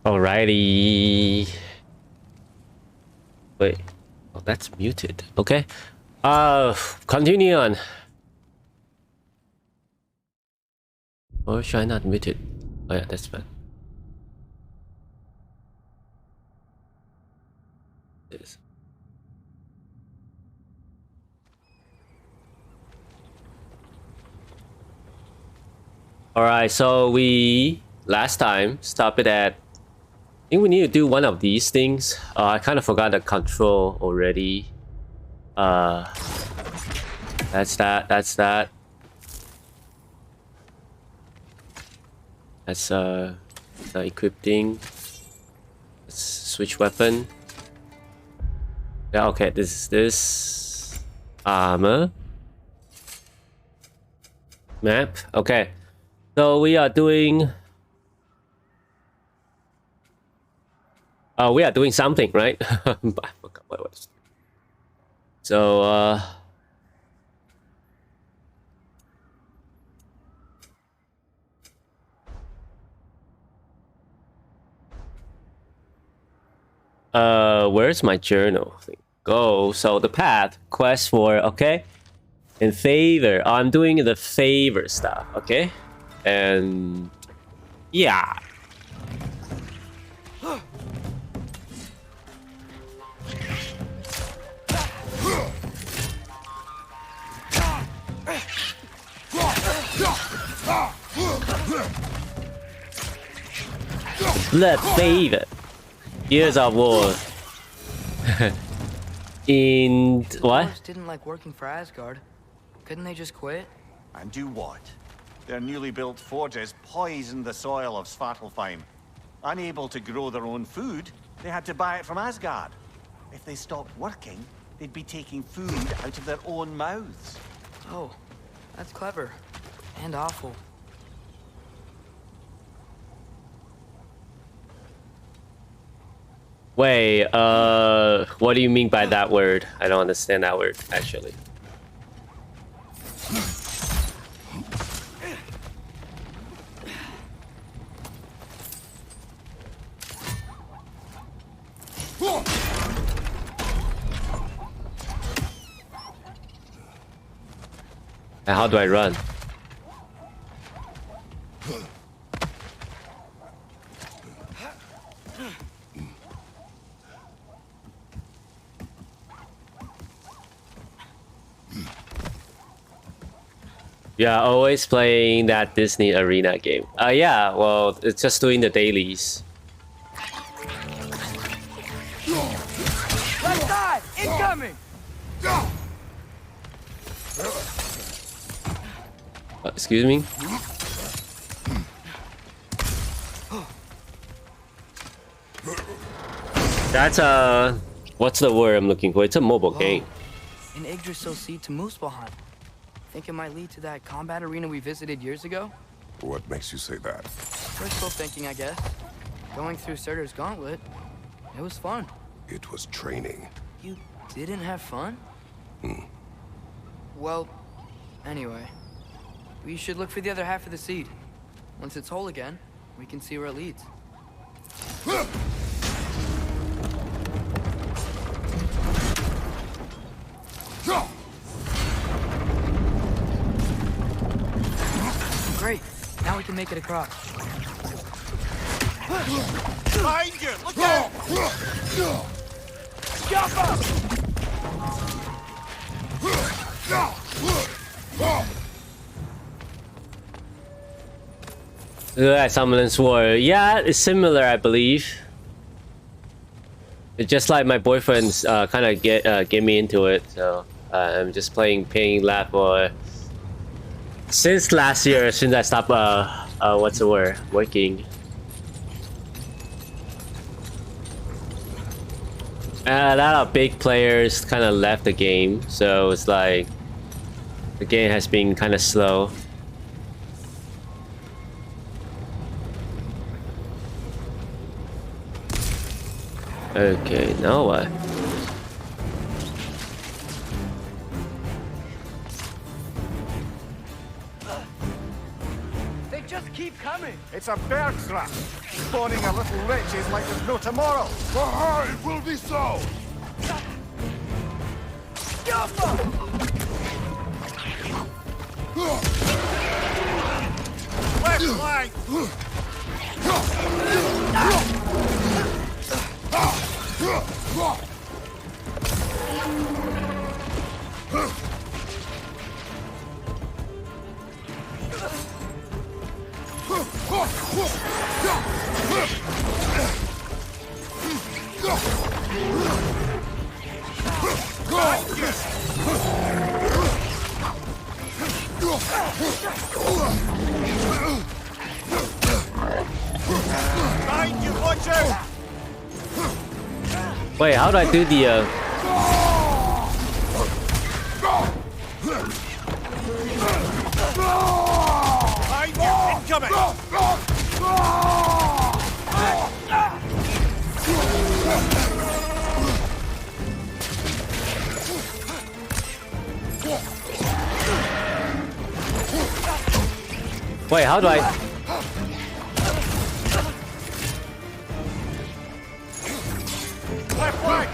Alrighty. Wait. Oh, that's muted. Okay. Continue on. Or should I not mute it? Oh yeah, that's fine. Yes. Alright, so we last time stopped it at, I think we need to do one of these things. I kind of forgot the control already. That's that. That's the equipping. Let's switch weapon. Yeah, okay, this armor. Map. Okay. So we are doing something, right? I forgot what it was. So where's my journal? Go. So the path, quest for, okay. In favor. I'm doing the favor stuff, okay? And yeah. Blood favor. Years of war. In what? Didn't like working for Asgard. Couldn't they just quit? And do what? Their newly built forges poisoned the soil of Svartalfheim. Unable to grow their own food, they had to buy it from Asgard. If they stopped working, they'd be taking food out of their own mouths. Oh, that's clever. And awful. Wait, what do you mean by that word? I don't understand that word, actually. And how do I run? Yeah, always playing that Disney Arena game. Yeah, well, it's just doing the dailies. Left side! Incoming! Excuse me? That's what's the word I'm looking for? It's a mobile game. An Yggdrasil seed to Muspelheim. Think it might lead to that combat arena we visited years ago? What makes you say that? Wishful thinking, I guess. Going through Surtur's gauntlet, it was fun. It was training. You didn't have fun? Well, anyway. We should look for the other half of the seed. Once it's whole again, we can see where it leads. Great. Now we can make it across. Behind you! Look out! Jump up! Summoning Sword. Yeah, it's similar, I believe. It's just like my boyfriend's kind of get me into it, so I'm just paying lap for since last year, since I stopped what's the word, working. A lot of big players kind of left the game, so it's like the game has been kind of slow. Okay, now what? They just keep coming. It's a bear trap. Spawning a little wretches like there's no tomorrow. For her, it will be so! Left flank! Behind you, watch out! Wait, how do I do the Behind you, incoming! Wait, how do I Left flank!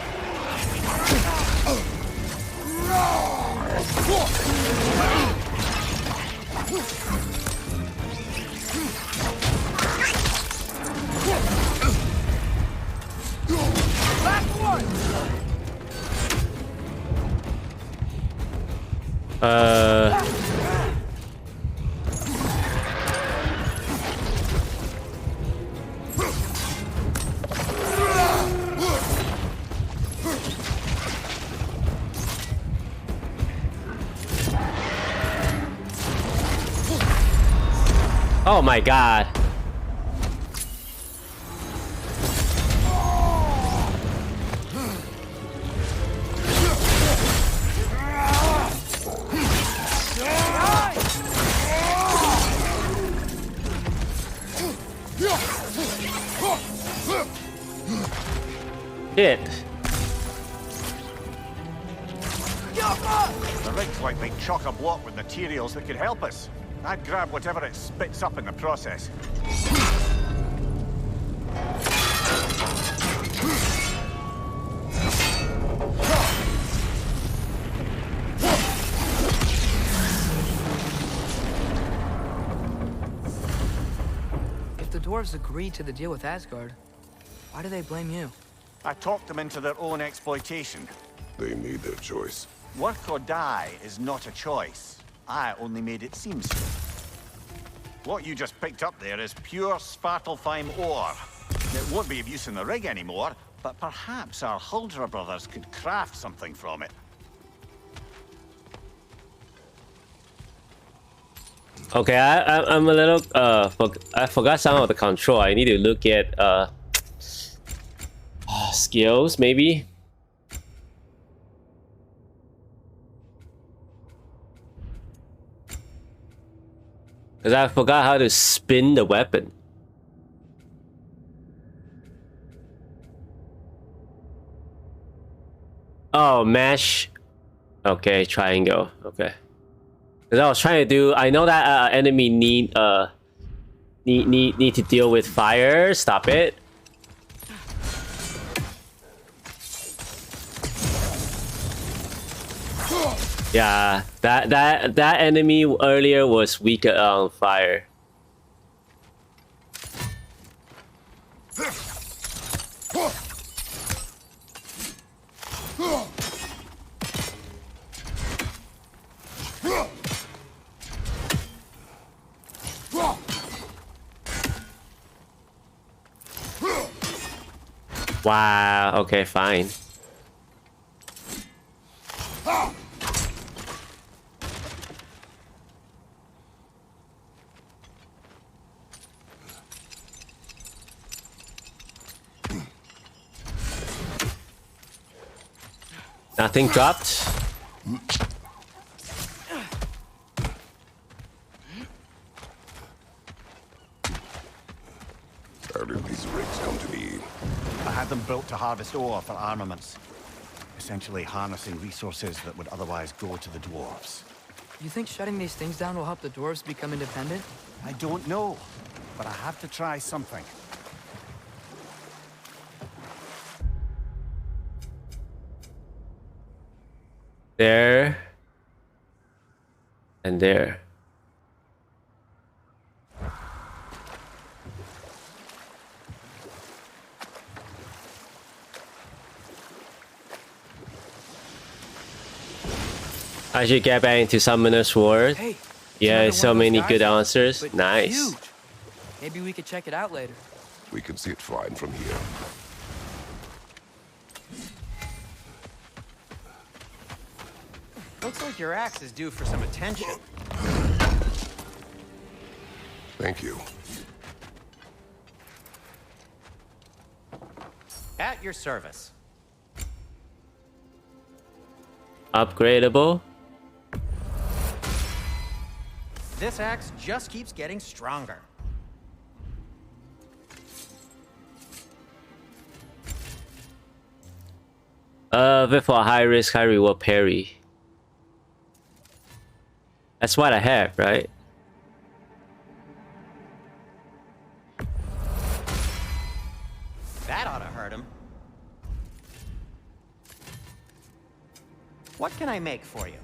Oh my god. Shit. The rig's like they chock-a-block with materials that could help us. I'd grab whatever it spits up in the process. If the dwarves agreed to the deal with Asgard, why do they blame you? I talked them into their own exploitation. They made their choice. Work or die is not a choice. I only made it seem so. What you just picked up there is pure Svartalfheim ore. It won't be of use in the rig anymore, but perhaps our Huldra brothers could craft something from it. Okay, I'm a little I forgot some of the control. I need to look at skills maybe. Because I forgot how to spin the weapon. Oh, mash. Okay, triangle. Okay. Because I was trying to do. I know that enemy need to deal with fire. Stop it. Yeah, that enemy earlier was weaker on fire. Wow, okay, fine. Nothing dropped. How did these rigs come to be? I had them built to harvest ore for armaments. Essentially harnessing resources that would otherwise go to the dwarves. You think shutting these things down will help the dwarves become independent? I don't know. but I have to try something. There. And there. I should get back into Summoner's Sword. Hey, Yeah, another so one of those many good geysers, answers. but Nice. huge. Maybe we could check it out later. We can see it fine from here. Looks like your axe is due for some attention. Thank you. At your service. Upgradable. This axe just keeps getting stronger. With a high risk, high reward parry. That's what I have, right? That ought to hurt him. What can I make for you?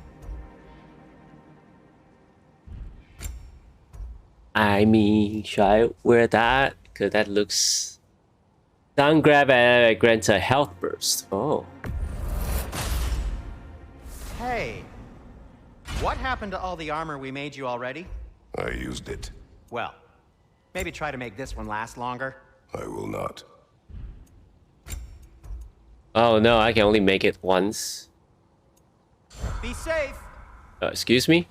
I mean, should I wear that? Because that looks... Down grab and grants a health burst. Oh. Hey, what happened to all the armor we made you already? I used it. Well, maybe try to make this one last longer. I will not. Oh no, I can only make it once. Be safe. Excuse me?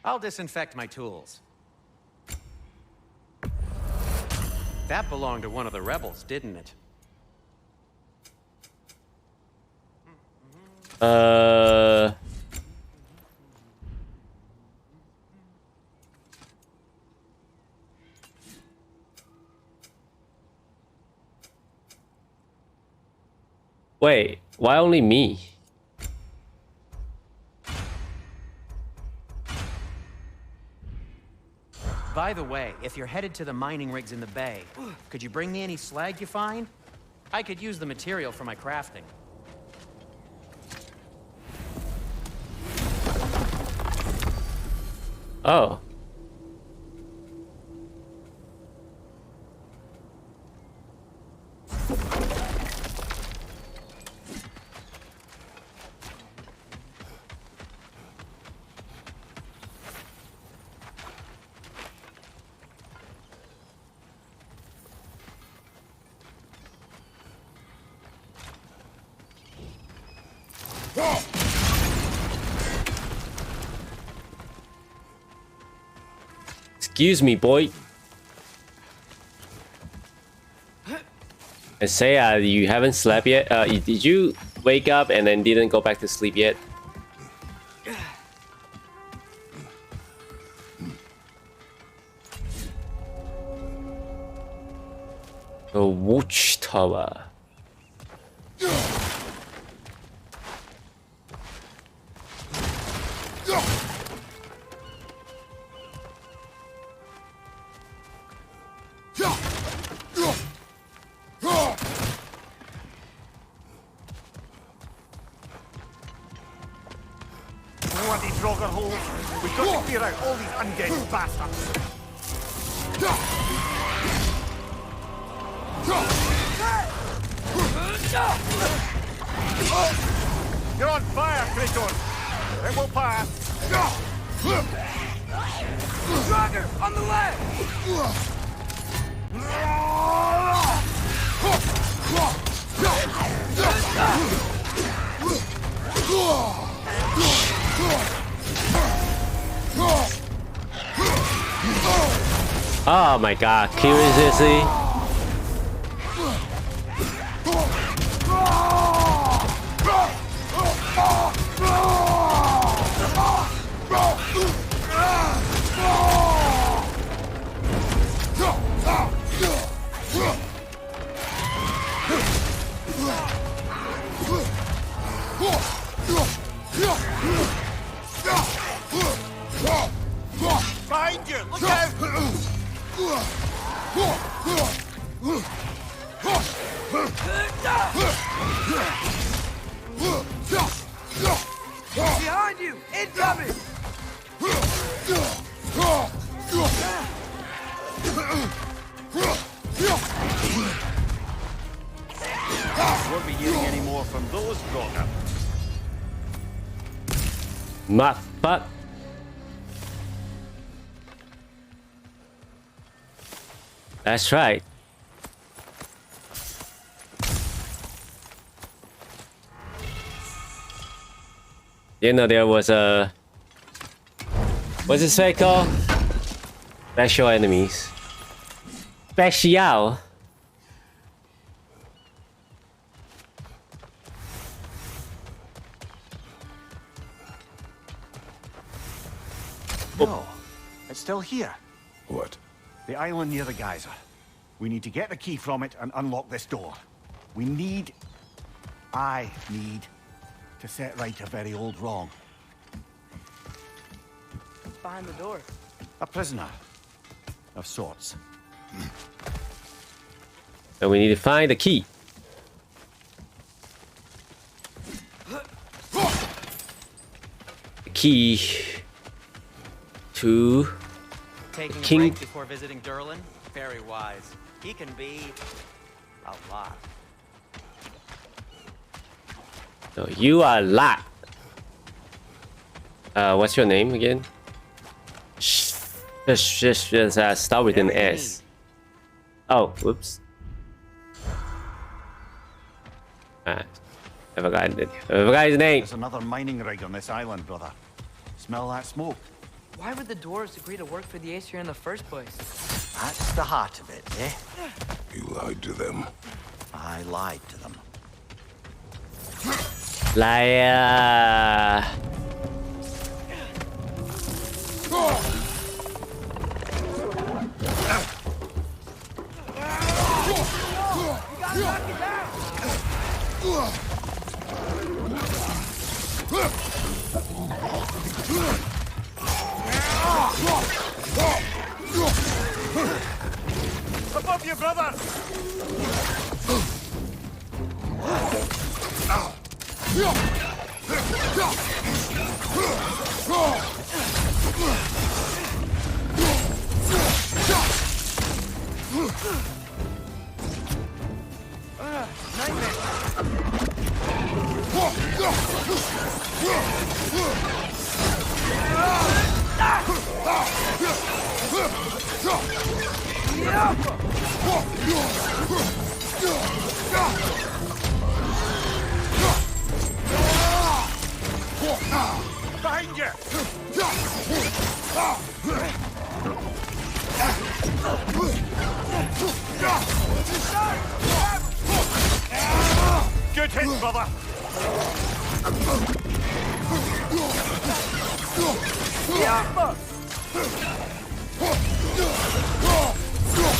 I'll disinfect my tools. That belonged to one of the rebels, didn't it? Wait, why only me? By the way, if you're headed to the mining rigs in the bay, could you bring me any slag you find? I could use the material for my crafting. Oh. Excuse me, boy. And say, you haven't slept yet? Did you wake up and then didn't go back to sleep yet? The watchtower. Bloody drogger holes! We've got to clear out all these undead bastards! You're on fire, Kratos! It will pass! Drogger, on the left! Oh my god, seriously? Look out! Behind you! Incoming! Won't be getting any more from those Grotter. My fuck. That's right. You know, there was a... What's this thing called? Special enemies. Special. No, it's still here. What? The island near the geyser. We need to get the key from it and unlock this door. I need to set right a very old wrong. What's behind the door? A prisoner of sorts. And we need to find the key. The key to Taking King- a break before visiting Durlin? Very wise. He can be a lot. So you are Lot. What's your name again? Just start with an S. Oh, whoops. I forgot it. I forgot his name. There's another mining rig on this island, brother. Smell that smoke? Why would the Doors agree to work for the Aesir in the first place? That's the heart of it, eh? You lied to them. I lied to them. Liar. Above you, brother! Behind you! Good hit, brother!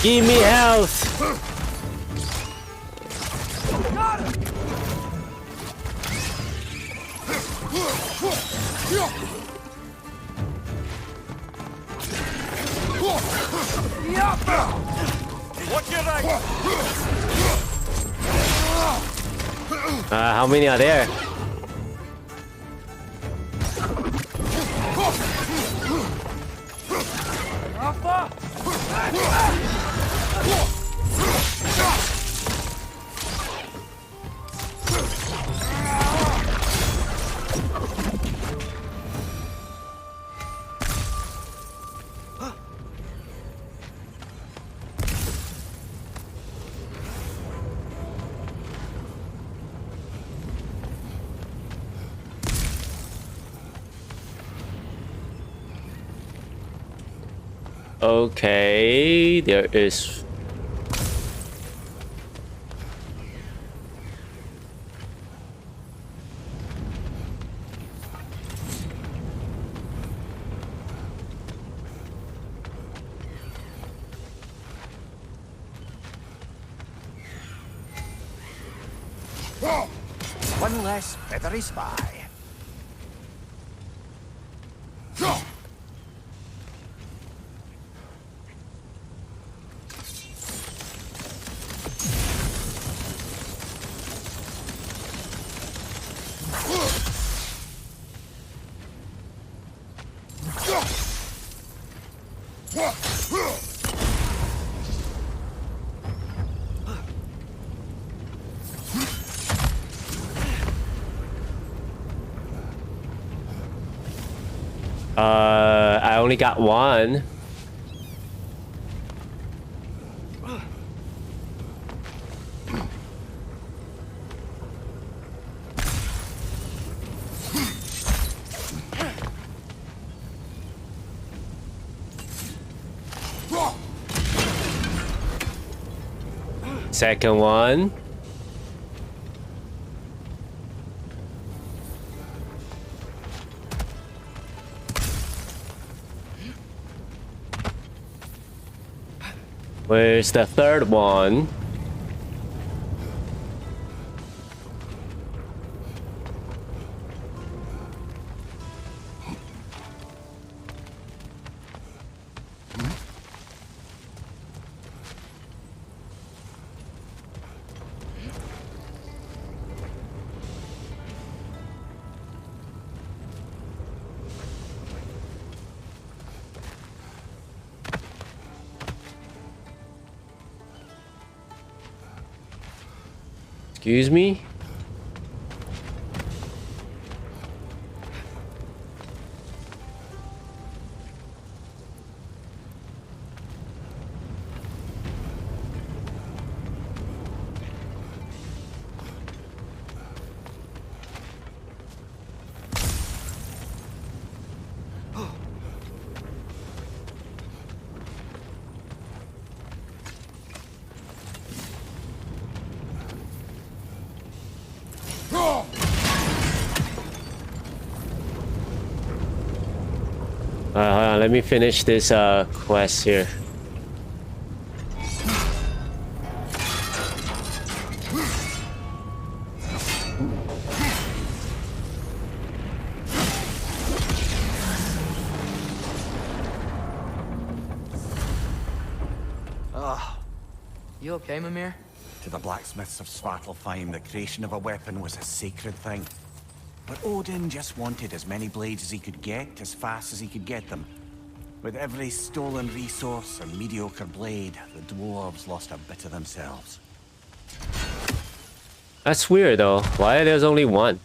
Give me health. Watch your right! How many are there? Okay, there is. One less feathery spy. I only got one. Second one. Where's the third one? Excuse me? Hold on, let me finish this quest here. You okay, Mimir? To the blacksmiths of Svartalfheim, the creation of a weapon was a sacred thing. But Odin just wanted as many blades as he could get, as fast as he could get them. With every stolen resource and mediocre blade, the dwarves lost a bit of themselves. That's weird though. Why there's only one?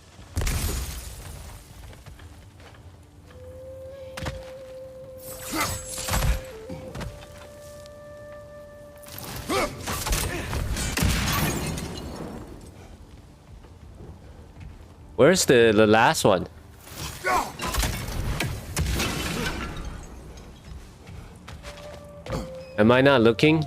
Where's the last one? Am I not looking?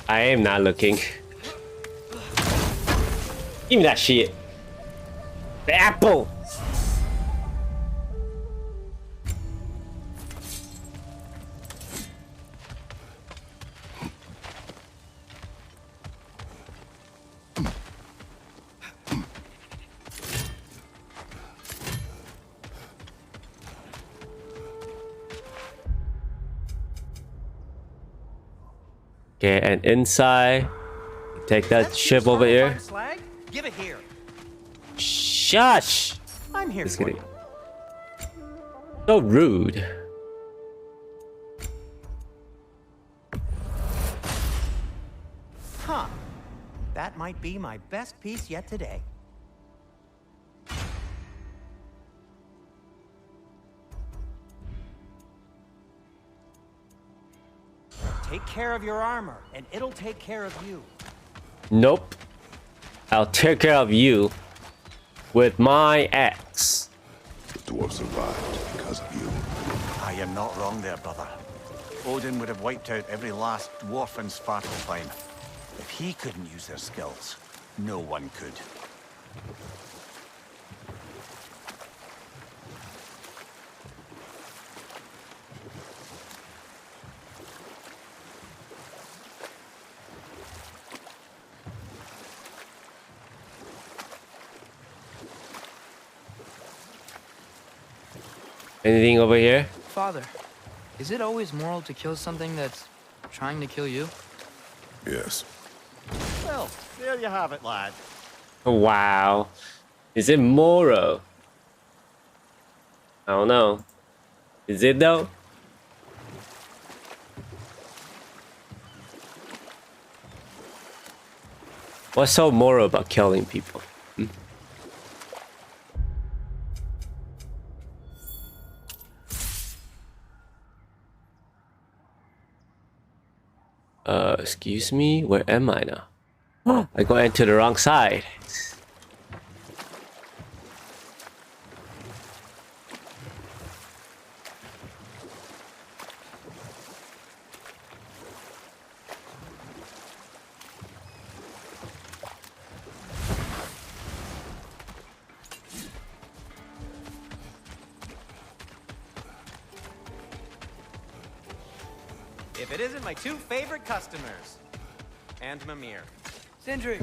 I am not looking. Give me that shit. The apple. Okay, and inside, take that ship over here. Slag? Give it here. Shush! I'm here Just for kidding. you. So rude. Huh. That might be my best piece yet today. Take care of your armor, and it'll take care of you. Nope. I'll take care of you with my axe. The dwarves survived because of you. I am not wrong there, brother. Odin would have wiped out every last dwarf in Svartalfheim. If he couldn't use their skills, no one could. Anything over here? Father, is it always moral to kill something that's trying to kill you? Yes. Well, there you have it, lad. Wow. Is it moral? I don't know. Is it though? What's so moral about killing people? Excuse me? Where am I now? I go into the wrong side. If it isn't my two favorite customers. And Mimir. Sindri!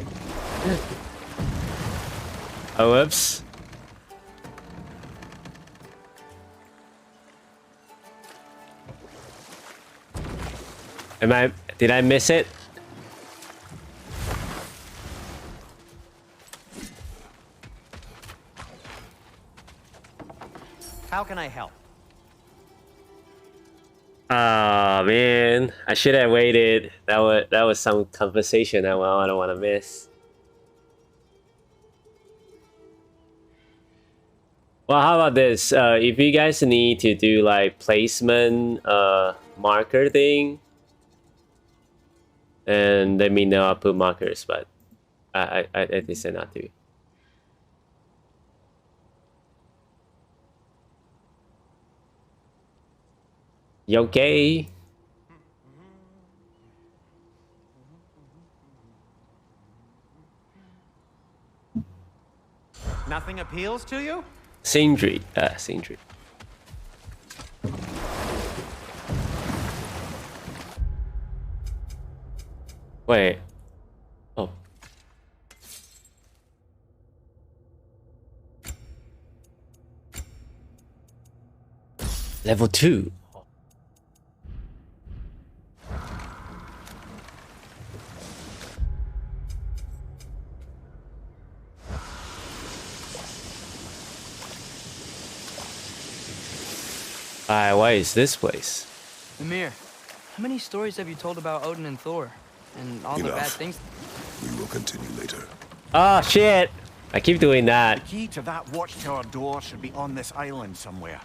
Oh, whoops. Did I miss it? How can I help? Oh man, I should have waited. That was some conversation I don't want to miss. Well, how about this? If you guys need to do like placement marker thing, then let me know. I'll put markers, but I decided not to. You okay? Nothing appeals to you? Sindri. Sindri. Wait. Oh. Level 2. What is this place? Mimir, how many stories have you told about Odin and Thor? And all the bad Enough. things? We will continue later. Oh shit! I keep doing The that. key to that watchtower door should be on this island somewhere.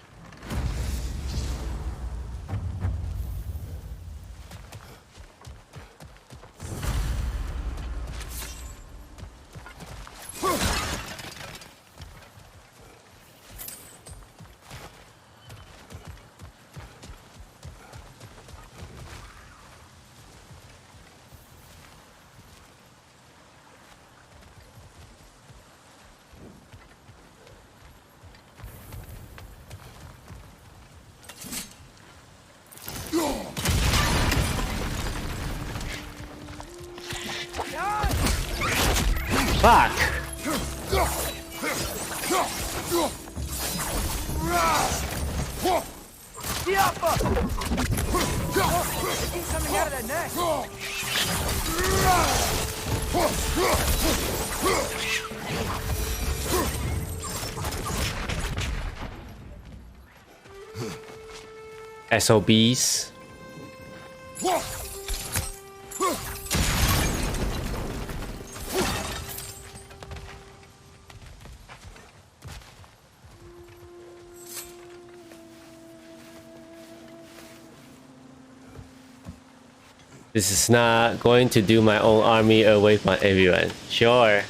Fuck! Diapa! They keep coming out of that nest! SOBs. This is not going to do my own army away from everyone. Sure.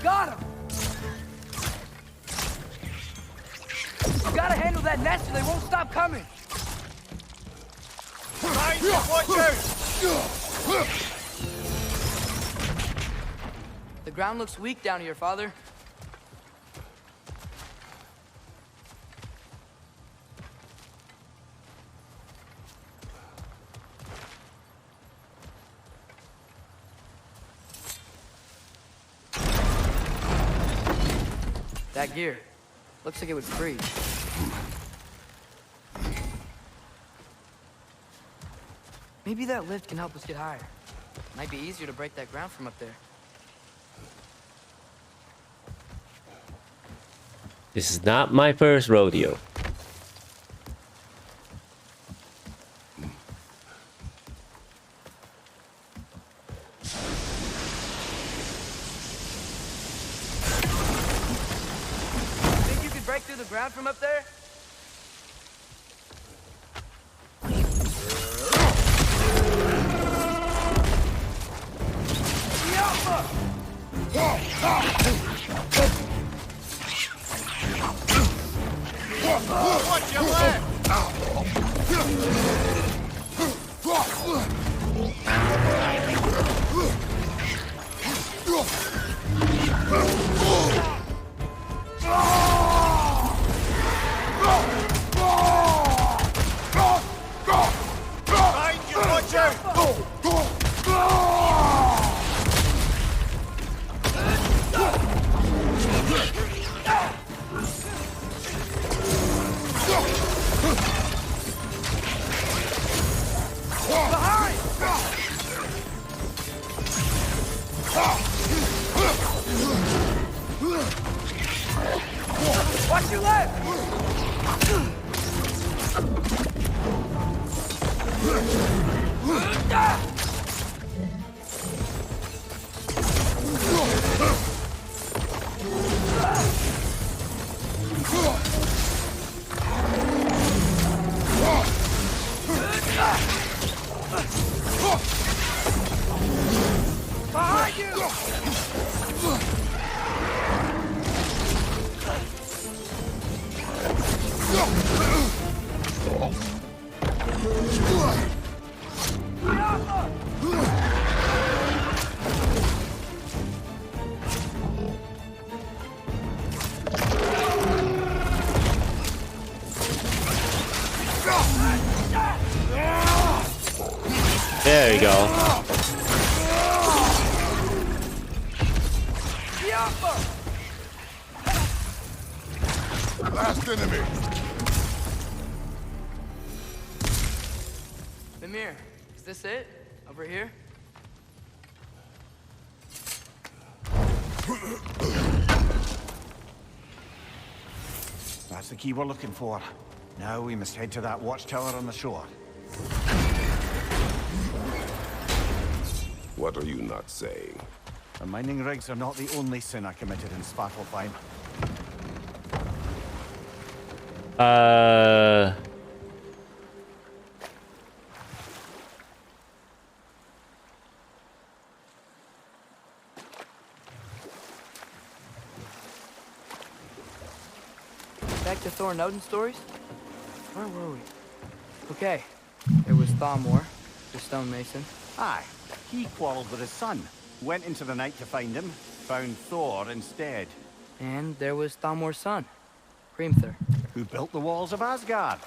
Got him! You gotta handle that nest or they won't stop coming! The ground looks weak down here, Father. That gear. Looks like it would freeze. Maybe that lift can help us get higher. Might be easier to break that ground from up there. This is not my first rodeo. Think you could break through the ground from up there? Watch your left! Behind you, watch out! Watch your left! Behind you! There you go. Last enemy. Mimir, is this it? Over here? That's the key we're looking for. Now we must head to that watchtower on the shore. What are you not saying? The mining rigs are not the only sin I committed in Svartalfheim. Back to Thor and Odin stories? Where were we? Okay, there was Thamor, the stonemason. Aye, he quarreled with his son. Went into the night to find him, found Thor instead. And there was Thamor's son, Hrimthur. Who built the walls of Asgard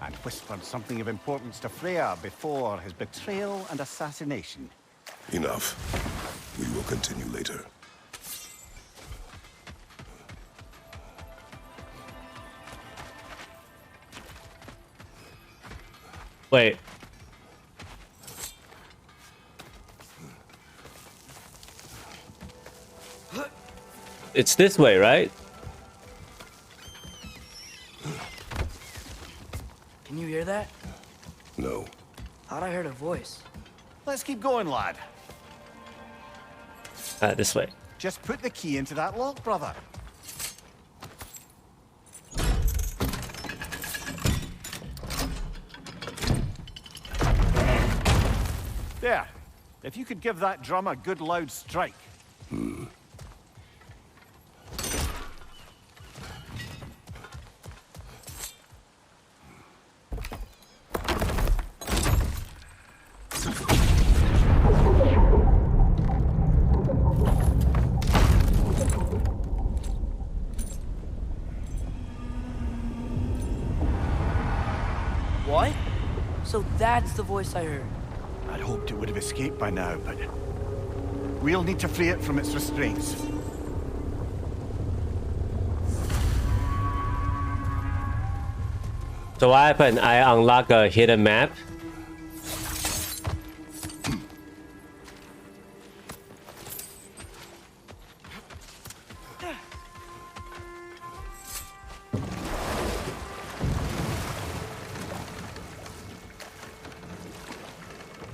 and whispered something of importance to Freya before his betrayal and assassination. Enough. We will continue later. Wait. It's this way, right? Can you hear that? No. Thought I heard a voice. Let's keep going, lad. This way. Just put the key into that lock, brother. There. If you could give that drum a good loud strike. What? So that's the voice I heard. I'd hoped it would have escaped by now, but we'll need to free it from its restraints. So what happened? I unlock a hidden map.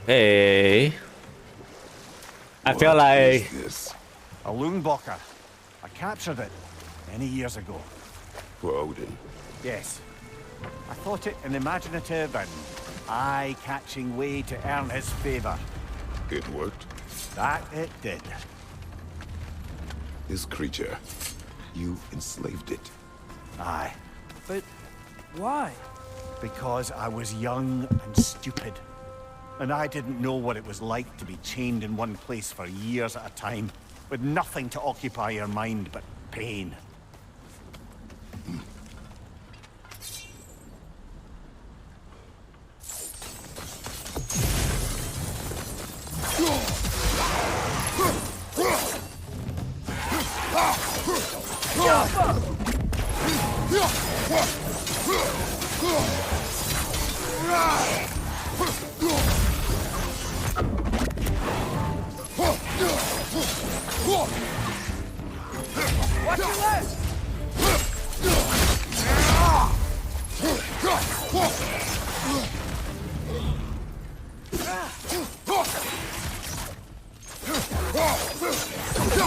Hey. I feel What like is this? A Loonbocker. I captured it many years ago. For Odin. Yes. I thought it an imaginative and eye-catching way to earn his favor. It worked? That it did. This creature, you enslaved it. Aye. But why? Because I was young and stupid. And I didn't know what it was like to be chained in one place for years at a time, with nothing to occupy your mind but pain. Watch your left!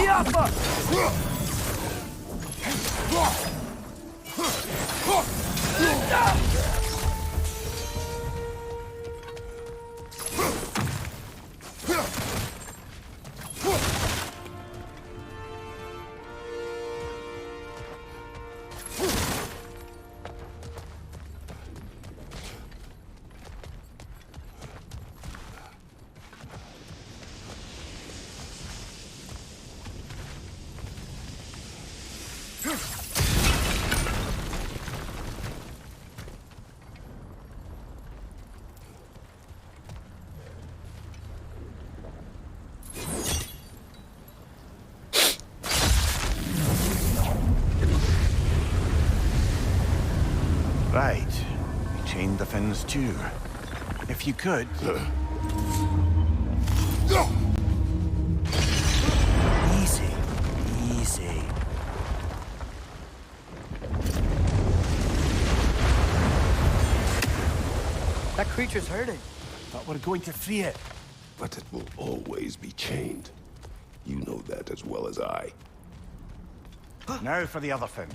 Yappa! Right. We chained the fins too. If you could... Easy. Easy. That creature's hurting. But we're going to free it. But it will always be chained. You know that as well as I. Now for the other fin.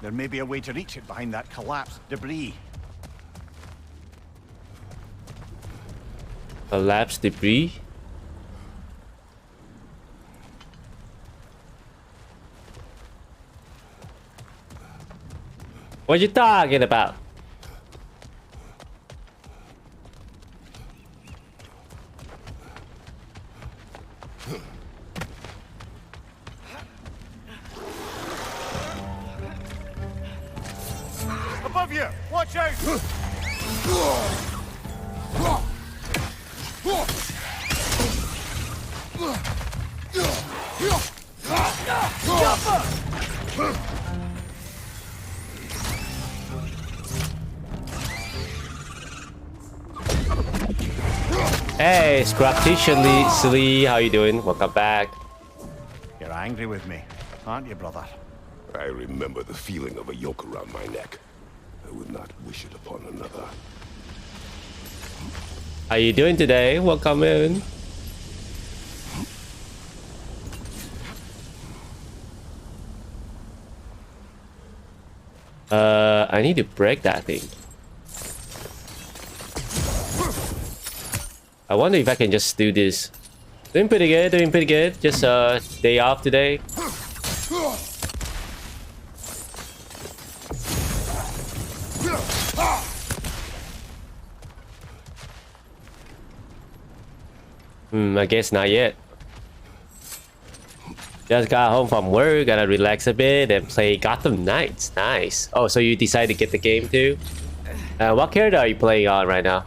There may be a way to reach it behind that collapsed debris. collapse debris. What you talking about? Above you! Watch out! Hey, Scraptitiously, how you doing? Welcome back. You're angry with me, aren't you, brother? I remember the feeling of a yoke around my neck. I would not wish it upon another. How you doing today? Welcome in. I need to break that thing. I wonder if I can just do this. Doing pretty good, doing pretty good. Just day off today. I guess not yet. Just got home from work, gotta relax a bit and play Gotham Knights. Nice. Oh, so you decided to get the game too? What character are you playing on right now?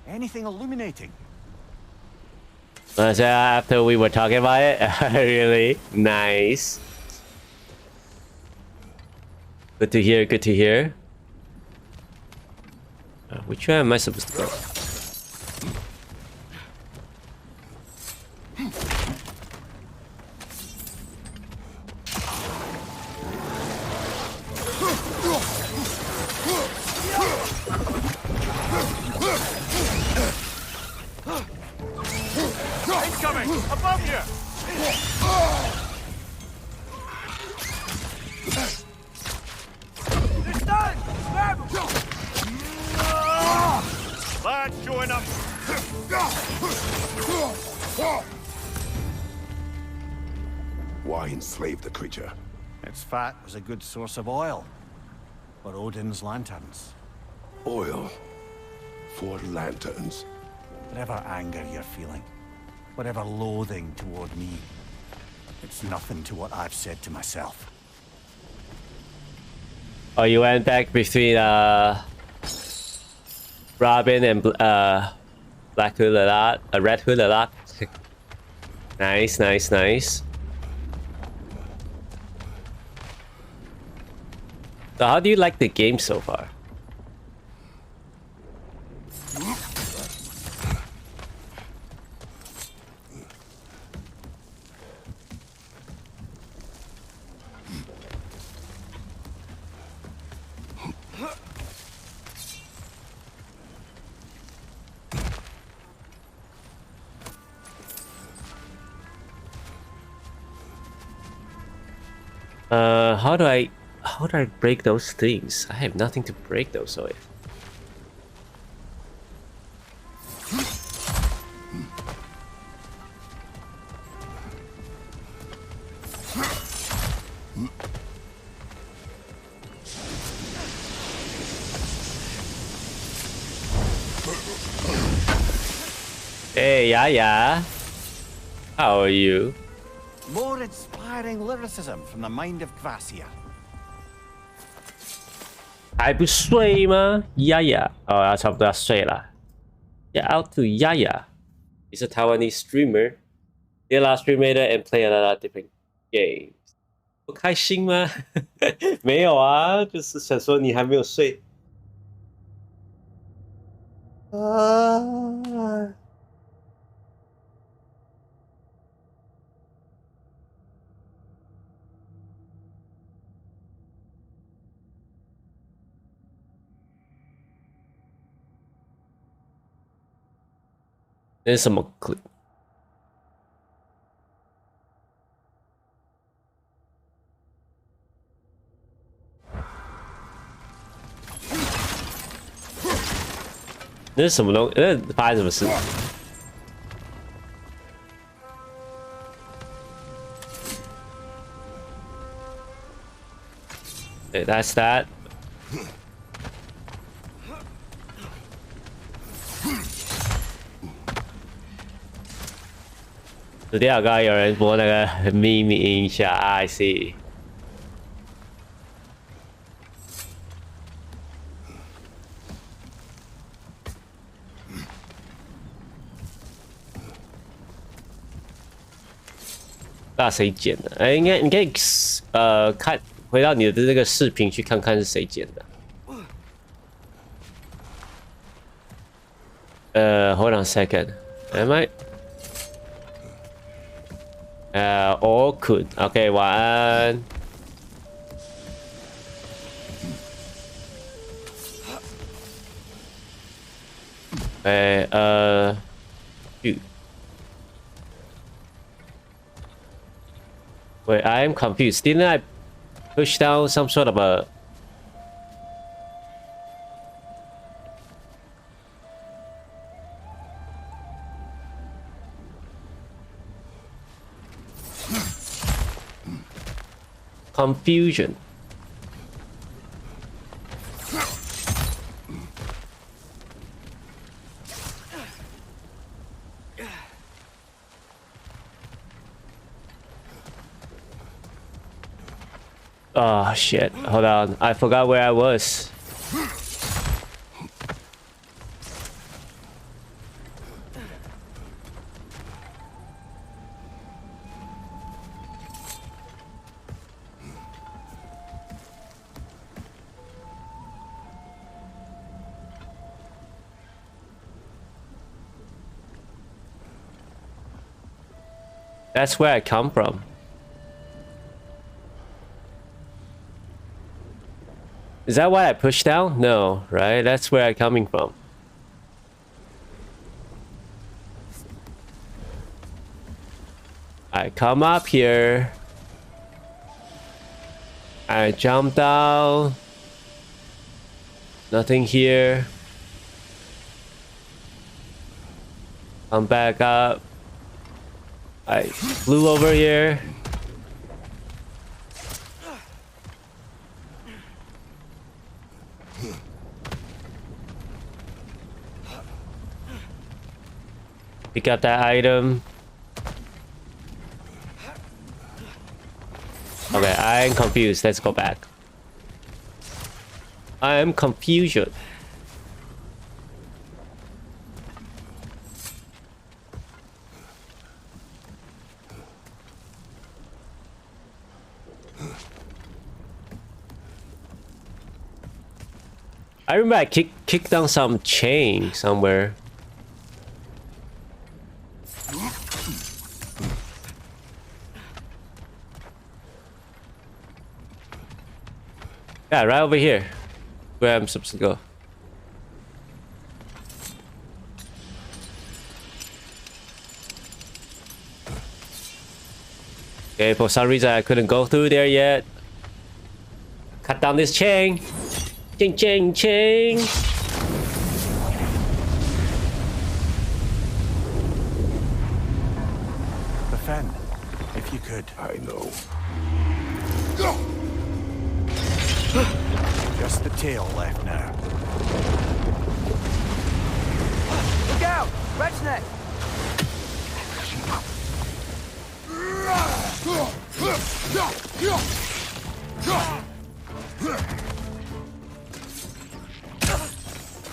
Anything illuminating? So after we were talking about it, really nice. Good to hear. Good to hear. Which way am I supposed to go? Incoming! Above you! They're done! Grab 'em! Lads, join up! Why enslave the creature? Its fat was a good source of oil for Odin's lanterns. Oil. For lanterns. Whatever anger you're feeling, whatever loathing toward me, it's nothing to what I've said to myself. Oh, you went back between Robin and Black Hood a lot, Red Hood a lot. Nice, nice, nice. So how do you like the game so far? How do I break those things? I have nothing to break those with. Hey, yeah. How are you? More inspiring lyricism from the mind of Gracia. 还不睡吗？呀呀，哦，要差不多要睡了。Yeah, out to Yaya. He's a Taiwanese streamer. They last streamer and play a lot of different games. 不开心吗？没有啊，就是想说你还没有睡。啊。那是什么 clip？ 那是什么东西？那发生什么事？对 ，That's that。昨天刚刚有人播那个秘密音效 ，I see。那谁剪的？哎，应该你可以看回到你的这个视频去看看是谁剪的。Hold on a second. Am I? Or could. OK， 晚安。Wait, I am confused. Didn't I push down some sort of a... confusion. Oh shit, hold on. I forgot where I was. That's where I come from. Is that what I pushed down? No, right? That's where I'm coming from. I come up here. I jump down. Nothing here. Come back up. I flew over here. Pick up that item. Okay, I'm confused. Let's go back. I am confusion. I remember I kicked down some chain somewhere. Yeah, right over here. Where I'm supposed to go. Okay, for some reason I couldn't go through there yet. Cut down this chain. Ching, ching, ching. Defend, if you could. I know. Just the tail left now. Look out! Red's neck!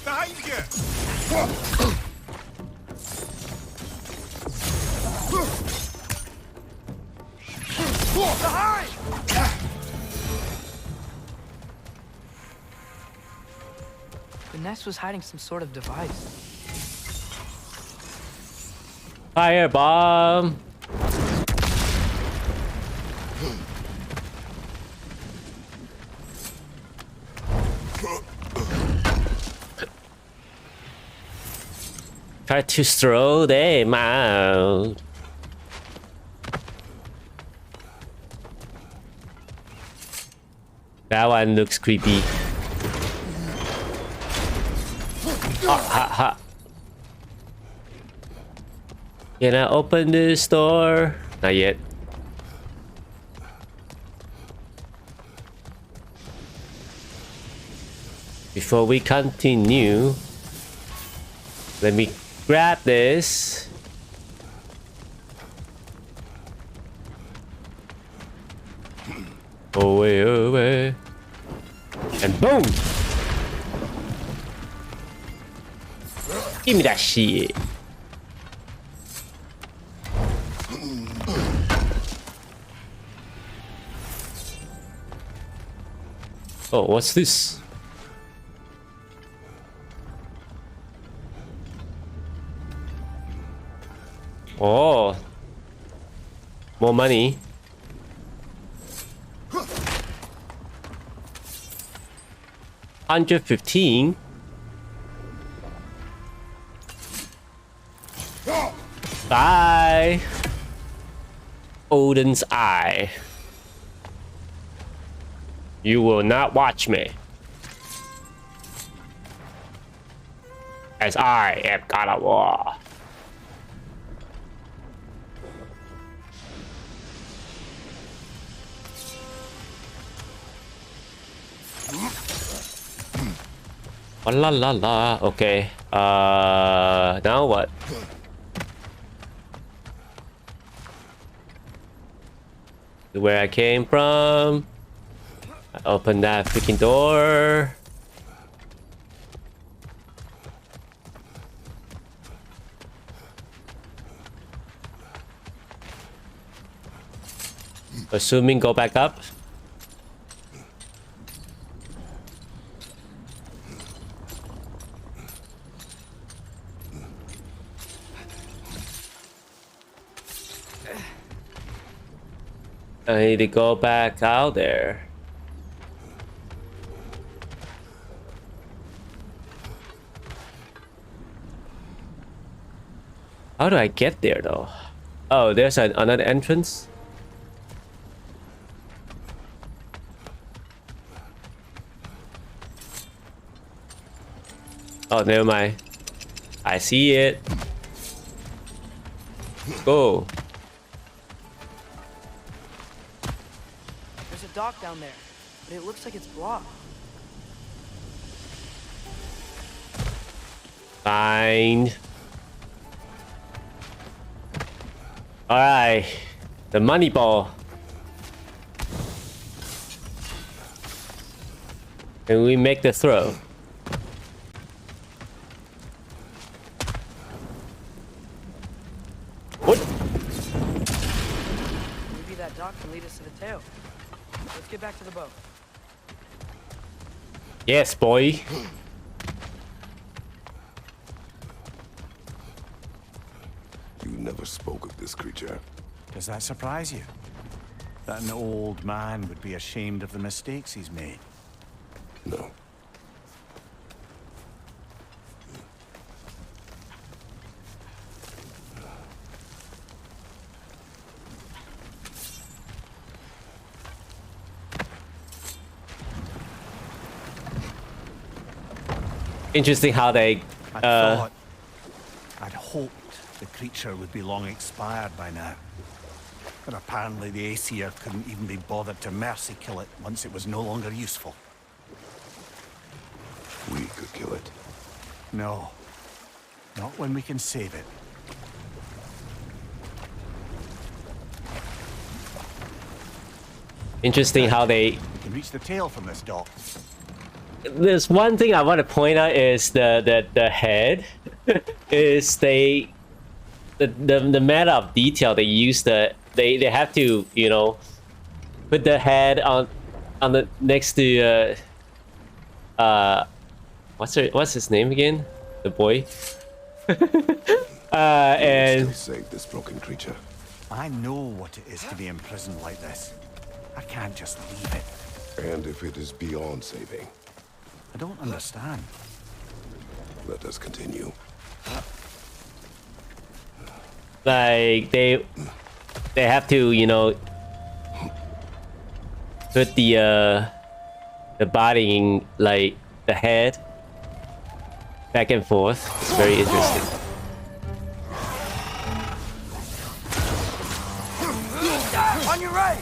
Behind you! Behind! The nest was hiding some sort of device. Fire bomb. Try to throw them out. That one looks creepy. Ha ha ha. Can I open this door? Not yet. Before we continue, let me grab this. Away, away. And boom! Give me that shit. Oh, what's this? Oh, more money. $115. Bye. Odin's Eye. You will not watch me, as I am God of War. Oh, la la la. Okay. Now what? Where I came from. I opened that freaking door. Assuming go back up. I need to go back out there. How do I get there though? Oh, there's another entrance. Oh, never mind. I see it. Go. There's a dock down there, but it looks like it's blocked. Fine. Alright. The money ball. And we make the throw. What? Maybe that dock can lead us to the tail. Let's get back to the boat. Yes, boy. You never spoke of this creature. Does that surprise you? That an old man would be ashamed of the mistakes he's made? No. Interesting how they I'd hoped the creature would be long expired by now. But apparently the Aesir couldn't even be bothered to mercy kill it once it was no longer useful. We could kill it. No. Not when we can save it. interesting how they. We can reach the tail from this dock. There's one thing I want to point out is the head is the matter of detail they use they have to, you know, put the head on the next to what's his name again, the boy. And Still save this broken creature. I know what it is to be imprisoned like this. I can't just leave it. And if it is beyond saving, I don't understand. let us continue. like they have to, you know, put the body in, like the head back and forth. It's very interesting. On your right!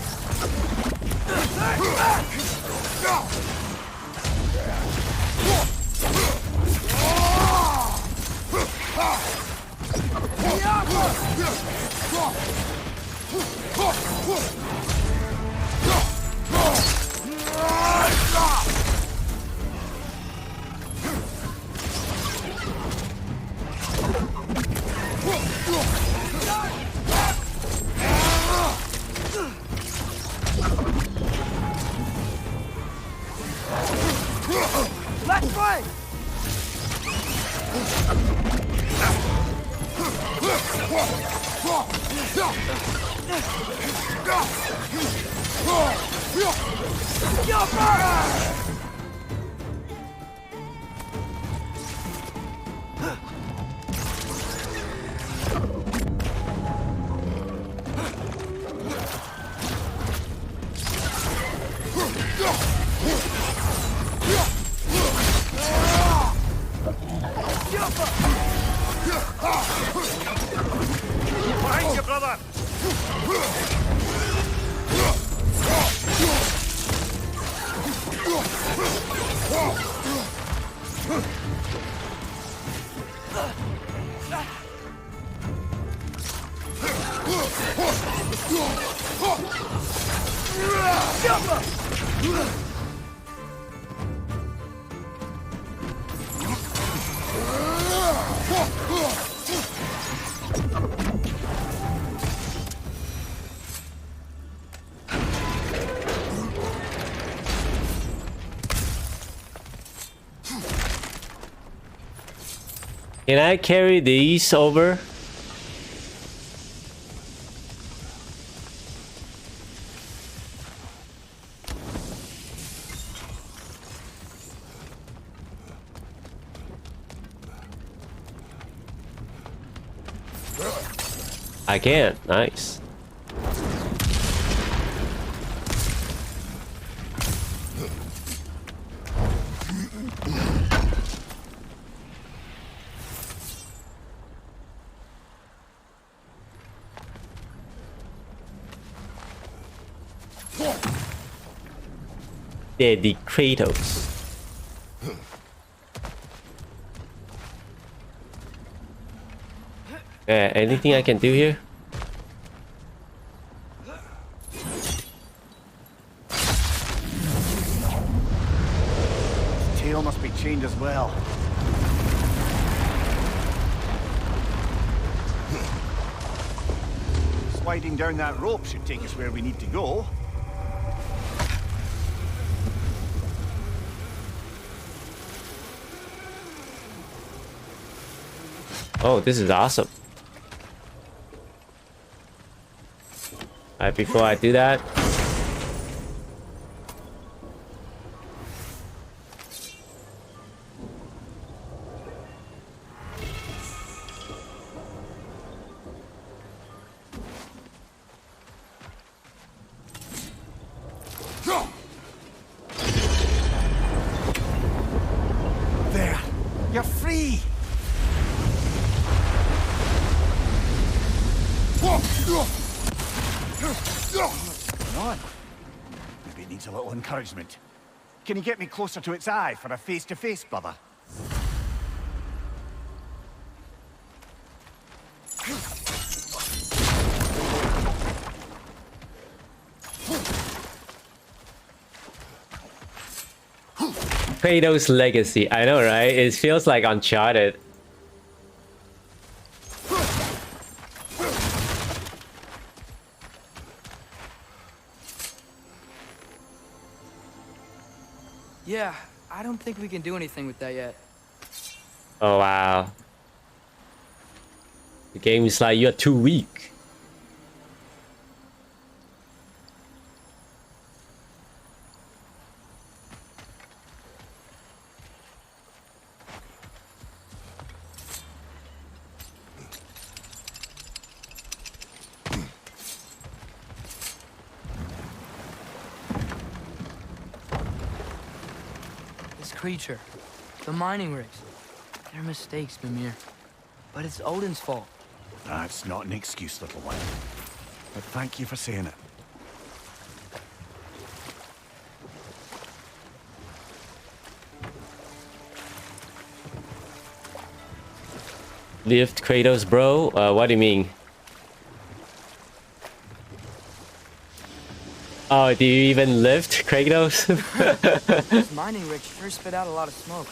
Left flank! Behind you, brother! Can I carry these over? I can. Nice. Yeah, the Kratos. Anything I can do here? Tail must be chained as well. Sliding down that rope should take us where we need to go. Oh, this is awesome. Alright, before I do that, There! You're free! What's going on? Maybe it needs a little encouragement. Can you get me closer to its eye for a face-to-face, brother? Kratos' legacy. I know, right? It feels like Uncharted. Yeah, I don't think we can do anything with that yet. Oh wow. The game is like you're too weak. This creature, the mining rigs, they're mistakes, Mimir. But it's Odin's fault. That's not an excuse, little one. But thank you for saying it. Lift Kratos, bro? What do you mean? Oh, do you even lift Kratos? This mining rig sure spit out a lot of smoke.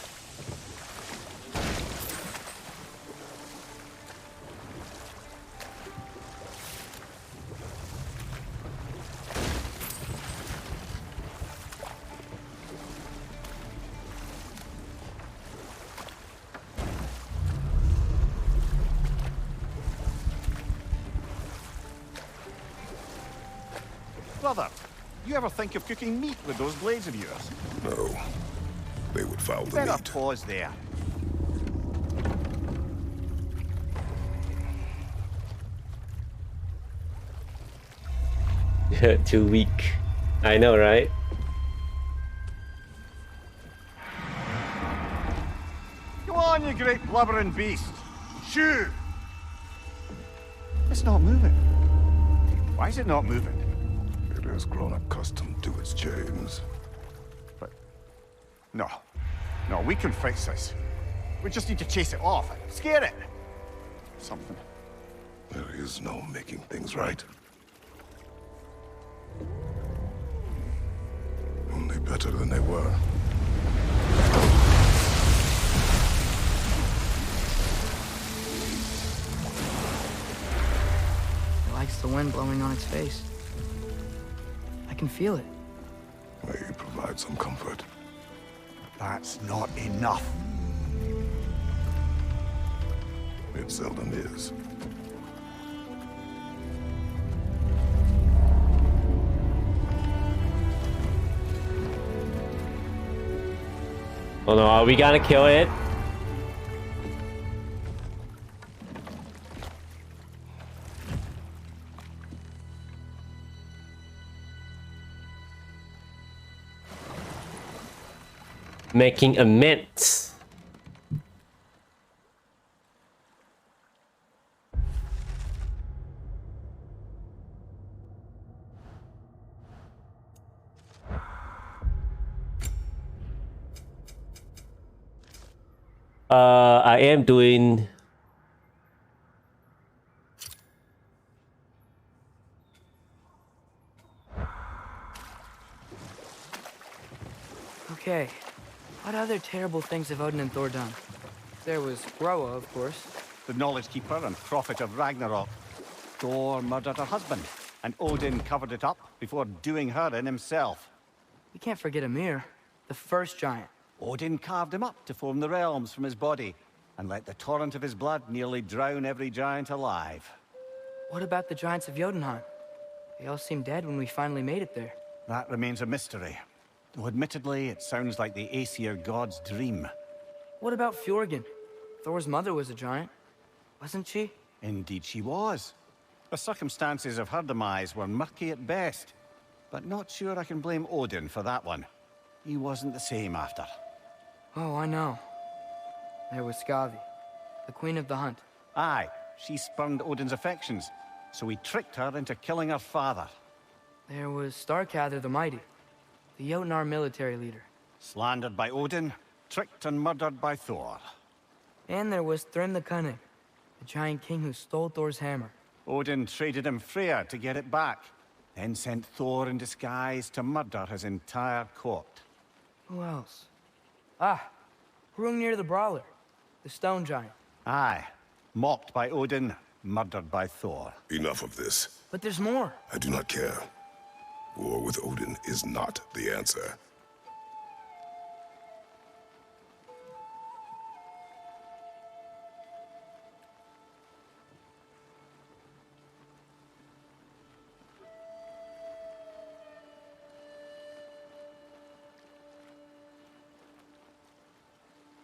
Brother, you ever think of cooking meat with those blades of yours? No. They would foul the Better meat. pause there. Too weak. I know, right? Go on, you great blubbering beast. Shoo! It's not moving. Why is it not moving? It has grown accustomed to its chains. But... No. No, we can fix this. We just need to chase it off. Scare it. Something. There is no making things right. Only better than they were. It likes the wind blowing on its face. I can feel it. May you provide some comfort. That's not enough. It seldom is. Oh no, are we gonna kill it? Making amends. I am doing. Okay, what other terrible things have Odin and Thor done? There was Groa, of course. The Knowledge Keeper and Prophet of Ragnarok. Thor murdered her husband, and Odin covered it up before doing her in himself. We can't forget Ymir, the first giant. Odin carved him up to form the realms from his body, and let the torrent of his blood nearly drown every giant alive. What about the giants of Jotunheim? They all seemed dead when we finally made it there. That remains a mystery. Though admittedly, it sounds like the Aesir god's dream. What about Fjorgyn? Thor's mother was a giant, wasn't she? Indeed she was. The circumstances of her demise were murky at best, but not sure I can blame Odin for that one. He wasn't the same after. Oh, I know. There was Skavi, the queen of the hunt. Aye, she spurned Odin's affections, so he tricked her into killing her father. There was Starkather the Mighty, the Jotnar military leader. Slandered by Odin, tricked and murdered by Thor. And there was Thrym the Cunning, the giant king who stole Thor's hammer. Odin traded him Freya to get it back, then sent Thor in disguise to murder his entire court. Who else? Ah, Hrungnir the Brawler, the stone giant. Aye, mocked by Odin, murdered by Thor. Enough of this. But there's more. I do not care. War with Odin is not the answer.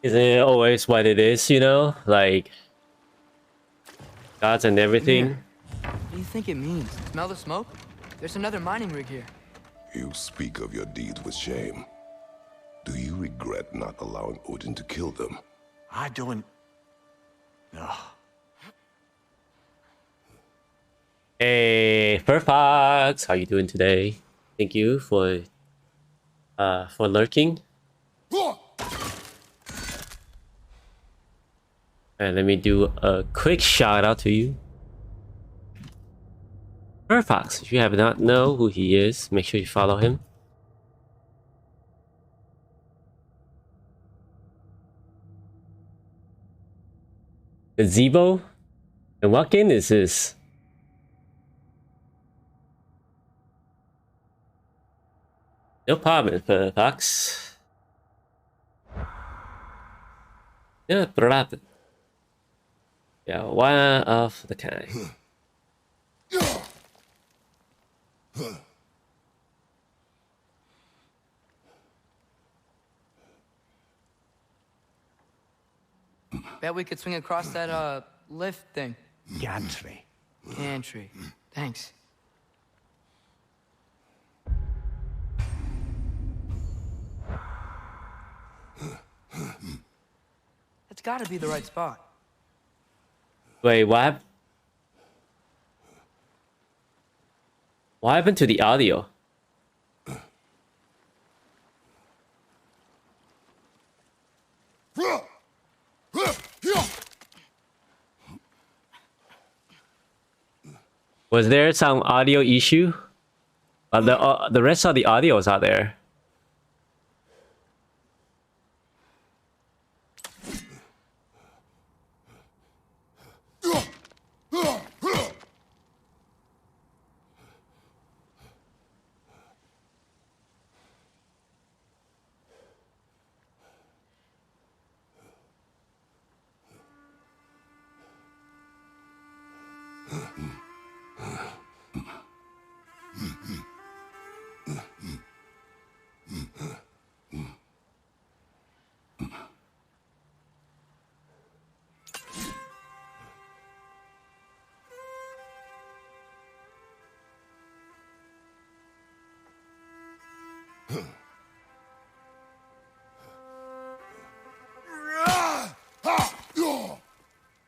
Isn't it always what it is, you know? Like gods and everything. What do you think it means? Smell the smoke? There's another mining rig here. You speak of your deeds with shame. Do you regret not allowing Odin to kill them? I don't... No. Hey, Furfox, how you doing today? Thank you for lurking. And let me do a quick shout out to you. Furfox, if you have not know who he is, make sure you follow him. Gazebo? And what game is this? No problem, Furfox. No problem. Yeah, one of the kind. Bet we could swing across that, lift thing. Gantry. Gantry. Thanks. That's gotta be the right spot. Wait, what? What happened to the audio? Was there some audio issue? The rest of the audio is out there.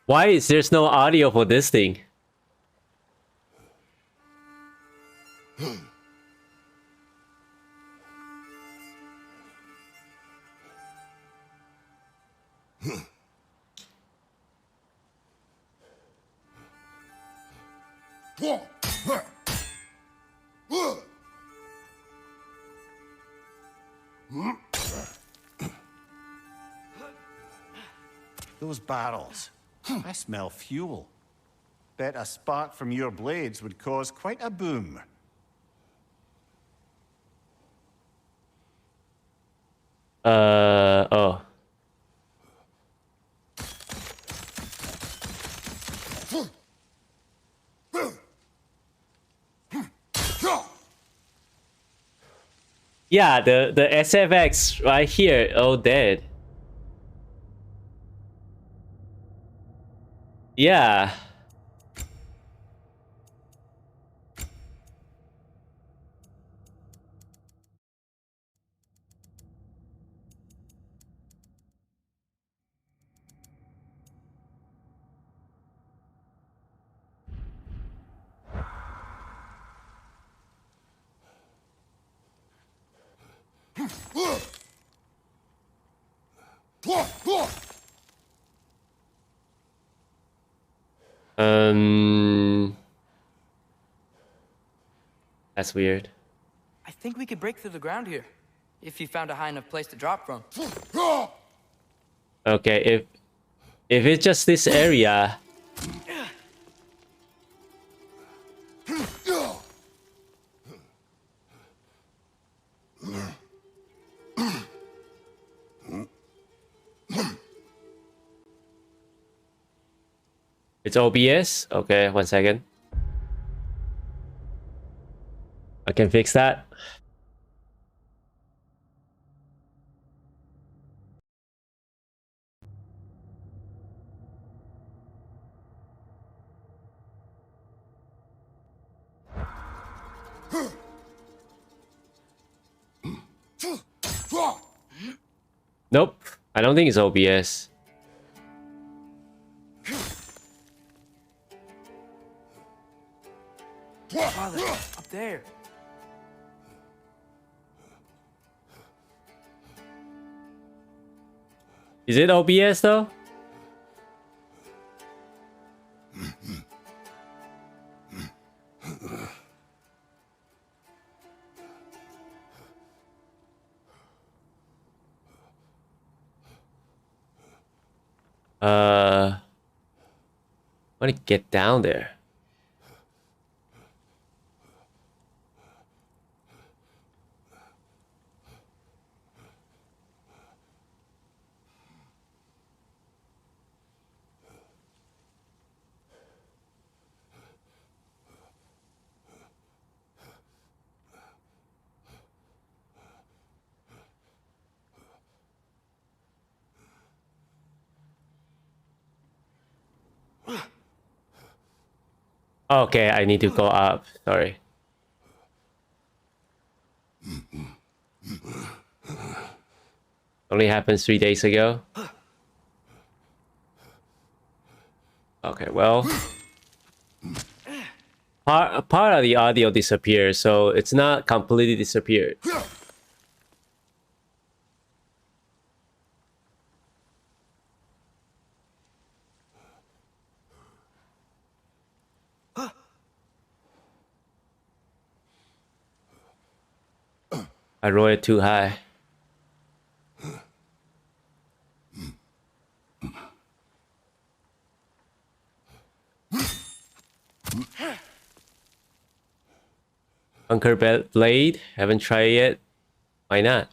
Why is there's no audio for this thing? Those barrels. I smell fuel. Bet a spark from your blades would cause quite a boom. Oh. Yeah, the SFX right here, all dead. Yeah. That's weird. I think we could break through the ground here, if you found a high enough place to drop from. Okay, if it's just this area. It's OBS? Okay, 1 second. I can fix that. Nope, I don't think it's OBS. Father, up there. Is it OBS though? I want to get down there. Okay, I need to go up. Sorry. Only happened 3 days ago. Okay, well. Part of the audio disappeared, so it's not completely disappeared. I rolled it too high. Bunker blade, haven't tried it. Why not?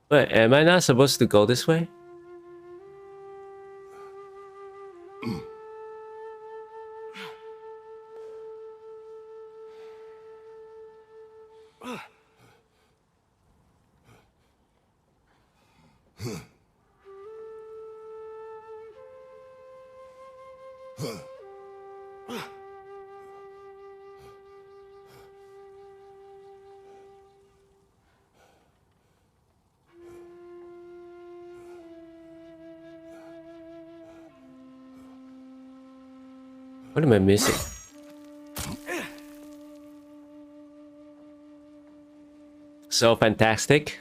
Wait, am I not supposed to go this way? What am I missing? So fantastic.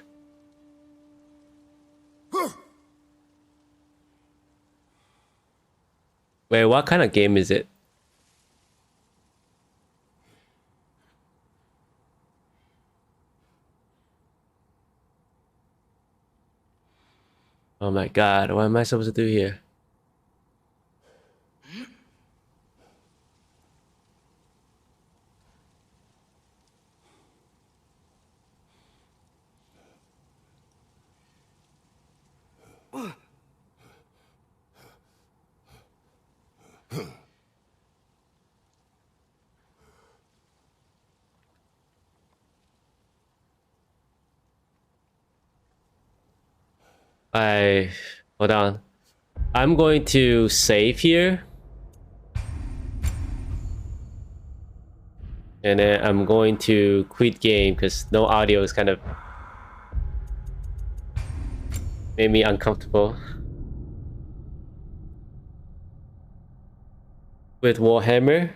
Wait, what kind of game is it? Oh my god, what am I supposed to do here? Hold on. I'm going to save here. And then I'm going to quit game because no audio is kind of made me uncomfortable. With Warhammer.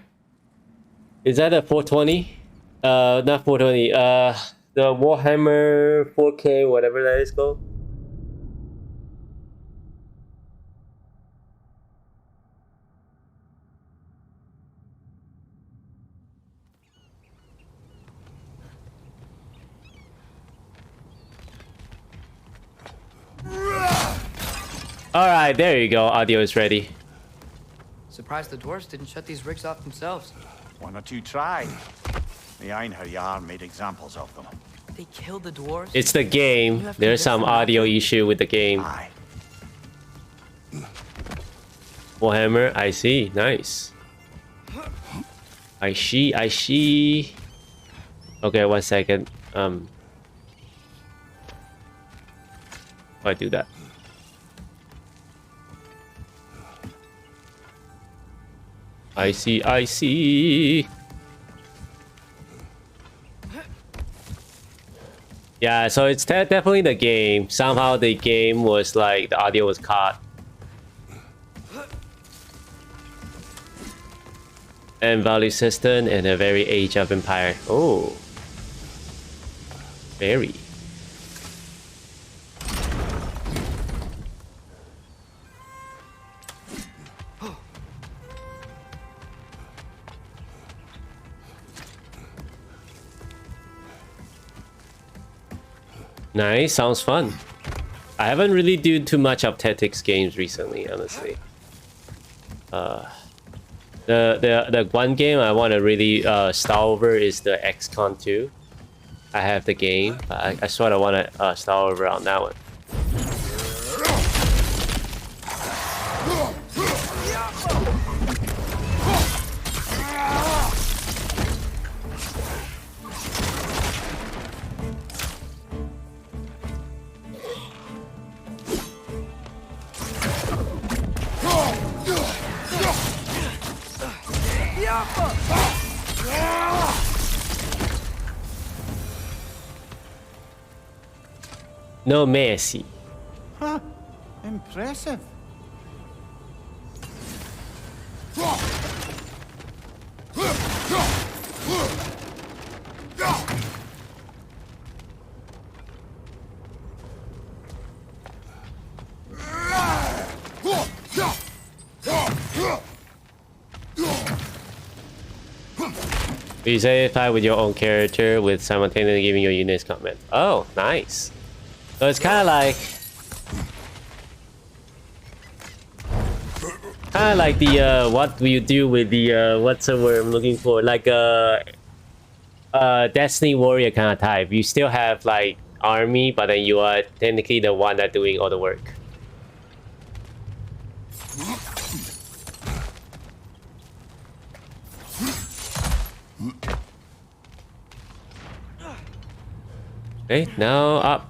Is that a 420? Not 420. The Warhammer 4K, whatever that is called. Alright, there you go. Audio is ready. Surprised the dwarves didn't shut these rigs off themselves. One or two tried. The Einherjar made examples of them. They killed the dwarves? It's the game. There's some audio issue with the game. Aye. Warhammer, I see. Nice. I see. Okay, 1 second. I do that. I see. Yeah, so it's definitely the game. Somehow the game was like, the audio was caught. And value system and a very Age of Empire. Oh. Very. Nice, sounds fun. I haven't really done too much of tactics games recently, honestly. The one game I want to really start over is the XCOM 2. I have the game, but I sort of want to start over on that one. No mercy. Huh. Impressive. You satisfied with your own character with simultaneously giving your units comment. Oh, nice. So it's kind of like the what you do with the what's the word I'm looking for, like Destiny Warrior kind of type. You still have like army, but then you are technically the one that doing all the work. Okay, now up.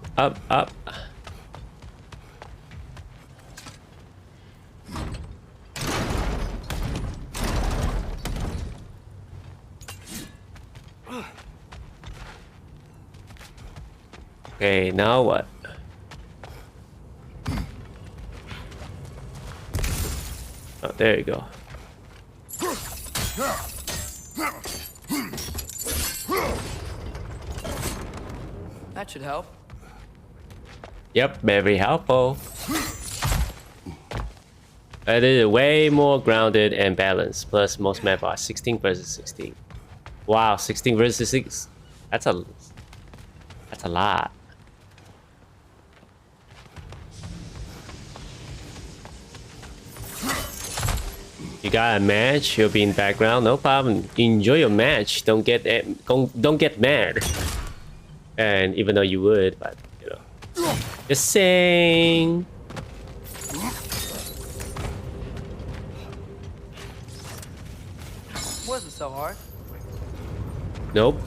Okay, now what? Oh, there you go. That should help. Yep, very helpful. It is way more grounded and balanced. Plus, most map are 16 versus 16. Wow, 16 versus 6. That's a lot. You got a match, you'll be in background, no problem. Enjoy your match. Don't get mad. And even though you would, but you know, just saying. Wasn't so hard. Nope.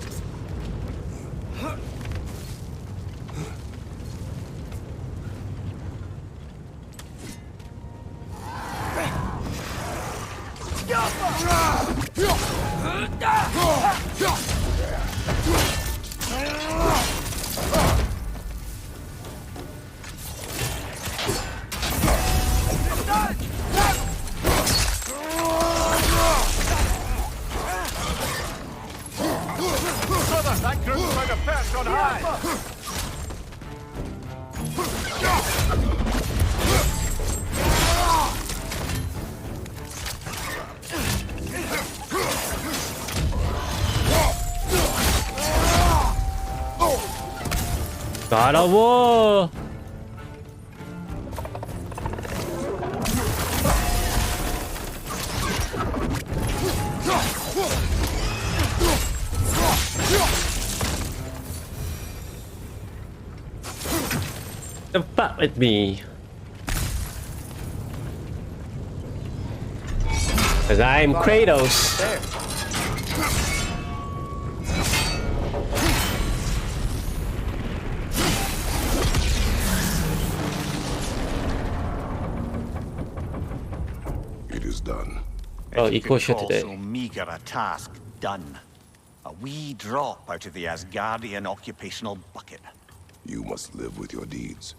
Brother, that group's found a perch on high. God of War. The fuck with me. Cause I'm Kratos. There. It is done. Oh, If you equal could shot call today. so meager a task done. A wee drop out of the Asgardian occupational bucket. You must live with your deeds.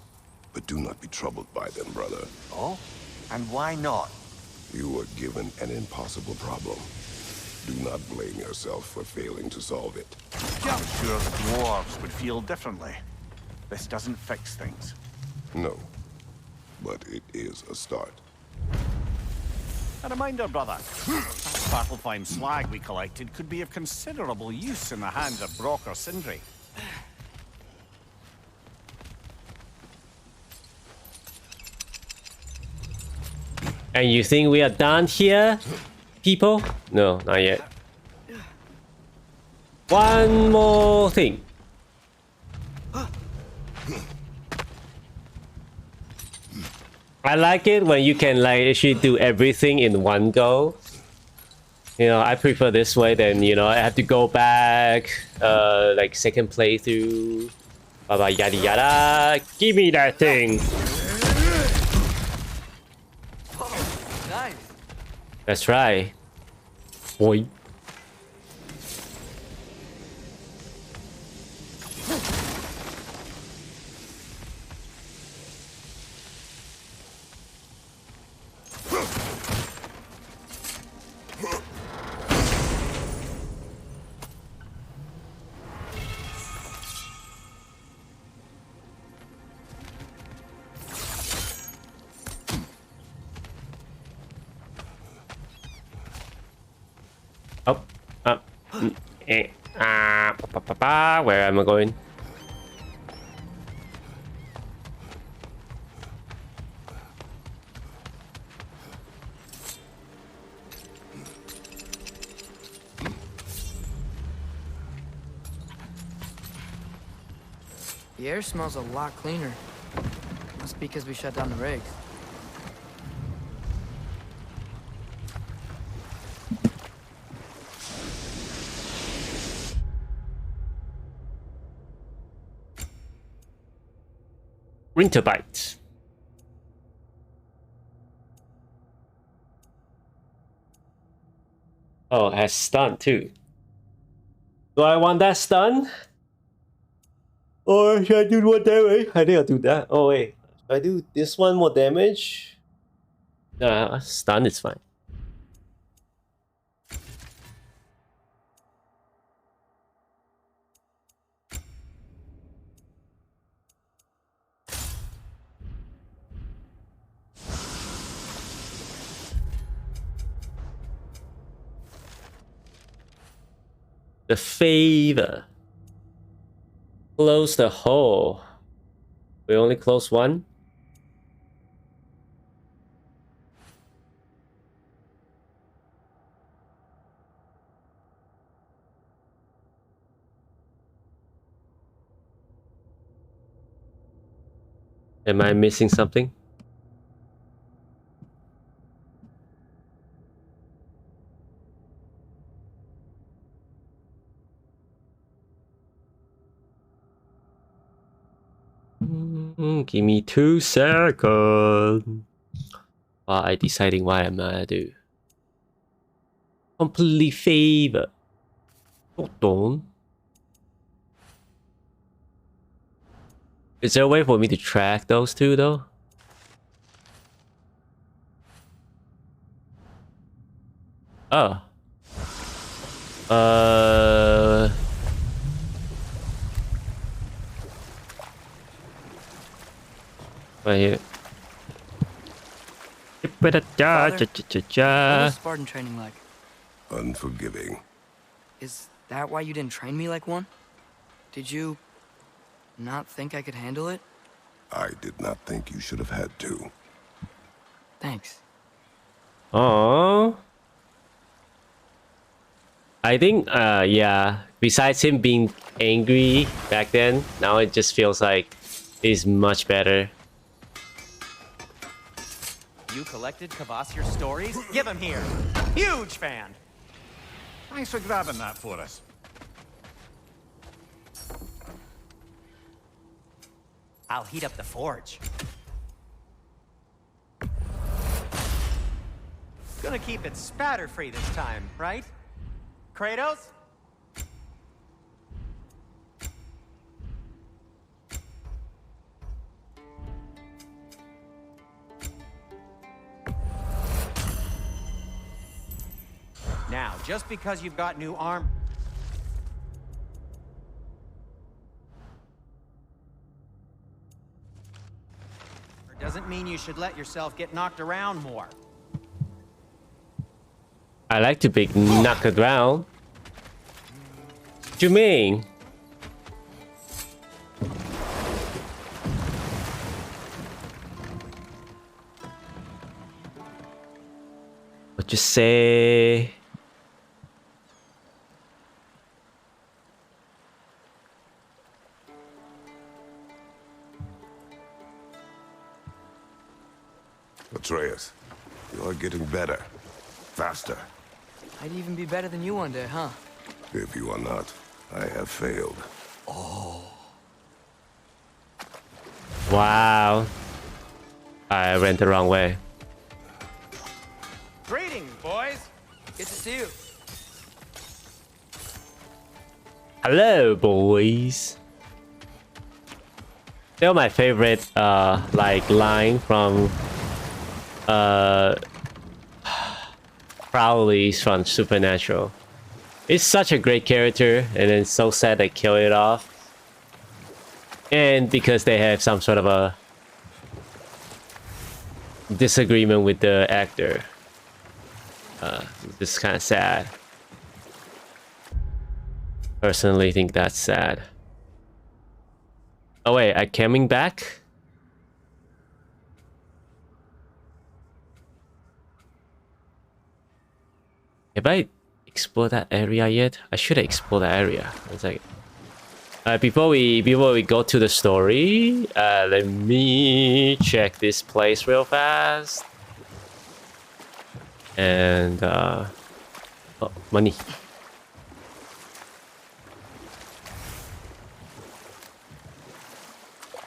But do not be troubled by them, brother. Oh? And why not? You were given an impossible problem. Do not blame yourself for failing to solve it. I'm sure the dwarves would feel differently. This doesn't fix things. No. But it is a start. A reminder, brother. That Svartalfheim slag we collected could be of considerable use in the hands of Brock or Sindri. And you think we are done here, people? No, not yet. One more thing. I like it when you can like actually do everything in one go. You know, I prefer this way than, you know, I have to go back, like second playthrough, blah yada yada. Give me that thing. Nice. That's right. Boy. Up, up, where am I going? The air smells a lot cleaner. Must be because we shut down the rigs. Winterbite. Oh, it has stun too. Do I want that stun? Or should I do more damage? I think I'll do that. Oh wait, should I do this one more damage? Nah, stun is fine. The favor. Close the hole. We only close one. Am I missing something? Give me 2 seconds. While I deciding what I'm gonna do. Completely favor. Hold on. Is there a way for me to track those two though? Oh. Right here. Father, what is Spartan training like? Unforgiving. Is that why you didn't train me like one? Did you not think I could handle it? I did not think you should have had to. Thanks. Oh. I think, yeah. Besides him being angry back then, now it just feels like he's much better. You collected Kvasir's stories? Give them here. Huge fan. Thanks for grabbing that for us. I'll heat up the forge. Gonna keep it spatter-free this time, right? Kratos? Now, just because you've got new arm... doesn't mean you should let yourself get knocked around more. I like to be knocked around. What you mean? What you say? Atreus, you are getting better. Faster. I'd even be better than you one day, huh? If you are not, I have failed. Wow. I went the wrong way. Greetings, boys. Good to see you. Hello, boys. Still my favorite, like line from, Crowley's from Supernatural. It's such a great character, and it's so sad they kill it off. And because they have some sort of a disagreement with the actor. It's kind of sad. Personally think that's sad. Oh wait, I coming back? Have I explored that area yet? I should have explored that area. One second. Before we go to the story, let me check this place real fast. And oh, money.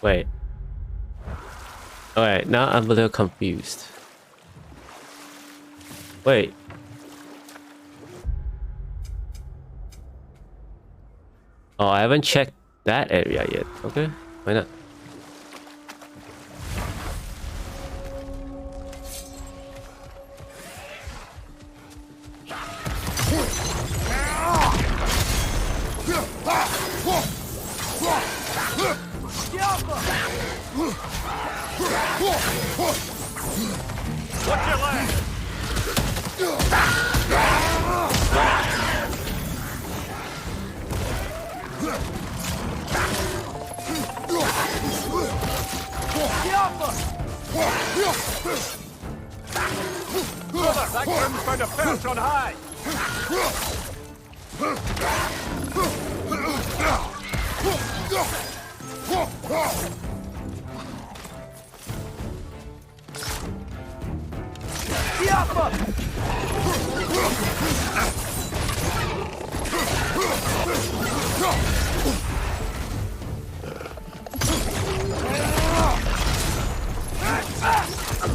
Wait. Alright, now I'm a little confused. Wait. Oh, I haven't checked that area yet. Okay, why not? Watch your leg! Brother, that grim's found a perch on high!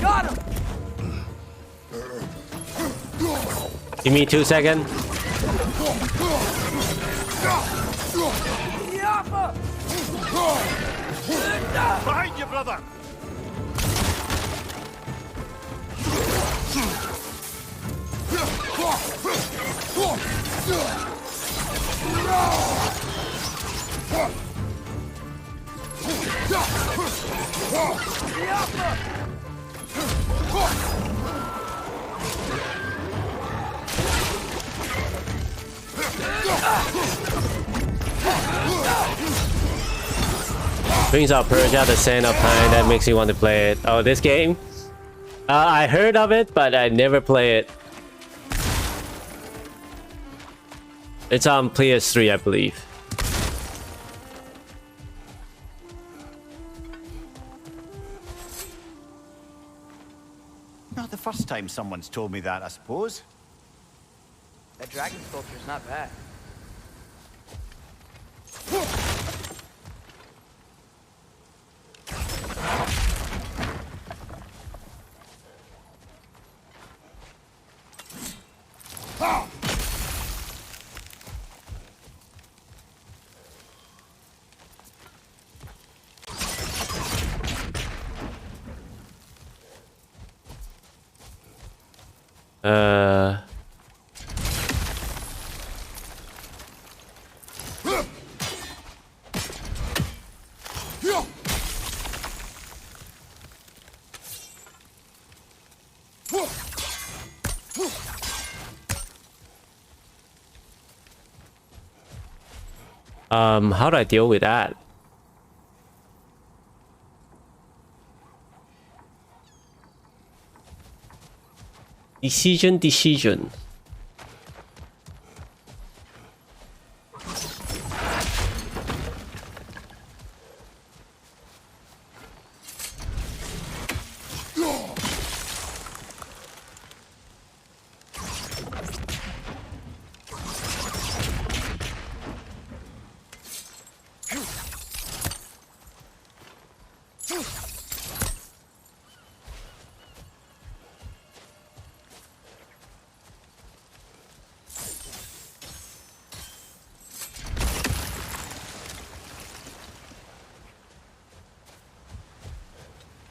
Got him! Give me 2 seconds. Behind you, brother! Brings out Persia, the Sand of Time. That makes me want to play it. Oh, this game? I heard of it, but I never play it. It's on PS3, I believe. Not the first time someone's told me that, I suppose. That dragon sculpture's not bad. How do I deal with that? Decision.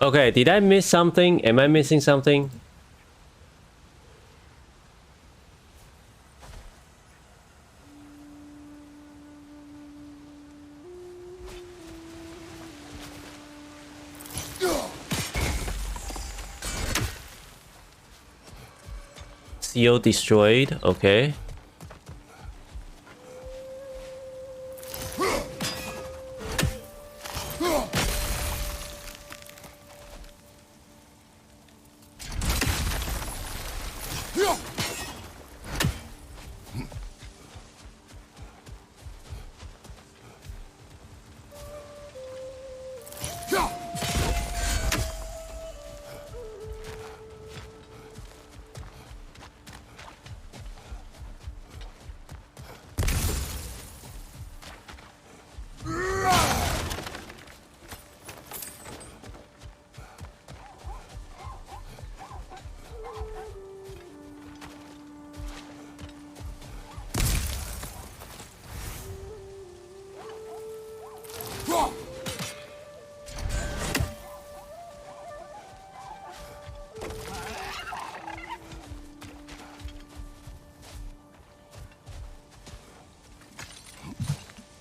Okay, did I miss something? Am I missing something? Seal destroyed, okay.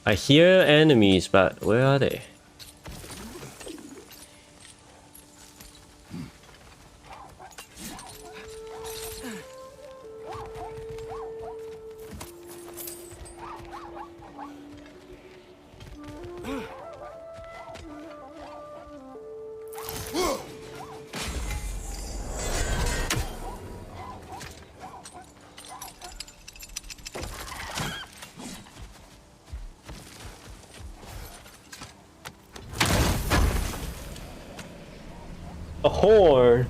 I hear enemies, but where are they? A horn.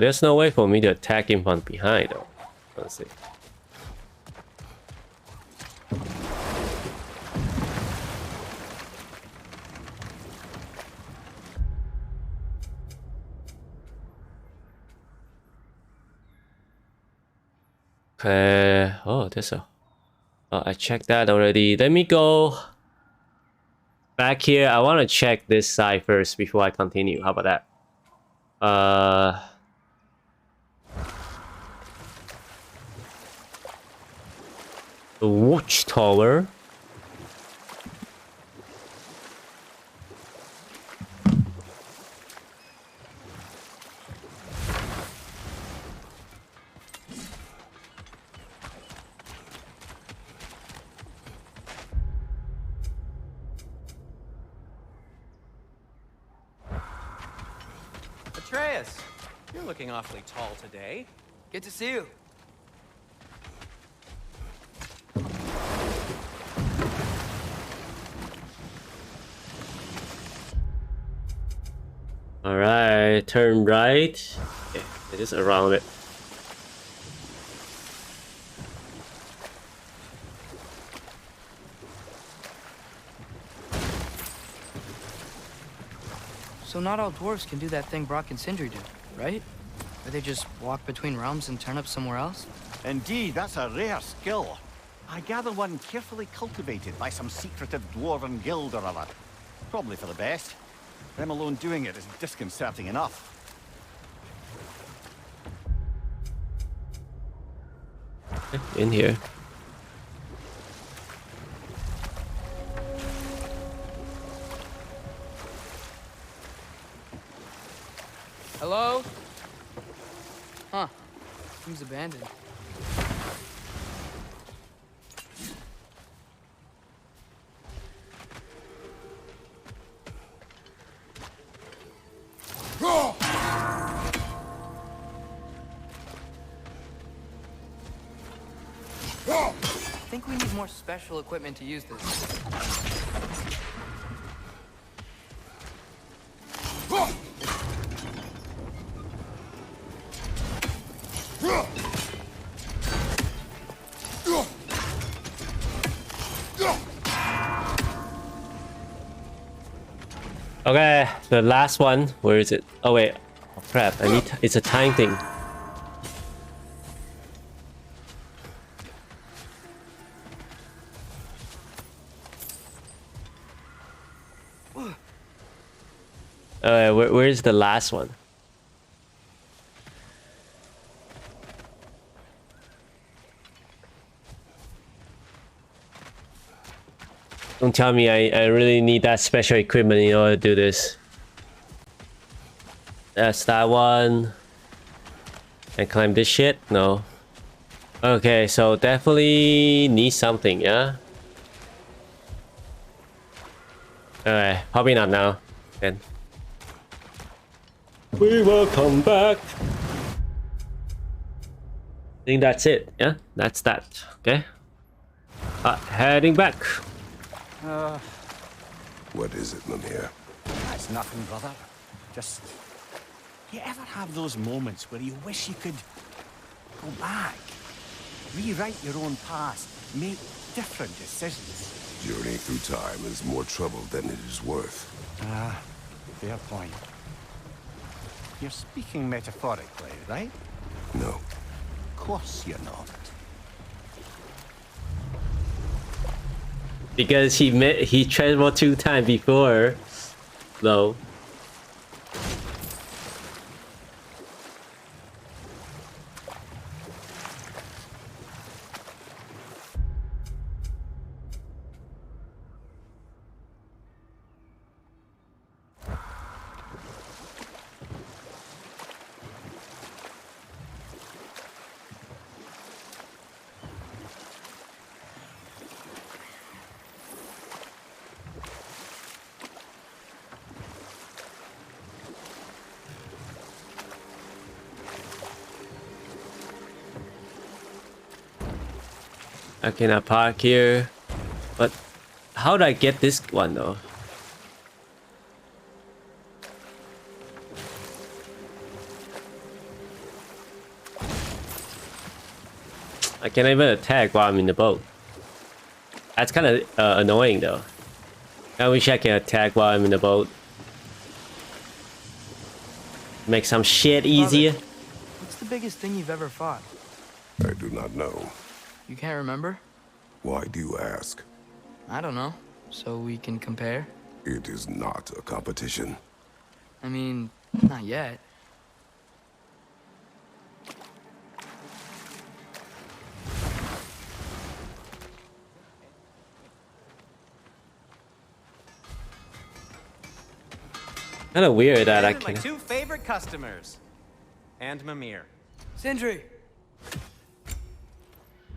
There's no way for me to attack him from behind though. Let's see. Okay. Oh, there's a. Oh, I checked that already. Let me go back here. I want to check this side first before I continue. How about that? The watchtower. Atreus, you're looking awfully tall today. Good to see you. Alright, turn right. Okay, it is around it. So not all dwarves can do that thing Brock and Sindri do, right? Where they just walk between realms and turn up somewhere else? Indeed, that's a rare skill. I gather one carefully cultivated by some secretive dwarven guild or other. Probably for the best. Them alone doing it is disconcerting enough. In here. Hello? Huh. Seems abandoned. I think we need more special equipment to use this. Okay, the last one. Where is it? Oh wait. Oh crap, I need it's a time thing. Where's the last one? Don't tell me I really need that special equipment in order to do this. That's that one. And climb this shit? No. Okay, so definitely need something, yeah? Alright, probably not now. Then. We will come back. I think that's it, yeah? That's that, okay? Heading back. What is it, Mimir? That's nothing, brother. Just... You ever have those moments where you wish you could go back? Rewrite your own past make different decisions. Journeying through time is more trouble than it is worth. Ah, fair point. You're speaking metaphorically, right? No. Of course you're not. Because he traveled 2 times before, though. I cannot park here, but how do I get this one though? I can't even attack while I'm in the boat. That's kind of annoying though. I wish I can attack while I'm in the boat. Make some shit easier. What's the biggest thing you've ever fought? I do not know. You can't remember? Why do you ask? I don't know. So we can compare? It is not a competition. I mean, not yet. Kind of weird that I And can. my 2 favorite customers. And Mimir. Sindri!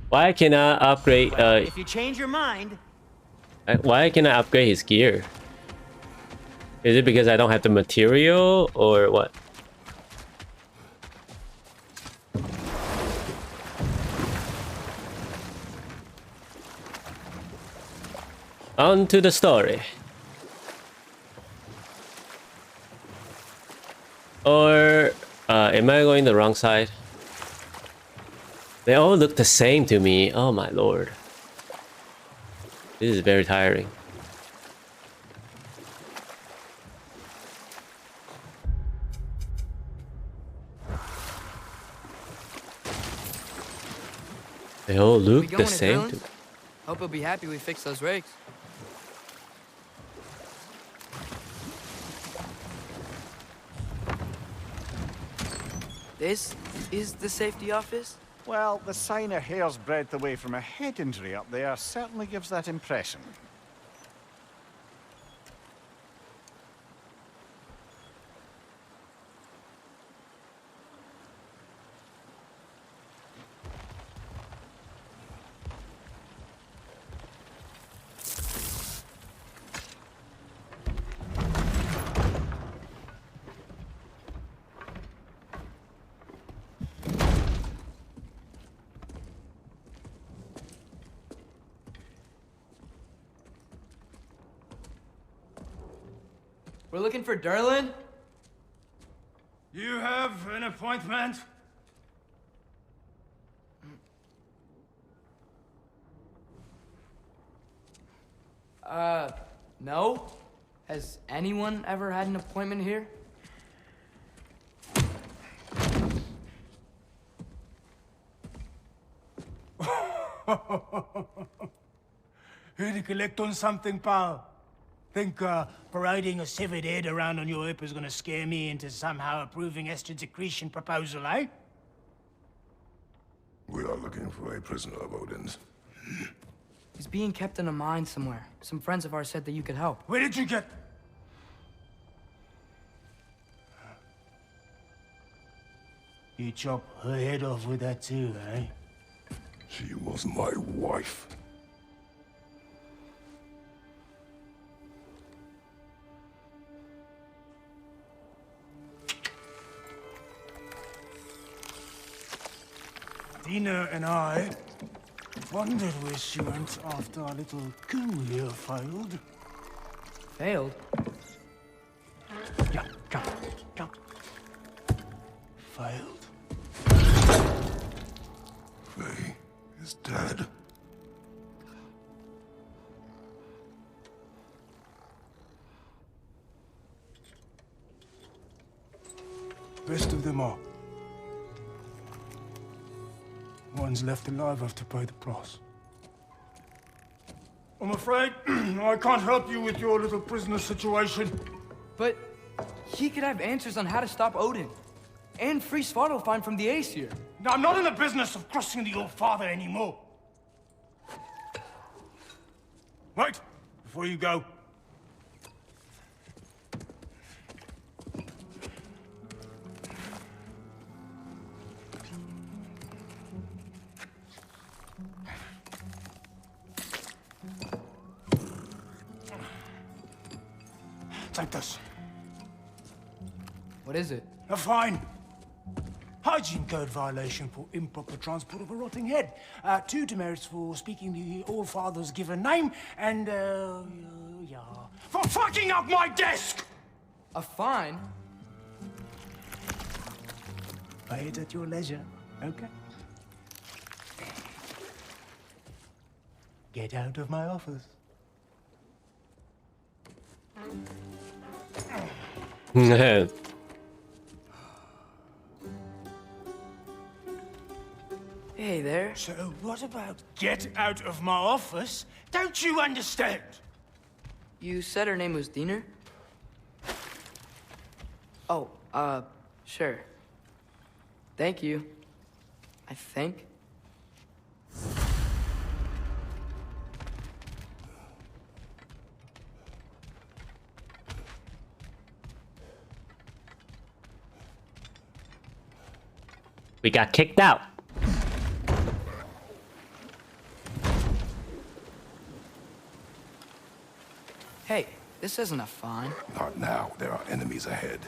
Why can I upgrade? If you change your mind, Why can I upgrade his gear? Is it because I don't have the material or what? On to the story. Or am I going the wrong side? They all look the same to me. Oh my lord. This is very tiring. They all look the same to me. Hope he'll be happy we fixed those rigs. This is the safety office? Well, the sign a hair's breadth away from a head injury up there certainly gives that impression. We're looking for Derlin? You have an appointment? No. Has anyone ever had an appointment here? Here to collect on something, pal? Think parading a severed head around on your hip is gonna scare me into somehow approving Estrid's accretion proposal, eh? We are looking for a prisoner of Odin's. He's being kept in a mine somewhere. Some friends of ours said that you could help. Where did you get... You chop her head off with that too, eh? She was my wife. Dina and I wondered where she went after our little coup here failed. Failed? Yeah, come. Failed. Faye is dead. best of them all. One's left alive have to pay the price. I'm afraid I can't help you with your little prisoner situation. But he could have answers on how to stop Odin. And free Svartalfheim from the Aesir. Now, I'm not in the business of crossing the old father anymore. Wait, before you go. Take this. What is it? A fine. Hygiene code violation for improper transport of a rotting head. 2 demerits for speaking the All Father's given name, and, yeah. For fucking up my desk! A fine? Pay it at your leisure, okay? Get out of my office. Hey there. So what about get out of my office? Don't you understand? You said her name was Diener? Oh, sure. Thank you. I think. We got kicked out. Hey, this isn't a fine. Not now. There are enemies ahead.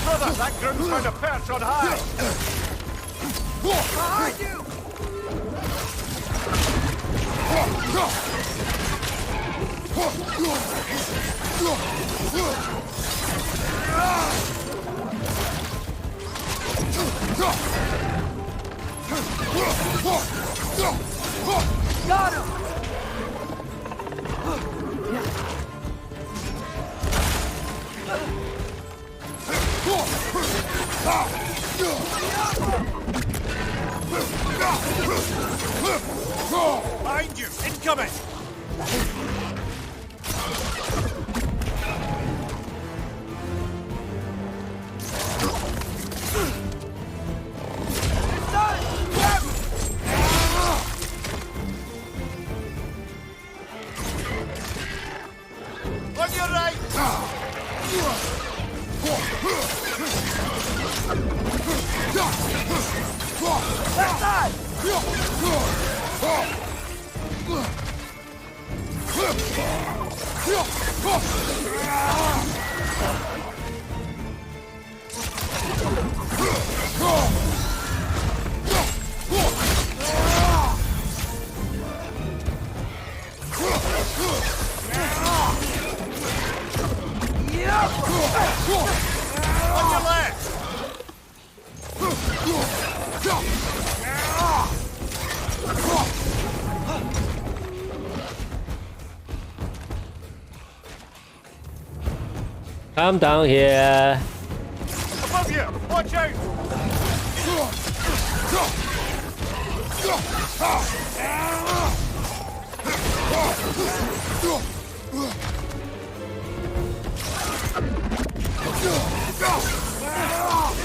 Brother, that groom's found a perch on high! Behind you! Got him! Behind you! Incoming! On your right! Left side! On your left! Come down here. Above you! Watch out!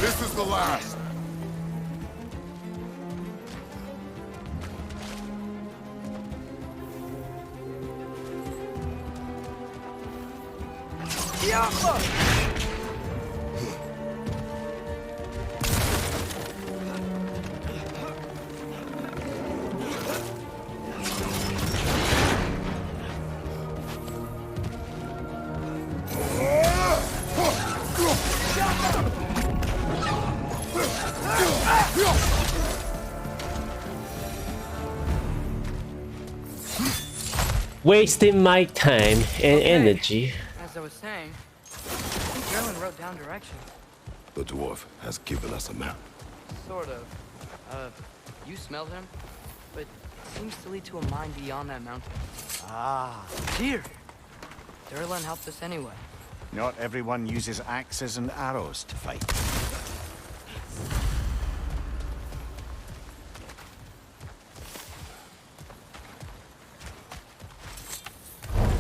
This is the last. Wasting my time and energy. As I was saying, I think Gerlin wrote down directions. The dwarf has given us a map. Sort of. You smelled him, but it seems to lead to a mine beyond that mountain. Ah, Dear! Gerlin helped us anyway. not everyone uses axes and arrows to fight.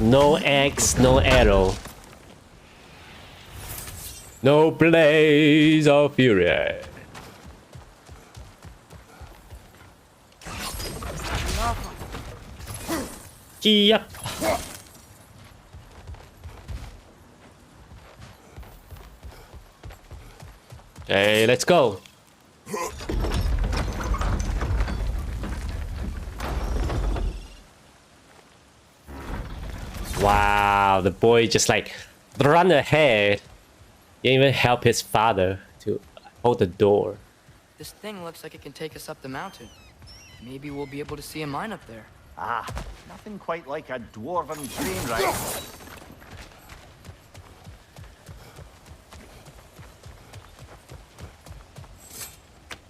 No axe, no arrow. No blaze of fury. Yep. Okay, let's go. Wow, the boy just like run ahead. Didn't even help his father to hold the door. This thing looks like it can take us up the mountain. Maybe we'll be able to see a mine up there. Ah, nothing quite like a dwarven train ride.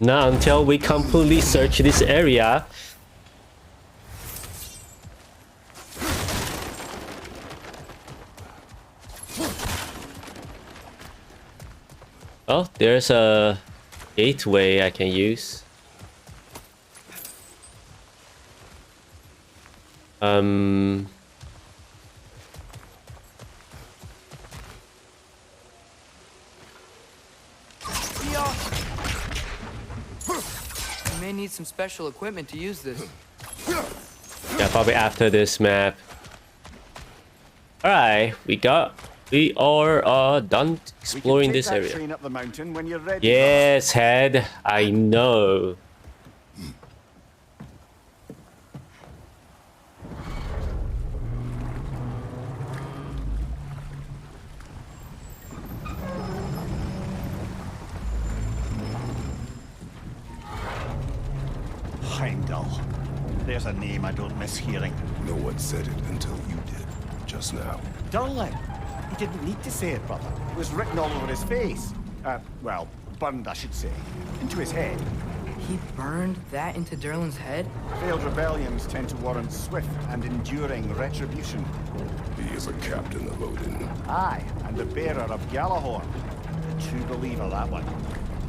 Not until we completely search this area. Oh, there's a gateway I can use. We may need some special equipment to use this. Yeah, probably after this map. Alright, we are done exploring this area. Train up the mountain when you're ready. Yes, head. I know. Heimdall. There's a name I don't miss hearing. No one said it until you did, just now. Durlin. He didn't need to say it, brother. It was written all over his face. Well, burned, I should say. Into his head. He burned that into Derlin's head? Failed rebellions tend to warrant swift and enduring retribution. He is a captain of Odin. Aye, and the bearer of Gjallarhorn. A true believer, that one.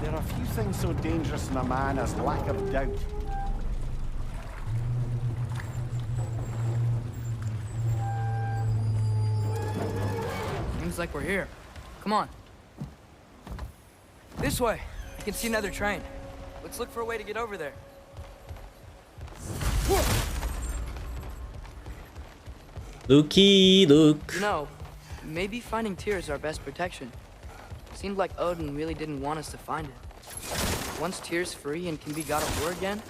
There are few things so dangerous in a man as lack of doubt. Seems like we're here. Come on. This way. I can see another train. Let's look for a way to get over there. Looky, look. You know, maybe finding Tyr is our best protection. Seemed like Odin really didn't want us to find it. Once Tyr's free and can be god of war again,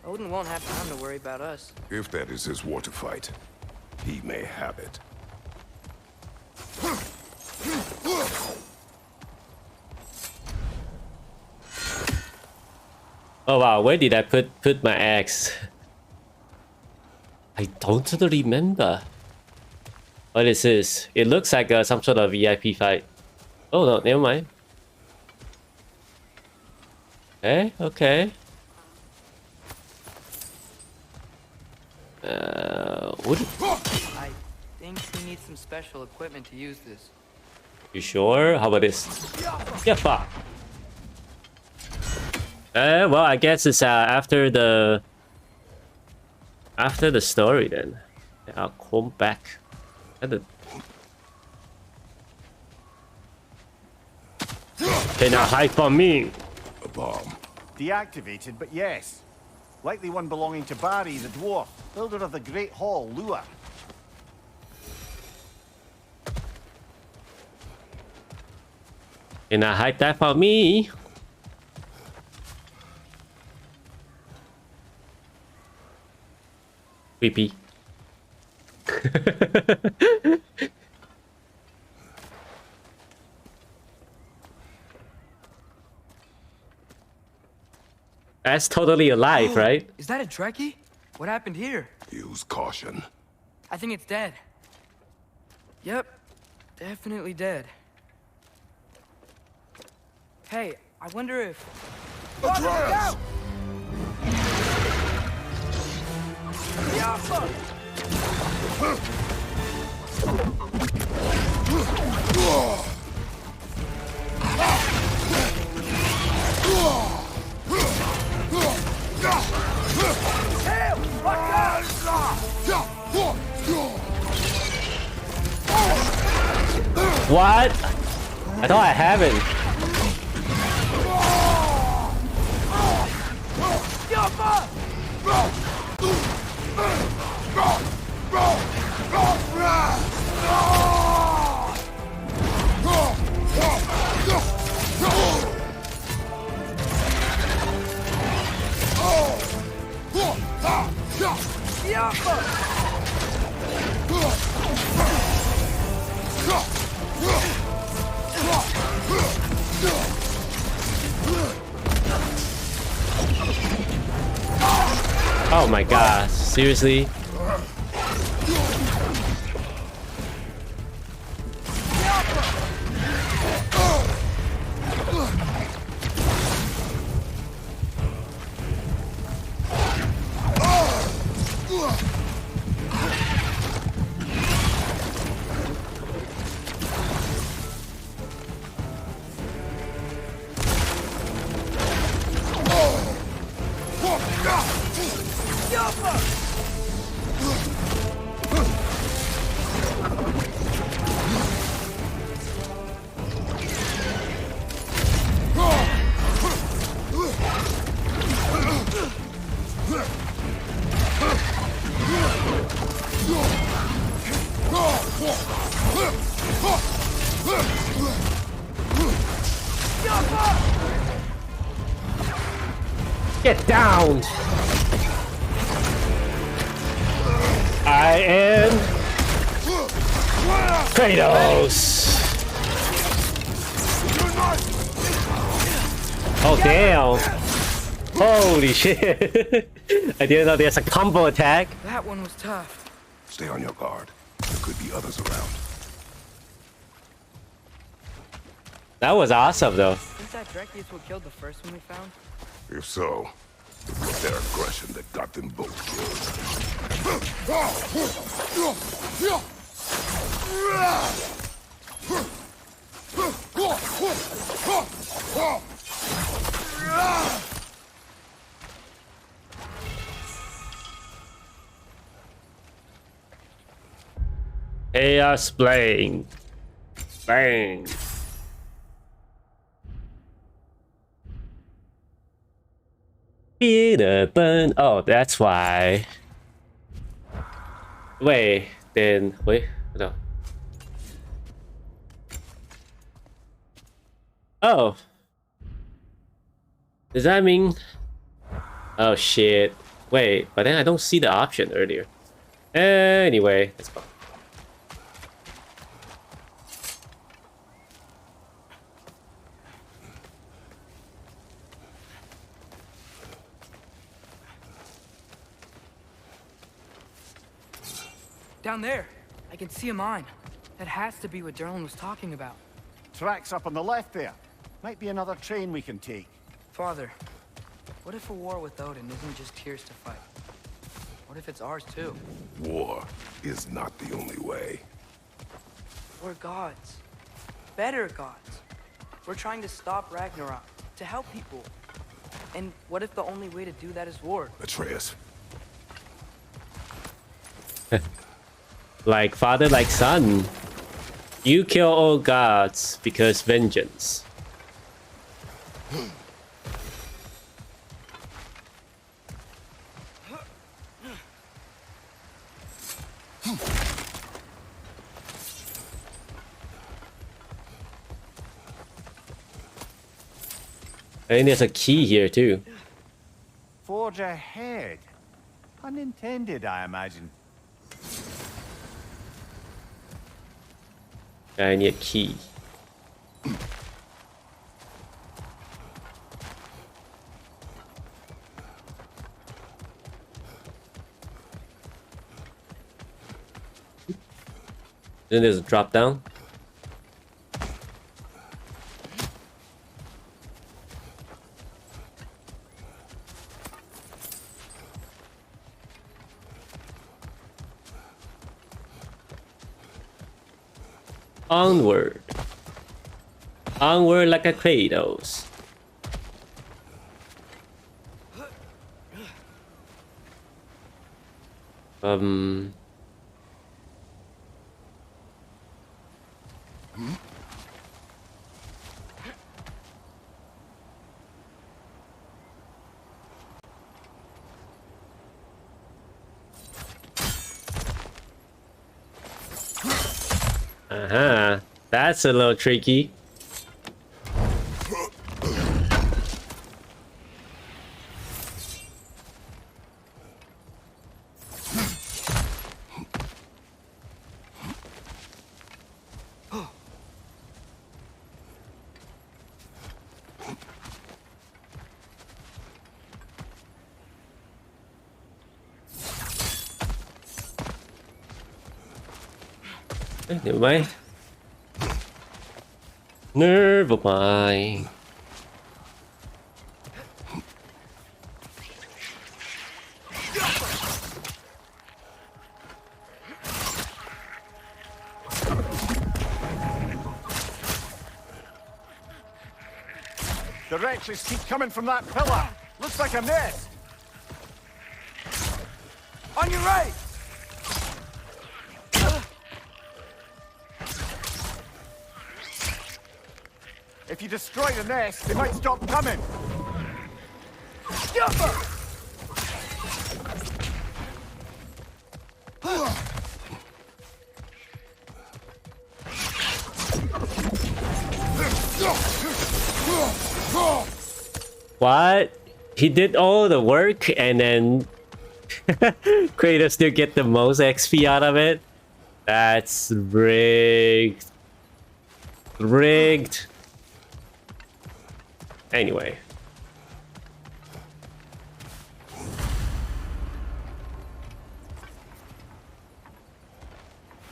Odin won't have time to worry about us. If that is his war to fight, he may have it. Oh wow, where did I put my axe? I don't remember. What is this? It looks like some sort of VIP fight. Oh no, never mind. Okay, okay. I think we need some special equipment to use this. You sure? How about this? Yeah, fuck. Well, I guess it's after the story then. I'll come back. Okay, now hide from me. A bomb. Deactivated, but yes. Likely one belonging to Barry, the dwarf, builder of the Great Hall, Lua. Okay, now hide that from me. Creepy. That's totally alive, right? Is that a Trekkie? What happened here? Use caution. I think it's dead. Yep, definitely dead. Hey, I wonder if... Atreus! What? I thought I haven't. Oh my gosh, seriously? Get down! I am Kratos! Oh damn! Holy shit! I didn't know there's a combo attack. That one was tough. Stay on your guard. There could be others around. That was awesome though. Think that directly is what killed the first one we found? If so, it was their aggression that got them both Chaos Blade. Bang. Peter Pan. Oh, that's why. Wait, then wait, no. Oh. Does that mean? Oh shit. Wait, but then I don't see the option earlier. Anyway, let's go. Down there. I can see a mine. That has to be what Derlin was talking about. Tracks up on the left there. Might be another train we can take. Father, what if a war with Odin isn't just Tyr's to fight? What if it's ours too? War is not the only way. We're gods. Better gods. We're trying to stop Ragnarok, to help people. And what if the only way to do that is war? Atreus, Like father, like son. You kill all gods because vengeance. I think there's a key here too. Forge ahead. Unintended, I imagine. I need a key. Then there's a drop down. Onward. Onward like a Kratos. Uh-huh. That's a little tricky. Never mind. Never mind. The wretches keep coming from that pillar. Looks like a nest. On your right! If you destroy the nest, they might stop coming. What? He did all the work and then Kratos still get the most XP out of it? That's rigged. Rigged. Anyway.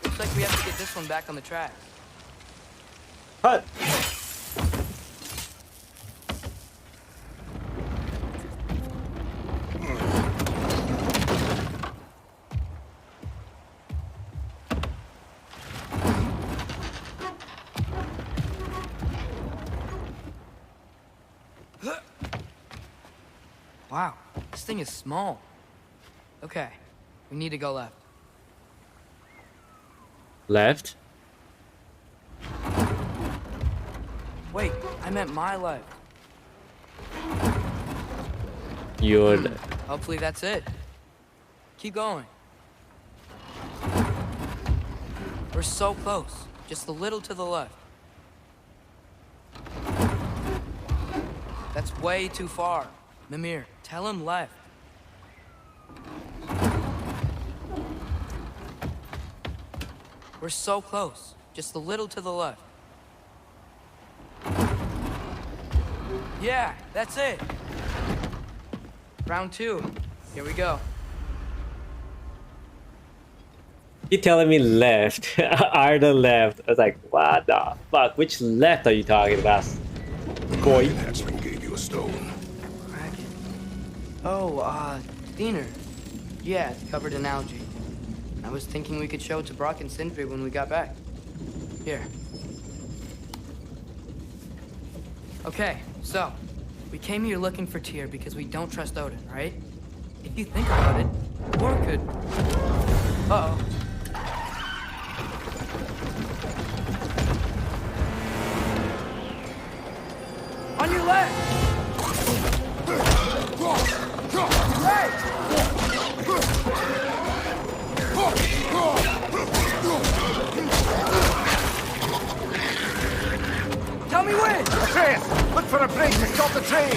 Looks like we have to get this one back on the track. Cut. Wow, this thing is small. Okay, we need to go left. Left? Wait, I meant my left. Your left. Hopefully that's it. Keep going. We're so close. Just a little to the left. That's way too far. Mimir, tell him left. We're so close. Just a little to the left. Yeah, that's it. Round 2. Here we go. He telling me left. Arda left. I was like, what the fuck? Which left are you talking about? Boy. Hatchman gave you a stone. Kraken. Oh, Diener. Yeah, it's covered in algae. I was thinking we could show it to Brock and Sindri when we got back. Here. Okay, so, we came here looking for Tyr because we don't trust Odin, right? If you think about it, War could... Uh-oh. On your left! Right! Tell me when! Atreus, look for a break to stop the train.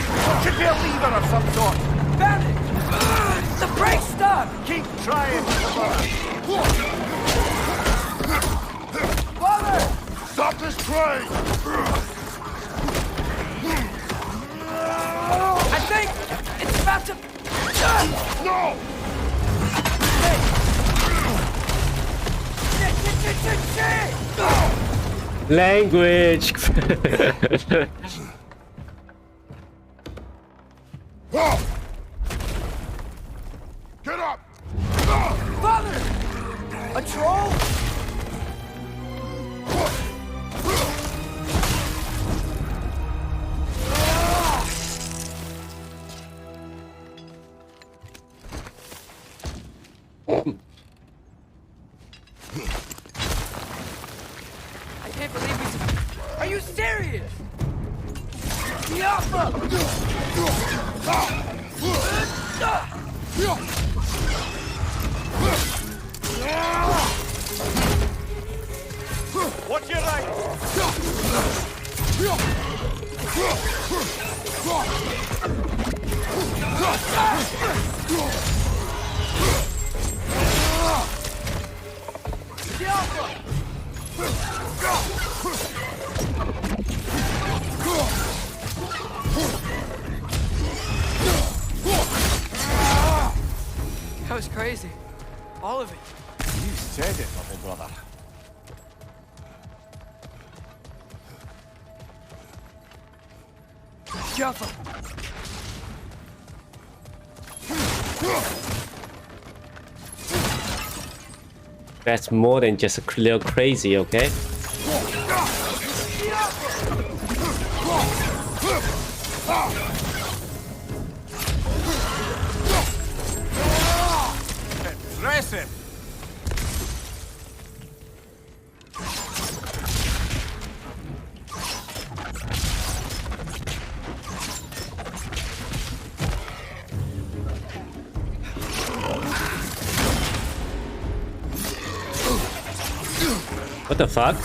Should be a lever of some sort. Found it! The brake stuck! Keep trying. Father! Stop this train! I think it's about to... No! Hey! Get Language. Get up! Father! A troll? I can't believe he's... Are you serious? Watch your right! That was crazy. All of it. You said it, little brother. Jaffa! That's more than just a little crazy, okay? Impressive! What the fuck?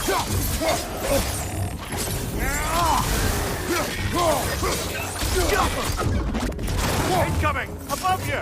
Incoming! Above you!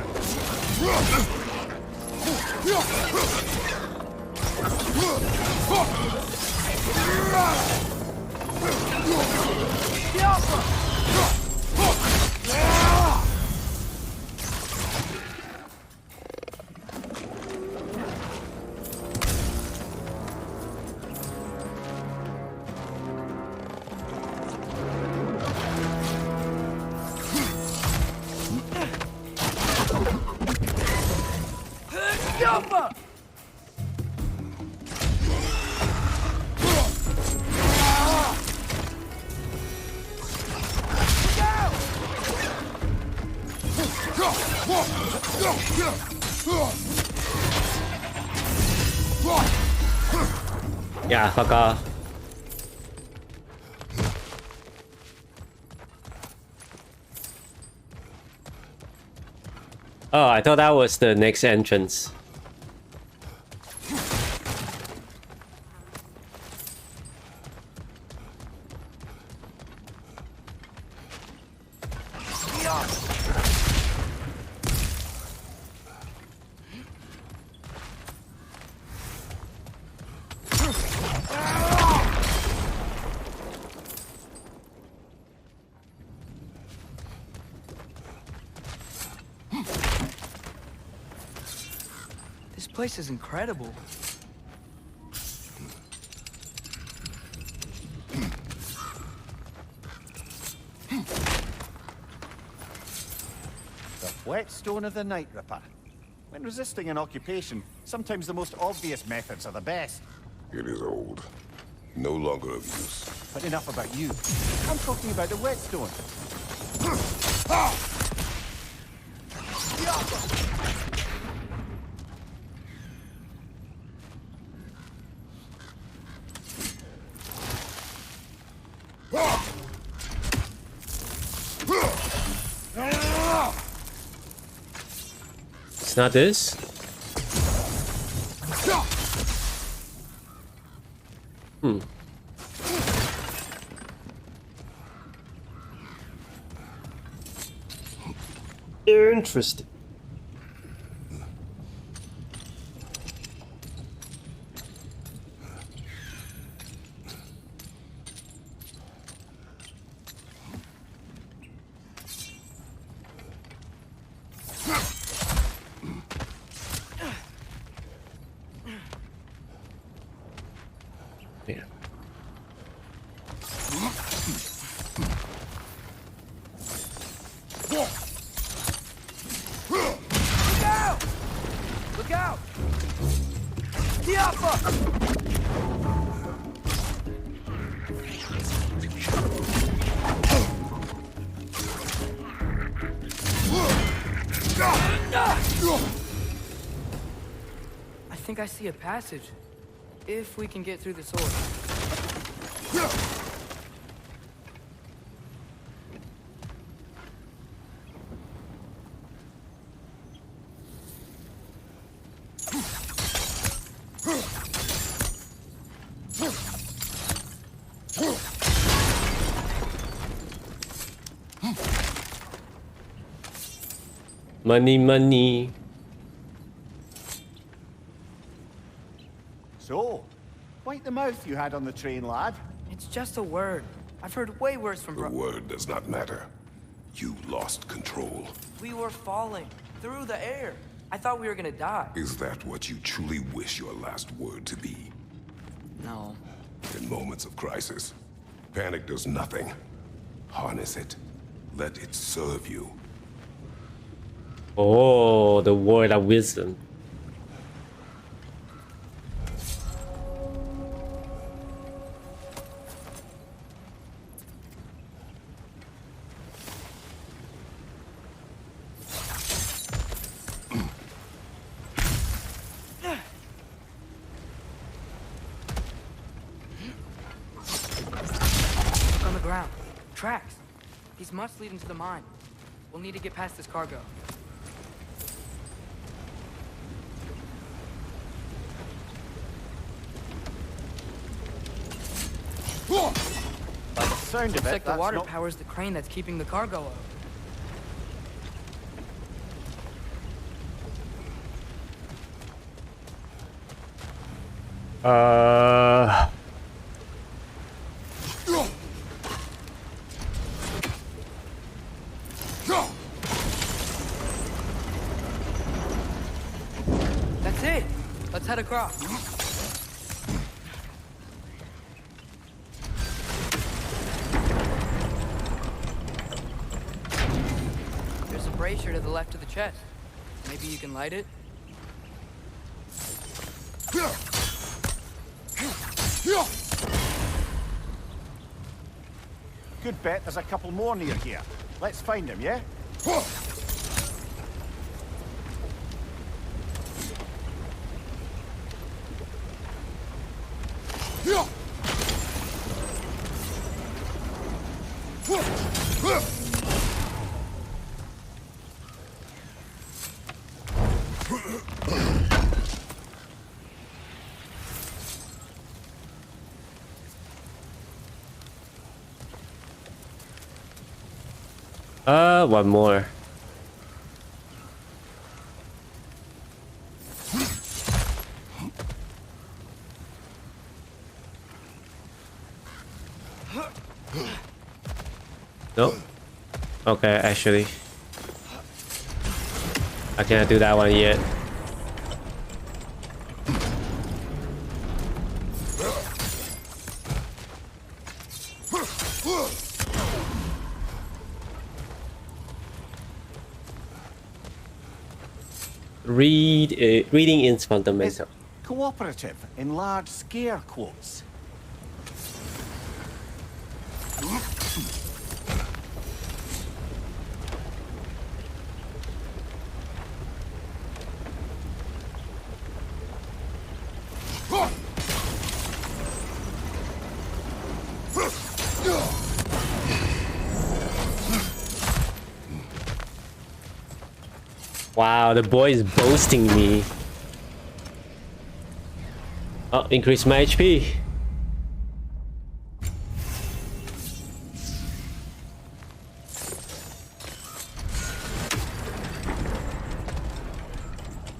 Jaffa! Yeah, fuck off. Oh, I thought that was the next entrance. This place is incredible. The whetstone of the Night Ripper. When resisting an occupation, sometimes the most obvious methods are the best. It is old. No longer of use. But enough about you. I'm talking about the whetstone. It's not this? Hmm. Interesting. I think I see a passage. If we can get through the sword. Money, money. So, wipe the mouth you had on the train, lad. It's just a word. I've heard way worse from The word does not matter. You lost control. We were falling through the air. I thought we were gonna die. Is that what you truly wish your last word to be? No. In moments of crisis, panic does nothing. Harness it. Let it serve you. Oh, the word of wisdom. Look on the ground. Tracks. These must lead into the mine. We'll need to get past this cargo. By the sound of Looks it, like the that's water not... powers the crane that's keeping the cargo up. That's it. Let's head across. There's a brazier to the left of the chest. Maybe you can light it? Good bet there's a couple more near here. Let's find them, yeah? One more. Nope. Okay, actually. I cannot do that one yet. Reading is fundamental. Cooperative in large scare quotes. Wow, the boy is boasting me. Oh, increase my HP.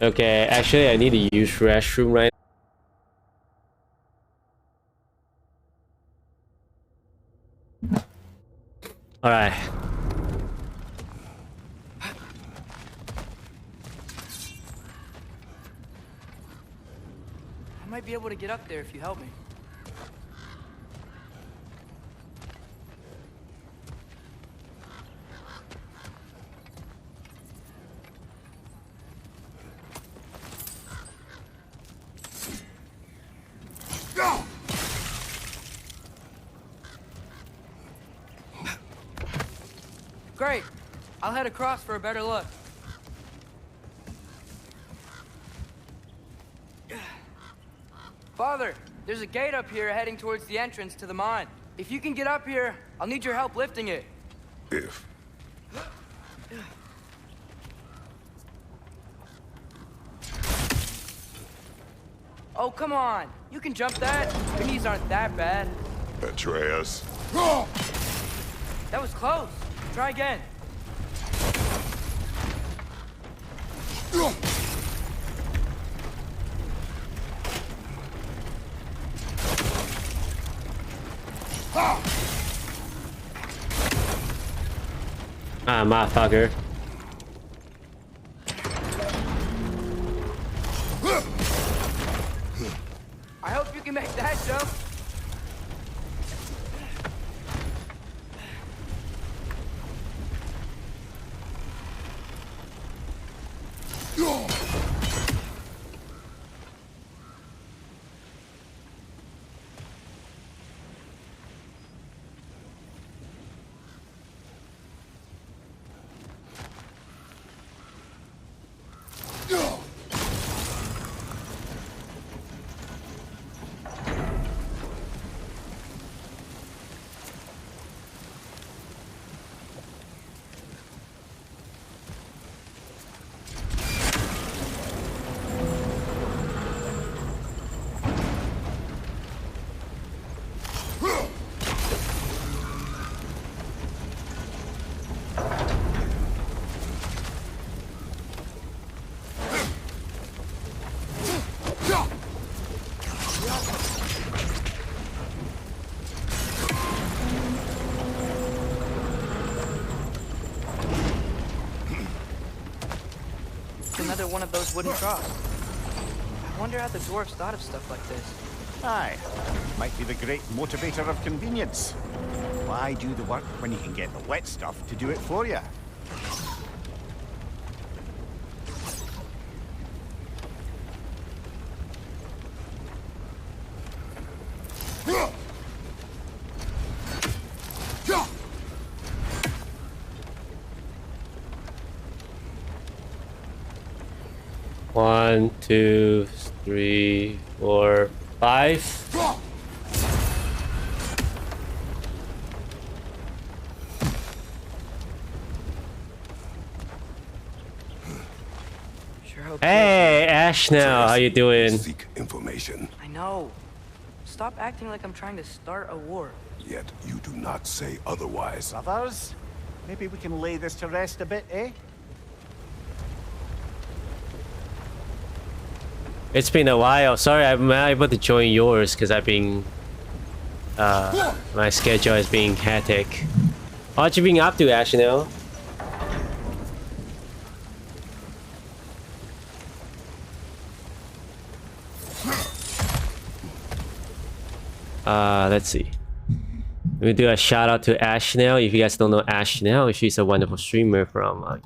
Okay, actually I need to use restroom right. All right. I might be able to get up there if you help me. Great. I'll head across for a better look. Father, there's a gate up here heading towards the entrance to the mine. If you can get up here, I'll need your help lifting it. If. Oh, come on. You can jump that. Your knees aren't that bad. Atreus. That was close. Try again. Ah, motherfucker. I hope you can make that jump. Another one of those wooden troughs. I wonder how the dwarves thought of stuff like this. Aye, might be the great motivator of convenience. Why do the work when you can get the wet stuff to do it for you? One, two, three, four, five. Sure hope. Hey, Ash now, how you doing? Seek information. I know. Stop acting like I'm trying to start a war. Yet you do not say otherwise. Brothers, maybe we can lay this to rest a bit, eh? It's been a while. Sorry, I'm not able to join yours because I've been... my schedule is being hectic. What you been up to, Ash now? Let's see. We do a shout out to Ashnell. If you guys don't know Ashnell, she's a wonderful streamer from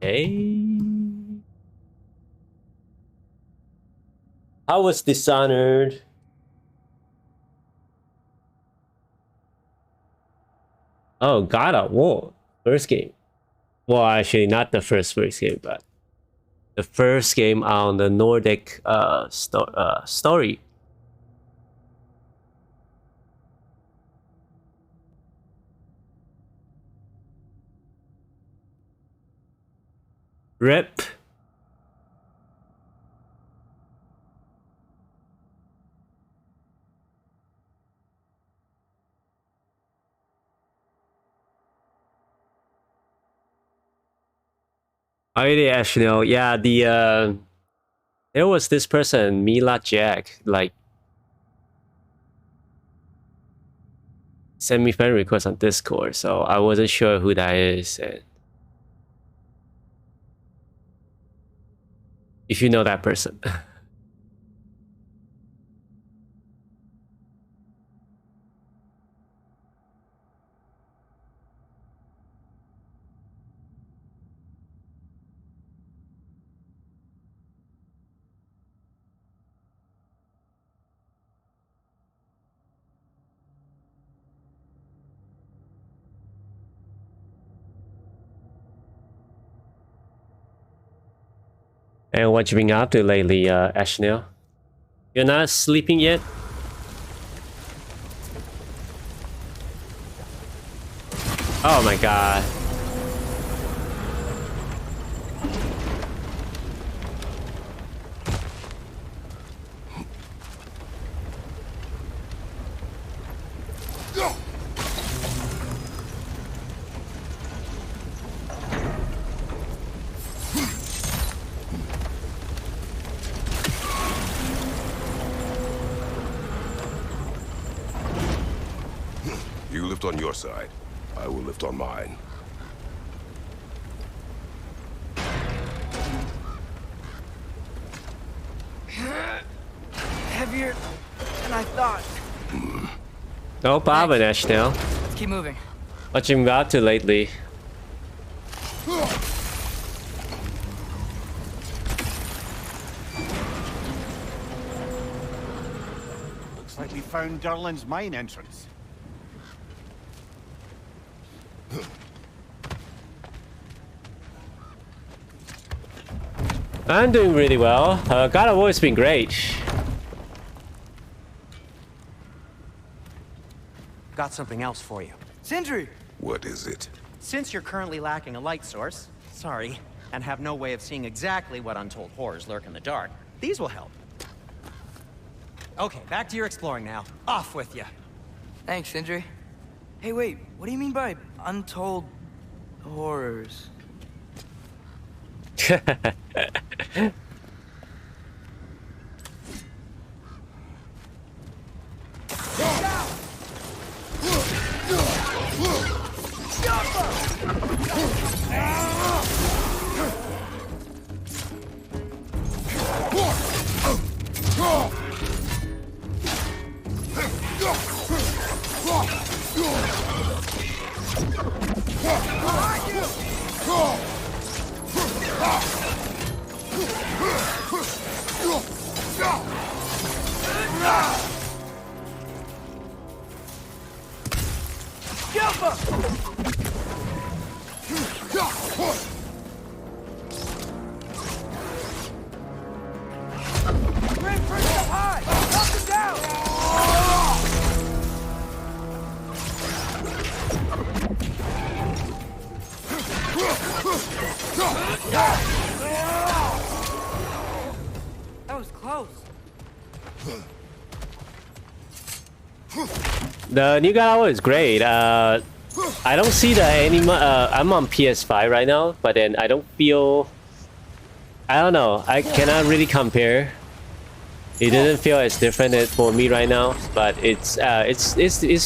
okay. I was Dishonored. Oh, God of War. First game. Well, actually, not the first game, but the first game on the Nordic story. RIP. Oh, yeah, actually, yeah, there was this person, Mila Jack, like, sent me friend request on Discord, so I wasn't sure who that is. And if you know that person. And what you been up to lately, Ashnil? You're not sleeping yet? Oh my god. You lift on your side. I will lift on mine. Heavier than I thought. No problem, Ashnil. Let's keep moving. What you been up to lately? Looks like we found Durlin's mine entrance. I'm doing really well. God of War has been great. Got something else for you. Sindri! What is it? Since you're currently lacking a light source, sorry, and have no way of seeing exactly what untold horrors lurk in the dark, these will help. Okay, back to your exploring now. Off with you. Thanks, Sindri. Hey, wait, what do you mean by untold horrors? That was close. The new God of War is great. I don't see the anime. I'm on PS5 right now, but then I don't feel. I don't know. I cannot really compare. It doesn't feel as different as for me right now, but it's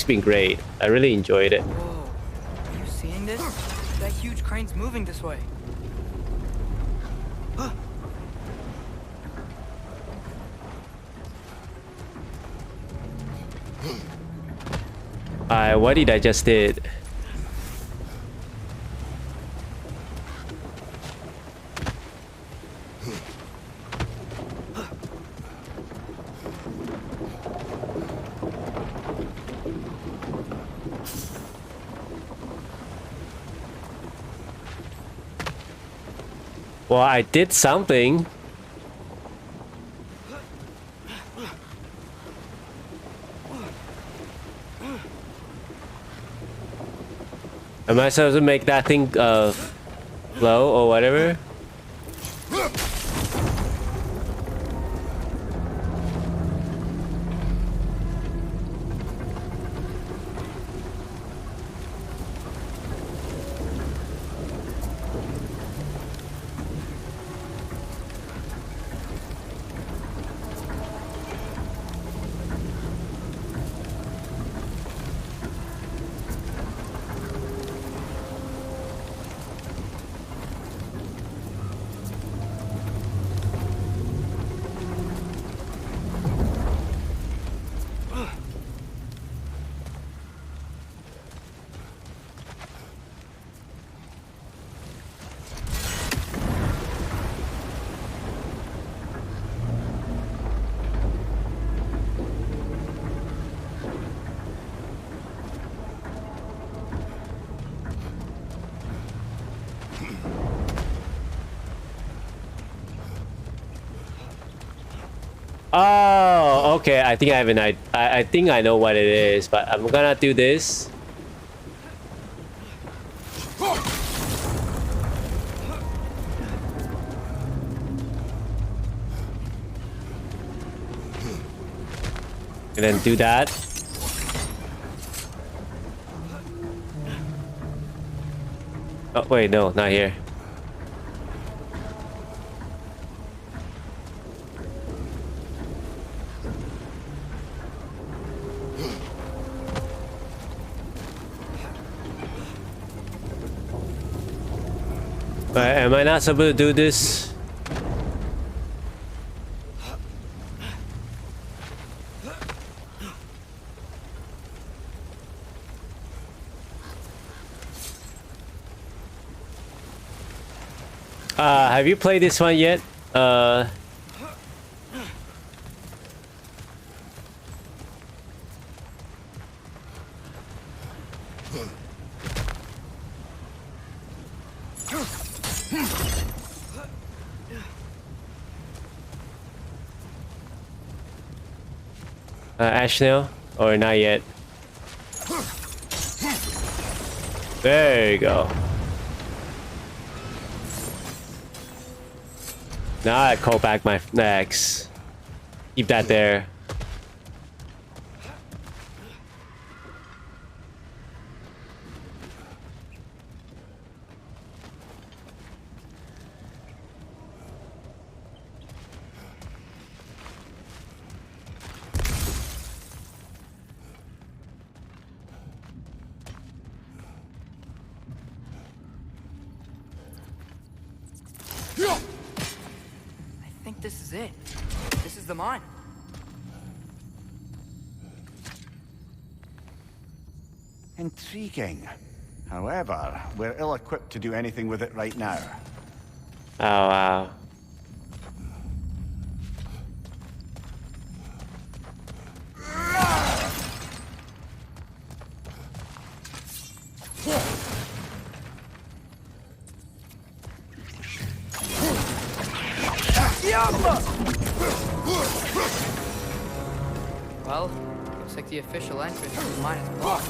been great. I really enjoyed it. Whoa. Are you seeing this? That huge crane's moving this way. What did I just did? Well, I did something. Am I supposed to make that thing flow or whatever? Oh, okay. I think I have an idea. I think I know what it is, but I'm gonna do this. And then do that. Oh, wait, no, not here. Am I not supposed to do this? Have you played this one yet? Ashnell? Or not yet? There you go. Now I call back my next. Keep that there. I think this is it. This is the mine. Intriguing. However, we're ill-equipped to do anything with it right now. Oh wow. Well, looks like the official entrance to the mine is blocked.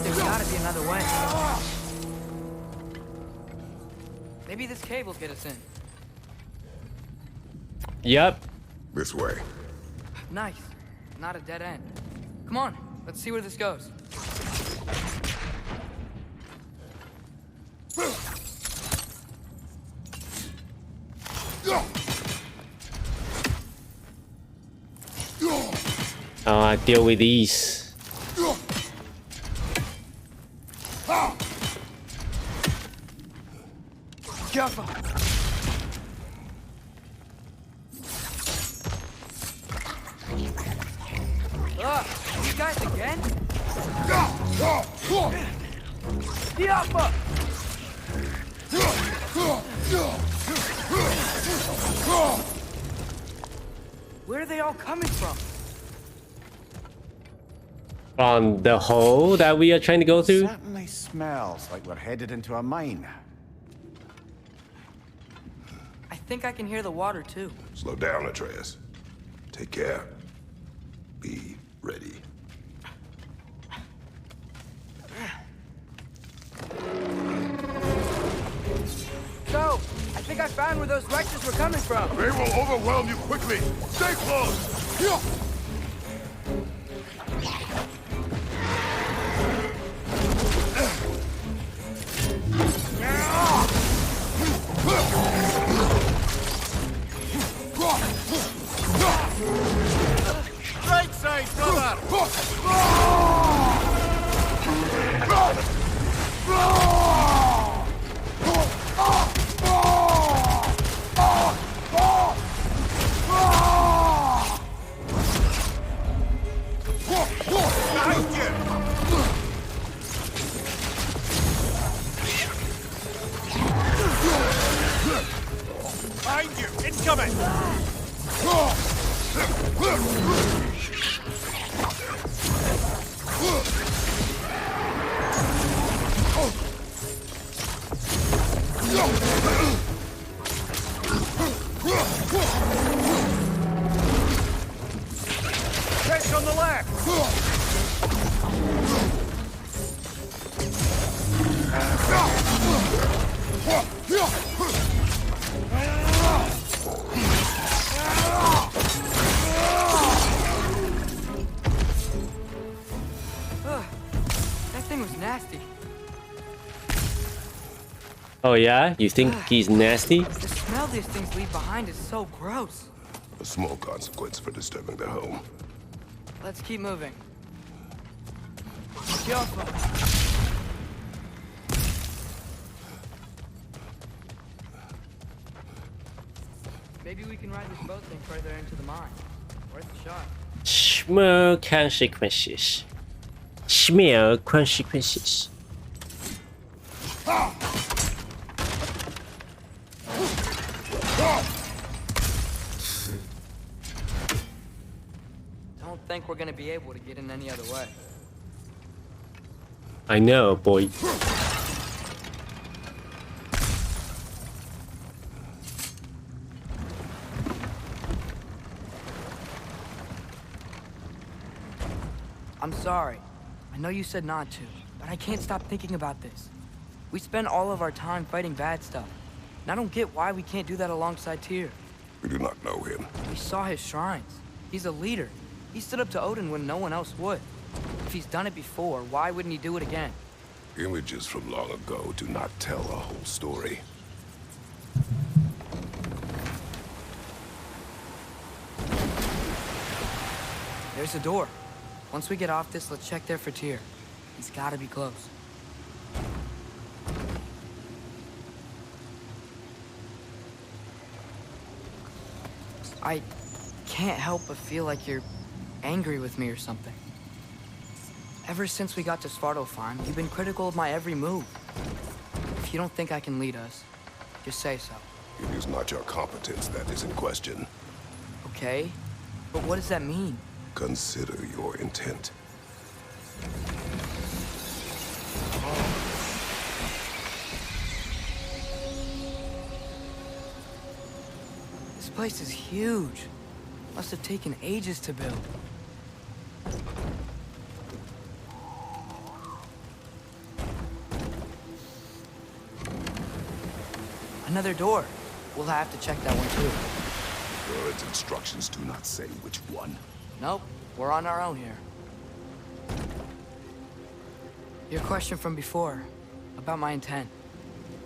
There's gotta be another way. Maybe this cave will get us in. Yep. This way. Nice. Not a dead end. Come on, let's see where this goes. I deal with these. Careful. You guys again? Diapa! Where are they all coming from? On the hole that we are trying to go through? Certainly smells like we're headed into a mine. I think I can hear the water too. Slow down, Atreus. Take care. Be ready. So, I think I found where those wretches were coming from. They will overwhelm you quickly. Stay close. Here. Right side, brother. That thing was nasty. Oh yeah? You think he's nasty? The smell these things leave behind is so gross. A small consequence for disturbing their home. Let's keep moving. Careful. Maybe we can ride this boat thing further into the mine. Worth a shot. Small consequences. Small consequences. Don't think we're gonna be able to get in any other way. I know, boy. I'm sorry. I know you said not to, but I can't stop thinking about this. We spend all of our time fighting bad stuff, and I don't get why we can't do that alongside Tyr. We do not know him. We saw his shrines. He's a leader. He stood up to Odin when no one else would. If he's done it before, why wouldn't he do it again? Images from long ago do not tell a whole story. There's a door. Once we get off this, let's check there for Tyr. He's gotta be close. I can't help but feel like you're angry with me or something. Ever since we got to Svartalfheim, you've been critical of my every move. If you don't think I can lead us, just say so. It is not your competence that is in question. Okay? But what does that mean? Consider your intent. This place is huge. Must have taken ages to build. Another door. We'll have to check that one too. Word's instructions do not say which one. Nope, we're on our own here. Your question from before, about my intent.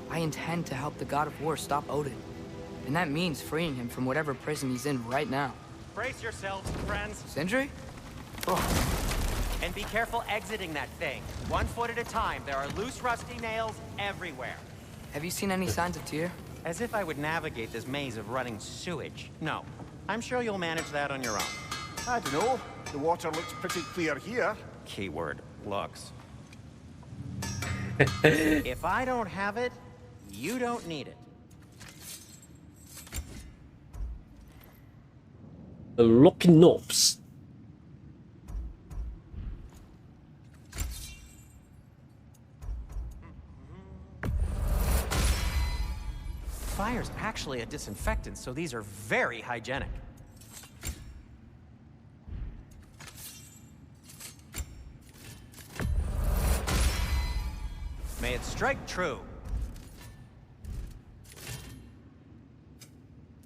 I intend to help the God of War stop Odin. And that means freeing him from whatever prison he's in right now. Brace yourselves, friends, Sindri? and be careful exiting that thing. 1 foot at a time. There are loose, rusty nails everywhere. Have you seen any signs of Tyr? As if I would navigate this maze of running sewage. No. I'm sure you'll manage that on your own. I don't know. The water looks pretty clear here. Keyword, looks. If I don't have it, you don't need it. The lucky knobs. Fire's actually a disinfectant, so these are very hygienic. May it strike true.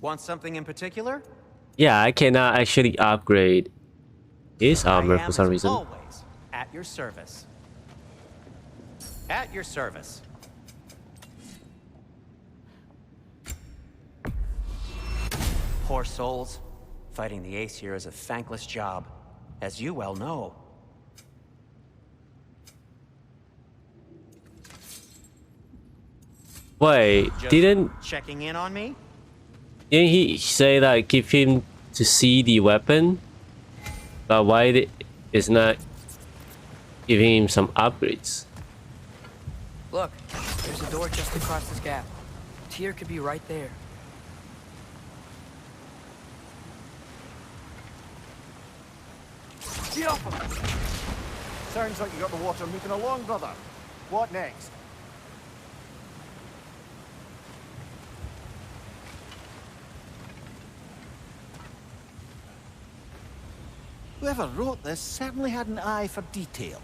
Want something in particular? Yeah, I cannot actually upgrade his armor for some reason. Always at your service. At your service. Poor souls. Fighting the Aesir is a thankless job, as you well know. Wait, Just didn't checking in on me? he say that give him to see the weapon? But why is not giving him some upgrades? Look, there's a door just across this gap. Tyr could be right there. Get off him! Sounds like you got the water moving along, brother. What next? Whoever wrote this certainly had an eye for detail.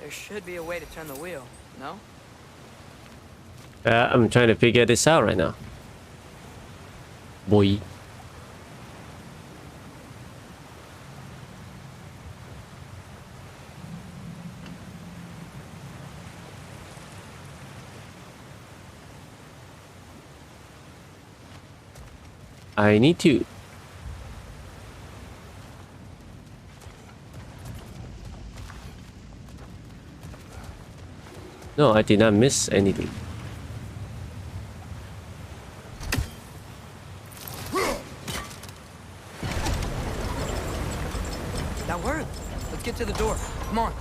There should be a way to turn the wheel, no? I'm trying to figure this out right now. Boy. I need to. No, I did not miss anything. That worked. Let's get to the door. Come on.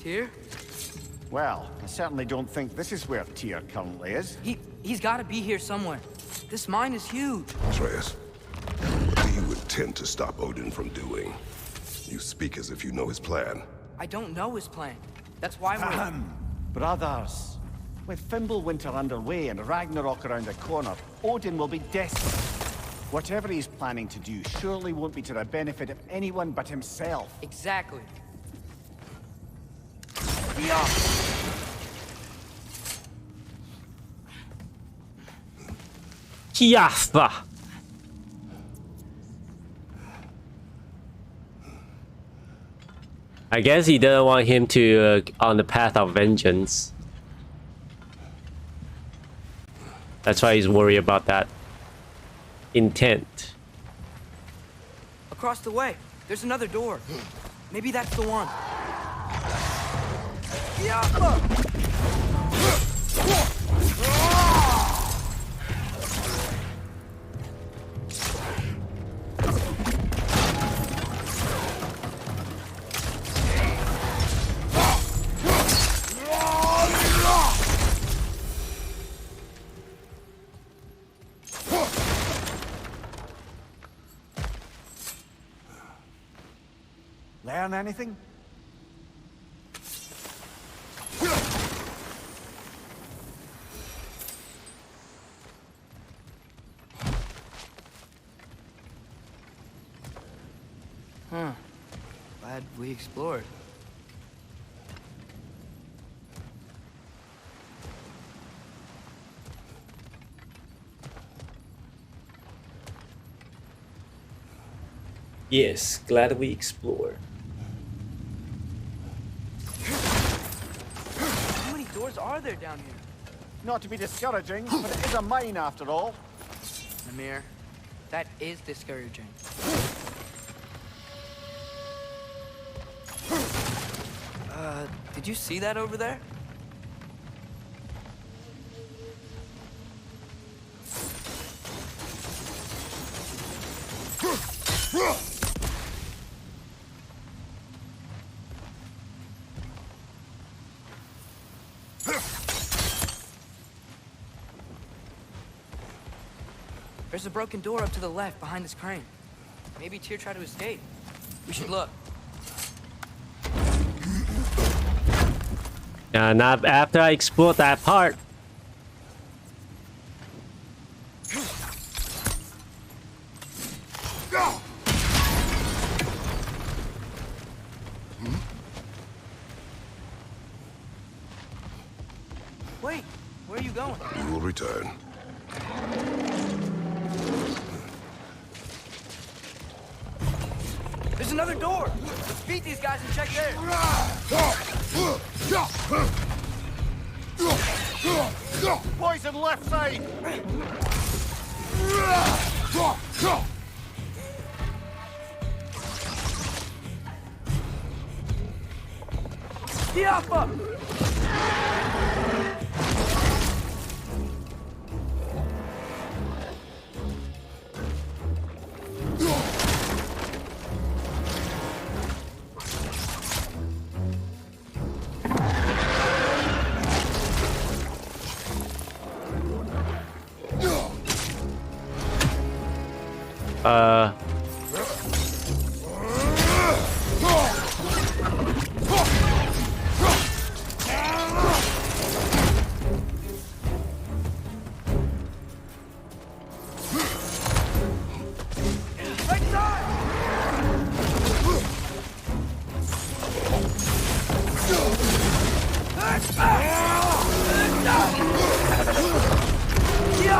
Tyr? Well, I certainly don't think this is where Tyr currently is. He's got to be here somewhere. This mine is huge. Atreus, what do you intend to stop Odin from doing? You speak as if you know his plan. I don't know his plan. That's why we're... Brothers, with Fimbulwinter underway and Ragnarok around the corner, Odin will be desperate. Whatever he's planning to do surely won't be to the benefit of anyone but himself. Exactly. Kiafa. I guess he doesn't want him to on the path of vengeance. That's why he's worried about that intent. Across the way, there's another door. Maybe that's the one. Learn anything? Huh. Glad we explored. Yes, glad we explored. How many doors are there down here? Not to be discouraging, but it is a mine after all. Namir, that is discouraging. Did you see that over there? There's a broken door up to the left behind this crane. Maybe Tyr tried to escape. We should look. Not after I explore that part. Wait, where are you going? We will return. There's another door! Let's beat these guys and check there! Poison left side! Diapa!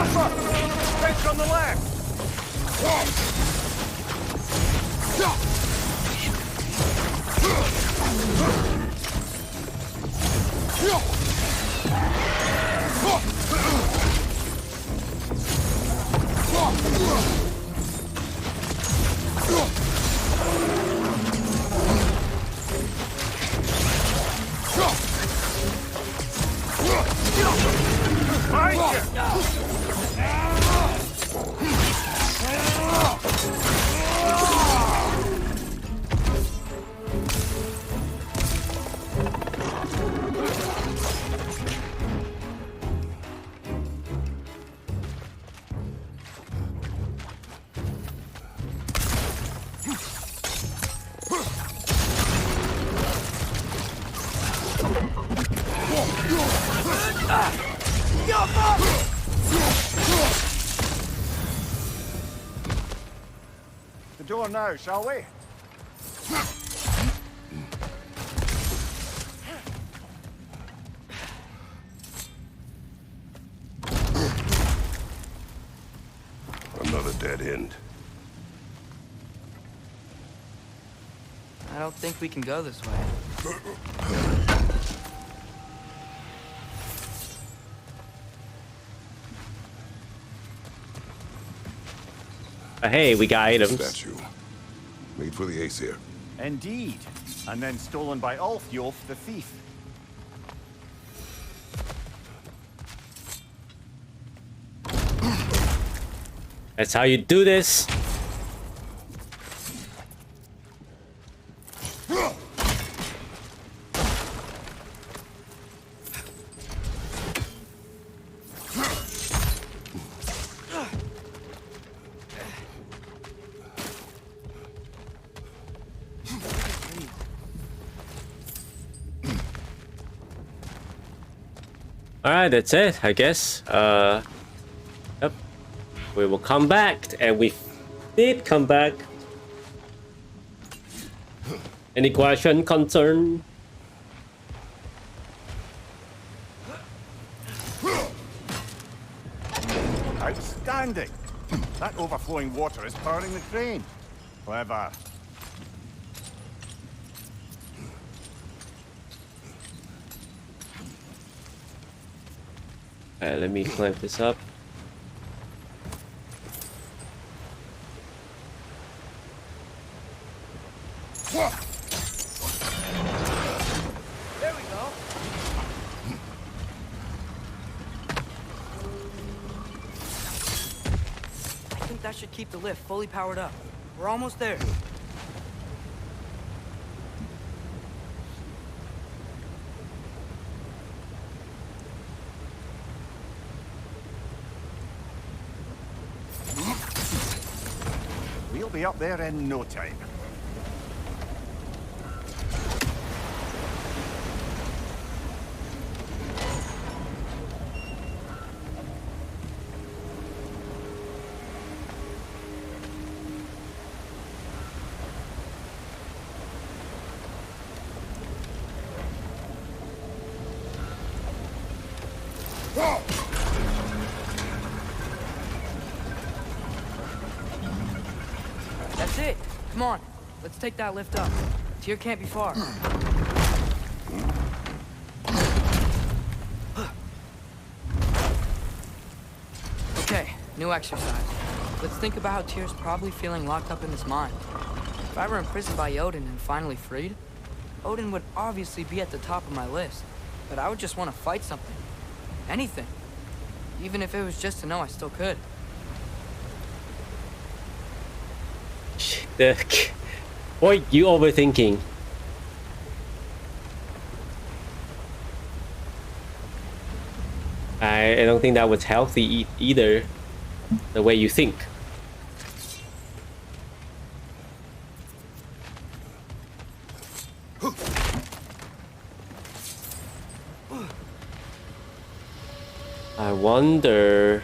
Tougher! Straight from the left! The door now, shall we? Another dead end. I don't think we can go this way. Hey, we got items. Statue. Made for the Aesir. Indeed. And then stolen by Ulfjolf the thief. That's how you do this. Alright, that's it, I guess. Yep. We will come back, and we did come back. Any question, concern? Outstanding! That overflowing water is powering the crane. Clever. Alright, let me clamp this up. There we go. I think that should keep the lift fully powered up. We're almost there. We'll be up there in no time. That's it. Come on. Let's take that lift up. Tyr can't be far. Okay, new exercise. Let's think about how Tyr's probably feeling locked up in his mind. If I were imprisoned by Odin and finally freed, Odin would obviously be at the top of my list. But I would just want to fight something. Anything. Even if it was just to know I still could. Boy, you overthinking. I don't think that was healthy either, the way you think. I wonder...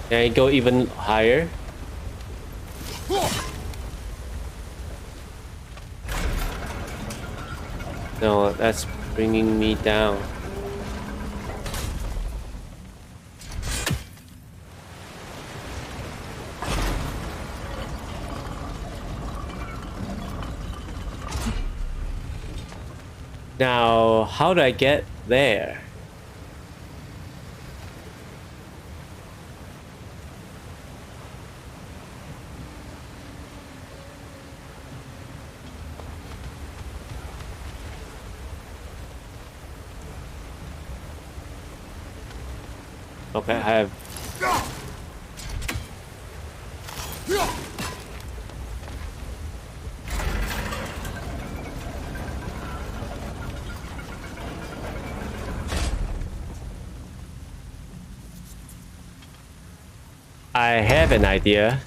Can I go even higher? No, that's bringing me down. Now, how do I get there? Okay, I have. I have an idea.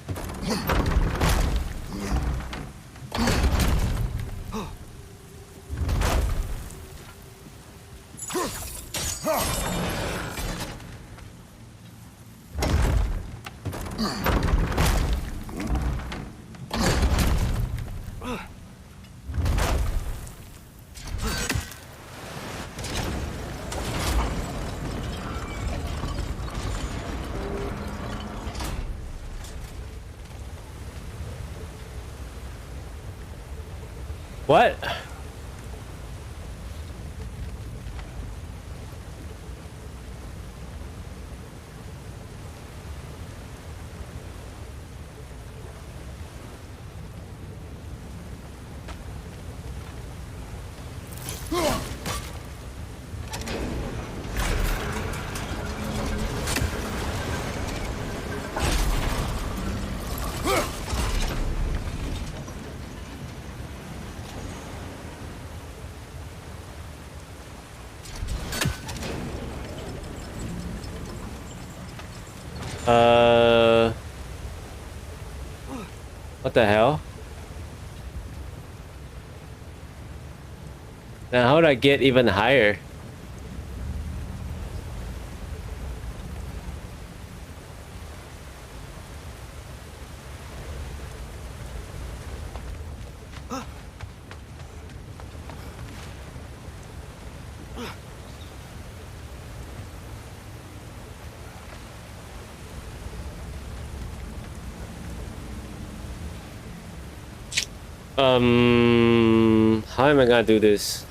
What? What the hell? Now how do I get even higher? How am I gonna do this?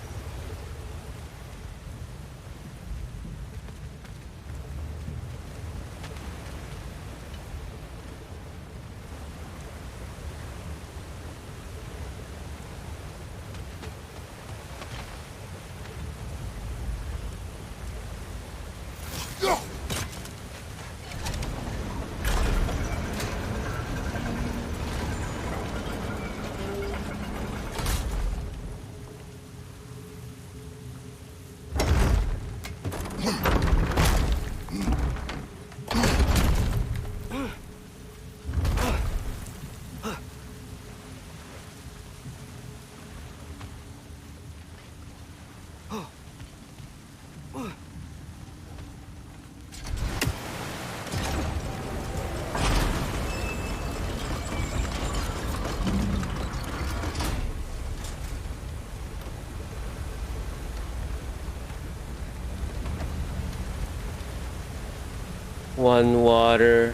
One water.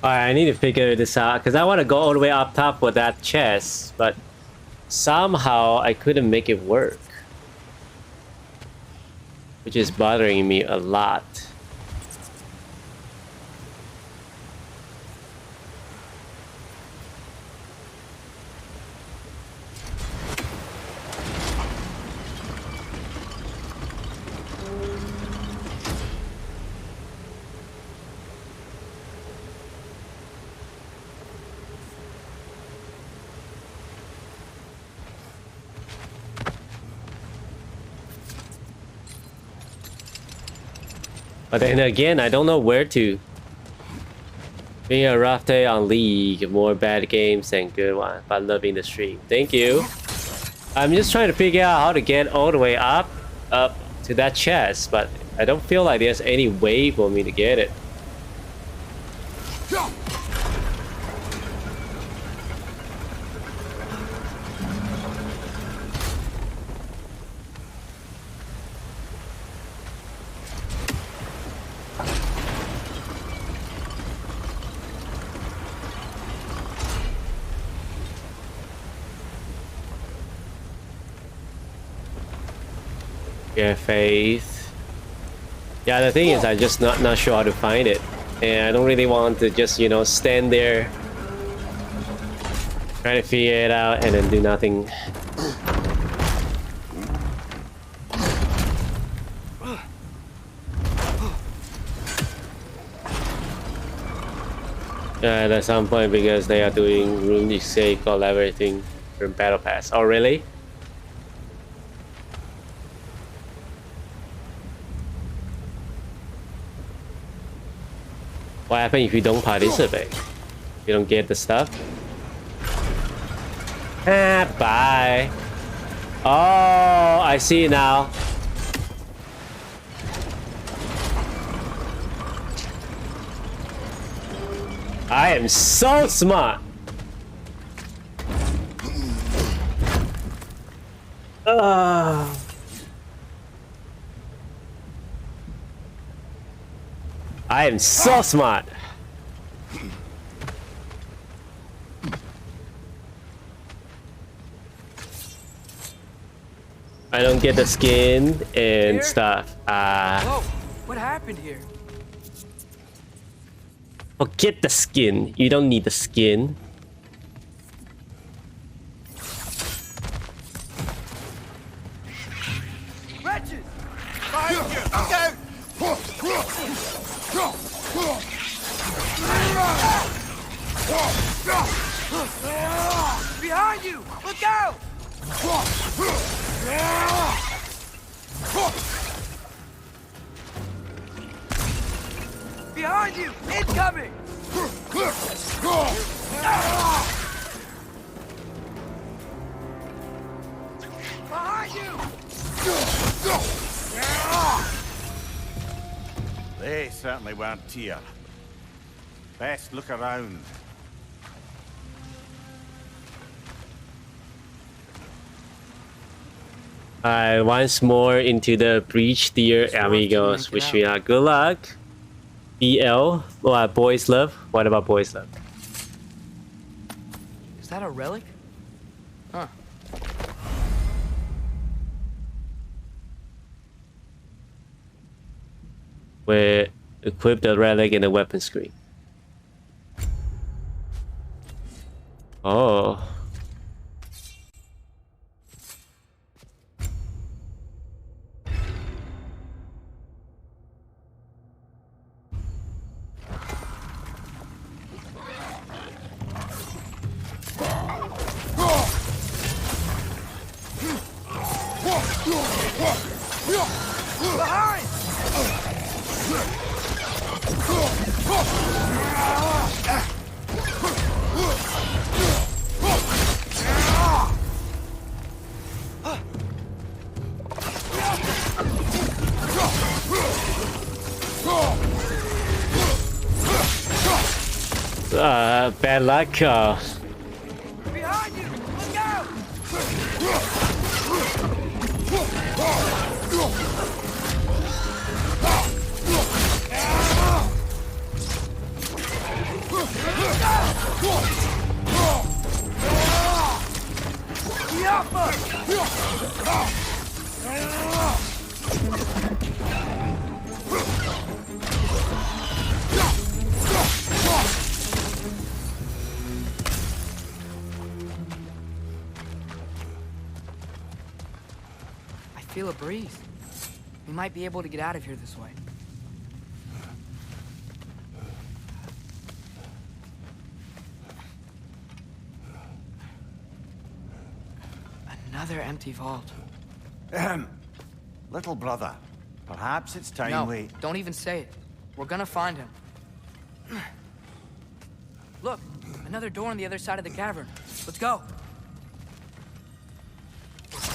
Alright, I need to figure this out because I want to go all the way up top for that chest, but somehow I couldn't make it work, which is bothering me a lot. But then again, I don't know where to. Being a rough day on League, more bad games than good ones, but loving the stream. Thank you. I'm just trying to figure out how to get all the way up to that chest, but I don't feel like there's any way for me to get it. Yeah, faith. Yeah, the thing is, I just not sure how to find it, and I don't really want to just, you know, stand there trying to figure it out and then do nothing. At some point, because they are doing rune sake or everything from battle pass. Oh, really? What happens if you don't participate? You don't get the stuff? Ah, bye. Oh, I see now. I am so smart. I am so smart. I don't get the skin and stuff. Whoa, what happened here? Forget the skin. You don't need the skin. Wretches! Behind you! Look out! Behind you! Incoming! Behind you! They certainly weren't Tyr. Best look around. Once more into the breach, dear amigos. Wish you good luck. BL, boys love. What about boys love? Is that a relic? Huh. We equip the relic in the weapon screen. Oh. Behind! Bad luck. Behind you! Look out! I feel a breeze. We might be able to get out of here this way. Another empty vault. Little brother, perhaps it's time No, we... don't even say it. We're gonna find him. Look, another door on the other side of the cavern. Let's go.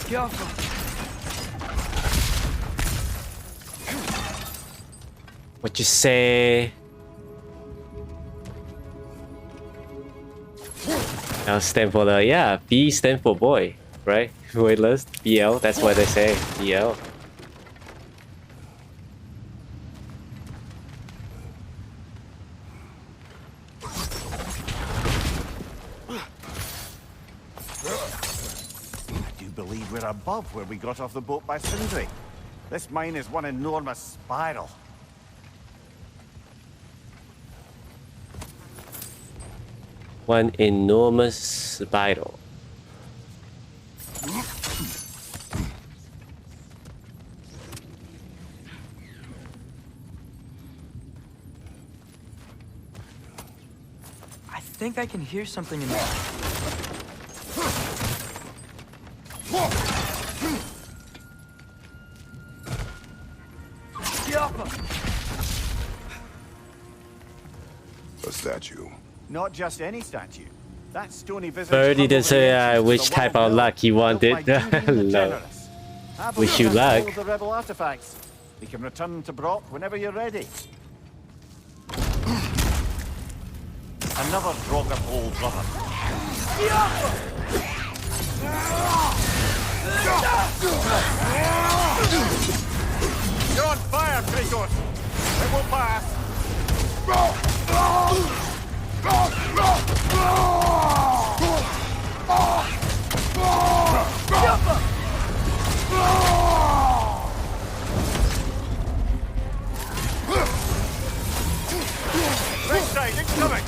Careful. What you say? L stand for the, yeah, B stand for boy, right? Weightless, BL, that's what they say, BL. I do believe we're above where we got off the boat by Sindri. This mine is one enormous spiral. One enormous spiral. I think I can hear something in there. A statue. Not just any statue. That stony visage... Birdie didn't say entrance to which the type Wild of luck he Mill, wanted. built by Durin the No. Generous. Have a Wish look you at all luck. the rebel artifacts. You can return them to Brock whenever you're ready. Another Draugr hole, brother. You're on fire, Kratos! It will pass! Right side, incoming!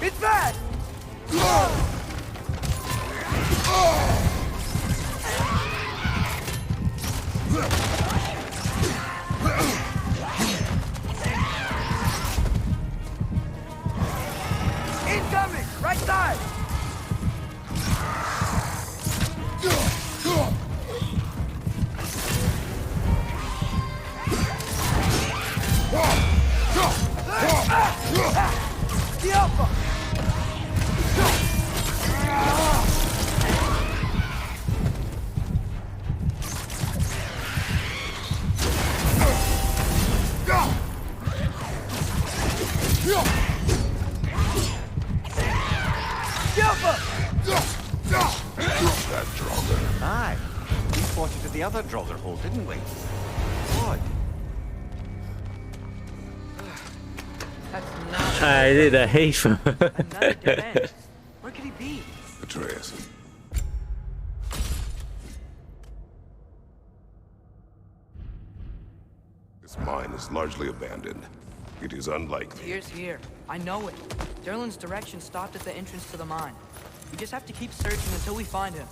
It's bad! Incoming! Right side! The Alpha! That Draugr. Aye. We spotted at the other Draugr hole, didn't we? Odd. That's not I did a hate. another dead end. Where could he be? Atreus. This mine is largely abandoned. It is unlikely. Tyr's here. I know it. Derlin's direction stopped at the entrance to the mine. We just have to keep searching until we find him.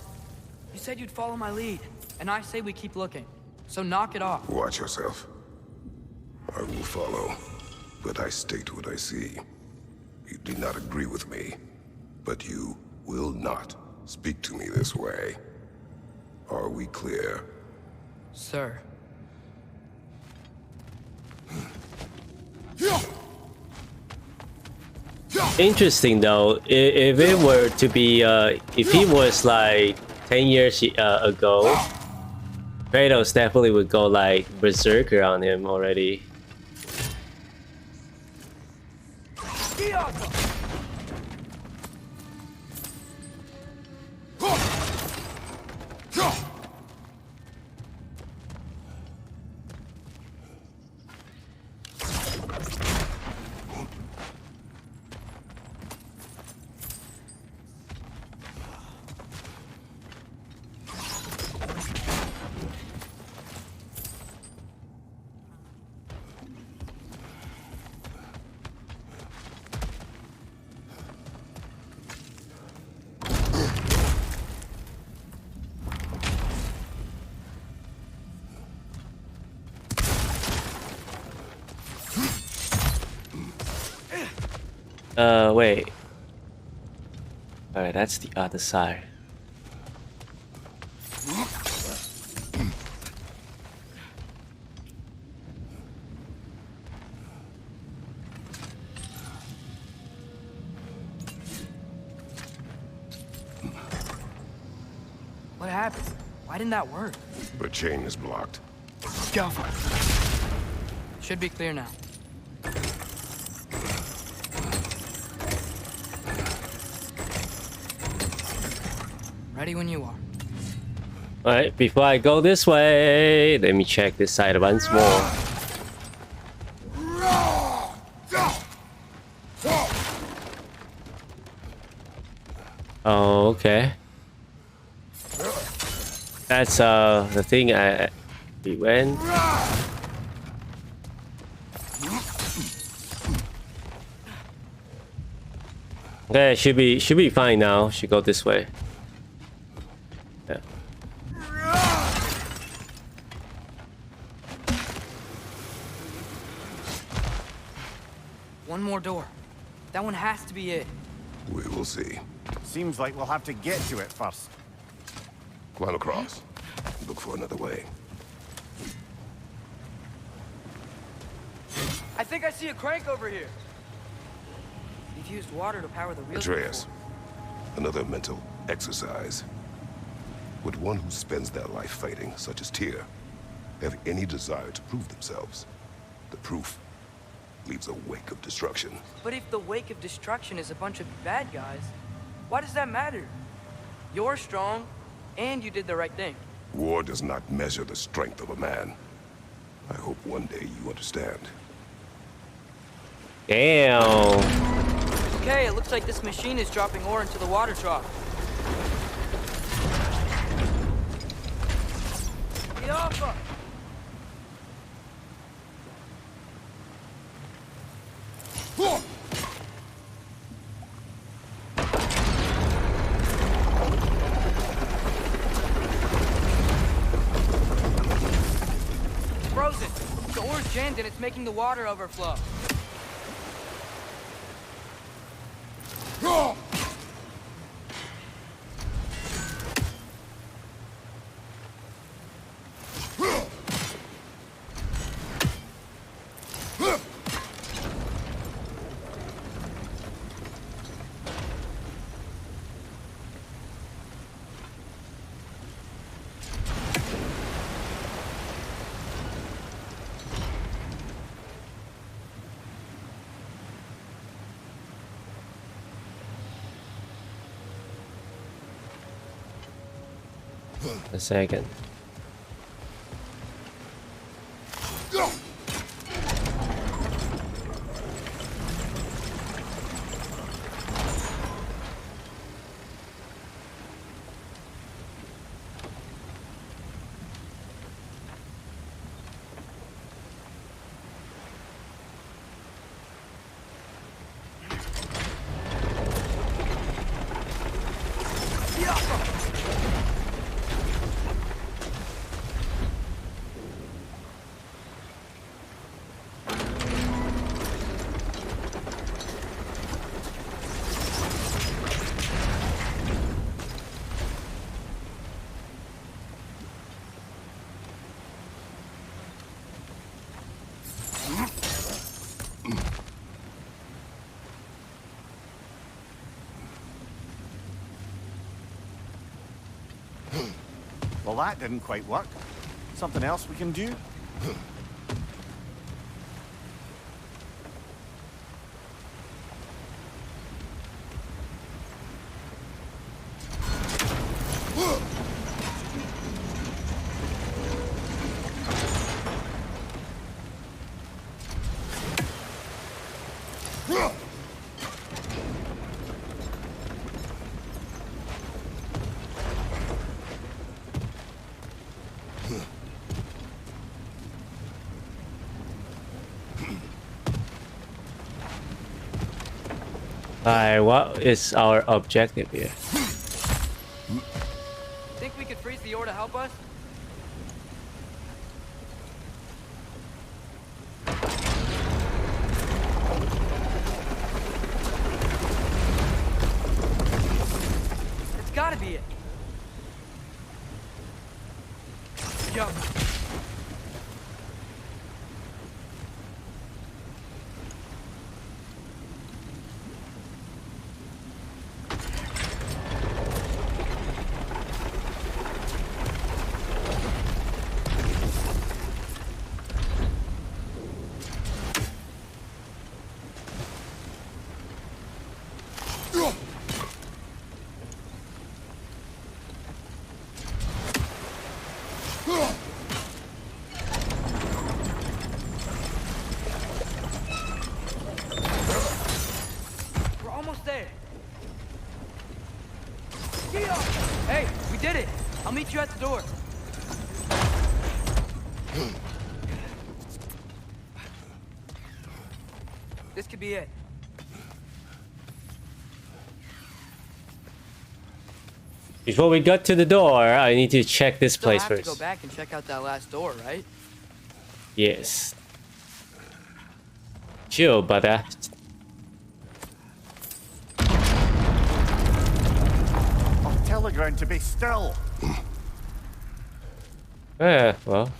You said you'd follow my lead, and I say we keep looking. So knock it off. Watch yourself. I will follow, but I state what I see. You do not agree with me, but you will not speak to me this way. Are we clear? Sir. Interesting though, if it were to be, if he was like 10 years ago, Kratos definitely would go like berserker on him already. Wait. Alright, that's the other side. What happened? Why didn't that work? The chain is blocked. Go for it. Should be clear now. Ready when you are. Alright, before I go this way, let me check this side once more. Oh, okay. That's the thing we went. Okay, should be fine now. Should go this way. Yeah. One more door. That one has to be it. We will see. Seems like we'll have to get to it first. Climb across. Look for another way. I think I see a crank over here. You've used water to power the wheels Atreus, before. another mental exercise. Would one who spends their life fighting, such as Tyr, have any desire to prove themselves? The proof leaves a wake of destruction. But if the wake of destruction is a bunch of bad guys, why does that matter? You're strong, and you did the right thing. War does not measure the strength of a man. I hope one day you understand. Damn. Okay, it looks like this machine is dropping ore into the water trough. Get off us! It's frozen. The ore's jammed and it's making the water overflow. A second. Well, that didn't quite work. Something else we can do? Alright, what is our objective here? Think we could freeze the ore to help us? It's gotta be it. Yo. We're almost there. Hey, we did it. I'll meet you at the door. This could be it. Before we get to the door, I need to check this Still place have to first. go back and check out that last door, right? Yes. Chill, brother. I'll tell the ground to be still. Well.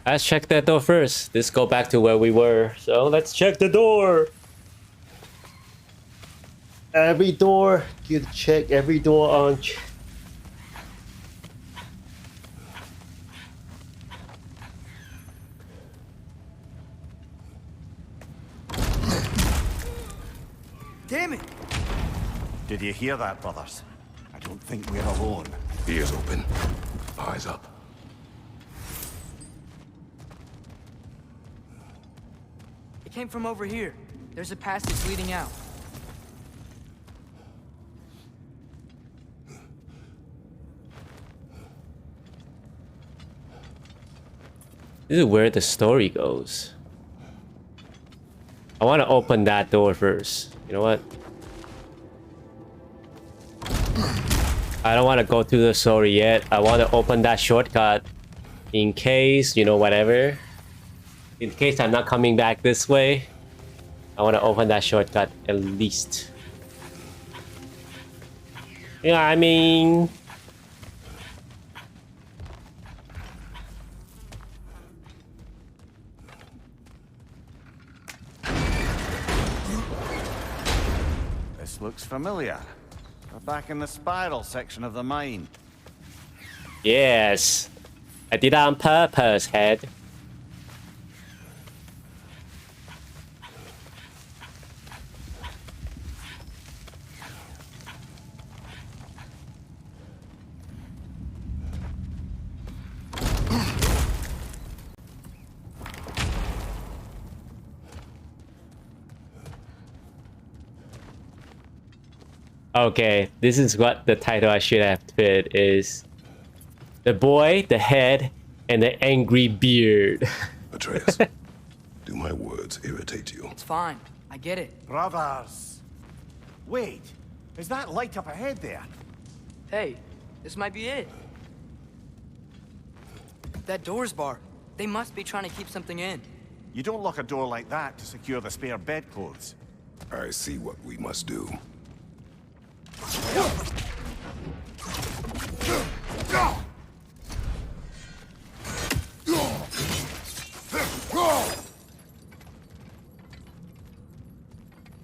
Let's check that door first. Let's go back to where we were. So let's check the door. Every door, you check every door on. Damn it! Did you hear that, brothers? I don't think we're alone. Ears open. Eyes up. It came from over here. There's a passage leading out. This is where the story goes. I want to open that door first. You know what? I don't want to go through the story yet. I want to open that shortcut in case, you know, whatever. In case I'm not coming back this way, I want to open that shortcut at least. Yeah, I mean... This looks familiar. We're back in the spiral section of the mine. Yes. I did it on purpose, head. Okay, this is what the title I should have put is The Boy, the Head, and the Angry Beard. Atreus, do my words irritate you? It's fine. I get it. Brothers! Wait, is that light up ahead there? Hey, this might be it. That door's barred. They must be trying to keep something in. You don't lock a door like that to secure the spare bedclothes. I see what we must do.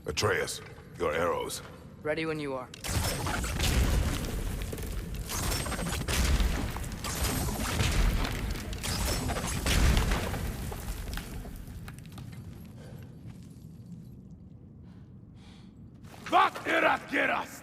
Atreus, your arrows. Ready when you are. Vart ert gerast!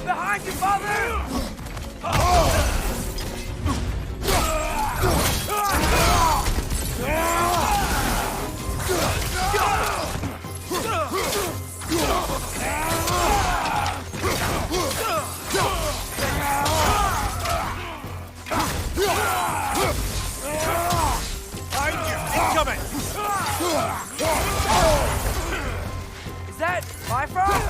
Behind you, father! Incoming! Is that Bifrost?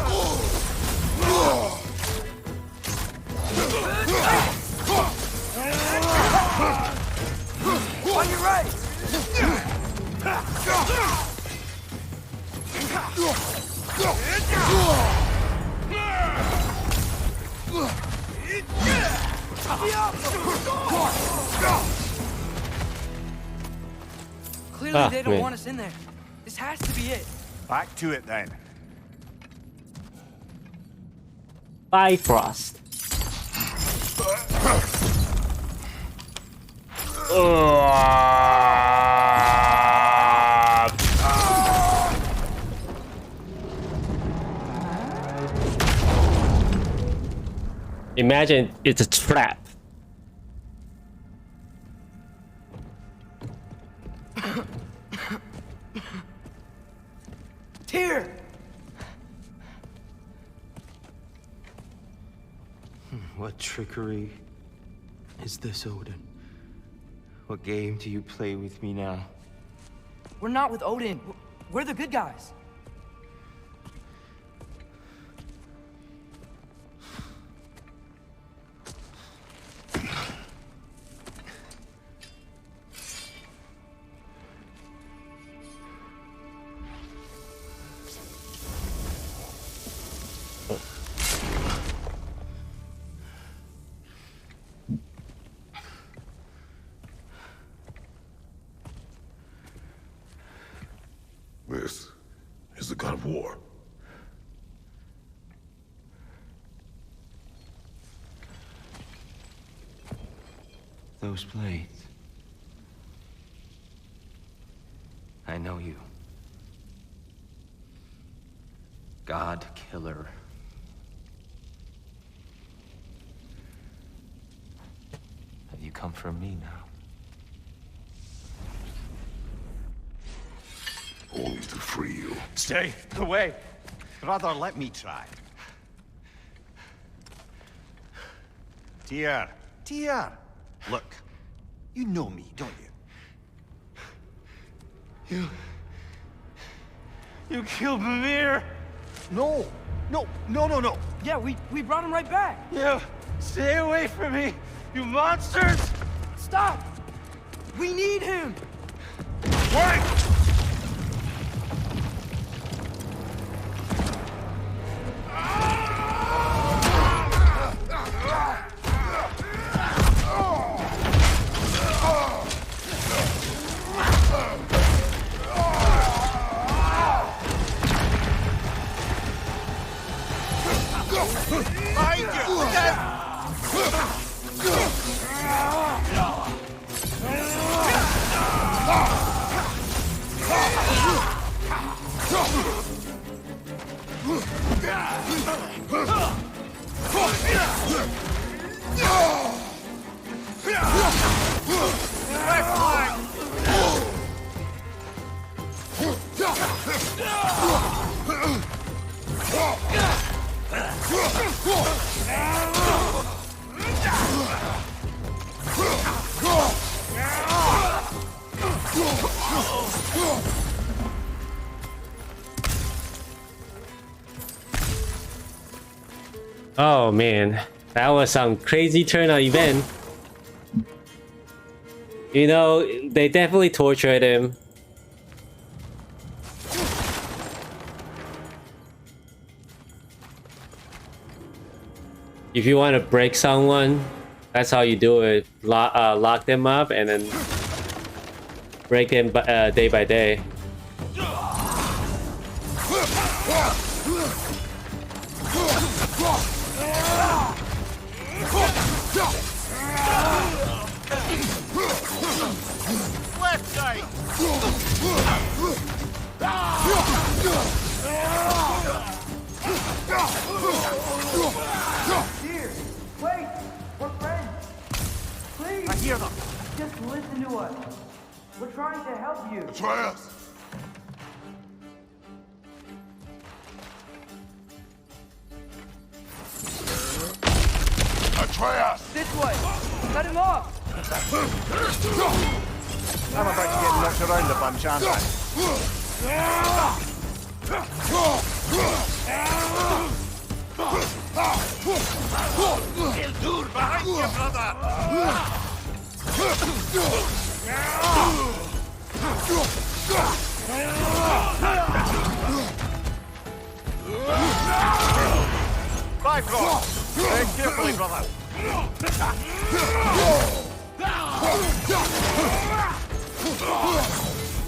On your right! Clearly they don't man. want us in there. This has to be it. Back to it then. Bifrost. Imagine it's a trap. Tyr! What trickery is this, Odin? What game do you play with me now? We're not with Odin. We're the good guys. This is the god of war. Those blades. I know you. God killer. Have you come for me now? Only to free you. Stay away. Rather, let me try. Tyr. Tyr. Look, you know me, don't you? You killed Mimir! No. No. Yeah, we brought him right back. You stay away from me, you monsters! Stop! We need him! Wait! Oh man, that was some crazy turn of event. You know, they definitely tortured him. If you want to break someone, that's how you do it. Lock them up and then break them day by day. Left side! Here, wait! We're friends! Please! I hear them! Just listen to us. We're trying to help you. Atreus! Atreus! This way! Cut him off! I'm about to get knocked around a bunch, aren't I? Hildur, behind you, brother! Bifrost! Tread carefully, brother!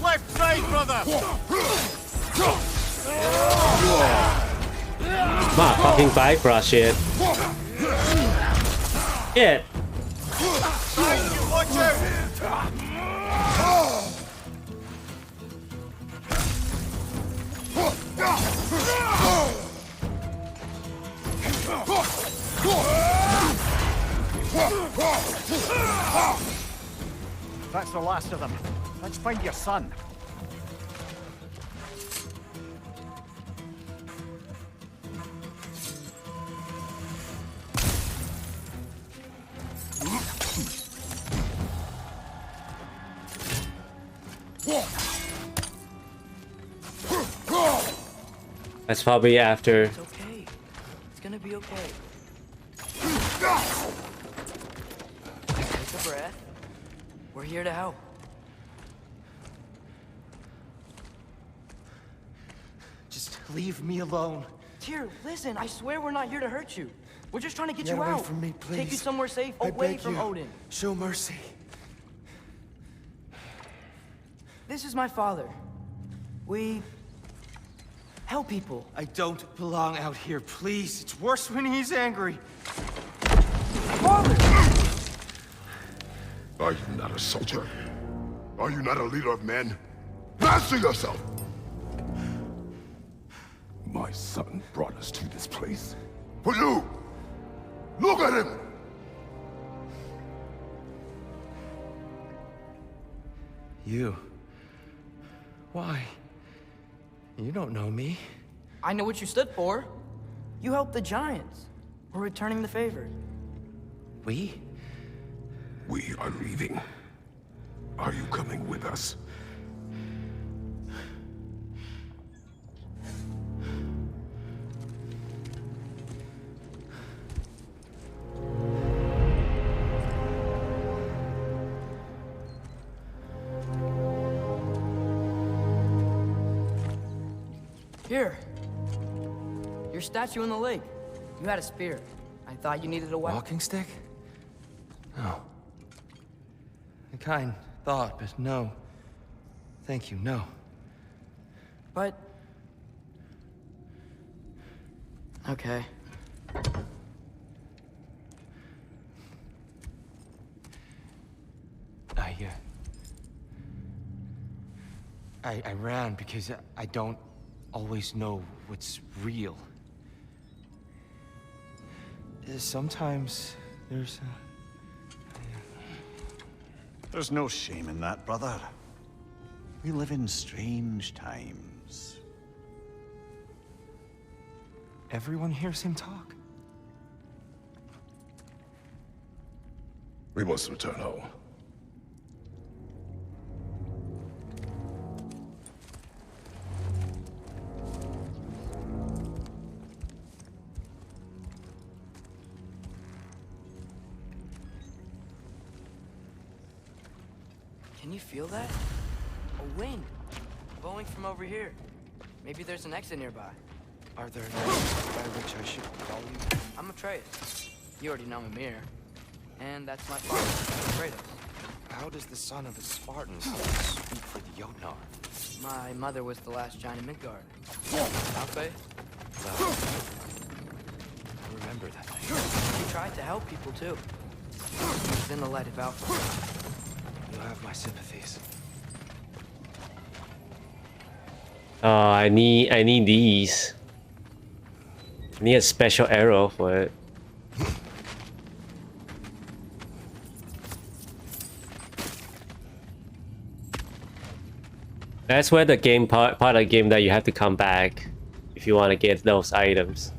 Left side, brother! My fucking Bifrost shit. Shit. Behind you, watch out! That's the last of them. Let's find your son. That's probably after. It's okay. It's gonna be okay. Take a breath. We're here to help. Just leave me alone. Tyr, listen, I swear we're not here to hurt you. We're just trying to get Get you away out. from me, Take you please. somewhere safe, I away beg from you. Odin. Show mercy. This is my father. We help people. I don't belong out here, please. It's worse when he's angry. Father! Are you not a soldier? Are you not a leader of men? Master yourself! My son brought us to this place. For you! Look at him! You. Why? You don't know me. I know what you stood for. You helped the Giants. We're returning the favor. We? We are leaving. Are you coming with us? Here. Your statue in the lake. You had a spear. I thought you needed a weapon. Walking stick? No. A kind thought, but no. Thank you, no. But... Okay. I ran because I don't always know what's real. Sometimes there's There's no shame in that, brother. We live in strange times. Everyone hears him talk. We must return home. Can you feel that? A wind blowing from over here. Maybe there's an exit nearby. Are there names by which I should call you? I'm Atreus. You already know Mimir. And that's my father, Kratos. How does the son of a Spartan speak for the Jotnar? My mother was the last giant in Midgard. Alfei, Well, I remember that night. he tried to help people too. He was in the light of Alpha. You have my sympathies. Oh, I need these. I need a special arrow for it. That's where the game part of the game that you have to come back if you want to get those items.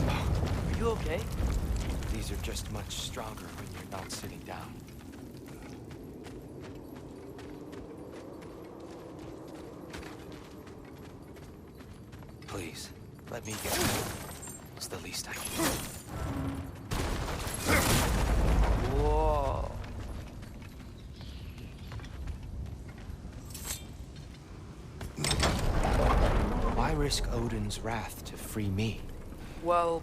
Are you okay? These are just much stronger when you're not sitting down. Please, let me get it. It's the least I can do. Whoa. Why risk Odin's wrath to free me? Well,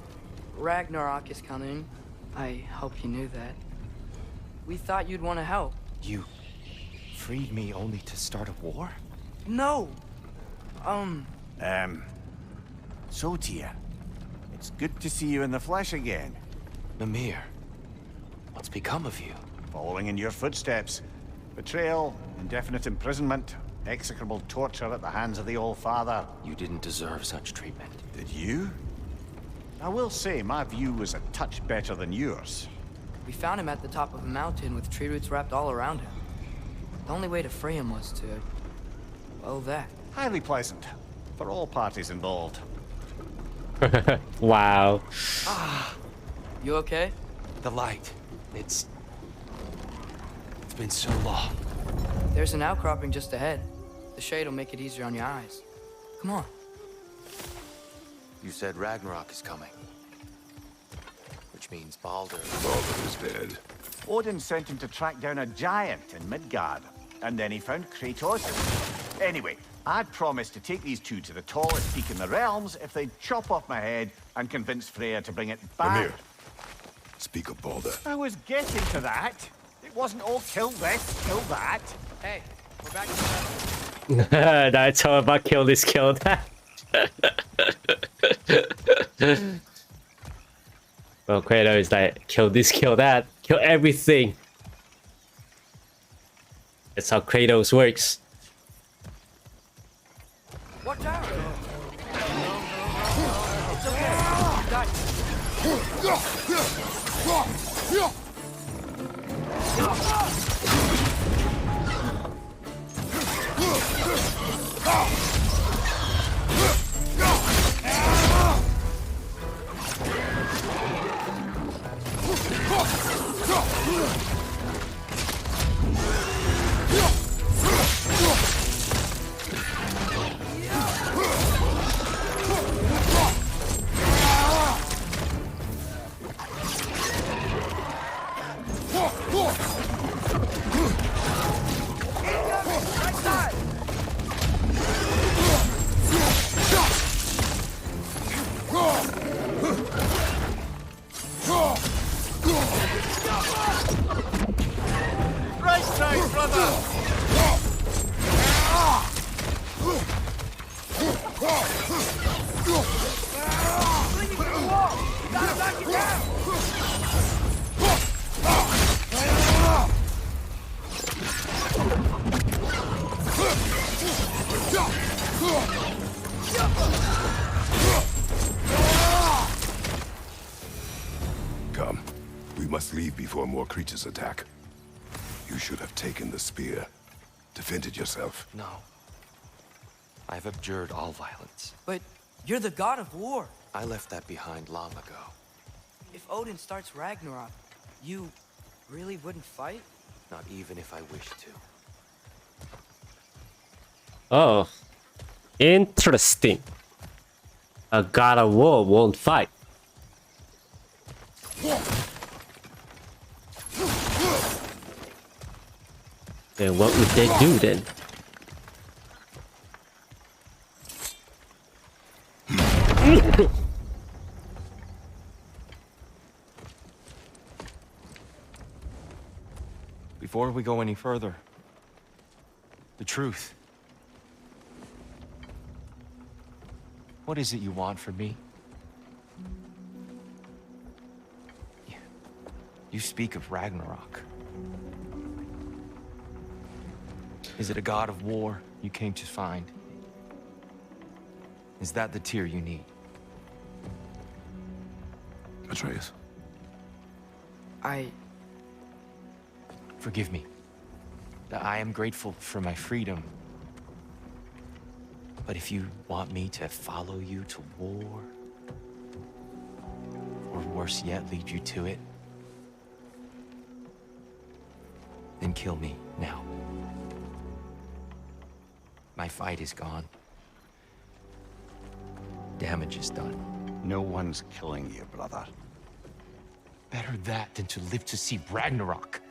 Ragnarok is coming. I hope you knew that. We thought you'd want to help. You freed me only to start a war? No! So, Tyr, it's good to see you in the flesh again. Mimir, what's become of you? Following in your footsteps. Betrayal, indefinite imprisonment, execrable torture at the hands of the Old Father. You didn't deserve such treatment. Did you? I will say, my view was a touch better than yours. We found him at the top of a mountain with tree roots wrapped all around him. The only way to free him was to... well, that. Highly pleasant, for all parties involved. Wow. You okay? The light. It's been so long. There's an outcropping just ahead. The shade will make it easier on your eyes. Come on. You said Ragnarok is coming. Which means Baldur. Baldur is dead. Odin sent him to track down a giant in Midgard, and then he found Kratos. Anyway, I'd promised to take these two to the tallest peak in the realms if they'd chop off my head and convince Freya to bring it back. Mimir, speak of Baldur. I was getting to that. It wasn't all kill this, kill that. Hey, we're back to the... That's all about kill this, kill that. Well, Kratos is like, kill this, kill that, kill everything. That's how Kratos works. Watch out! It's okay. You got Come. We must leave before more creatures attack. You should have taken the spear. Defended yourself. No. I've abjured all violence. But you're the god of war. I left that behind long ago. If Odin starts Ragnarok, you really wouldn't fight? Not even if I wished to. Oh, interesting. A god of war won't fight. Then what would they do then? Before we go any further, the truth. What is it you want from me? You speak of Ragnarok. Is it a god of war you came to find? Is that the tear you need? Atreus. Forgive me. I am grateful for my freedom. But if you want me to follow you to war, or worse yet, lead you to it, then kill me now. My fight is gone. Damage is done. No one's killing you, brother. Better that than to live to see Ragnarok.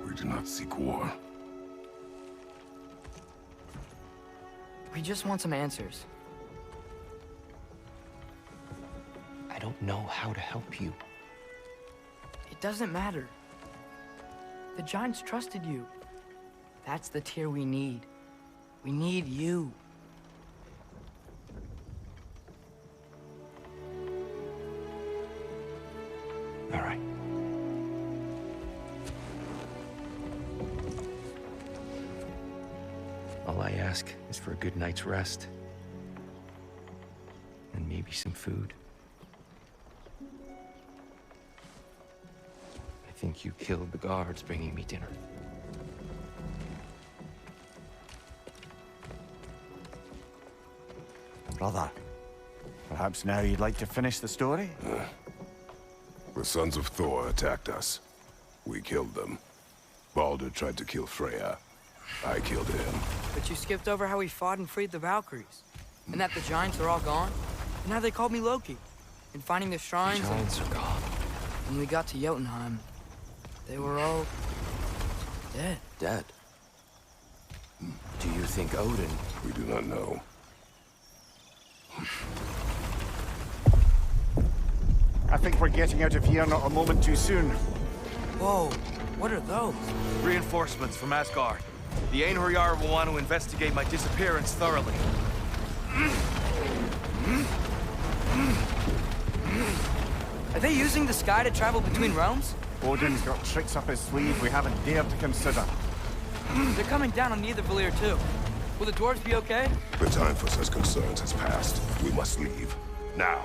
We do not seek war. We just want some answers. I don't know how to help you. It doesn't matter. The Giants trusted you. That's the Tyr we need. We need you. All right. All I ask is for a good night's rest. And maybe some food. I think you killed the guards bringing me dinner. Brother, perhaps now you'd like to finish the story? The sons of Thor attacked us. We killed them. Baldur tried to kill Freya. I killed him. But you skipped over how we fought and freed the Valkyries. And that the Giants are all gone. And how they called me Loki. And finding the shrines. The Giants are gone. When we got to Jotunheim, they were all dead. Dead? Do you think Odin... We do not know. I think we're getting out of here not a moment too soon. Whoa, what are those? Reinforcements from Asgard. The Einherjar will want to investigate my disappearance thoroughly. Are they using the sky to travel between realms? Odin's got tricks up his sleeve we haven't dared to consider. They're coming down on Nidavellir too. Will the dwarves be okay? The time for such concerns has passed. We must leave. Now.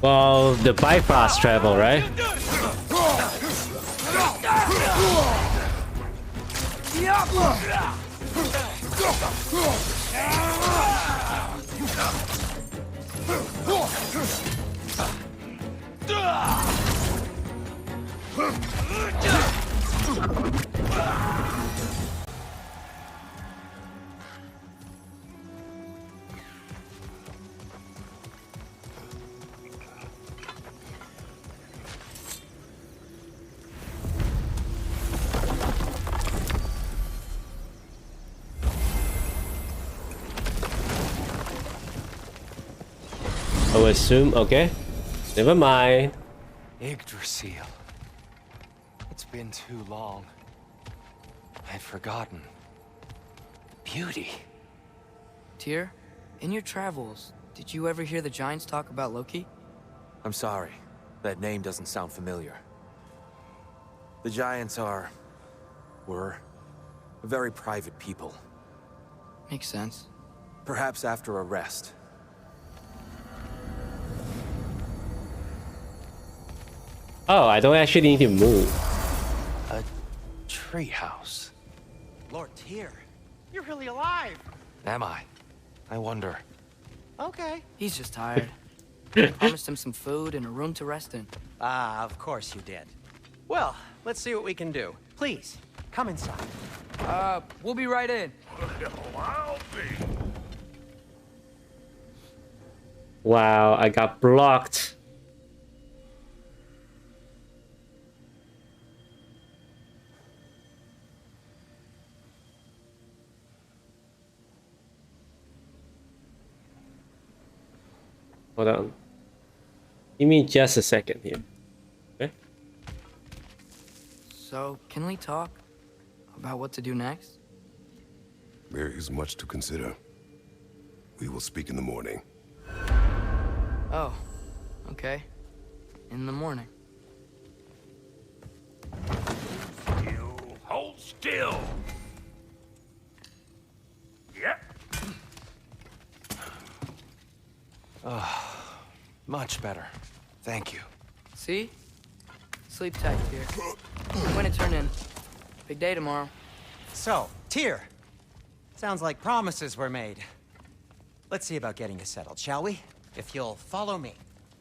Well, the Bifrost travel, right? I would assume, okay. Never mind. Yggdrasil. It's been too long. I'd forgotten. Beauty. Tyr, in your travels, did you ever hear the Giants talk about Loki? I'm sorry. That name doesn't sound familiar. The Giants were a very private people. Makes sense. Perhaps after a rest. Oh, I don't actually need to move. A treehouse. Lord Tyr, you're really alive. Am I? I wonder. Okay. He's just tired. I promised him some food and a room to rest in. Ah, of course you did. Well, let's see what we can do. Please, come inside. We'll be right in. I'll be. Wow, I got blocked. Hold on. Give me just a second here. Okay? So, can we talk about what to do next? There is much to consider. We will speak in the morning. Oh, okay. In the morning. You hold still. Yep. Much better. Thank you. See? Sleep tight, dear. I'm gonna turn in. Big day tomorrow. So, Tyr. Sounds like promises were made. Let's see about getting you settled, shall we? If you'll follow me.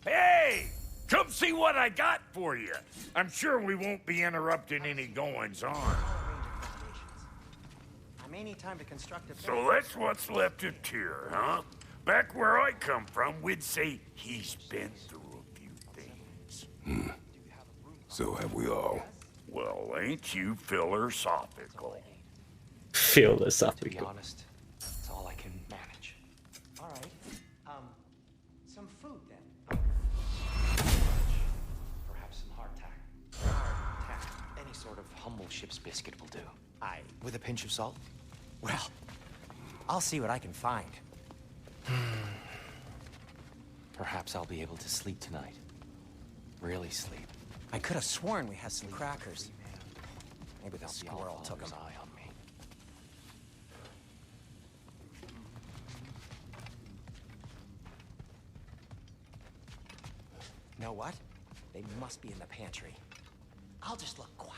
Hey! Come see what I got for you. I'm sure we won't be interrupting any goings-on. I may need time to construct a... So that's what's left of Tyr, huh? Back where I come from, we'd say he's been through a few things. So have we all. Well, ain't you philosophical? To be Philosophical. honest, it's all I can manage. All right. Some food then. Perhaps some hardtack. Hardtack. Any sort of humble ship's biscuit will do. Aye. With a pinch of salt? Well, I'll see what I can find. Perhaps I'll be able to sleep tonight. Really sleep. I could have sworn we had some crackers. Maybe the I'll be squirrel took his them. eye on me. You know what? They must be in the pantry. I'll just look quietly.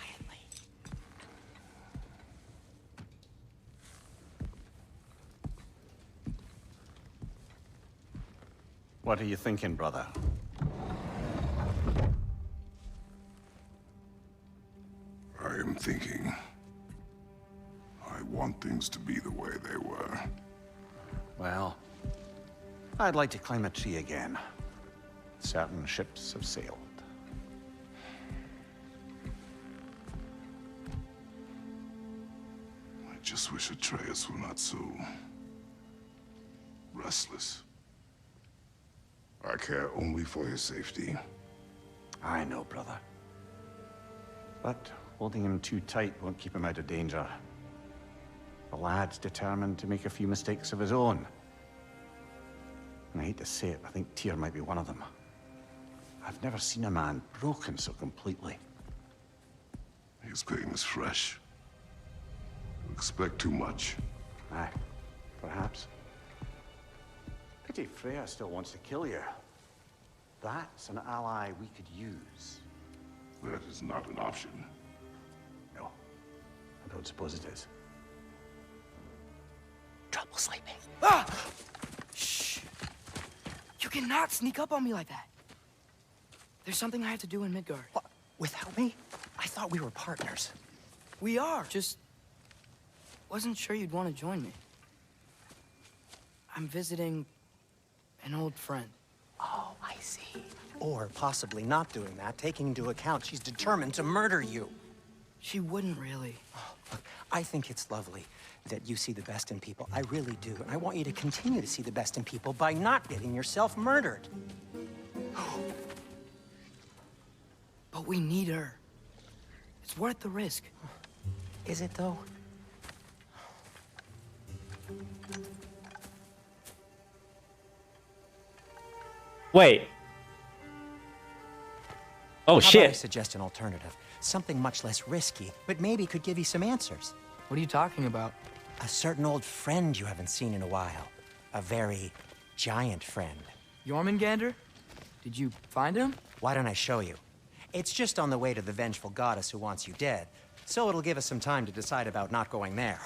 What are you thinking, brother? I am thinking. I want things to be the way they were. Well, I'd like to climb a tree again. Certain ships have sailed. I just wish Atreus were not so restless. I care only for his safety. I know, brother. But holding him too tight won't keep him out of danger. The lad's determined to make a few mistakes of his own. And I hate to say it, I think Tyr might be one of them. I've never seen a man broken so completely. His pain is fresh. You expect too much. Aye, perhaps. Pity Freya still wants to kill you. That's an ally we could use. That is not an option. No, I don't suppose it is. Trouble sleeping. Ah! Shh! You cannot sneak up on me like that. There's something I have to do in Midgard. What? Without me? I thought we were partners. We are, just... wasn't sure you'd want to join me. I'm visiting an old friend. Oh, I see. Or possibly not doing that, taking into account she's determined to murder you. She wouldn't really. Look, I think it's lovely that you see the best in people. I really do. And I want you to continue to see the best in people by not getting yourself murdered. But we need her. It's worth the risk. Is it, though? Wait. Oh How about I shit. suggest an alternative? Something much less risky, but maybe could give you some answers. What are you talking about? A certain old friend you haven't seen in a while. A very giant friend. Jormungandr? Did you find him? Why don't I show you? It's just on the way to the vengeful goddess who wants you dead, so it'll give us some time to decide about not going there.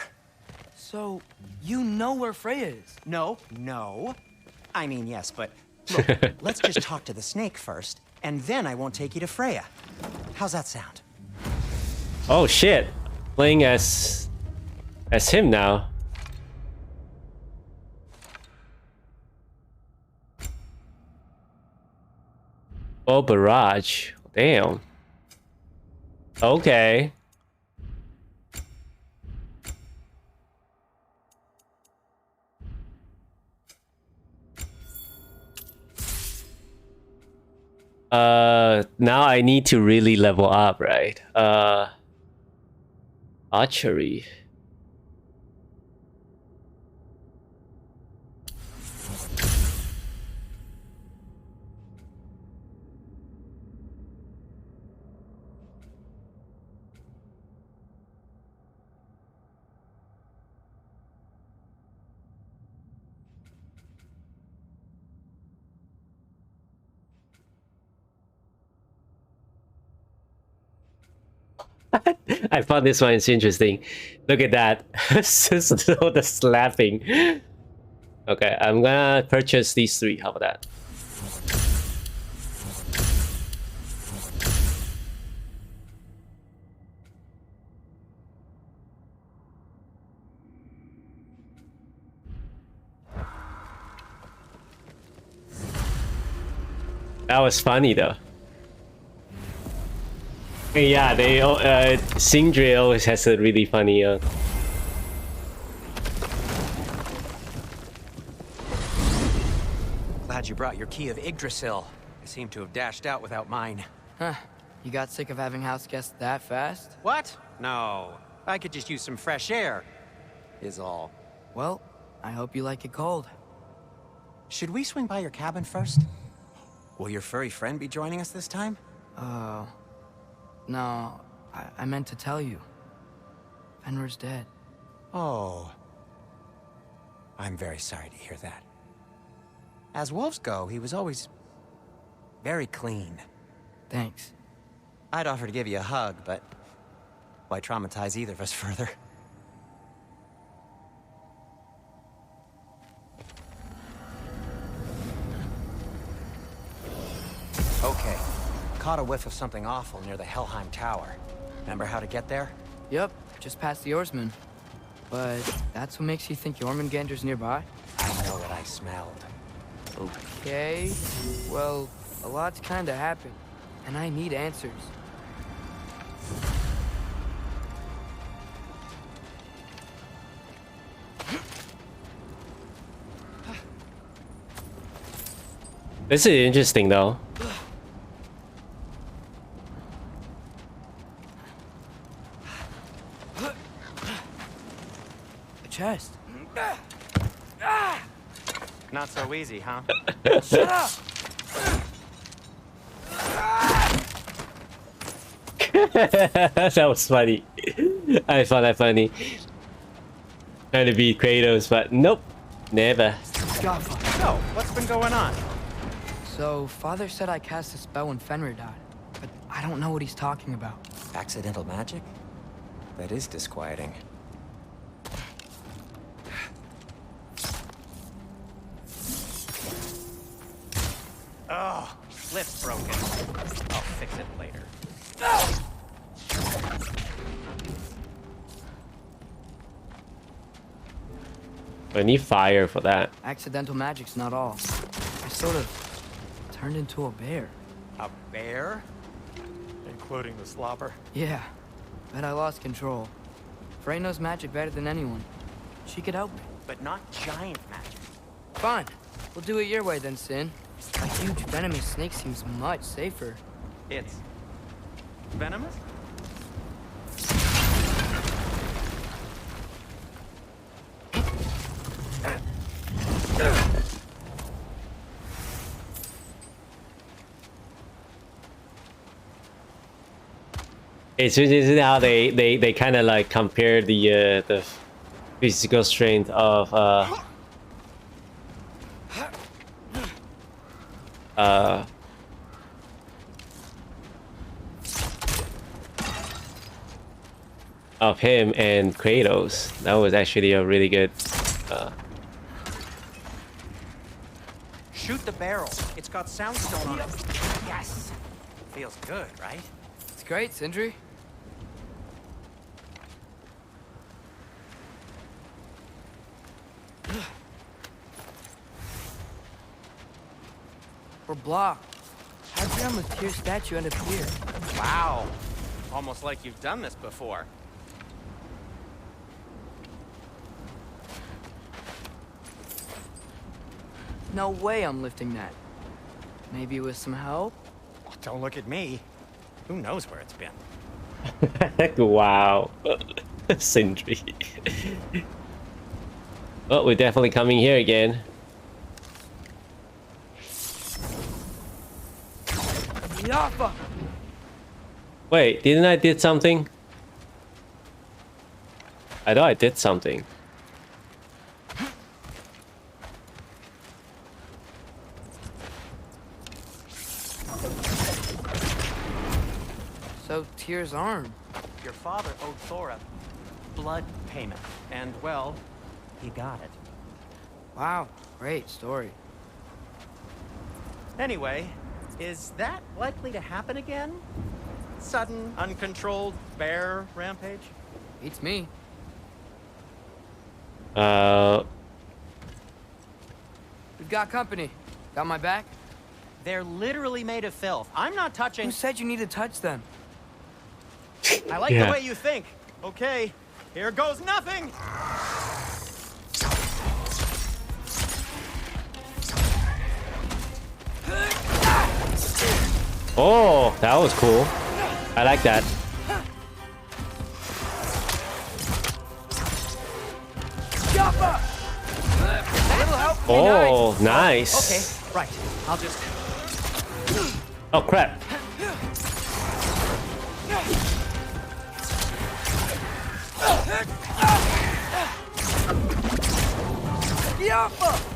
So, you know where Freya is? No, no. I mean, yes, but look, let's just talk to the snake first, and then I won't take you to Freya. How's that sound? Oh shit. Playing as him now. Oh, barrage. Damn. Okay. Now I need to really level up, right? Archery. I found this one is interesting. Look at that. So the slapping. Okay, I'm gonna purchase these 3. How about that? That was funny though. Yeah, they Sindri always has a really funny Glad you brought your key of Yggdrasil. I seem to have dashed out without mine. Huh. You got sick of having house guests that fast? What? No. I could just use some fresh air, is all. Well, I hope you like it cold. Should we swing by your cabin first? Will your furry friend be joining us this time? No, I meant to tell you. Fenrir's dead. Oh. I'm very sorry to hear that. As wolves go, he was always very clean. Thanks. I'd offer to give you a hug, but why traumatize either of us further? Okay. Caught a whiff of something awful near the Helheim Tower. Remember how to get there? Yep, just past the oarsman. But that's what makes you think Jormungandr's nearby? I know what I smelled. Okay, well, a lot's kinda happened, and I need answers. This is interesting though. A chest. Not so easy, huh? Shut up! That was funny. I found that funny. Trying to beat Kratos, but nope, never. Scaffa. So, what's been going on? So, Father said I cast a spell when Fenrir died, but I don't know what he's talking about. Accidental magic? That is disquieting. Oh, lift's broken. I'll fix it later. I need fire for that. Accidental magic's not all. I sort of turned into a bear. A bear? Including the slobber. Yeah, but I lost control. Frey knows magic better than anyone. She could help me. But not giant magic. Fine. We'll do it your way then, Sin. A huge venomous snake seems much safer. It's venomous? It's interesting how they kind of like compare the physical strength of of him and Kratos. That was actually a really good. Shoot the barrel. It's got soundstone on it. Yes. Feels good, right? It's great, Sindri. We're blocked. How'd Grandma's Tyr statue end up here? Wow. Almost like you've done this before. No way I'm lifting that. Maybe with some help? Oh, don't look at me. Who knows where it's been? Wow. Sindri. Oh, we're definitely coming here again. Yappa! Wait, didn't I did something? I thought I did something. So, Tyr's arm. Your father owed Thor a blood payment. And, well, he got it. Wow, great story. Anyway, is that likely to happen again? Sudden, uncontrolled bear rampage? Beats me. Uh, We've got company. Got my back? They're literally made of filth. I'm not touching... Who said you need to touch them? I like Yeah. the way you think. Okay, here goes nothing! oh, that was cool. I like that. Yappa! Little help. Oh, nice. Okay, right. I'll just... Oh, crap. Yappa!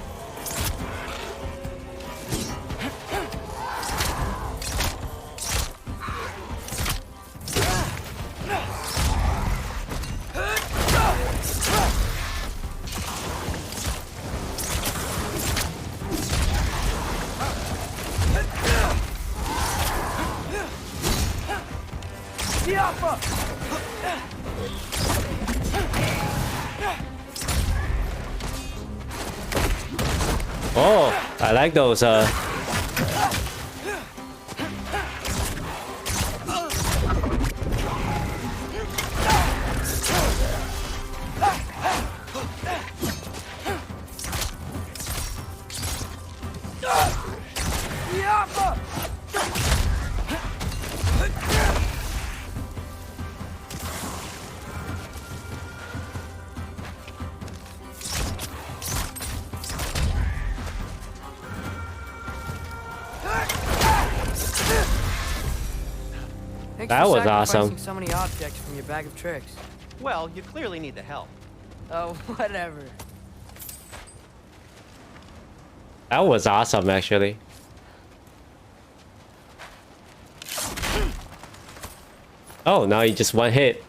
Yappa! Oh, I like those. Yappa! Thanks That for was sacrificing awesome. so many objects from your bag of tricks. Well, you clearly need the help. Oh, whatever. That was awesome, actually. Oh, now you just one hit.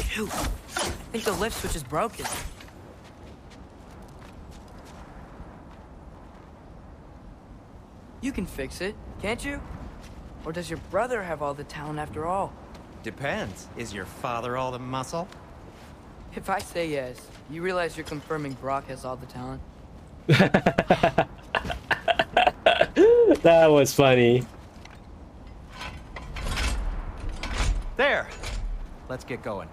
Shoot. I think the lift switch is broken. You can fix it, can't you? Or does your brother have all the talent after all? Depends. Is your father all the muscle? If I say yes, you realize you're confirming Brock has all the talent? That was funny. There! Let's get going.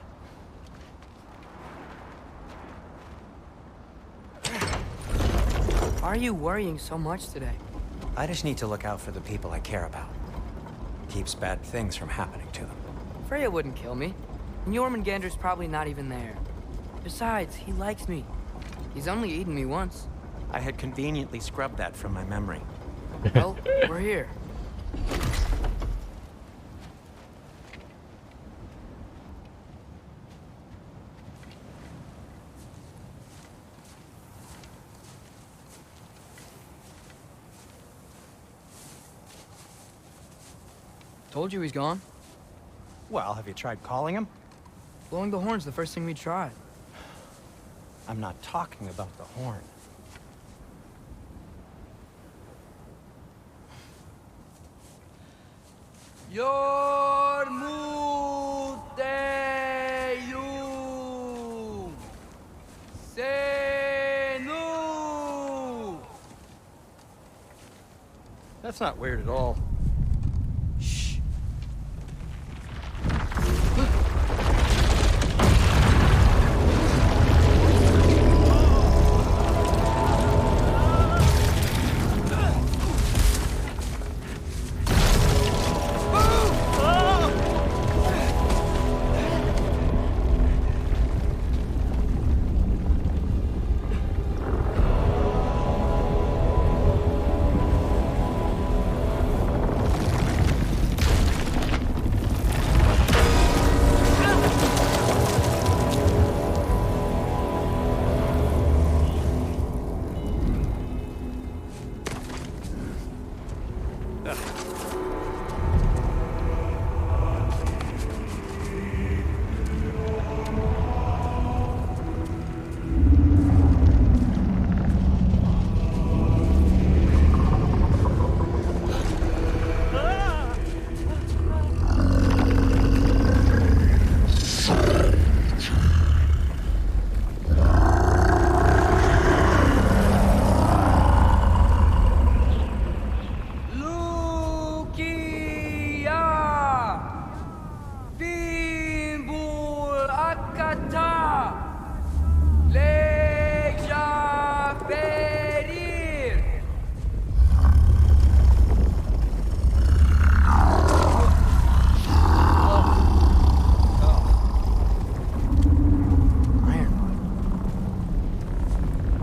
Why are you worrying so much today? I just need to look out for the people I care about. Keeps bad things from happening to them. Freya wouldn't kill me. And Jormungandr's probably not even there. Besides, he likes me. He's only eaten me once. I had conveniently scrubbed that from my memory. Well, we're here. Told you he's gone. Well, have you tried calling him? Blowing the horn's the first thing we tried. I'm not talking about the horn. Yormuteum Senu. That's not weird at all. Shh.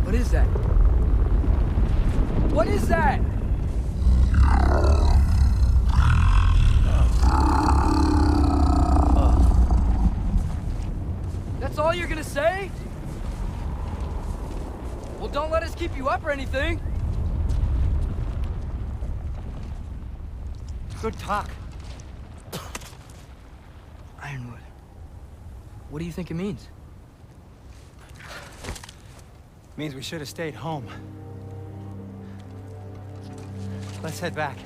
What is that? What is that? That's all you're gonna say? Well, don't let us keep you up or anything. Good talk. Ironwood. What do you think it means? Means we should have stayed home. Let's head back.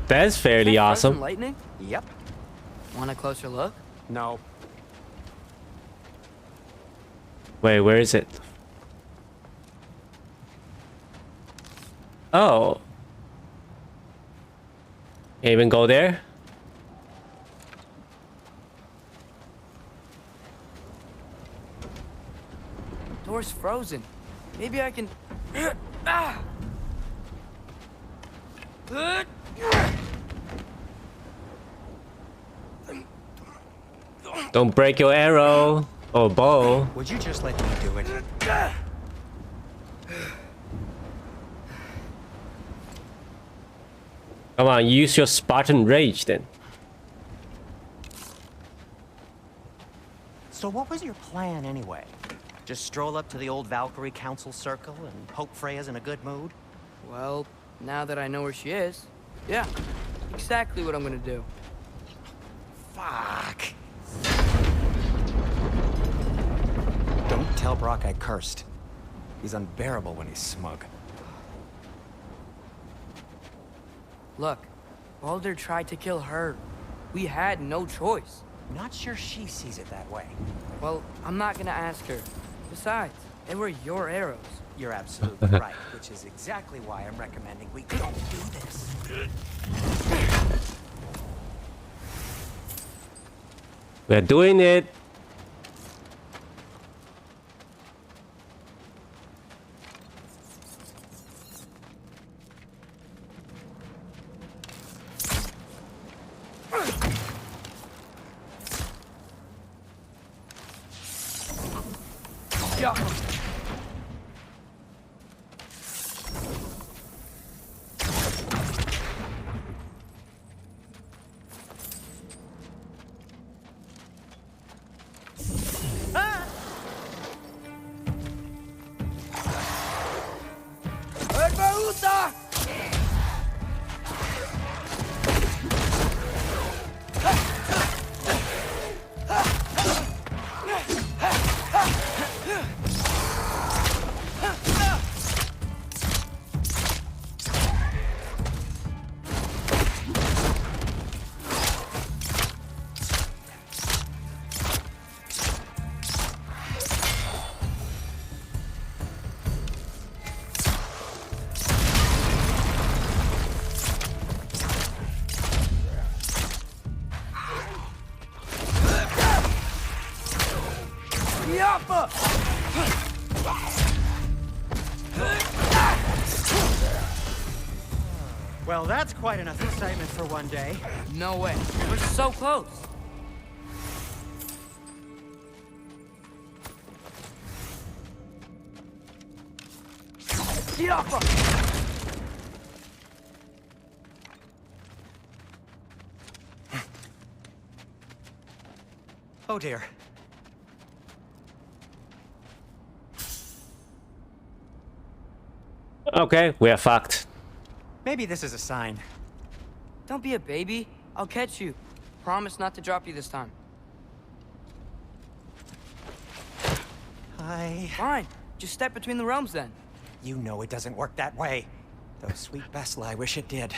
That's fairly awesome. Lightning? Yep. Want a closer look? No. Wait, where is it? Oh. Can't even go there? Door's frozen. Maybe I can... Ah! Don't break your arrow or bow. Would you just let me do it? Come on, use your Spartan rage then. So what was your plan anyway? Just stroll up to the old Valkyrie Council circle and hope Freya's in a good mood? Well, now that I know where she is, yeah, exactly what I'm gonna do. Fuck. Don't tell Brock I cursed. He's unbearable when he's smug. Look, Baldur tried to kill her. We had no choice. Not sure she sees it that way. Well, I'm not gonna ask her. Besides, they were your arrows. You're absolutely right, which is exactly why I'm recommending we don't do this. We're doing it. Yeah. Well, that's quite enough excitement for one day. No way. We're so close. Oh dear. Okay, we are fucked. Maybe this is a sign. Don't be a baby. I'll catch you. Promise not to drop you this time. Fine. Just step between the realms then. You know it doesn't work that way. Though sweet Bessel, I wish it did.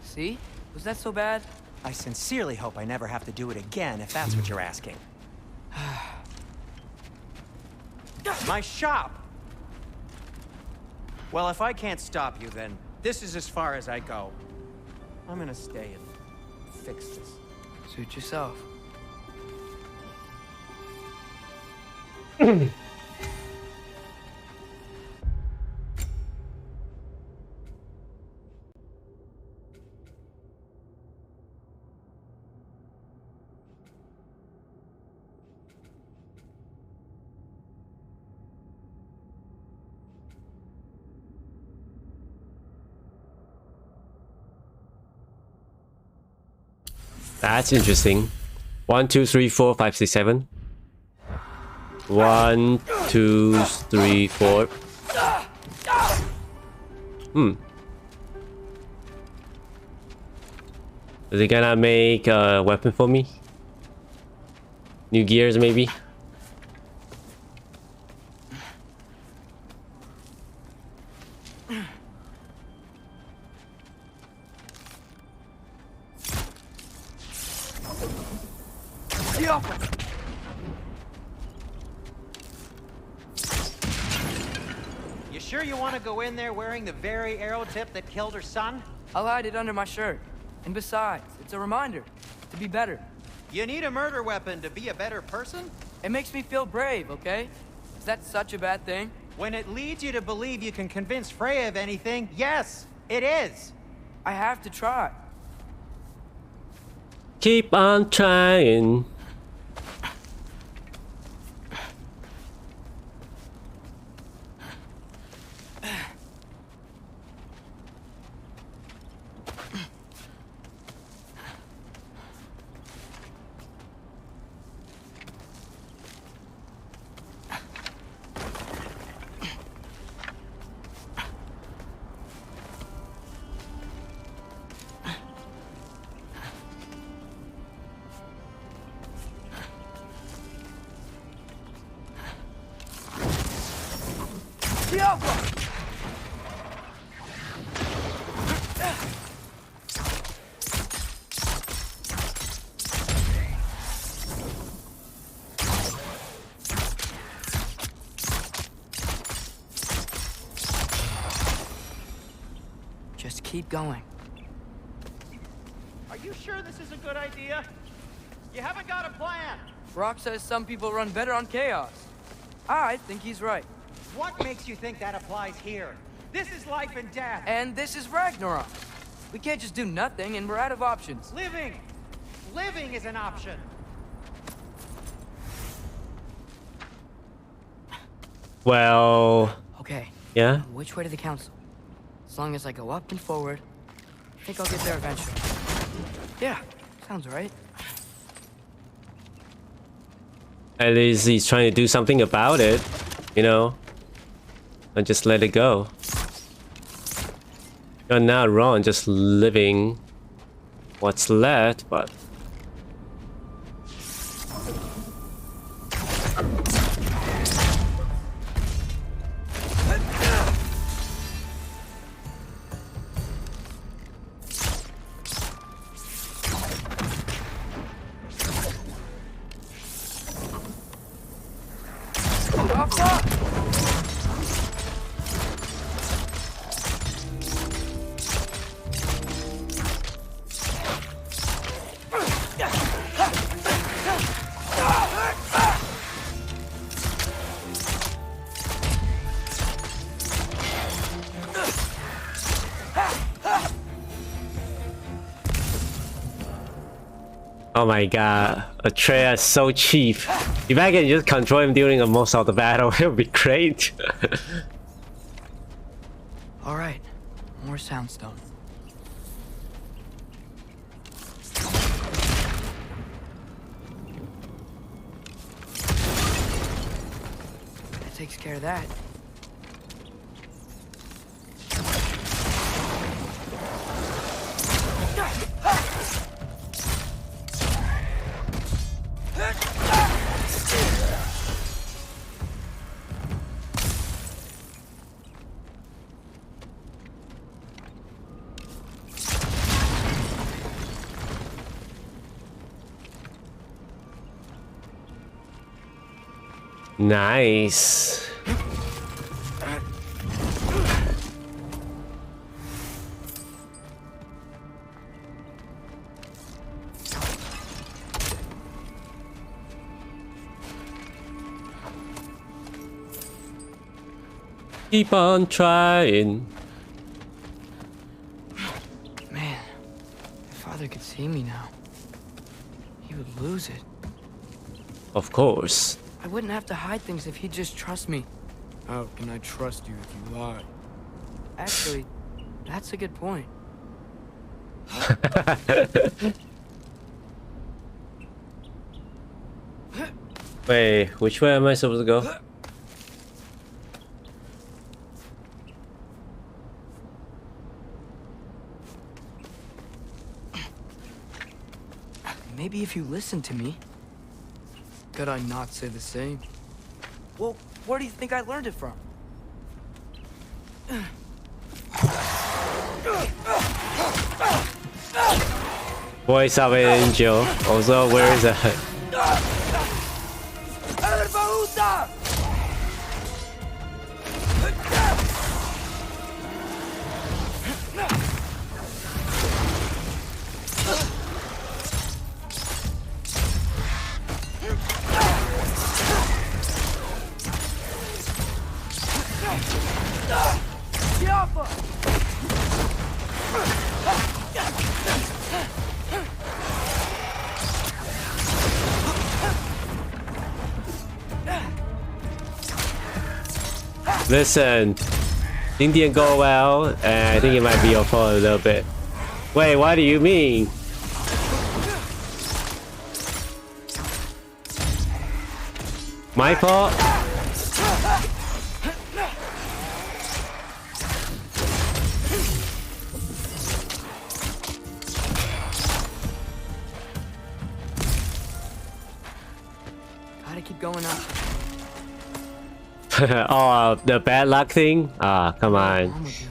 See? Was that so bad? I sincerely hope I never have to do it again, if that's what you're asking. My shop! Well, if I can't stop you, then this is as far as I go. I'm gonna stay and fix this. Suit yourself. That's interesting. 1, 2, 3, 4, 5, 6, 7. 1, 2, 3, 4. Is it gonna make a weapon for me? New gears, maybe? You sure you want to go in there wearing the very arrow tip that killed her son? I'll hide it under my shirt. And besides, it's a reminder to be better. You need a murder weapon to be a better person? It makes me feel brave, okay? Is that such a bad thing? When it leads you to believe you can convince Freya of anything, yes, it is. I have to try. Keep on trying. Just keep going. Are you sure this is a good idea? You haven't got a plan. Brock says some people run better on chaos. I think he's right. What makes you think that applies here? This is life and death. And this is Ragnarok. We can't just do nothing, and we're out of options. Living! Living is an option. Well, Okay. yeah. Which way to the council? As long as I go up and forward, I think I'll get there eventually. Yeah, sounds right. At least he's trying to do something about it, you know? And just let it go. You're not wrong, just living what's left, but... Oh my god, Atreus is so cheap. If I can just control him during most of the battle, it would be great. All right, more soundstone. That takes care of that. Nice. Keep on trying. Man, if Father could see me now, he would lose it. Of course. I wouldn't have to hide things if he'd just trust me. How can I trust you if you lie? Actually, that's a good point. Wait, which way am I supposed to go? Maybe if you listen to me. Could I not say the same? Well, where do you think I learned it from? Voice of an angel. Also, where is that? Listen, thing didn't go well, and I think it might be your fault a little bit. Wait, what do you mean? My fault? Gotta keep going up. Oh, the bad luck thing? Ah, come on. Mom would do.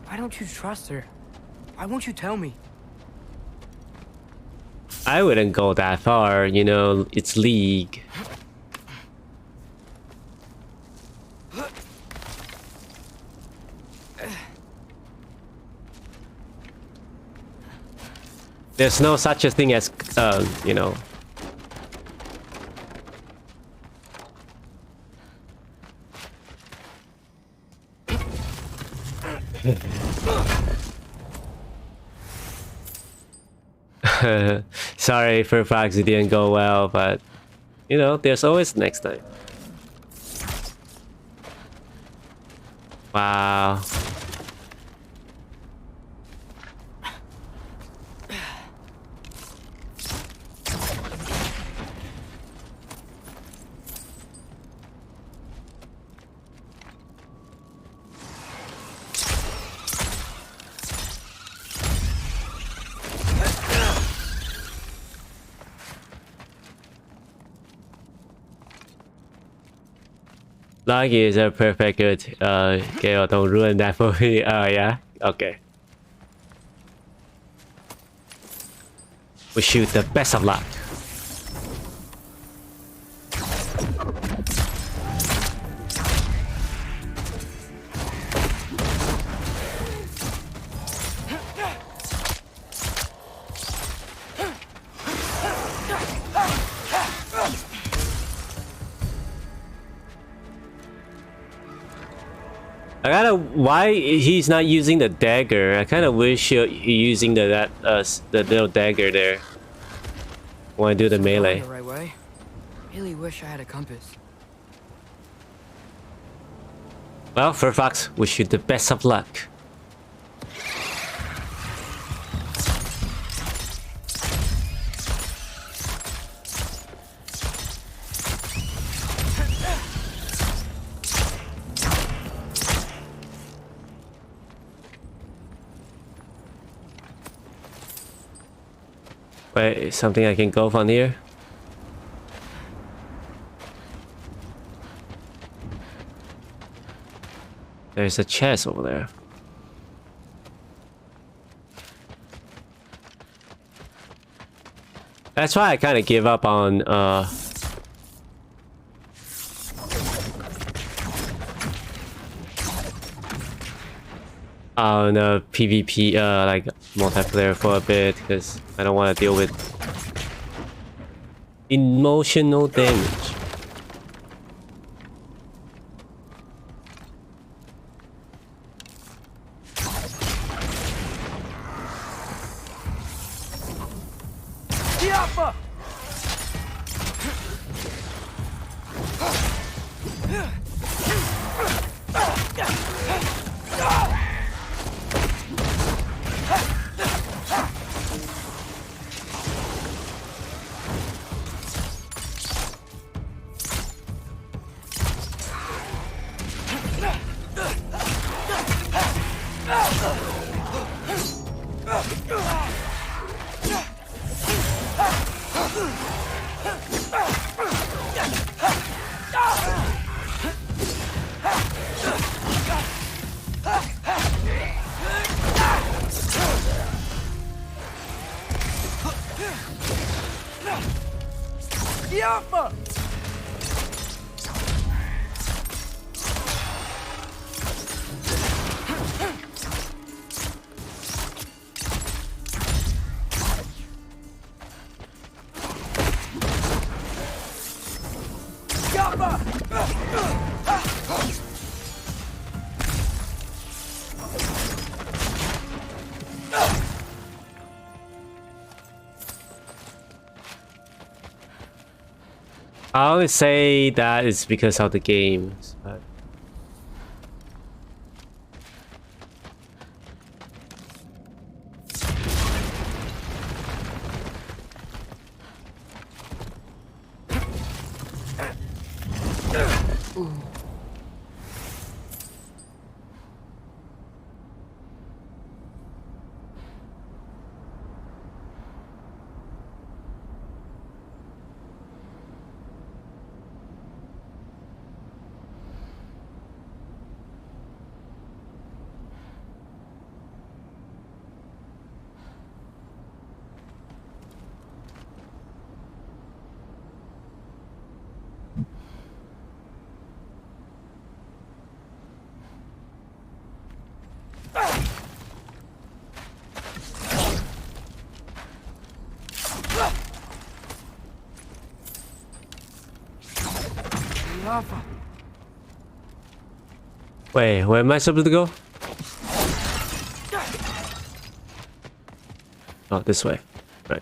Why don't you trust her? Why won't you tell me? I wouldn't go that far, you know, it's League. There's no such a thing as, you know. Sorry for Fox, it didn't go well, but you know, there's always next time. Wow. Lucky is a perfect good. Gale, don't ruin that for me. Yeah? Okay. Wish you the best of luck. I kinda why he's not using the dagger. I kinda wish he using the little dagger there when I do the melee. The right way. Really wish I had a compass. Well, Furfox, wish you the best of luck. Wait, something I can go from here? There's a chest over there. That's why I kind of give up on PvP like multiplayer for a bit, because I don't want to deal with emotional damage. I always say that is because of the games, but wait, where am I supposed to go? Oh, this way. Right.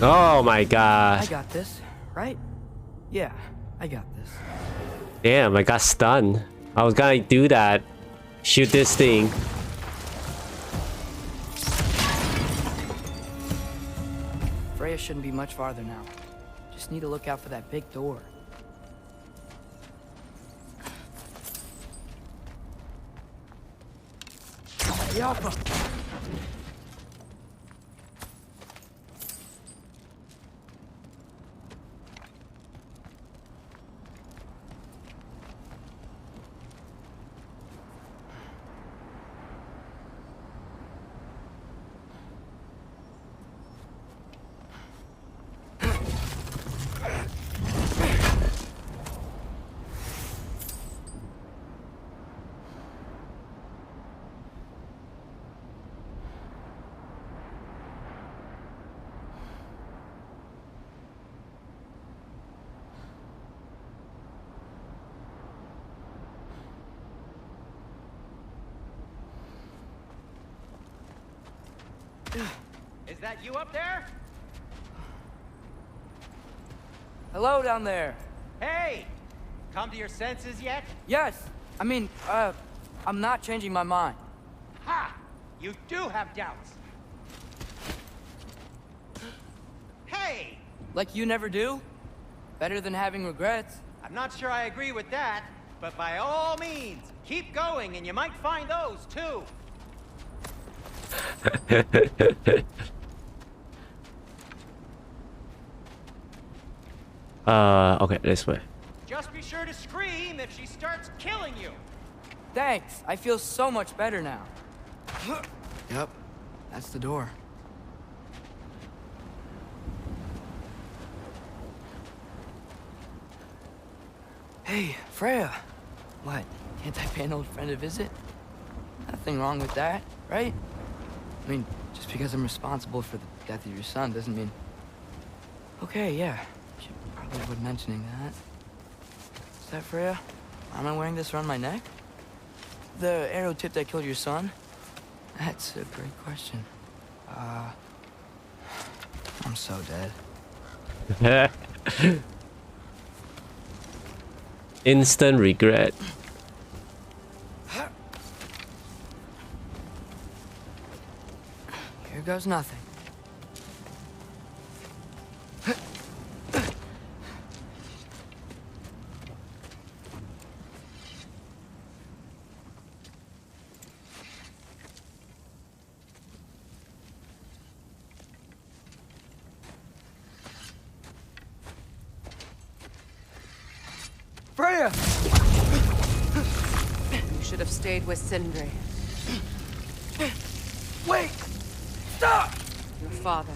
Oh my god. I got this, right? Yeah, I got this. Damn, I got stunned. I was gonna do that. Shoot this thing. Freya shouldn't be much farther now. Just need to look out for that big door. Yappa! Is that you up there? Hello down there. Hey! Come to your senses yet? Yes. I mean, I'm not changing my mind. Ha! You do have doubts. Hey! Like you never do? Better than having regrets. I'm not sure I agree with that, but by all means, keep going and you might find those too. Okay, this way. Just be sure to scream if she starts killing you. Thanks. I feel so much better now. Yep. That's the door. Hey, Freya. What? Can't I pay an old friend a visit? Nothing wrong with that, right? I mean, just because I'm responsible for the death of your son doesn't mean... Okay, yeah. Should probably avoid mentioning that. Is that Freya? Why am I wearing this around my neck? The arrow tip that killed your son? That's a great question. I'm so dead. Instant regret. Here goes nothing. Freya! You should have stayed with Sindri. Wait! Stop! Your father.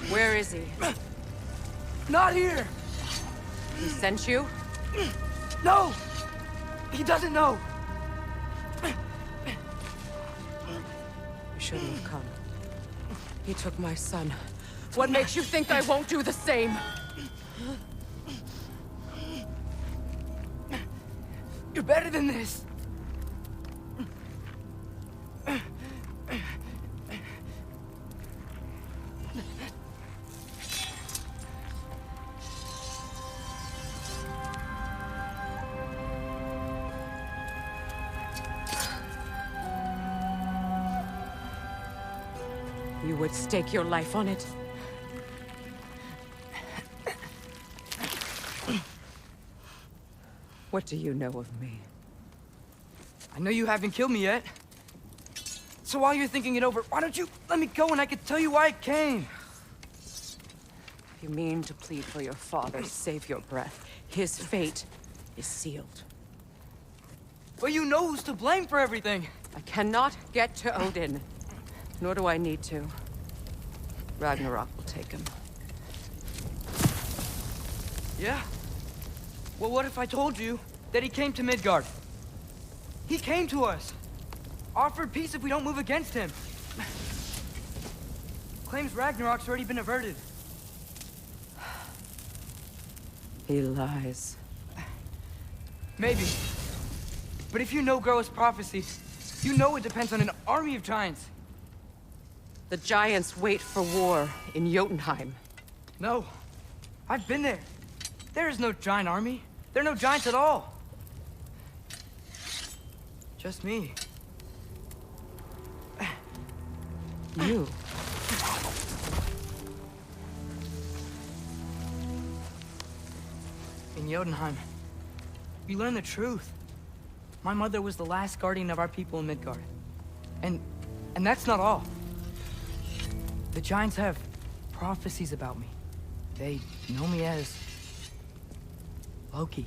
Where is he? Not here! He sent you? No! He doesn't know! You shouldn't have come. He took my son. What makes you think I won't do the same? You're better than this! You would stake your life on it. What do you know of me? I know you haven't killed me yet. So while you're thinking it over, why don't you let me go and I can tell you why I came? If you mean to plead for your father, save your breath. His fate is sealed. But you know who's to blame for everything. I cannot get to Odin. Nor do I need to. Ragnarok will take him. Yeah? Well, what if I told you that he came to Midgard? He came to us. Offered peace if we don't move against him. Claims Ragnarok's already been averted. He lies. Maybe. But if you know Groa's prophecy, you know it depends on an army of giants. The giants wait for war in Jotunheim. No. I've been there. There is no giant army. There are no giants at all. Just me. You. In Jotunheim, we learn the truth. My mother was the last guardian of our people in Midgard. And that's not all. The giants have prophecies about me. They know me as Loki.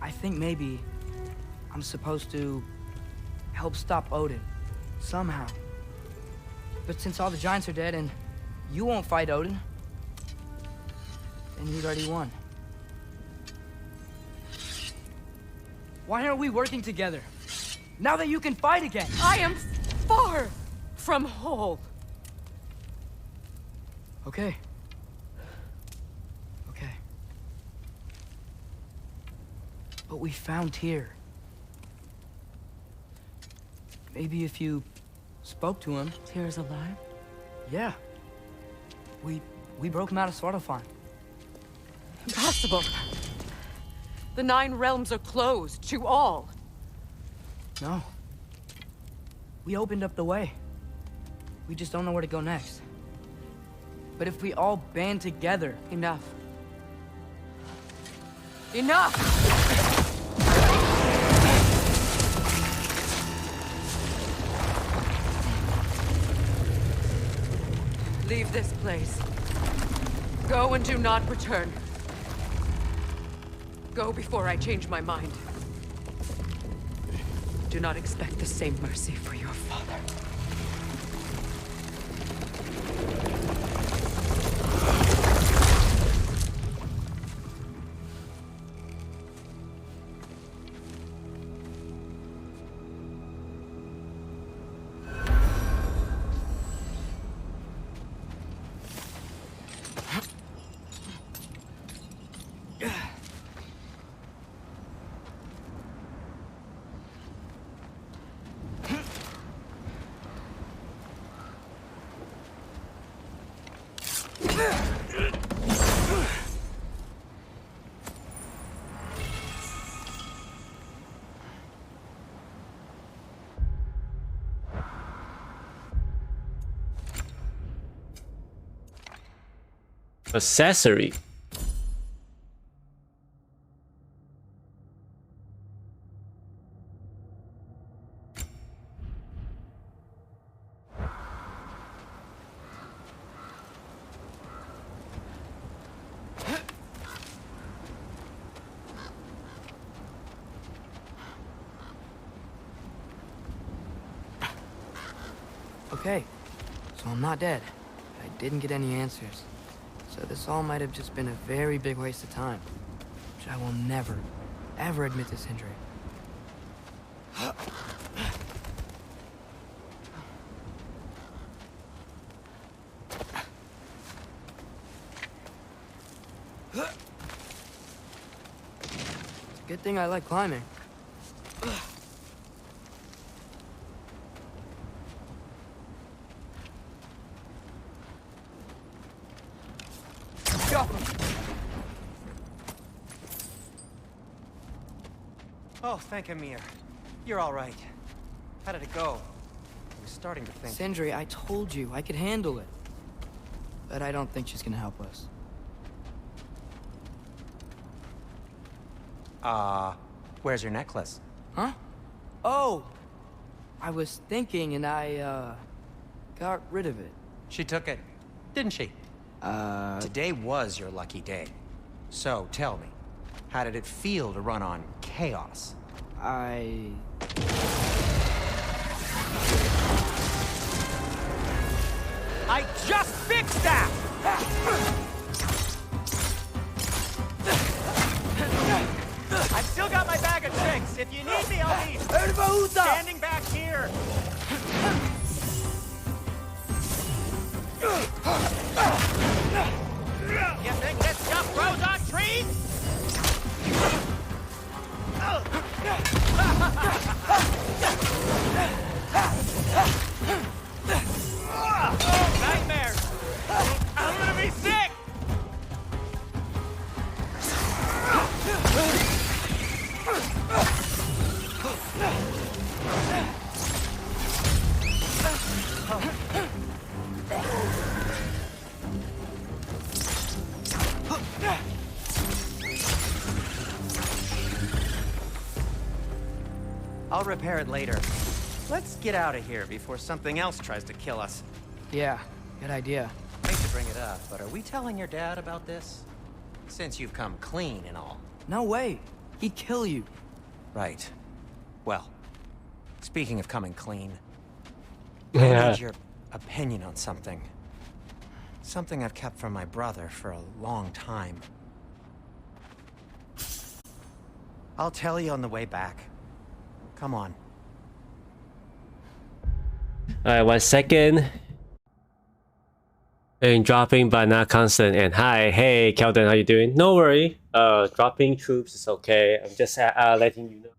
I think maybe I'm supposed to help stop Odin, somehow. But since all the giants are dead and you won't fight Odin, then he's already won. Why aren't we working together? Now that you can fight again! I am far from whole. Okay. Okay. But we found Tyr. Maybe if you spoke to him. Tyr's alive? Yeah. We broke him out of Svartalfheim. Impossible. The 9 realms are closed to all. No. We opened up the way. We just don't know where to go next. But if we all band together... Enough. Enough! Leave this place. Go and do not return. Go before I change my mind. Do not expect the same mercy for your father. Accessory. Okay, so I'm not dead. I didn't get any answers. So this all might have just been a very big waste of time. Which I will never, ever admit to Sindri. It's a good thing I like climbing. Oh, thank Amir. You're all right. How did it go? I was starting to think... Sindri, I told you I could handle it. But I don't think she's gonna help us. Where's your necklace? Huh? Oh! I was thinking and I, got rid of it. She took it, didn't she? Today was your lucky day. So, tell me, how did it feel to run on chaos? I just fixed that! I've still got my bag of tricks. If you need me, I'll be standing back here. You think this stuff grows on trees? Nightmares! I'm gonna be sick! I'll repair it later. Let's get out of here before something else tries to kill us. Yeah, good idea. Hate to bring it up, but are we telling your dad about this? Since you've come clean and all. No way. He'd kill you. Right. Well, speaking of coming clean, I need your opinion on something. Something I've kept from my brother for a long time. I'll tell you on the way back. Come on. Alright, 1 second. And dropping but not constant. And hi, hey, Kelden, how you doing? No worry. Dropping troops is okay. I'm just letting you know.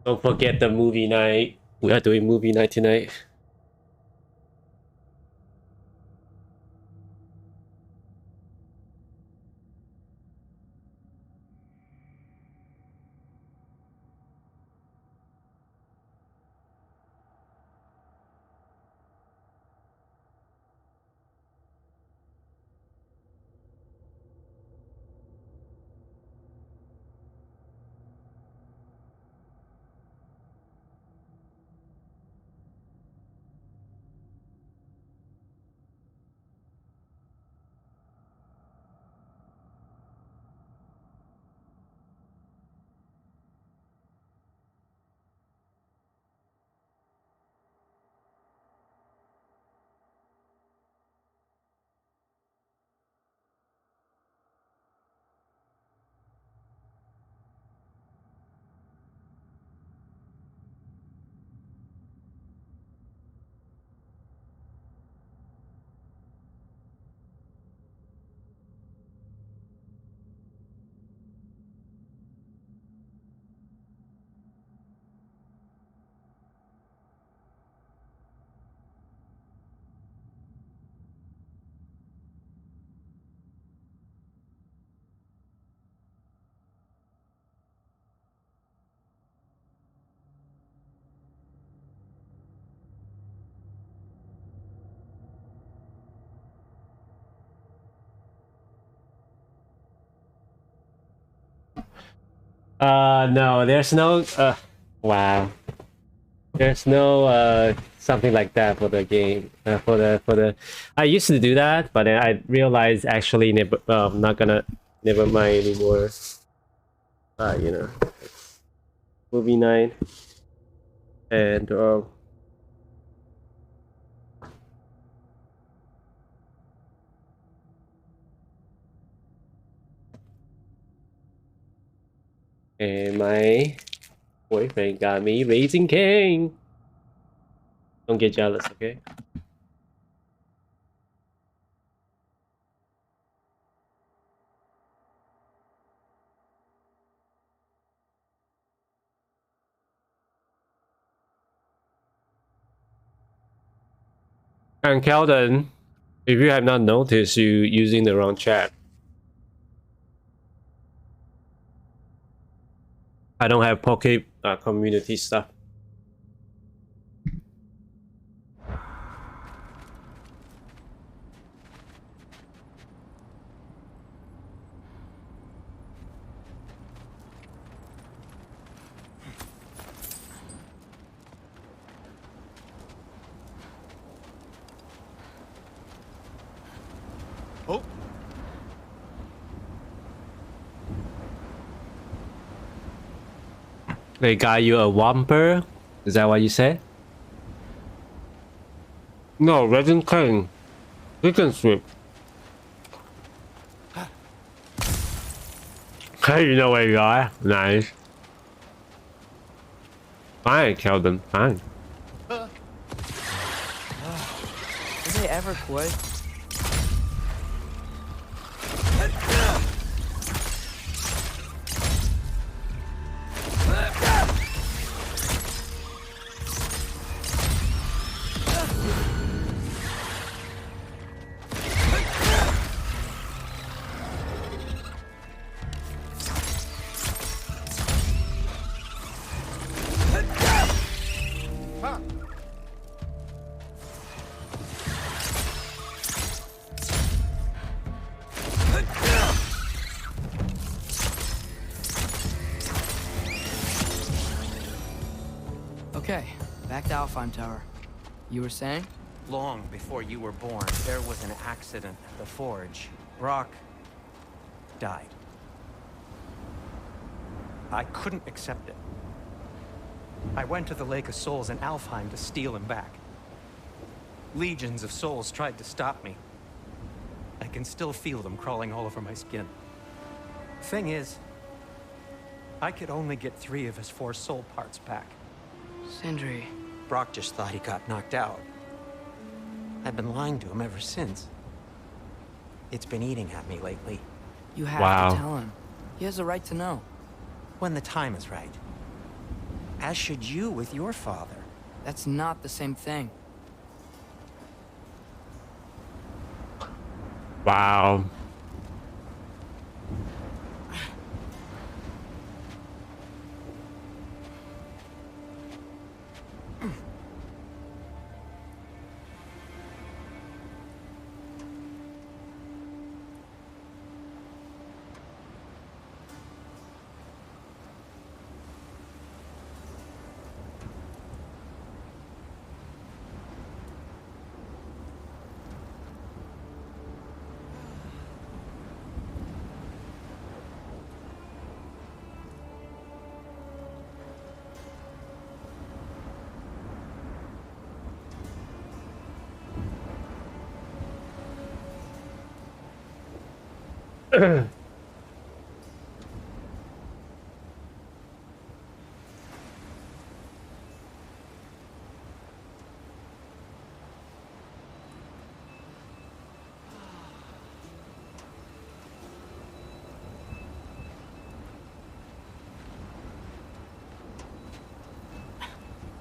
Don't forget the movie night. We are doing movie night tonight. No, there's no wow. There's no something like that for the game. For the I used to do that, but then I realized actually never not gonna never mind anymore. You know, movie night and and my boyfriend got me Raising King. Don't get jealous, okay? And Kelden, if you have not noticed, you using the wrong chat. I don't have Poke community stuff. Oh. They got you a Whomper? Is that what you said? No, Raising King. Chicken strip. Hey, you know where you are? Nice. Fine, Kelden, fine. Do they ever quit? Okay, back to Alfheim Tower. You were saying? Long before you were born, there was an accident at the forge. Brock died. I couldn't accept it. I went to the Lake of Souls in Alfheim to steal him back. Legions of souls tried to stop me. I can still feel them crawling all over my skin. Thing is, I could only get 3 of his 4 soul parts back. Sindri. Brock just thought he got knocked out. I've been lying to him ever since. It's been eating at me lately. You have to tell him. He has a right to know. When the time is right. As should you with your father. That's not the same thing. Wow.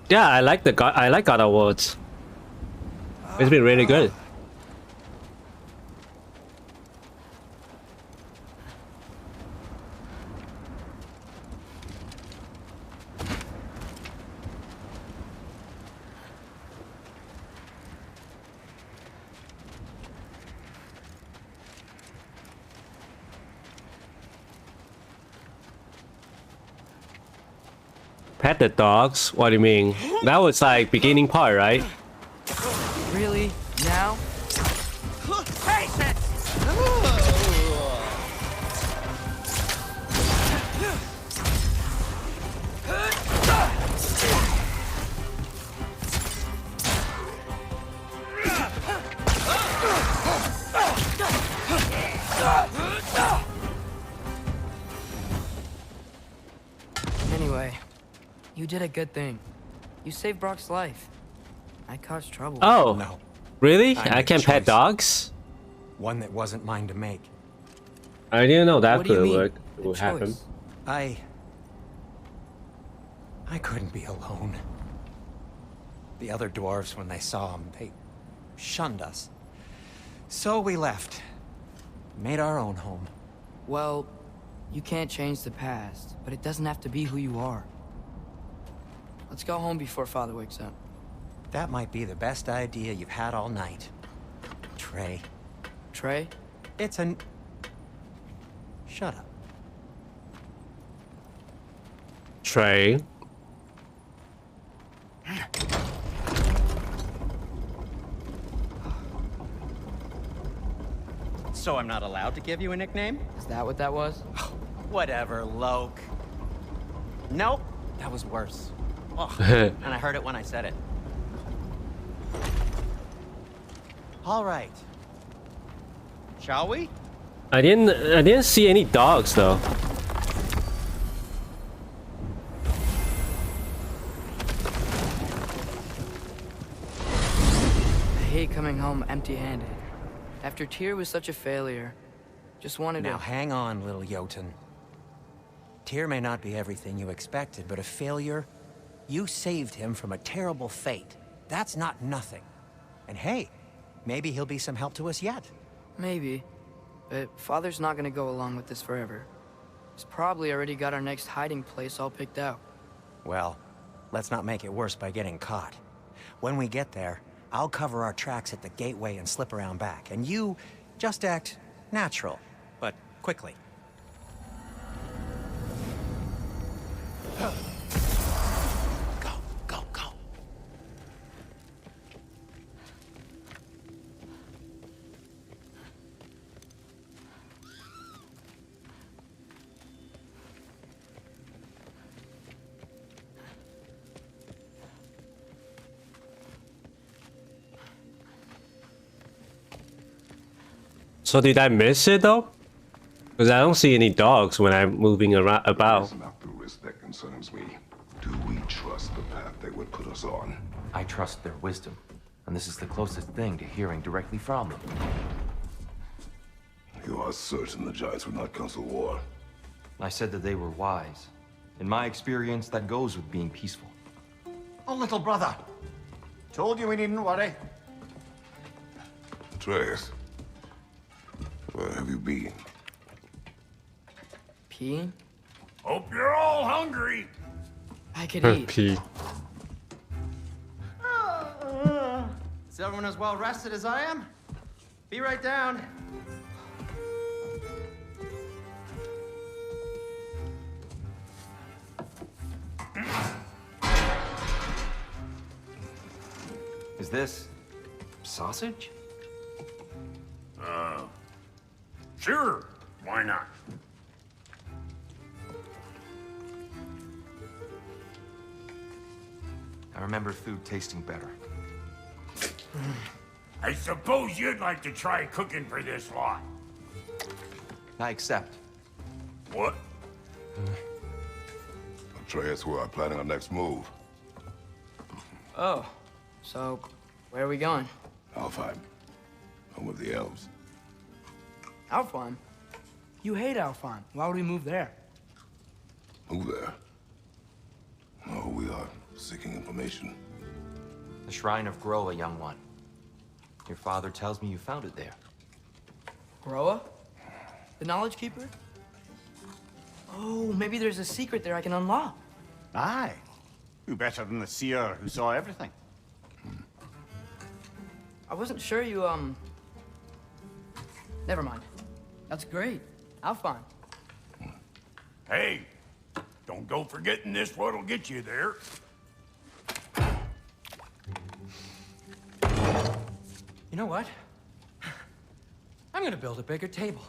Yeah, I like God Awards. It's been really good. Pet the dogs? What do you mean? That was like beginning part, right? Really? Now? Anyway, you did a good thing. You saved Brock's life. I caused trouble. Oh, No. really? I I made can a pet choice. dogs? One that wasn't mine to make. I didn't know that What do you could mean? work. A Would happen. choice? I couldn't be alone. The other dwarves, when they saw him, they shunned us. So we left. Made our own home. Well, you can't change the past, but it doesn't have to be who you are. Let's go home before Father wakes up. That might be the best idea you've had all night. Trey. Trey? It's an... Shut up. Trey. So I'm not allowed to give you a nickname? Is that what that was? Whatever, Loke. Nope, that was worse. Oh, and I heard it when I said it. All right. Shall we? I didn't see any dogs though. I hate coming home empty-handed. After Tyr was such a failure, just wanted Now to... hang on, little Jotun. Tyr may not be everything you expected, but a failure? You saved him from a terrible fate. That's not nothing. And hey, maybe he'll be some help to us yet. Maybe. But Father's not gonna go along with this forever. He's probably already got our next hiding place all picked out. Well, let's not make it worse by getting caught. When we get there, I'll cover our tracks at the gateway and slip around back. And you just act natural, but quickly. Go, go, go. So did I miss it though? Because I don't see any dogs when I'm moving around It about. is not the risk that concerns me. Do we trust the path they would put us on? I trust their wisdom, and this is the closest thing to hearing directly from them. You are certain the Giants would not counsel war? I said that they were wise. In my experience, that goes with being peaceful. Oh, little brother. Told you we needn't worry. Atreus, where have you been? Peeing? Hope you're all hungry. I could eat. P. Is everyone as well rested as I am? Be right down. Is this sausage? Sure, why not? I remember food tasting better. I suppose you'd like to try cooking for this lot. I accept. What? Atreus, we are planning our next move. Oh, so where are we going? Alfheim, home of the elves. Alfheim? You hate Alfheim. Why would we move there? Move there. Oh, we are seeking information. The Shrine of Groa, young one. Your father tells me you found it there. Groa? The Knowledge Keeper? Oh, maybe there's a secret there I can unlock. Aye. Who better than the seer who saw everything? I wasn't sure you, Never mind. That's great. Alfheim. Hey, don't go forgetting this what'll get you there. You know what? I'm gonna build a bigger table.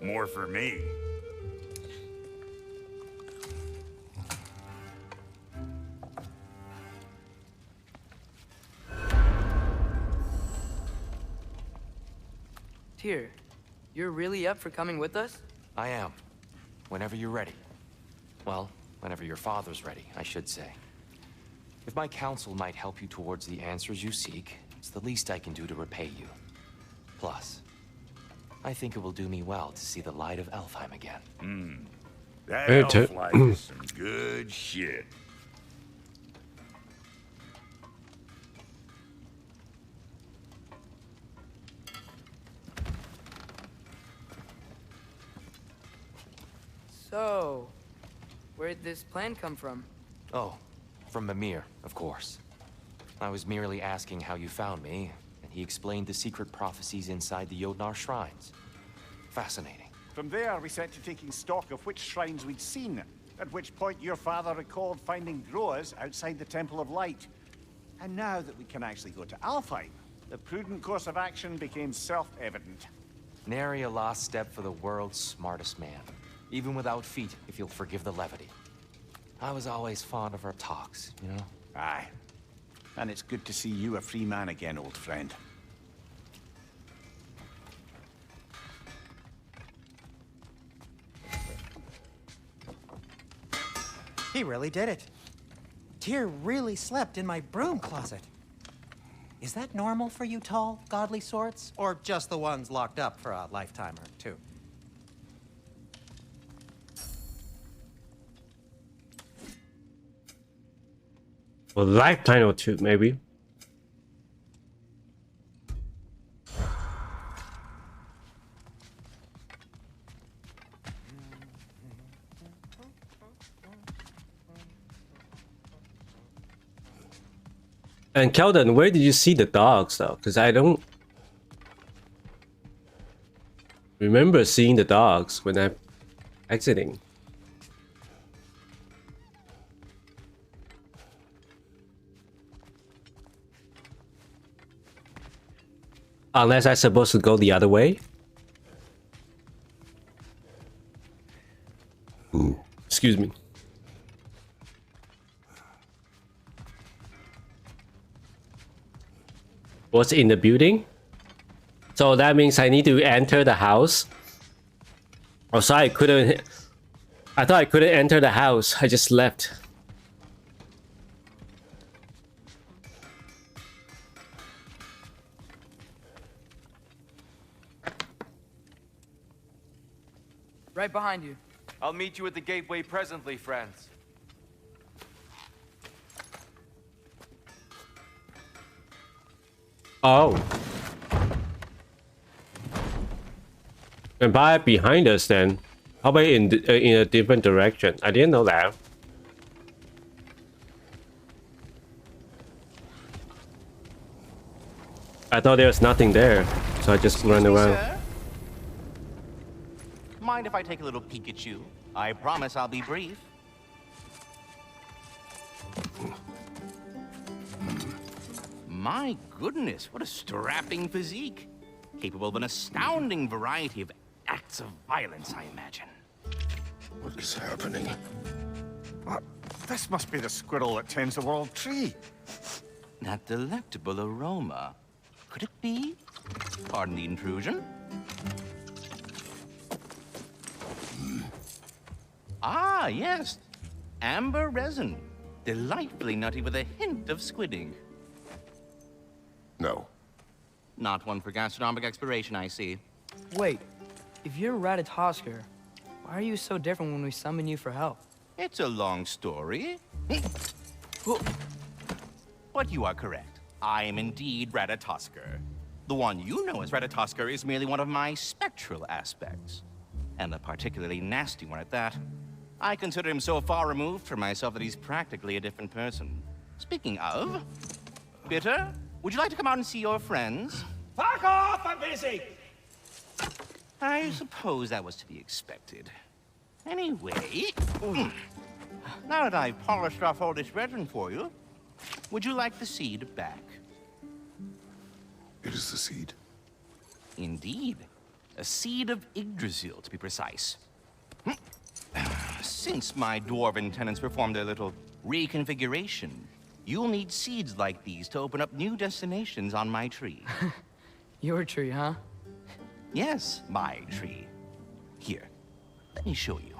More for me. Tyr, you're really up for coming with us? I am. Whenever you're ready. Well, whenever your father's ready, I should say. If my counsel might help you towards the answers you seek, it's the least I can do to repay you. Plus, I think it will do me well to see the light of Elfheim again. That Hey, elf life is some good shit. So, where'd this plan come from? Oh, from Mimir, of course. I was merely asking how you found me, and he explained the secret prophecies inside the Jotnar shrines. Fascinating. From there, we set to taking stock of which shrines we'd seen, at which point your father recalled finding Groas outside the Temple of Light. And now that we can actually go to Alfheim, the prudent course of action became self-evident. Nary a lost step for the world's smartest man. Even without feet, if you'll forgive the levity. I was always fond of our talks, you know? Aye. And it's good to see you a free man again, old friend. He really did it. Tyr really slept in my broom closet. Is that normal for you tall, godly sorts? Or just the ones locked up for a lifetime or two? A lifetime or two, maybe. And Keldon, where did you see the dogs though? Because I don't remember seeing the dogs when I'm exiting. Unless I'm supposed to go the other way. Excuse me. What's in the building? So that means I need to enter the house. Oh, sorry, I couldn't. I thought I couldn't enter the house. I just left. Right behind you. I'll meet you at the gateway presently, friends. Oh. And by behind us then. How about in a different direction? I didn't know that. I thought there was nothing there, so I just ran around. Sir? Mind if I take a little Pikachu? I promise I'll be brief. My goodness, what a strapping physique. Capable of an astounding variety of acts of violence, I imagine. What is happening? What? This must be the squirrel that tends the world tree. That delectable aroma. Could it be? Pardon the intrusion. Ah, yes. Amber resin. Delightfully nutty with a hint of squidding. No. Not one for gastronomic exploration, I see. Wait, if you're Ratatosker, why are you so different when we summon you for help? It's a long story. But you are correct. I am indeed Ratatosker. The one you know as Ratatosker is merely one of my spectral aspects. And a particularly nasty one at that. I consider him so far removed from myself that he's practically a different person. Speaking of, Bitter, would you like to come out and see your friends? Fuck off! I'm busy! I suppose that was to be expected. Anyway, now that I've polished off all this resin for you, would you like the seed back? It is the seed. Indeed. A seed of Yggdrasil, to be precise. Since my dwarven tenants performed their little reconfiguration, you'll need seeds like these to open up new destinations on my tree. Your tree, huh? Yes, my tree. Here, let me show you.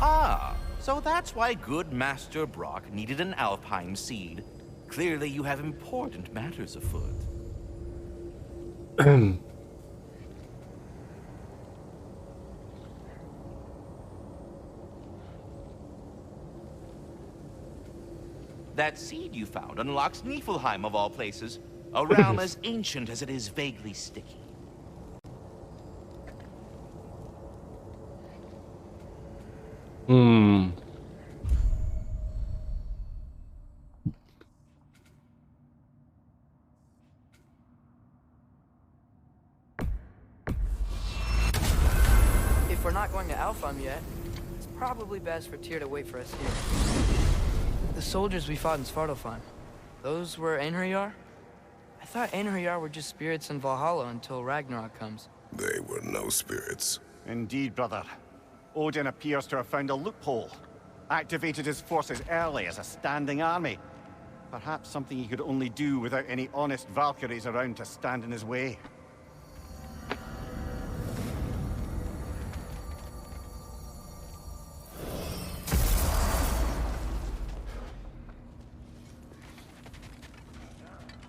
Ah, so that's why good Master Brock needed an Alpine seed. Clearly you have important matters afoot. That seed you found unlocks Niflheim of all places, a realm as ancient as it is vaguely sticky. If we're not going to Alfheim yet, it's probably best for Tyr to wait for us here. The soldiers we fought in Svartalfheim, those were Einherjar? I thought Einherjar were just spirits in Valhalla until Ragnarok comes. They were no spirits. Indeed, brother. Odin appears to have found a loophole. Activated his forces early as a standing army. Perhaps something he could only do without any honest Valkyries around to stand in his way.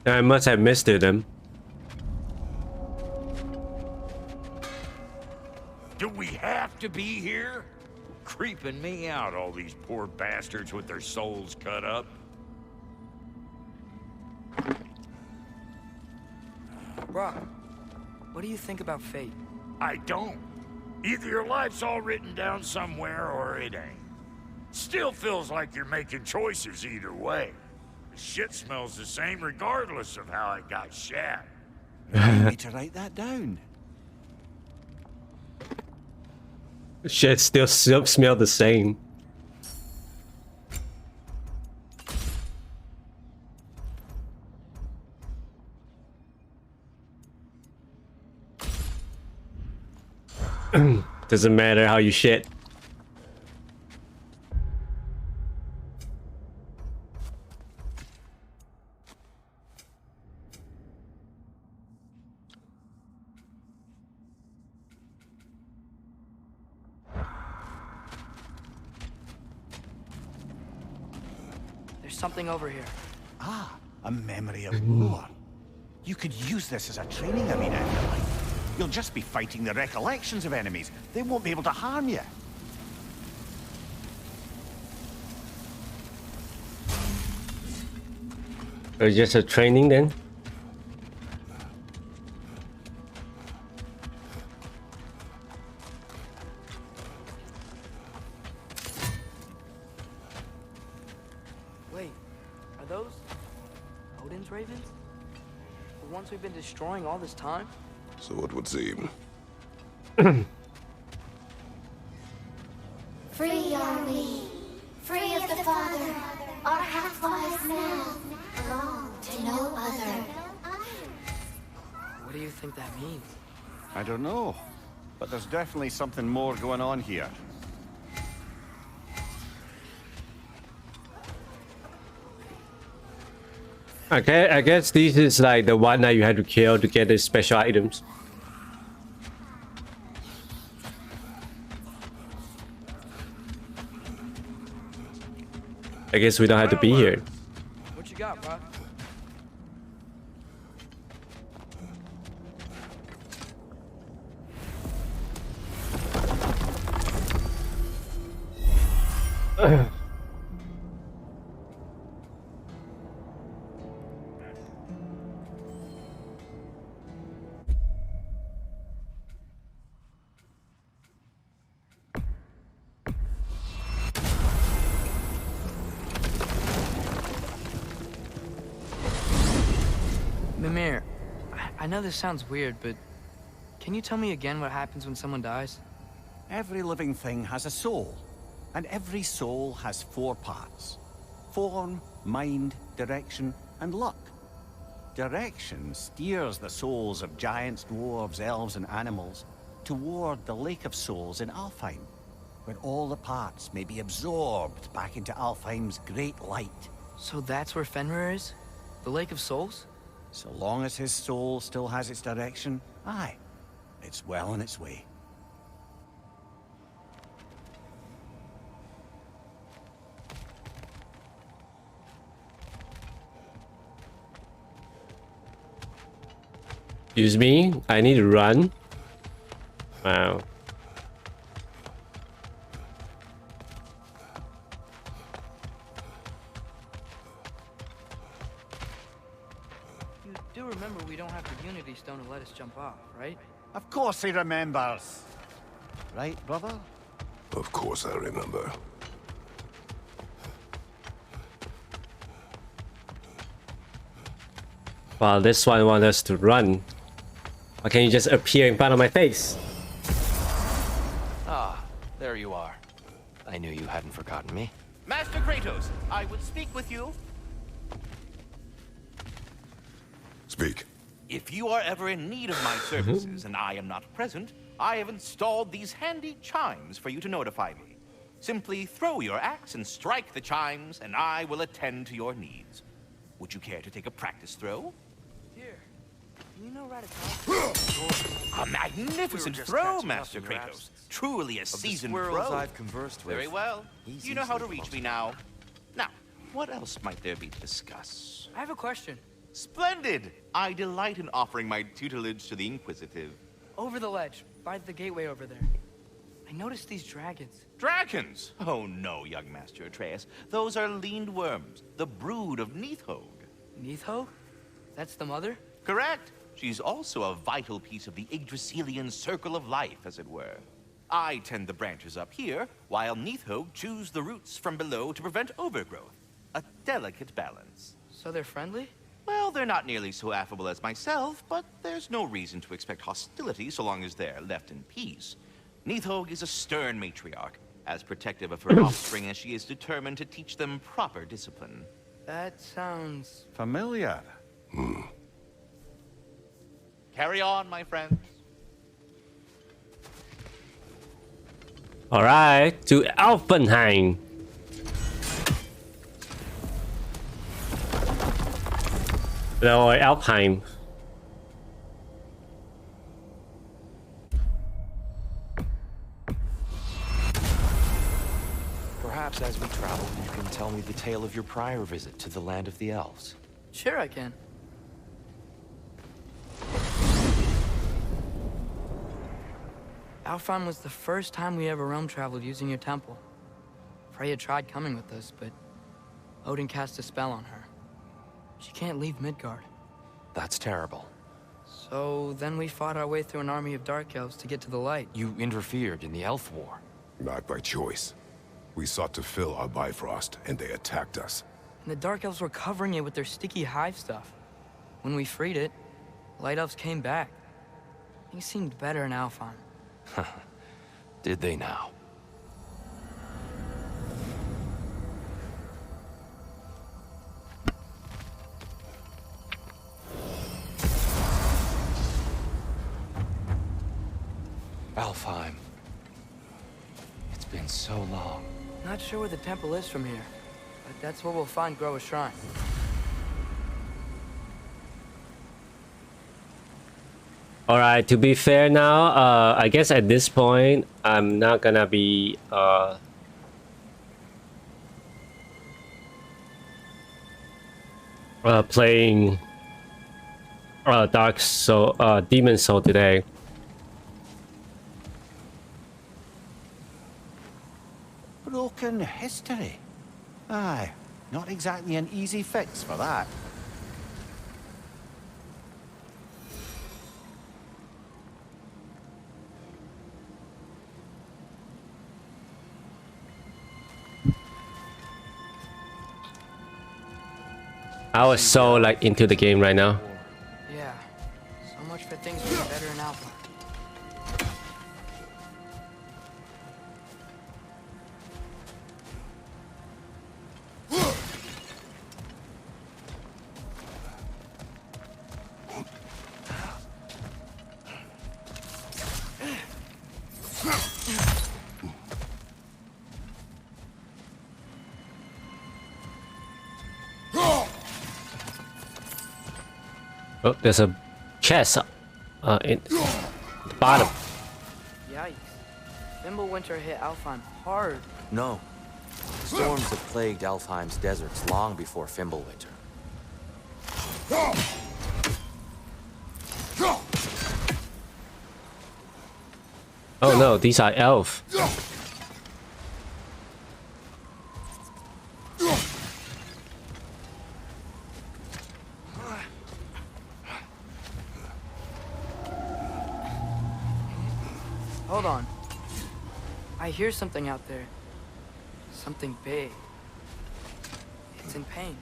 I must have missed them. Do we have to be here? Creeping me out, all these poor bastards with their souls cut up. Brock, what do you think about fate? I don't. Either your life's all written down somewhere or it ain't. Still feels like you're making choices either way. The shit smells the same regardless of how it got shat. You need to write that down. Shit still smell the same. Doesn't matter how you shit. something over here. Ah, a memory of war. You could use this as a training arena if you like. You'll just be fighting the recollections of enemies. They won't be able to harm you. Or just a training then? Wait, are those Odin's ravens? The ones we've been destroying all this time? So it would seem. Free are we, free of the Father, our half-lives now, belong to no other. What do you think that means? I don't know, but there's definitely something more going on here. Okay, I guess this is like the one that you had to kill to get the special items. I guess we don't have to be here. What you got, bro? Mimir, I know this sounds weird, but can you tell me again what happens when someone dies? Every living thing has a soul, and every soul has 4 parts. Form, mind, direction, and luck. Direction steers the souls of giants, dwarves, elves, and animals toward the Lake of Souls in Alfheim, where all the parts may be absorbed back into Alfheim's great light. So that's where Fenrir is? The Lake of Souls? So long as his soul still has its direction, aye, it's well on its way. Excuse me, I need to run. Wow. You do remember we don't have the Unity Stone to let us jump off, right? Of course he remembers. Right, brother? Of course I remember. Wow, this one wants us to run. Why can't you just appear in front of my face? Ah, there you are. I knew you hadn't forgotten me. Master Kratos, I would speak with you. Speak. If you are ever in need of my services and I am not present, I have installed these handy chimes for you to notify me. Simply throw your axe and strike the chimes, and I will attend to your needs. Would you care to take a practice throw? Here, you know Ratatouille? A magnificent throw, Master Kratos. Truly a seasoned pro. I've conversed with. Very well. He's You know how to easily reach me now. Now, what else might there be to discuss? I have a question. Splendid! I delight in offering my tutelage to the Inquisitive. Over the ledge, by the gateway over there. I noticed these dragons. Dragons? Oh no, young Master Atreus. Those are leaned worms, the brood of Neithog. Neithog? That's the mother? Correct. She's also a vital piece of the Yggdrasilian circle of life, as it were. I tend the branches up here, while Neithog chews the roots from below to prevent overgrowth. A delicate balance. So they're friendly? Well, they're not nearly so affable as myself, but there's no reason to expect hostility so long as they're left in peace. Neithog is a stern matriarch, as protective of her offspring as she is determined to teach them proper discipline. That sounds... Familiar. Carry on, my friends. Alright, to Alfenheim. No, Alfheim. Perhaps Perhaps as we travel, you can tell me the tale of your prior visit to the land of the elves. Sure I can. Alfheim was the first time we ever realm traveled using your temple. Freya tried coming with us, but Odin cast a spell on her. She can't leave Midgard. That's terrible. So then we fought our way through an army of dark elves to get to the light. You interfered in the Elf War. Not by choice. We sought to fill our Bifrost, and they attacked us. And the dark elves were covering it with their sticky hive stuff. When we freed it, light elves came back. Things seemed better in Alfheim. Did they now? Alfheim. It's been so long. Not sure where the temple is from here, but that's where we'll find Groa's shrine. All right, to be fair now, I guess at this point, I'm not gonna be playing Demon Soul today. Broken history. Aye, not exactly an easy fix for that. I was so like into the game right now. Yeah, so much for things being better in Alpha. Oh, there's a chest in the bottom. Yikes. Fimbulwinter hit Alfheim hard. No. Storms have plagued Alfheim's deserts long before Fimbulwinter. Oh no, these are elf. Hold on. I hear something out there. Something big. It's in pain.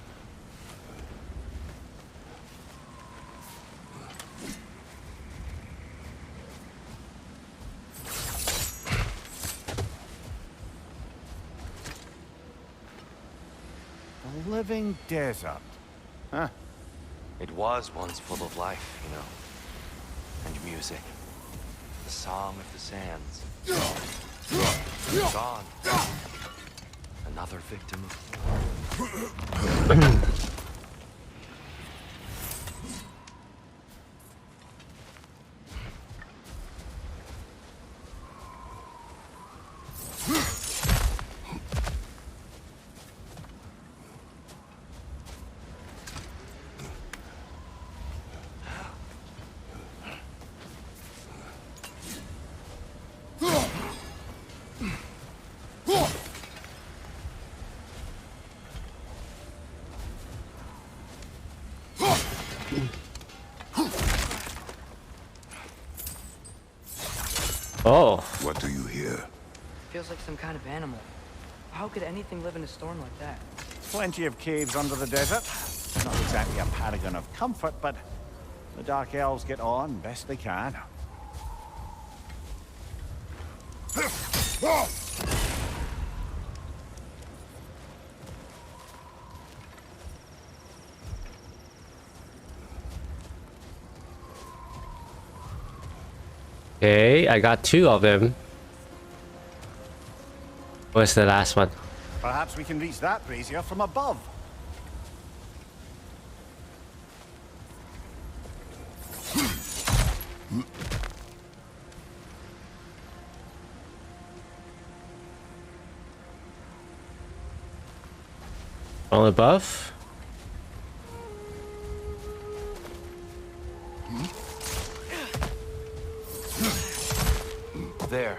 A living desert. Huh. It was once full of life, you know. And music. The song of the sands. Gone. Another victim of war. Oh. What do you hear? Feels like some kind of animal. How could anything live in a storm like that? Plenty of caves under the desert. Not exactly a paragon of comfort, but the Dark Elves get on best they can. Okay, I got 2 of them. Where's the last one? Perhaps we can reach that brazier from above. From above. There.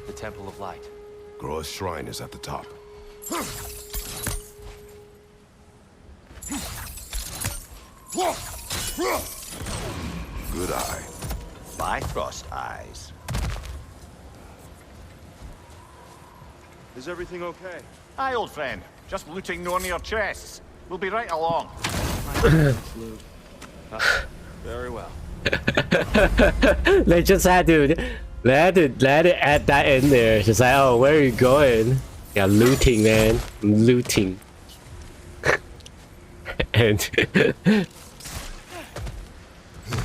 The Temple of Light. Groa's shrine is at the top. Good eye. Bifrost eyes. Is everything okay? Aye, old friend. Just looting one of your chests. We'll be right along. Very well. They just had to add that in there. Just like, oh, where are you going? Yeah, looting, man. Looting. And it's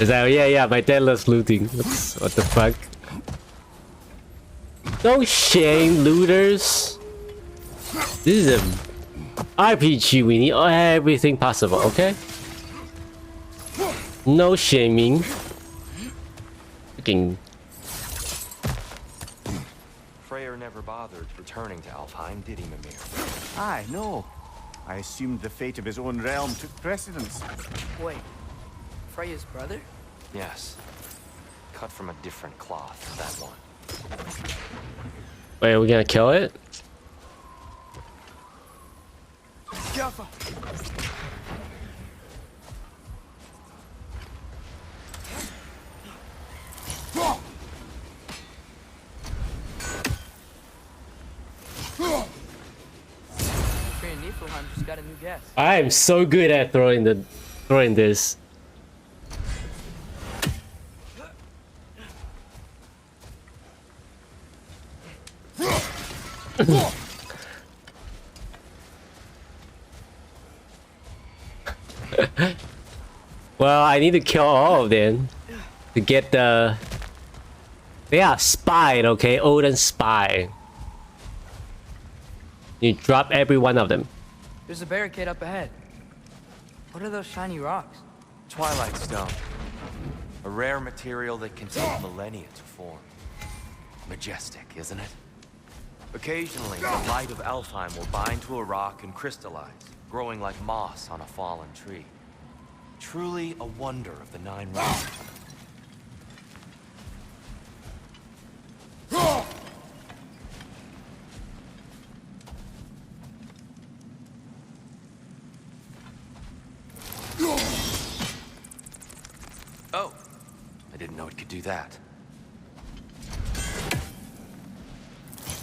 like, yeah, my dad loves looting. What the fuck? No shame, looters. This is a RPG. We need everything possible, okay? No shaming. Fucking. Freyr never bothered returning to Alfheim, did he, Mimir? Aye, no. I assumed the fate of his own realm took precedence. Wait, Freya's brother? Yes. Cut from a different cloth, that one. Wait, are we gonna kill it? Jaffa! Niflheim just got a new guest. I am so good at throwing this. Well, I need to kill all of them to get the. They are spied, okay? Odin spy. You drop every one of them. There's a barricade up ahead. What are those shiny rocks? Twilight Stone. A rare material that can take millennia to form. Majestic, isn't it? Occasionally, the light of Alfheim will bind to a rock and crystallize, growing like moss on a fallen tree. Truly a wonder of the Nine Realms. Oh, I didn't know it could do that.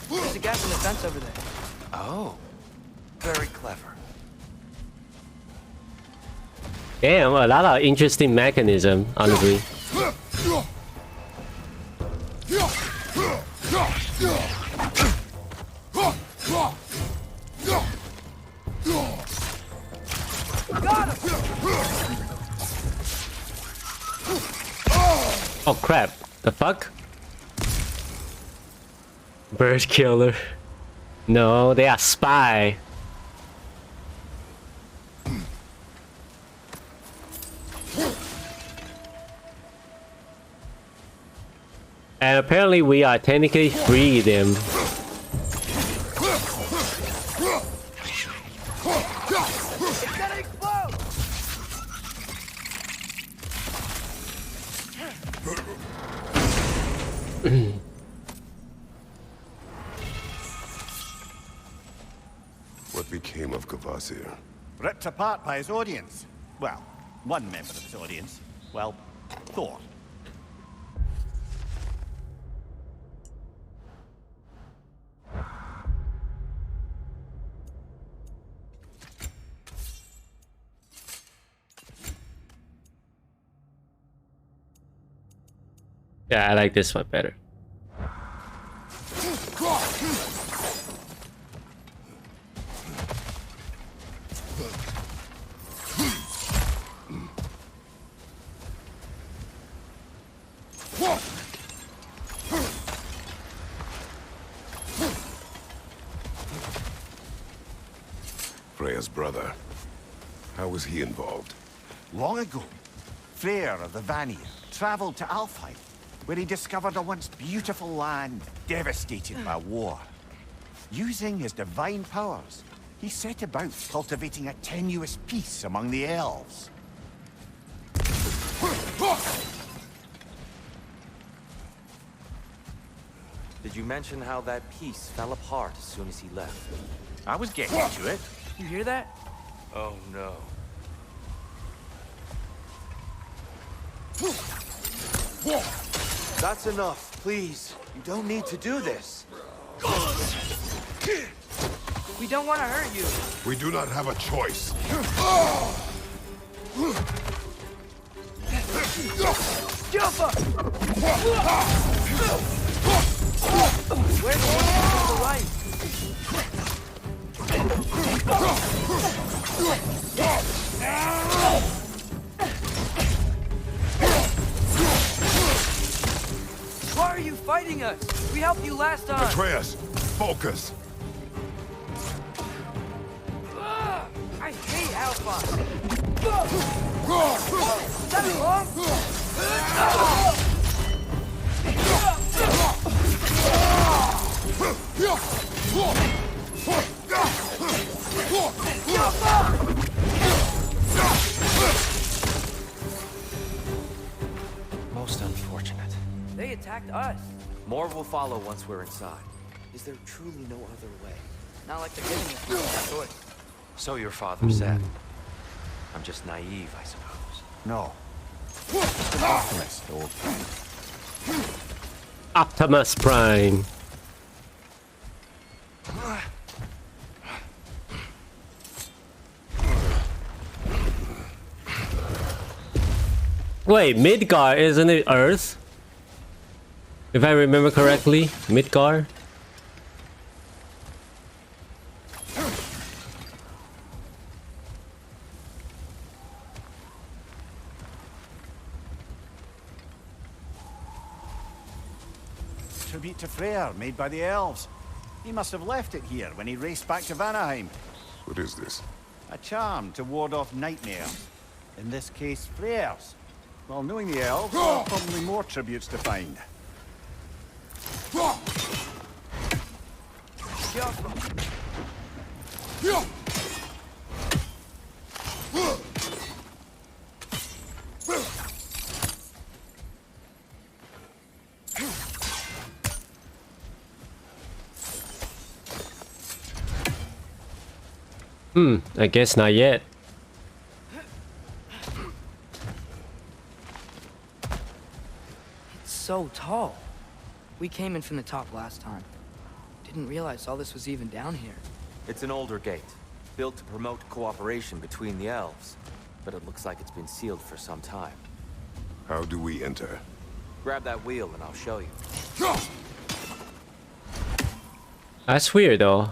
There's a gap in the fence over there. Oh, very clever. Damn, a lot of interesting mechanism, honestly. Oh crap, the fuck? Bird killer. No, they are spy. And apparently we are technically free them. What became of Kvasir? Ripped apart by his audience. Well, one member of his audience. Well, Thor. Yeah, I like this one better. Freya's brother. How was he involved? Long ago, Freyr of the Vanir traveled to Alfheim, where he discovered a once beautiful land devastated by war. Using his divine powers, he set about cultivating a tenuous peace among the elves. Did you mention how that piece fell apart as soon as he left? I was getting to it. You hear that? Oh no. That's enough, please. You don't need to do this. We don't want to hurt you. We do not have a choice. Jump! Where's the one to the right? Why are you fighting us? We helped you last time. Atreus, focus. I hate Alpha. Is that wrong? Most unfortunate. They attacked us. More will follow once we're inside. Is there truly no other way? Not like they're giving us a choice. So your father said. I'm just naive, I suppose. No. Just an optimist, old friend. Optimus Prime. Wait, Midgar, isn't it Earth? If I remember correctly, Midgar. Tribute to Freyr, made by the elves. He must have left it here when he raced back to Vanaheim. What is this? A charm to ward off nightmares. In this case, Freyr's. Well, knowing the elves, there are probably more tributes to find. I guess not yet. It's so tall. We came in from the top last time. Didn't realize all this was even down here. It's an older gate, built to promote cooperation between the elves. But it looks like it's been sealed for some time. How do we enter? Grab that wheel and I'll show you. That's weird though.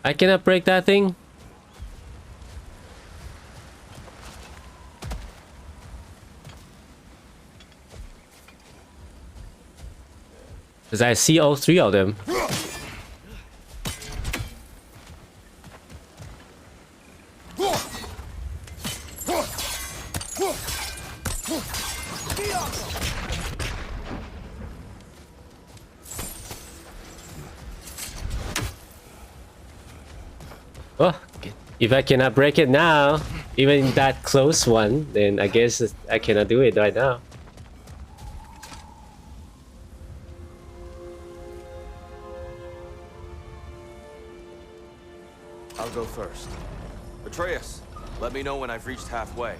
I cannot break that thing. Because I see all three of them. Oh, if I cannot break it now, even that close one, then I guess I cannot do it right now. I'll go first. Atreus, let me know when I've reached halfway.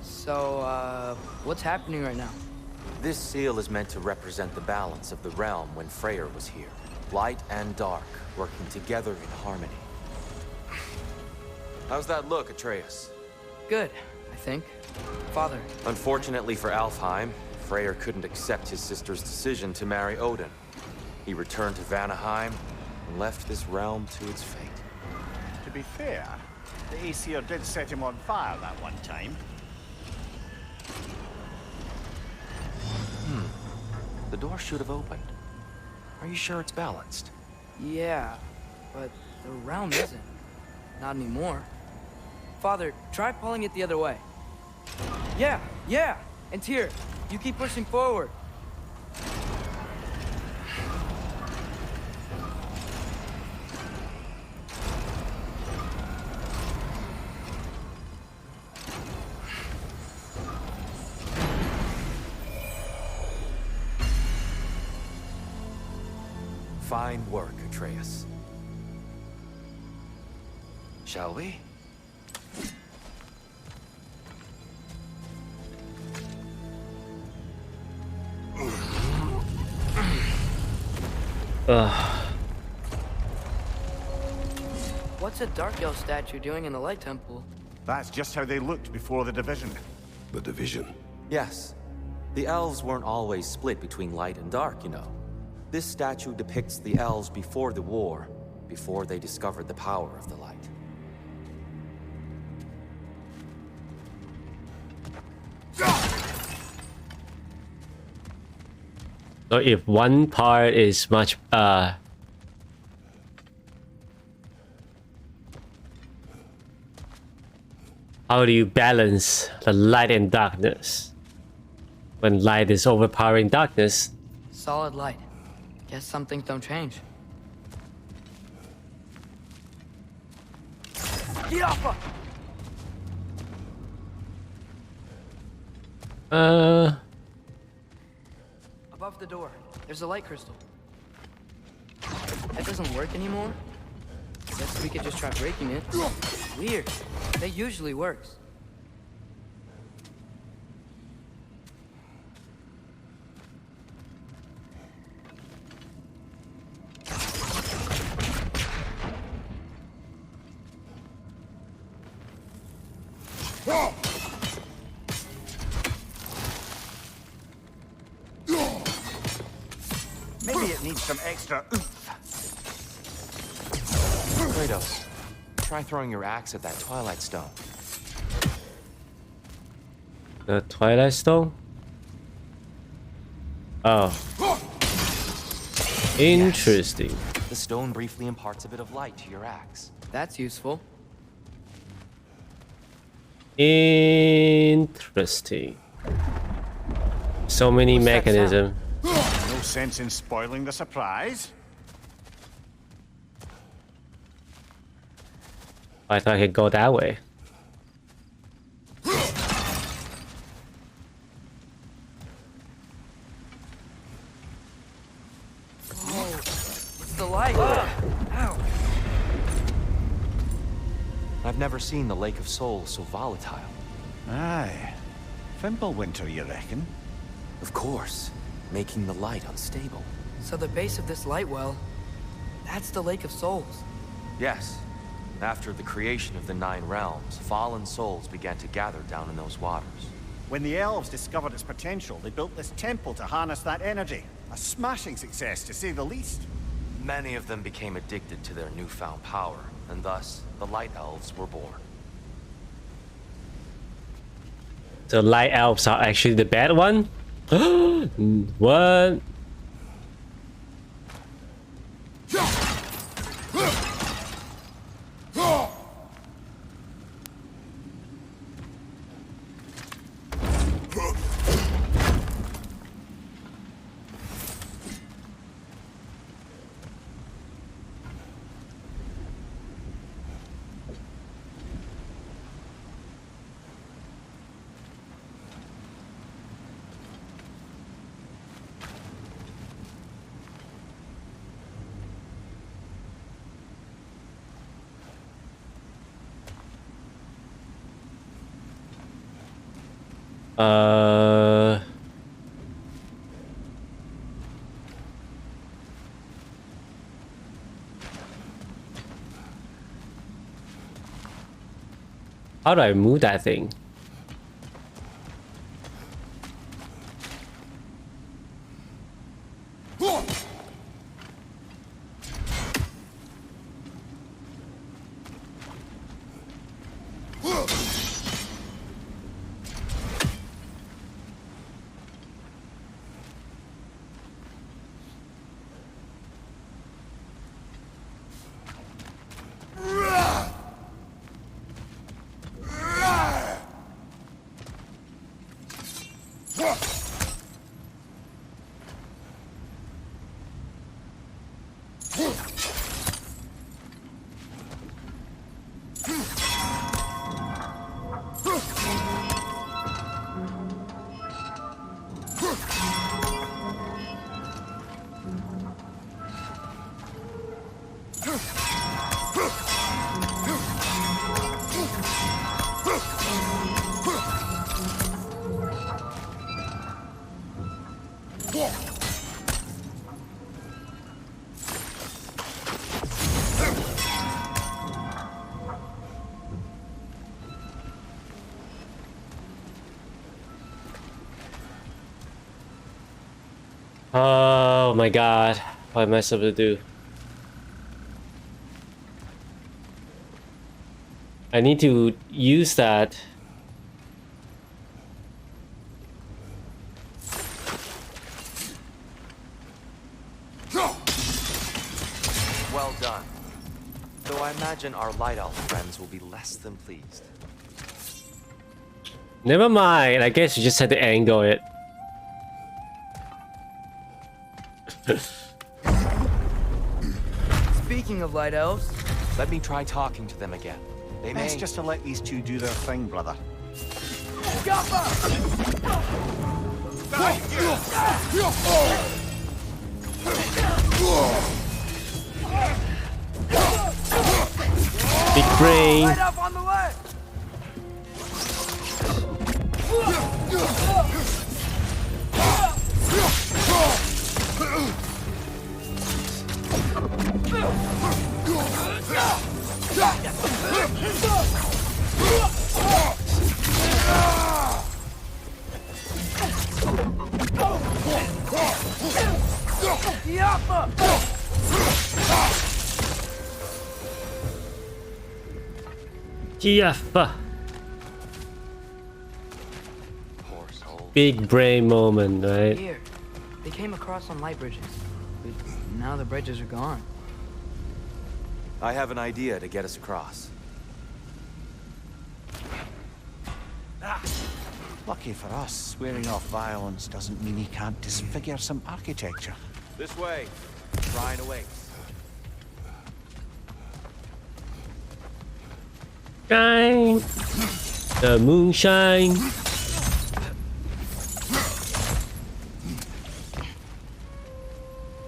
So, what's happening right now? This seal is meant to represent the balance of the realm when Freyr was here. Light and dark, working together in harmony. How's that look, Atreus? Good, I think. Father. Unfortunately for Alfheim, Freyr couldn't accept his sister's decision to marry Odin. He returned to Vanaheim and left this realm to its fate. To be fair, the Aesir did set him on fire that one time. The door should have opened. Are you sure it's balanced? Yeah, but the realm isn't. Not anymore. Father, try pulling it the other way. Yeah! And Tyr, You keep pushing forward. Fine work, Atreus. Shall we? What's a Dark Elf statue doing in the Light Temple? That's just how they looked before the division. The division. Yes. The elves weren't always split between light and dark, you know. This statue depicts the elves before the war, before they discovered the power of the light. So if one part is much how do you balance the light and darkness when light is overpowering darkness? Solid light. Guess some things don't change. Get off! Above the door, there's a light crystal. That doesn't work anymore? Guess we could just try breaking it. Weird. That usually works. Maybe it needs some extra oomph. Kratos, try throwing your axe at that Twilight Stone. The Twilight Stone? Oh. Interesting. Yes. The stone briefly imparts a bit of light to your axe. That's useful. Interesting. So many mechanisms. No sense in spoiling the surprise. I thought I could go that way. It's the light. Ow. I've never seen the Lake of Souls so volatile. Aye. Fimbulwinter, you reckon? Of course, making the light unstable. So the base of this light well, that's the Lake of Souls. Yes. After the creation of the Nine Realms, fallen souls began to gather down in those waters. When the elves discovered its potential, they built this temple to harness that energy. A smashing success, to say the least. Many of them became addicted to their newfound power, and thus, the Light Elves were born. The light elves are actually the bad one? What? How do I move that thing? Oh my god. What am I supposed to do? I need to use that. Well done. Though I imagine our light elf friends will be less than pleased. Never mind. I guess you just had to angle it. Speaking of light elves, Let me try talking to them again. They may... Best just to let these two do their thing, brother. Big brain. light up on the way. GF. Big brain moment, right? Here, they came across on light bridges, but now the bridges are gone. I have an idea to get us across. Lucky for us, swearing off violence doesn't mean he can't disfigure some architecture. This way. Shrine awaits. Shine. The moonshine.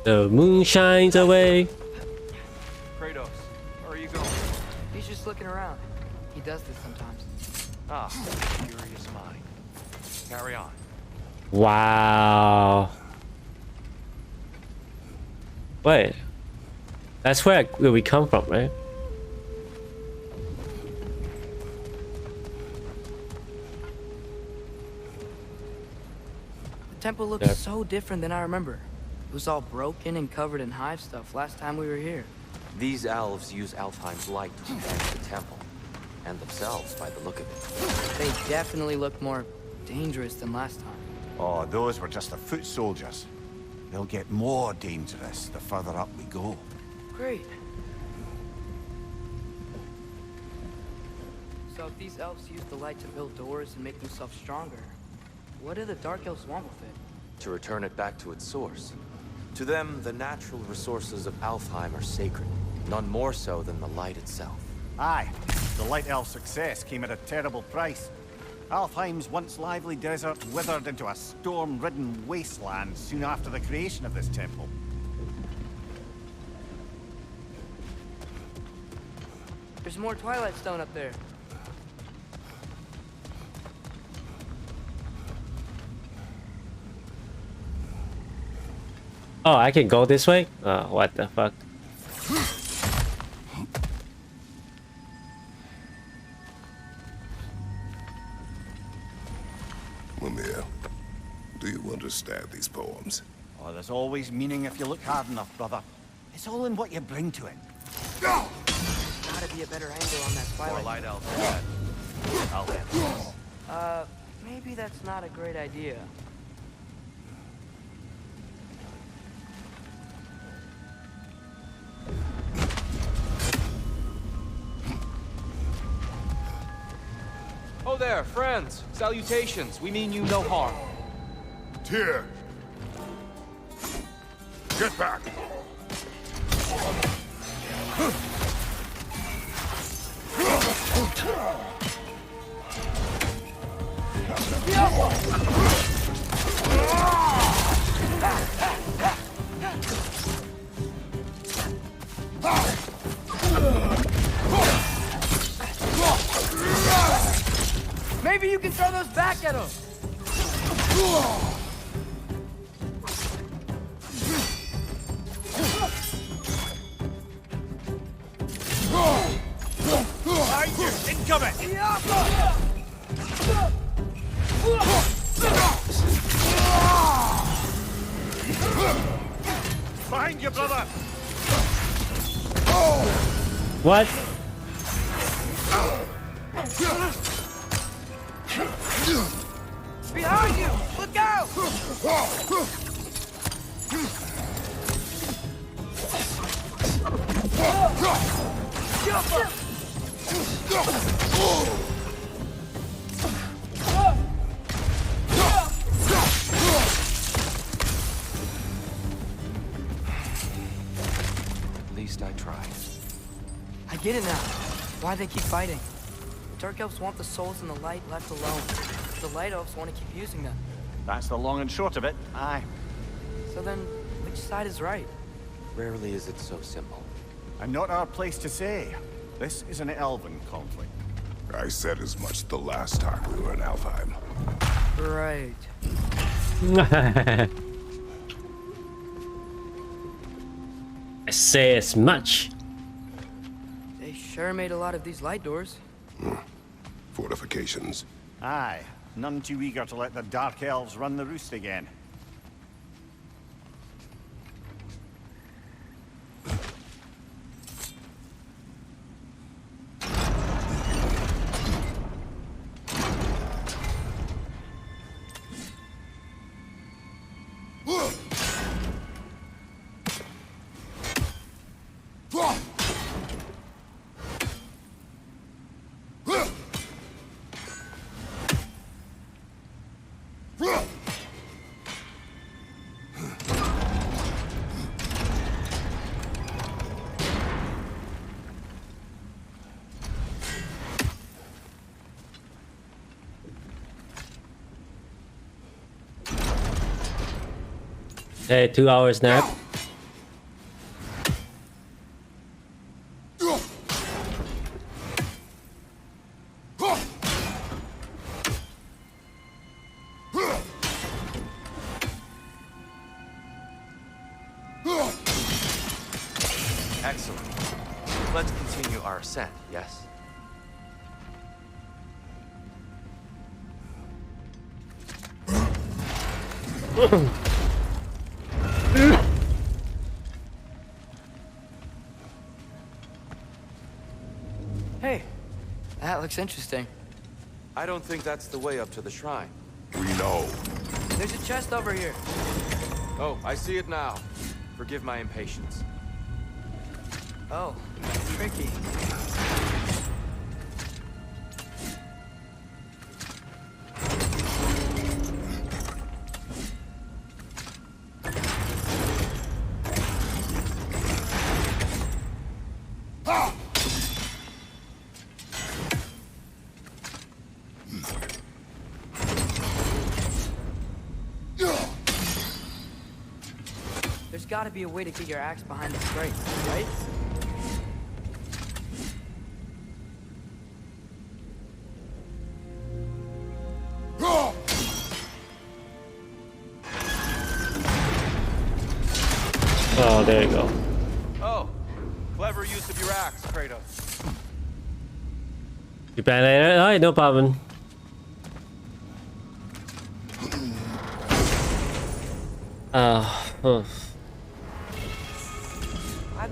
The moon shines away. Kratos, where are you going? He's just looking around. He does this sometimes. Ah, curious mind. Carry on. Wow. Wait. That's where we come from, right? The temple looks so different than I remember. It was all broken and covered in hive stuff last time we were here. These elves use Alfheim's light to enhance the temple. And themselves, by the look of it. They definitely look more dangerous than last time. Oh, those were just the foot soldiers. They'll get more dangerous the further up we go. Great. So if these elves use the light to build doors and make themselves stronger, what do the Dark Elves want with it? To return it back to its source. To them, the natural resources of Alfheim are sacred. None more so than the light itself. Aye, the Light Elf success came at a terrible price. Alfheim's once lively desert withered into a storm-ridden wasteland soon after the creation of this temple. There's more Twilight Stone up there. Oh, I can go this way? Oh, what the fuck? Mimir, do you understand these poems? Oh, there's always meaning if you look hard enough, brother. It's all in what you bring to it. Gotta be a better angle on that More Twilight. light elves ahead. I'll handle this. Maybe that's not a great idea. Oh there, friends. Salutations. We mean you no harm. Tyr! Get back! Maybe you can throw those back at him. Incoming! Behind you, brother! What? Behind you! Look out! At least I tried. I get it now. Why they keep fighting. The Dark Elves want the souls in the light left alone. The Light Elves want to keep using them. That's the long and short of it, aye. So then, which side is right? Rarely is it so simple. And not our place to say. This is an elven conflict. I said as much the last time we were in Alfheim. Right. I say as much. They sure made a lot of these light doors. Fortifications. Aye. None too eager to let the Dark Elves run the roost again. Hey, 2 hours nap. Excellent. Let's continue our ascent, yes? Hey, that looks interesting. I don't think that's the way up to the shrine. We know. There's a chest over here. Oh, I see it now. Forgive my impatience. Oh, tricky. There's gotta be a way to get your axe behind the crate, right? Oh, there you go. Oh, clever use of your axe, Kratos. Be back later. Alright, no problem. I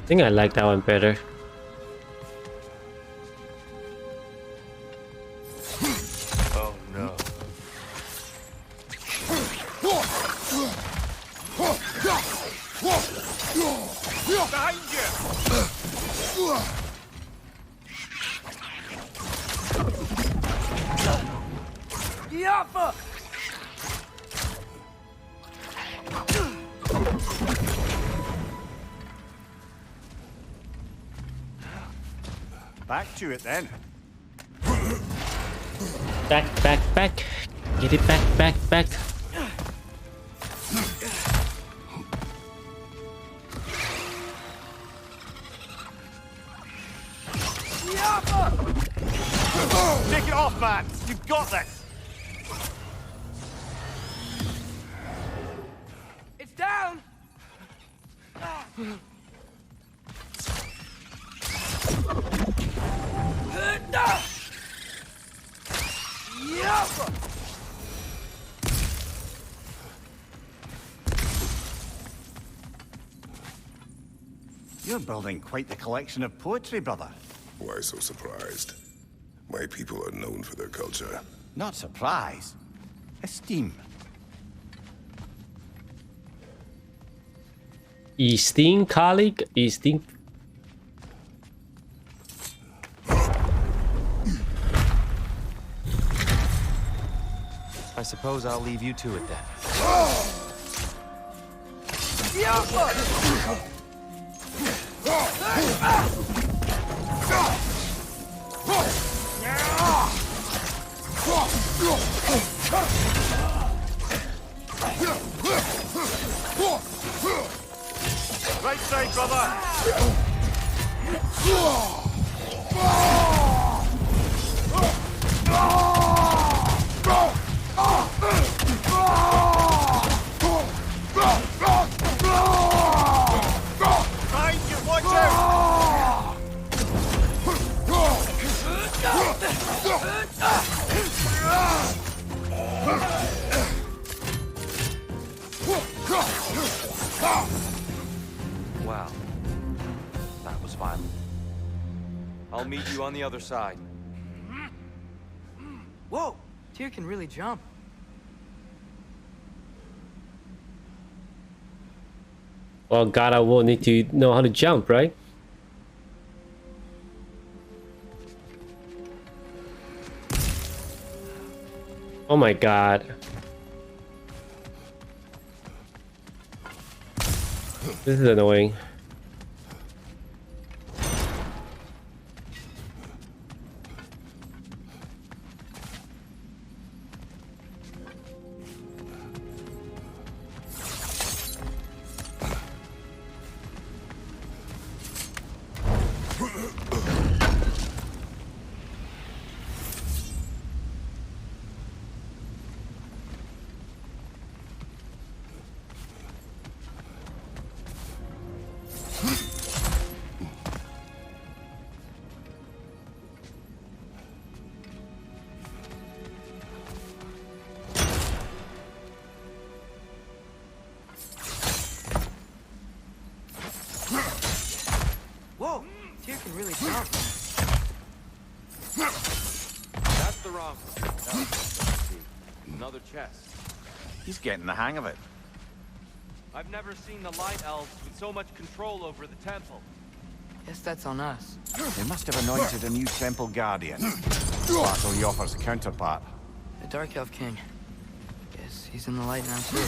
think I like that one better. Oh no. Behind you! Yappa! Back to it then. Back, back, back. Get it back, back, back. Take it off, man! You've got this! You're building quite the collection of poetry, brother. Why so surprised? My people are known for their culture. Not surprise. Esteem. Esteemed colleague, esteemed. I suppose I'll leave you to it then. Right side, brother. Behind you, watch out! Wow. That was violent. I'll meet you on the other side. Whoa! Tyr can really jump. Well, God, I will need to know how to jump, right? Oh my God. This is annoying. Whoa! Tyr can really jump. That's the wrong one. No. Let's see. Another chest. He's getting the hang of it. I've never seen the Light Elves with so much control over the temple. Guess that's on us. They must have anointed a new temple guardian. Battle Yoffer's counterpart. The Dark Elf King. Guess he's in the light now too.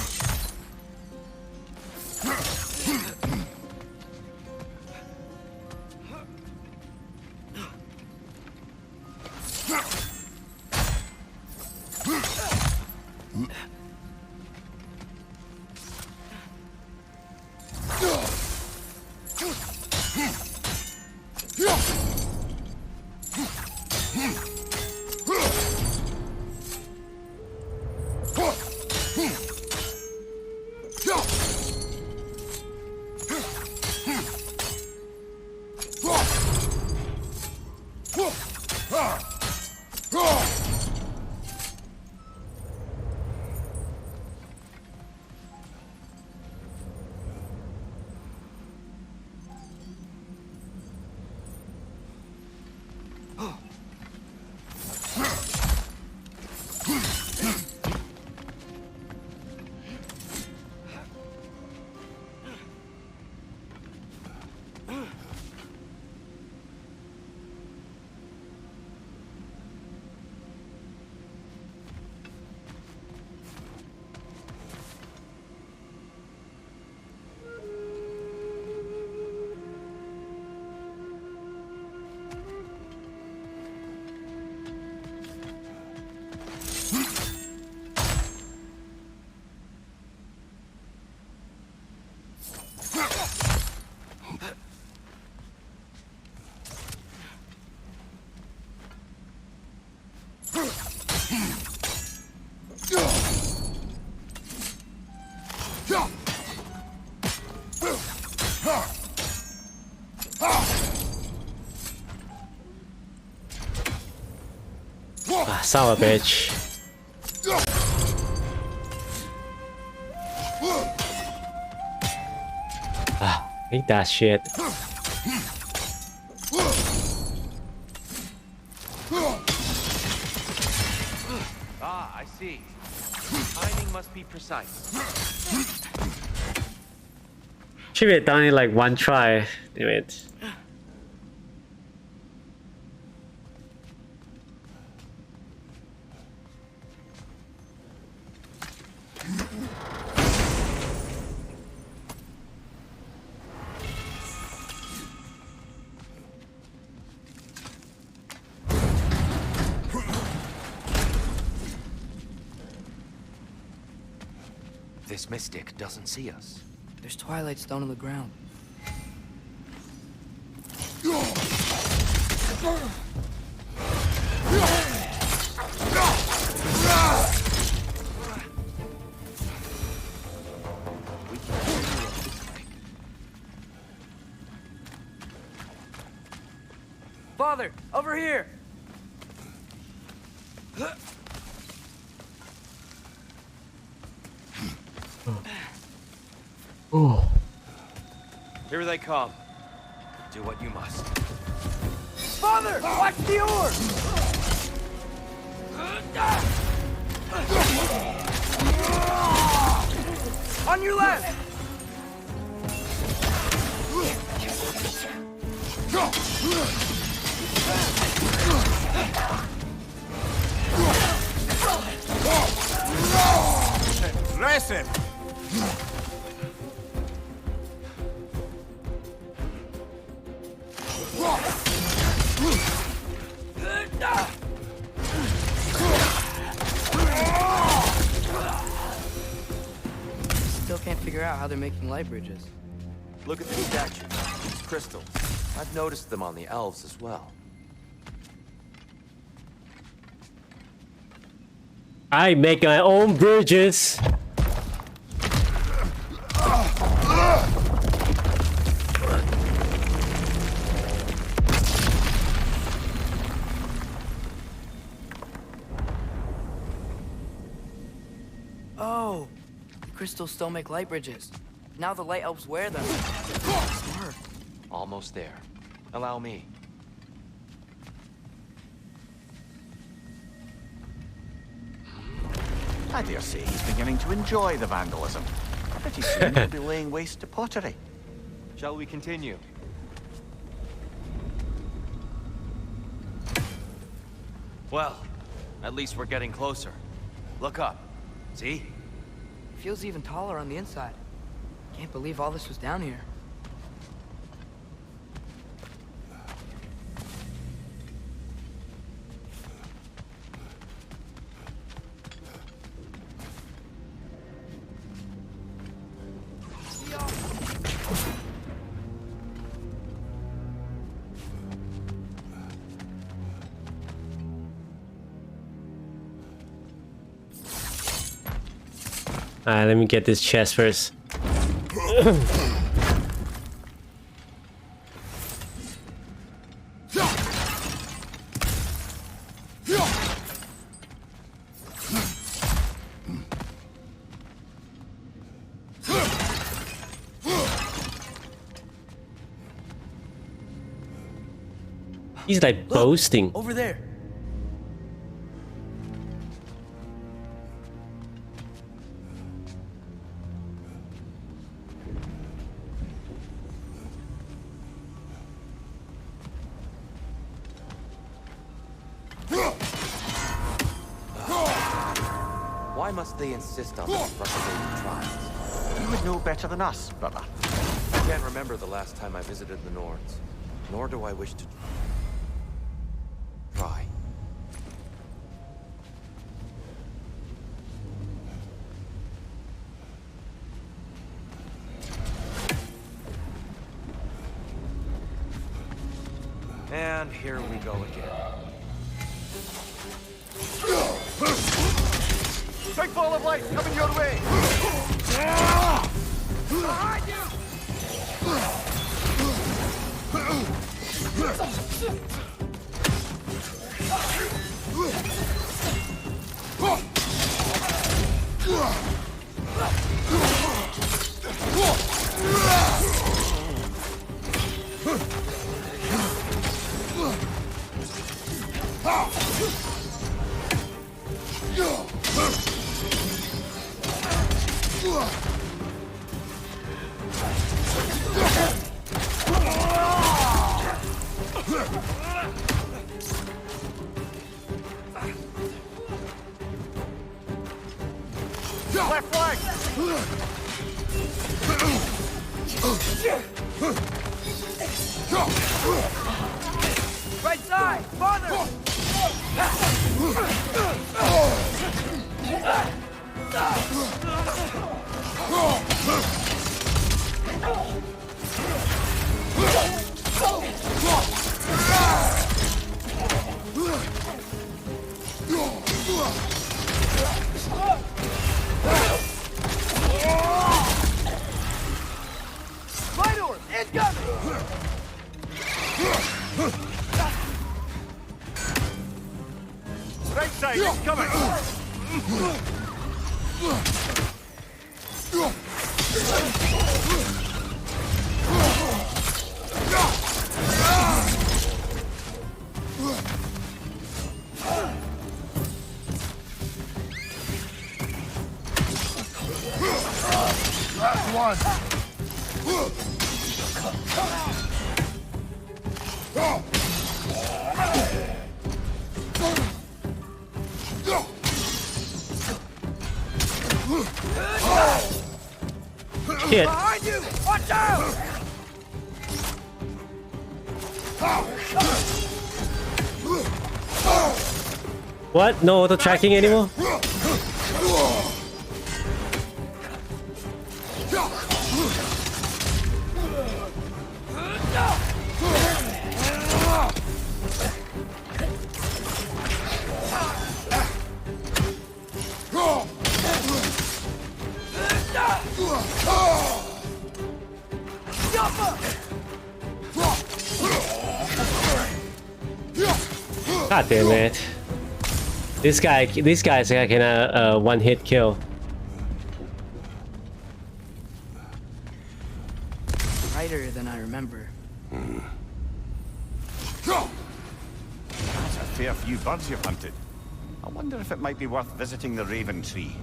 son of a bitch. Hate that shit. Ah, I see. Timing must be precise. Should have done it like one try. Damn it. This mystic doesn't see us. There's twilight stone on the ground. Father, over here! Oh. Here they come. Do what you must. Father, watch the orb! On your left! Listen! Still can't figure out how they're making light bridges. Look at the statue. These crystals. I've noticed them on the elves as well. I make my own bridges. Oh, the crystals still make light bridges. Now the light elves wear them. Smart. Almost there. Allow me. I dare say he's beginning to enjoy the vandalism. Pretty soon he'll be laying waste to pottery. Shall we continue? Well, at least we're getting closer. Look up. See? Feels even taller on the inside. Can't believe all this was down here. Alright, let me get this chest first. He's like boasting. Over there. Why must they insist on these replicated trials? You would know better than us, brother. I can't remember the last time I visited the Nords, nor do I wish to try. And here we go again. Big ball of light coming your way! Behind you! Left flank! Right side! Farther! Right orb! Incoming! Right side, it's coming! Last Shit. Behind you! Watch out! What? No auto tracking anymore? God damn it. This guy's like a one-hit kill. Brighter than I remember. That's a fair few birds you've hunted. I wonder if it might be worth visiting the Raven Tree.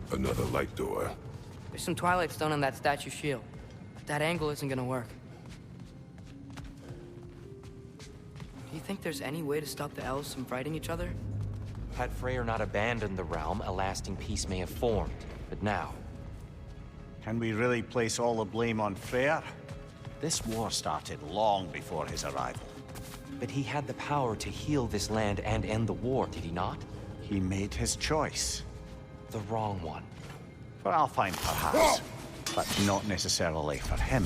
Another light door. There's some Twilight Stone on that statue shield. But that angle isn't gonna work. Do you think there's any way to stop the elves from fighting each other? Had Freyr not abandoned the realm, a lasting peace may have formed. But now... Can we really place all the blame on Freyr? This war started long before his arrival. But he had the power to heal this land and end the war, did he not? He made his choice. The wrong one. For Alfheim, perhaps. But not necessarily for him.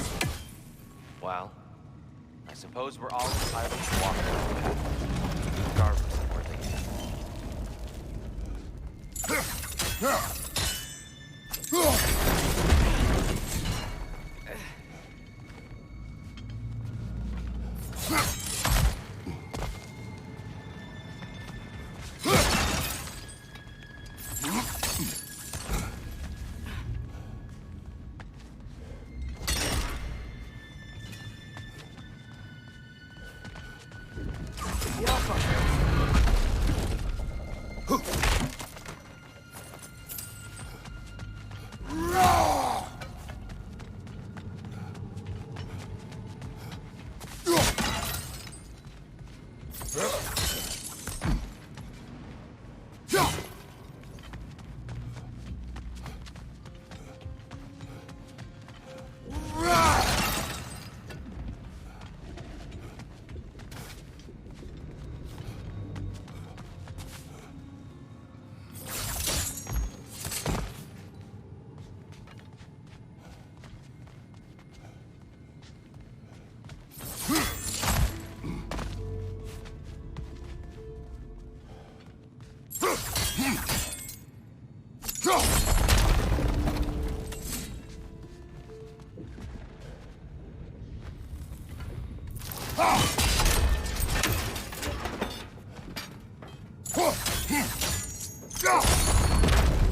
Well, I suppose we're all entitled to walk down the path, regardless of where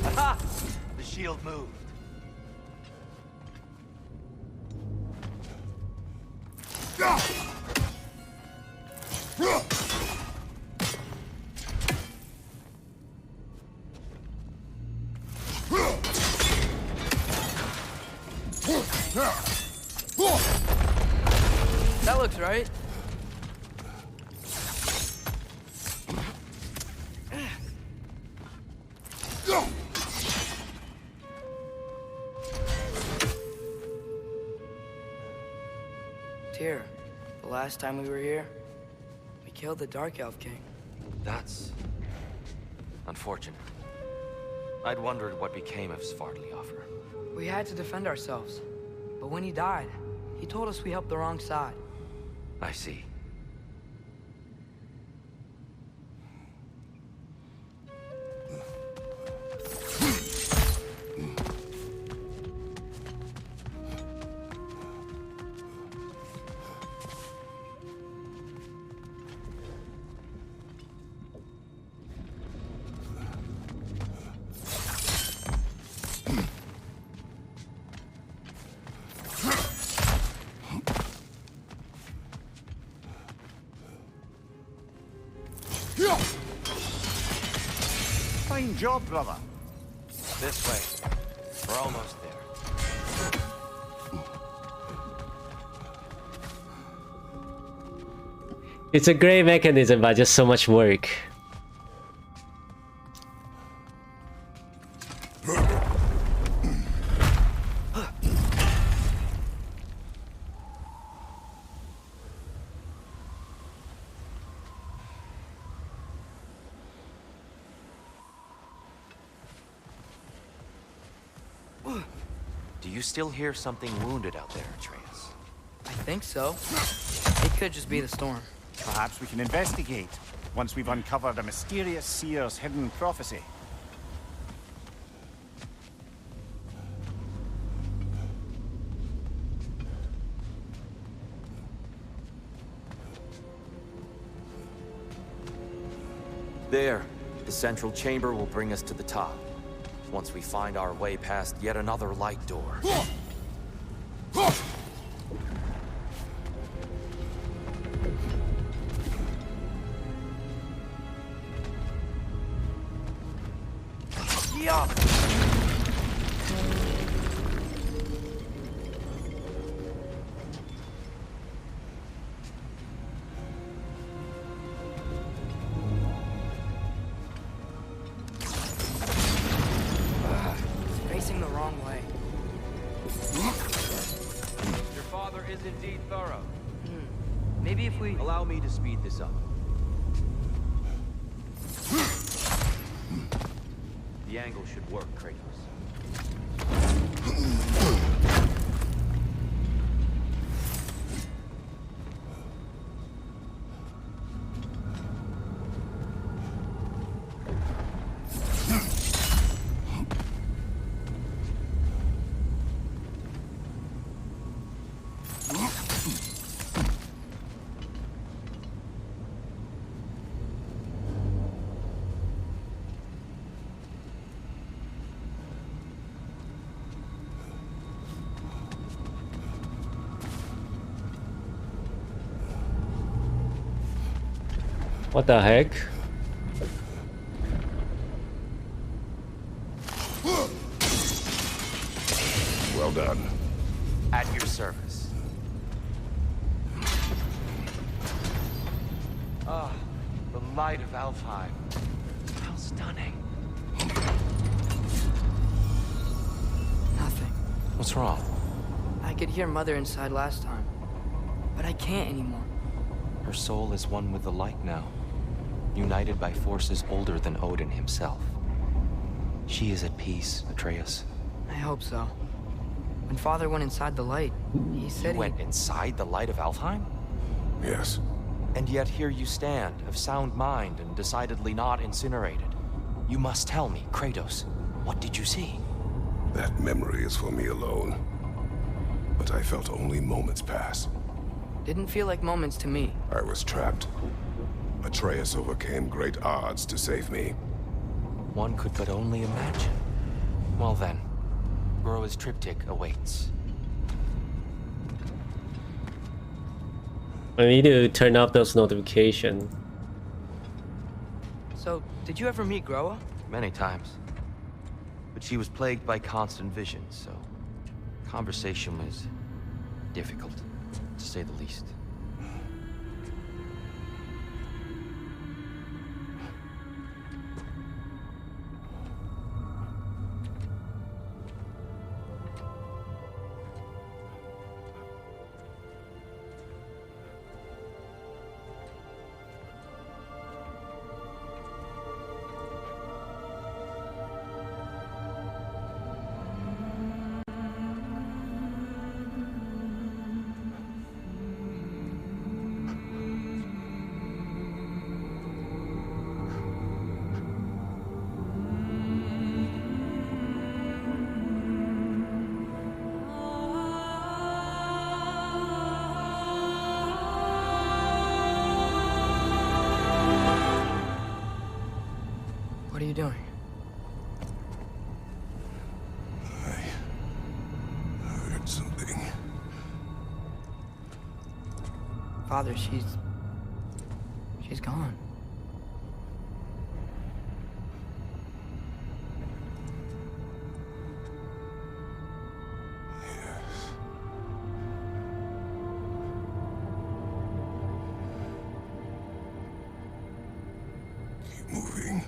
Aha! The shield moved. That looks right. Tyr, the last time we were here, we killed the Dark Elf King. That's unfortunate. I'd wondered what became of Svartalfheim. We had to defend ourselves. But when he died, he told us we helped the wrong side. I see. Fine job, brother. This way. We're almost there. It's a great mechanism, but just so much work. Do you still hear something wounded out there, Atreus? I think so. It could just be the storm. Perhaps we can investigate once we've uncovered a mysterious seer's hidden prophecy. There. The central chamber will bring us to the top. Once we find our way past yet another light door. Facing the wrong way. Your father is indeed thorough. Maybe if we... Allow me to speed this up. The angle should work, Kratos. What the heck? Well done. At your service. Ah, the light of Alfheim. How stunning. Nothing. What's wrong? I could hear Mother inside last time. But I can't anymore. Her soul is one with the light now, united by forces older than Odin himself. She is at peace, Atreus. I hope so. When Father went inside the light, he said he went inside the light of Alfheim? Yes. And yet here you stand, of sound mind and decidedly not incinerated. You must tell me, Kratos, what did you see? That memory is for me alone. But I felt only moments pass. Didn't feel like moments to me. I was trapped. Atreus overcame great odds to save me. One could but only imagine. Well then, Groa's triptych awaits. I need to turn off those notifications. So, did you ever meet Groa? Many times. But she was plagued by constant visions, so conversation was difficult, to say the least. What are you doing? I heard something. Father, she's gone. Keep moving.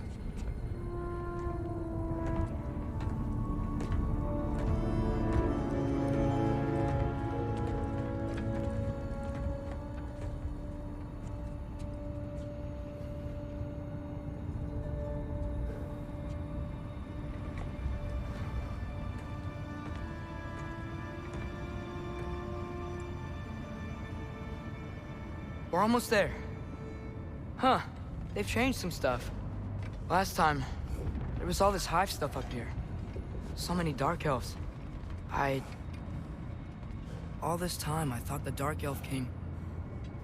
We're almost there. Huh. They've changed some stuff. Last time, there was all this hive stuff up here. So many Dark Elves. All this time, I thought the Dark Elf King...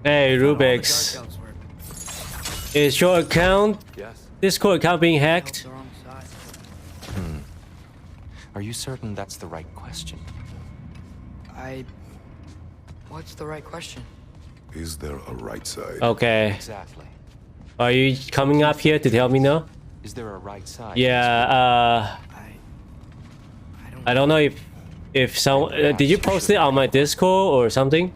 Hey, I thought all the Rubix. Dark Elves were Is your account, Yes. Discord account being hacked? the wrong side. Are you certain that's the right question? What's the right question? Is there a right side? Okay. Exactly. Are you coming up here to tell me now? Is there a right side? Yeah, I don't know if some did you post it on my Discord or something?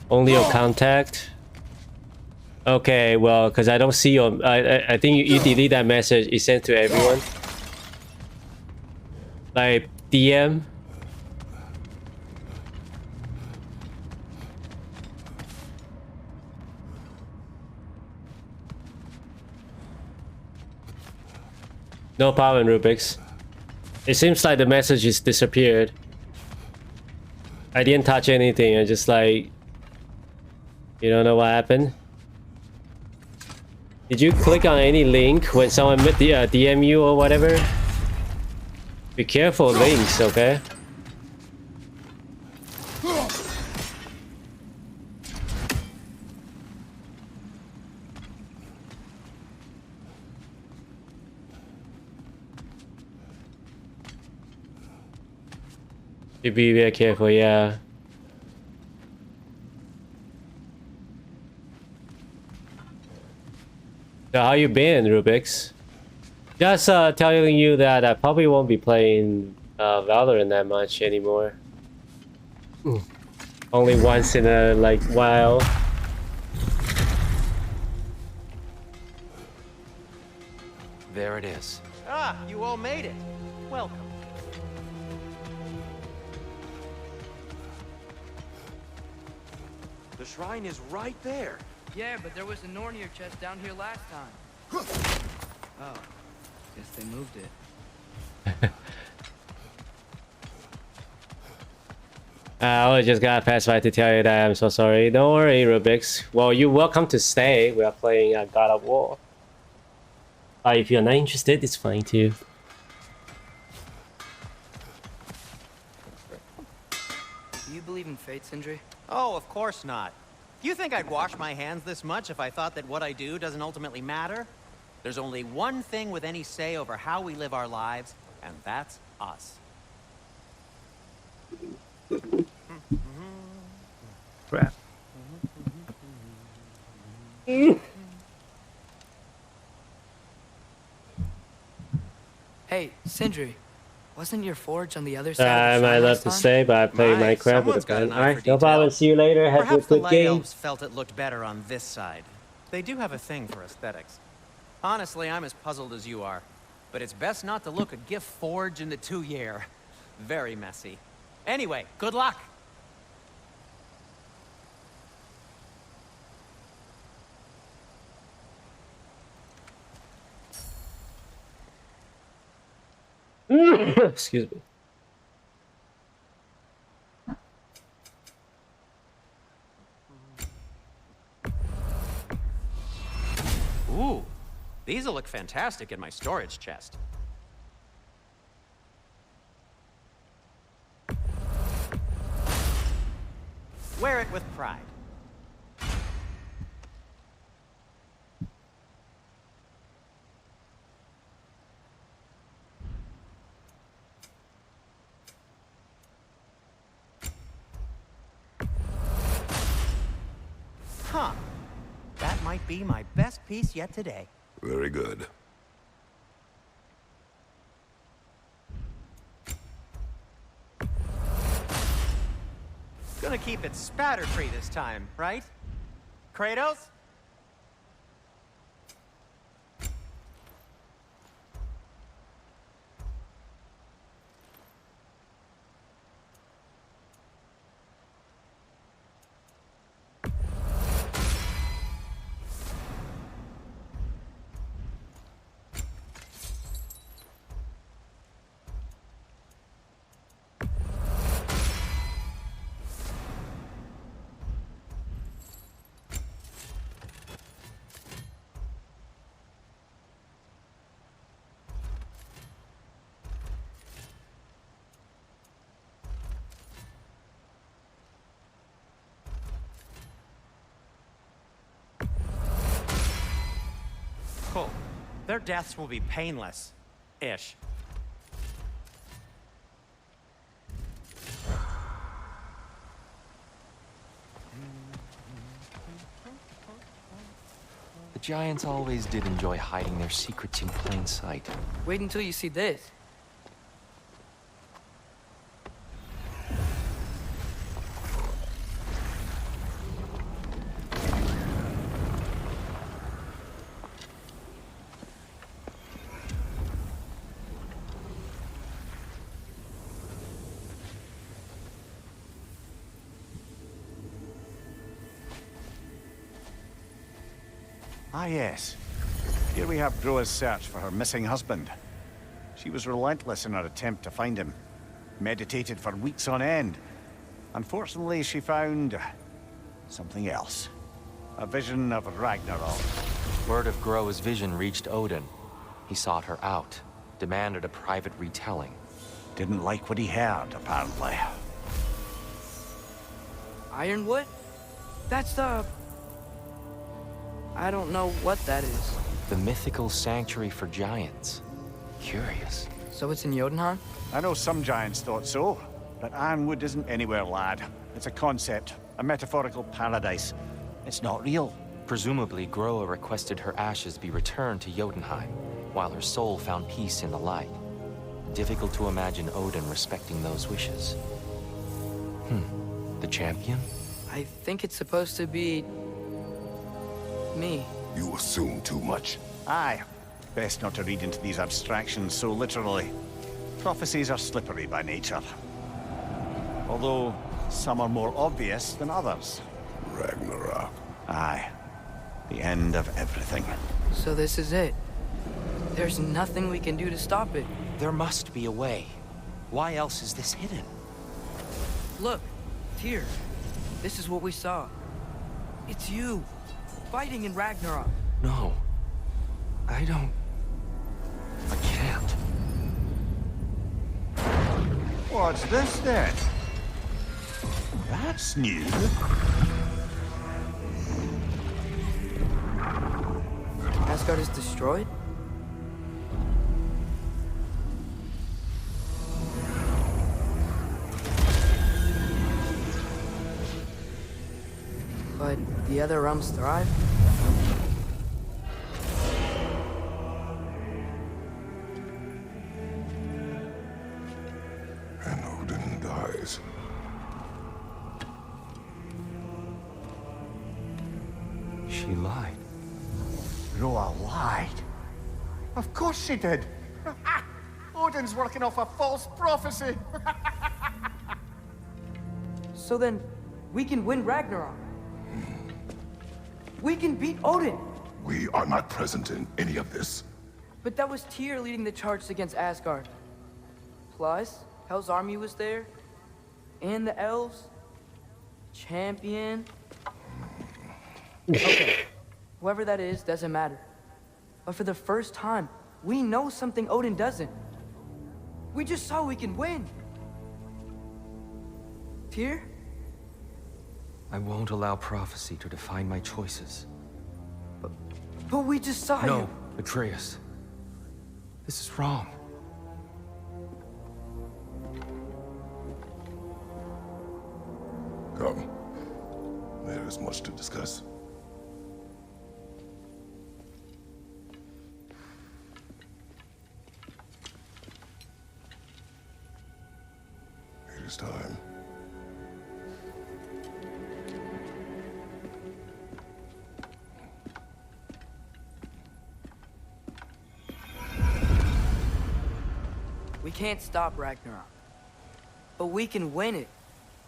Only your contact. Okay, well, because I don't see your. I think you delete that message. It sent to everyone. Like DM. No problem, Rubix. It seems like the message is disappeared. I didn't touch anything. I just like. You don't know what happened? Did you click on any link when someone DM you or whatever? Be careful of links, okay? You be very careful, yeah. So how you been, Rubix? Just telling you that I probably won't be playing Valorant that much anymore. Only once in a while. There it is. Ah, you all made it. Welcome. The shrine is right there. Yeah, but there was a Nornir chest down here last time. Oh, guess they moved it. I just got pacified to tell you that I'm so sorry. Don't worry, Rubix. Well, you're welcome to stay. We are playing God of War. If you're not interested, it's fine too. Do you believe in fate, Sindri? Oh, of course not. Do you think I'd wash my hands this much if I thought that what I do doesn't ultimately matter? There's only one thing with any say over how we live our lives, and that's us. Crap. Hey, Sindri, wasn't your forge on the other side I of the might shrine love last to time? stay, but I play Minecraft with a someone's got friend. an eye Alright, for no problem. detail. See you later. Have a Perhaps the good Light game. Elves felt it looked better on this side. They do have a thing for aesthetics. Honestly, I'm as puzzled as you are. But it's best not to look a gift forge in the 2-year. Very messy. Anyway, good luck! Excuse me. Ooh, these'll look fantastic in my storage chest. Wear it with pride. Huh. That might be my best piece yet today. Very good. Gonna keep it spatter-free this time, right? Kratos? Cool. Their deaths will be painless. Ish. The giants always did enjoy hiding their secrets in plain sight. Wait until you see this. Ah, yes. Here we have Groa's search for her missing husband. She was relentless in her attempt to find him. Meditated for weeks on end. Unfortunately, she found something else. A vision of Ragnarok. Word of Groa's vision reached Odin. He sought her out, demanded a private retelling. Didn't like what he heard, apparently. Ironwood? That's the... I don't know what that is. The mythical sanctuary for giants. Curious. So it's in Jotunheim? I know some giants thought so, but Ironwood isn't anywhere, lad. It's a concept, a metaphorical paradise. It's not real. Presumably, Groa requested her ashes be returned to Jotunheim, while her soul found peace in the light. Difficult to imagine Odin respecting those wishes. The champion? I think it's supposed to be... me. You assume too much. Aye. Best not to read into these abstractions so literally. Prophecies are slippery by nature. Although, some are more obvious than others. Ragnarok. Aye. The end of everything. So this is it. There's nothing we can do to stop it. There must be a way. Why else is this hidden? Look, Tyr, this is what we saw. It's you, fighting in Ragnarok. No. I don't... I can't. What's this then? That's new. Asgard is destroyed? But the other realms thrive? And Odin dies. She lied. Roa lied. Of course she did. Odin's working off a false prophecy. So then, we can win Ragnarok. We can beat Odin. We are not present in any of this. But that was Tyr leading the charge against Asgard. Plus, Hell's army was there. And the elves. Champion. Okay. Whoever that is doesn't matter. But for the first time, we know something Odin doesn't. We just saw we can win. Tyr? I won't allow prophecy to define my choices. But we just saw you. No, Atreus. This is wrong. Come. There is much to discuss. It is time. We can't stop Ragnarok. But we can win it.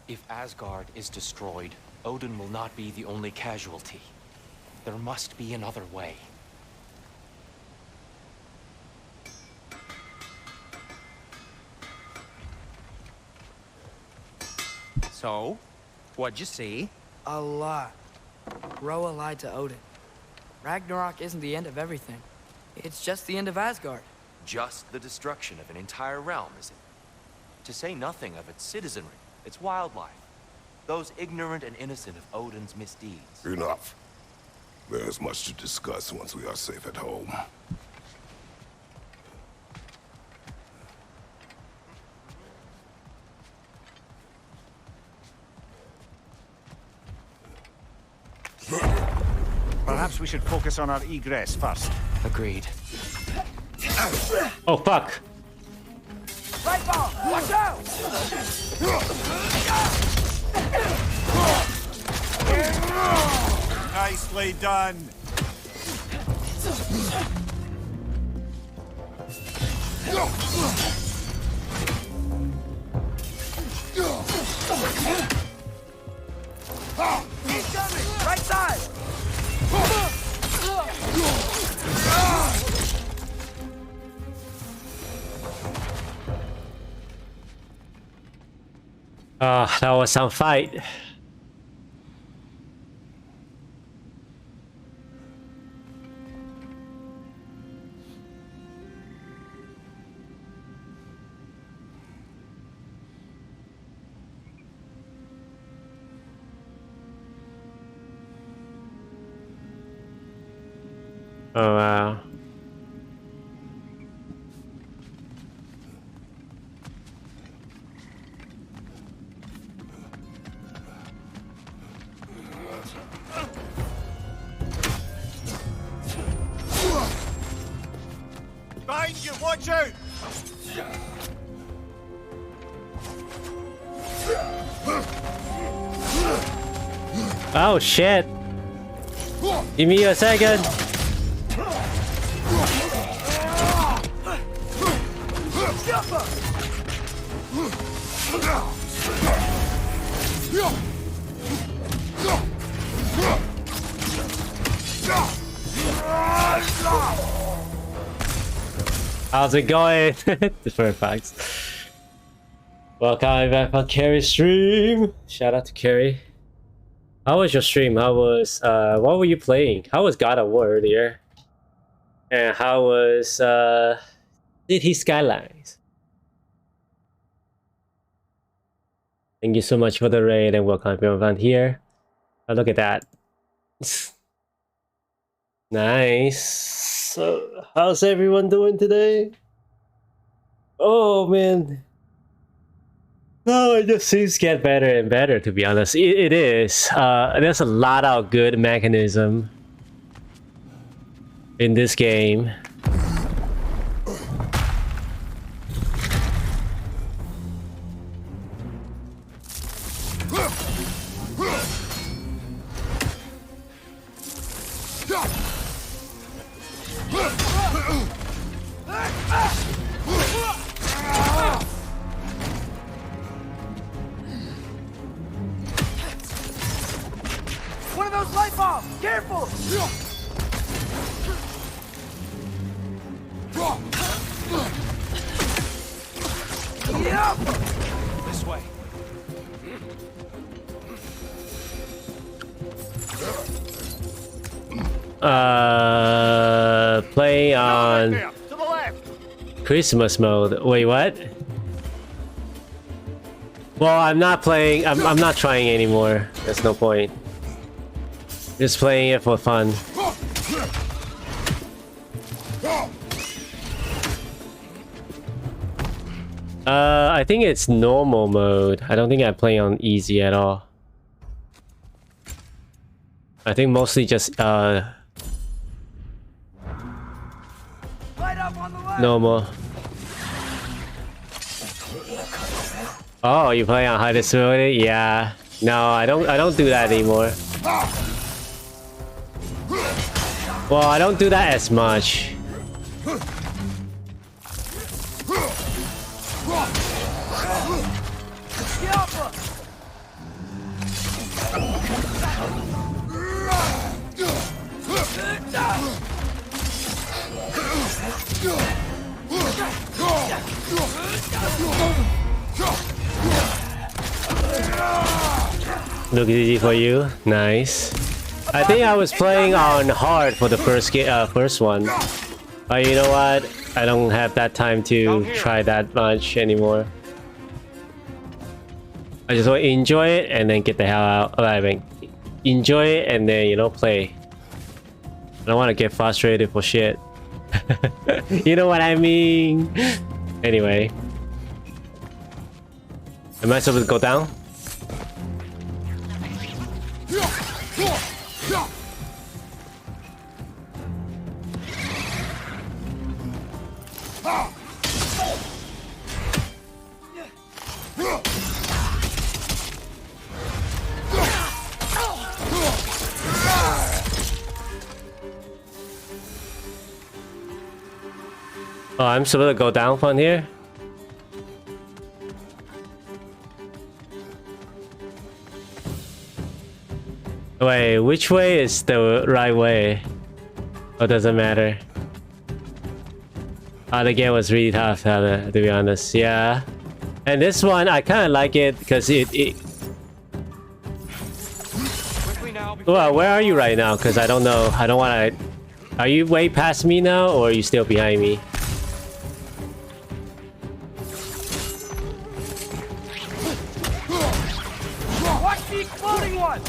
If Asgard is destroyed, Odin will not be the only casualty. There must be another way. So, what'd you see? A lot. Roa lied to Odin. Ragnarok isn't the end of everything. It's just the end of Asgard. Just the destruction of an entire realm, is it? To say nothing of its citizenry, its wildlife. Those ignorant and innocent of Odin's misdeeds. Enough. There's much to discuss once we are safe at home. Perhaps we should focus on our egress first. Agreed. Oh fuck. Right ball! Watch out! Nicely done. He's coming! Right side! Ah, that was some fight. Oh wow. Behind you, watch out! Oh shit. Give me a second. How's it going? Just for facts. Welcome back on Carrie's stream. Shout out to Carrie. How was your stream? How was what were you playing? How was God of War earlier? And how was City Skylines? Thank you so much for the raid and welcome everyone here. Oh, look at that. Nice. So how's everyone doing today? Oh man. No, it just seems to get better and better, to be honest. It is. There's a lot of good mechanism in this game. One of those light bombs! Careful! This way. Play on Christmas mode. Wait, what? Well, I'm not playing. I'm not trying anymore. There's no point. Just playing it for fun. I think it's normal mode. I don't think I play on easy at all. I think mostly just normal. Oh, you play on hardest mode? Yeah. No, I don't do that anymore. Well, I don't do that as much. Look easy for you. Nice. I think I was playing on hard for the first one. But you know what? I don't have that time to try that much anymore. I just want to enjoy it and then get the hell out. I mean, enjoy it and then, you know, play. I don't want to get frustrated for shit. You know what I mean? Anyway. Am I supposed to go down? Oh, I'm supposed to go down from here? Wait, which way is the right way? Or doesn't matter? Oh, the game was really tough, to be honest. Yeah. And this one, I kind of like it because it... Well, where are you right now? Because I don't know. I don't want to... Are you way past me now, or are you still behind me? Watch the exploding one!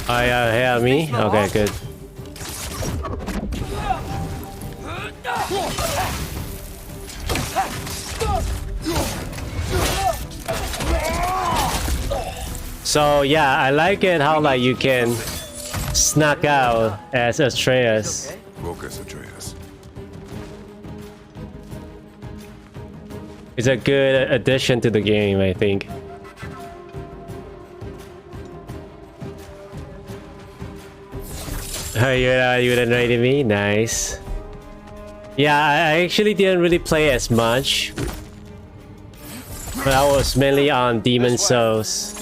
Oh, yeah, me? Okay, good. So yeah, I like it how like you can snuck out as Atreus. Focus, Atreus. It's a good addition to the game, I think. You didn't rated me? Nice. Yeah, I actually didn't really play as much. But I was mainly on Demon Souls.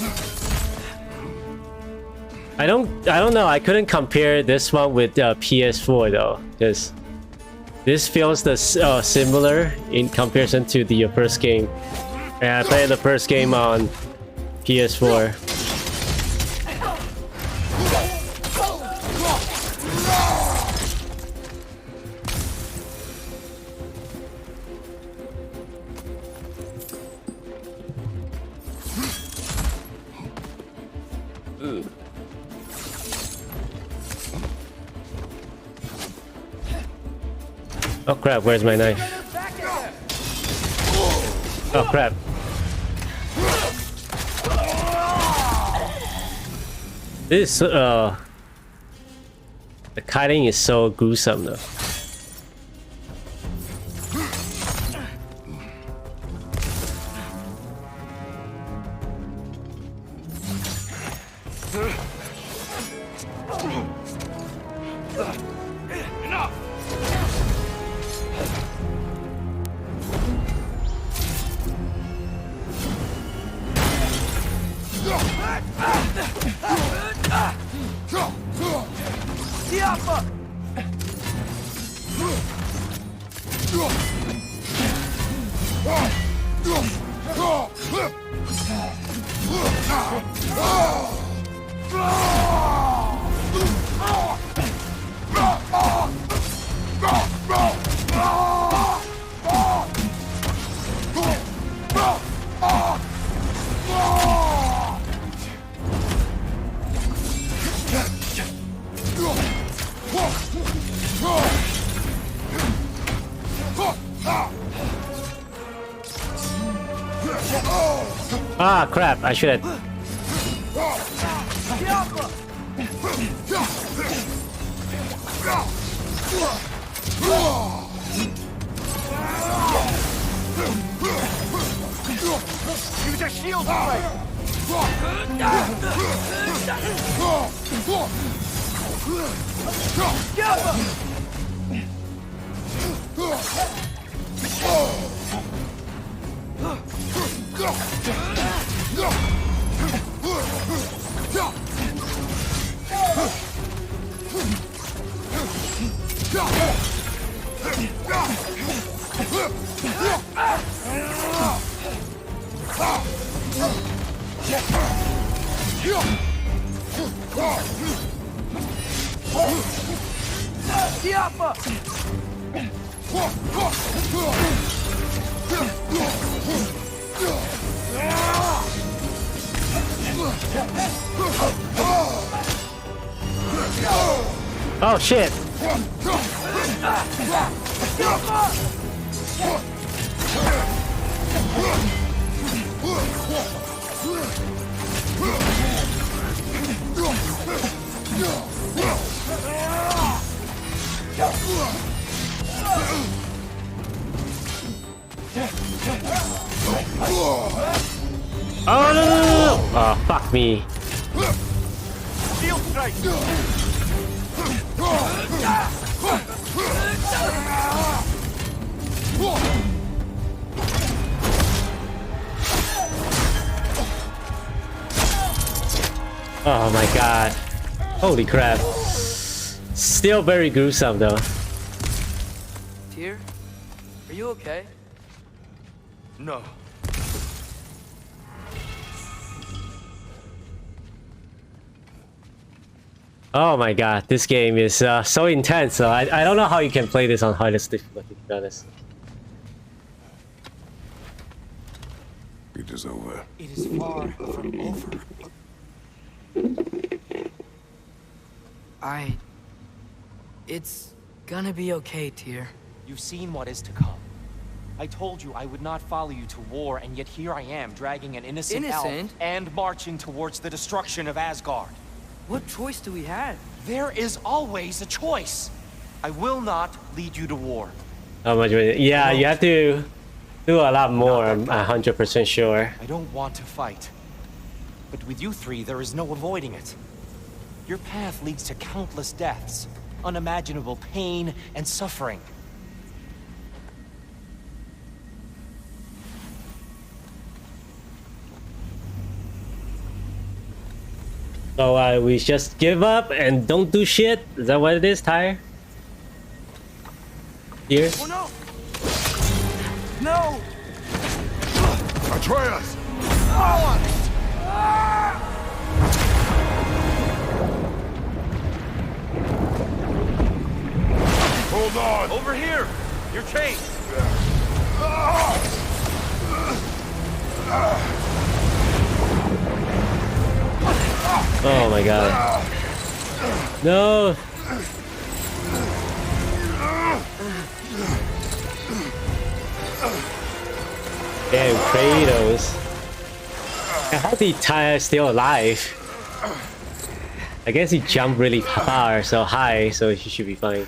I don't know. I couldn't compare this one with PS4 though, because this feels similar in comparison to the first game. And I played the first game on PS4. Oh crap, where's my knife? Oh crap. This the kiting is so gruesome though. Ah crap, I should have. Use a shield strike! Oh shit! Oh no! Oh fuck me! Shield strike! Oh my god. Holy crap. Still very gruesome though. Tyr, are you okay? No. Oh my god, this game is so intense. So I don't know how you can play this on hardest difficulty, to be honest. It is over. It is far from over. It's gonna be okay, Tyr. You've seen what is to come. I told you I would not follow you to war, and yet here I am, dragging an innocent elf and marching towards the destruction of Asgard. What choice do we have? There is always a choice. I will not lead you to war. How much? Yeah, you have to do a lot more. I'm 100% sure. I don't want to fight. But with you three, there is no avoiding it. Your path leads to countless deaths, unimaginable pain and suffering. So we just give up and don't do shit? Is that what it is, Tyre? Here? Oh no! No! Atreus! Hold on! Over here! You're chased! Oh my god. No! Damn, Kratos. How did Tyre still alive? I guess he jumped really far, so high, so he should be fine.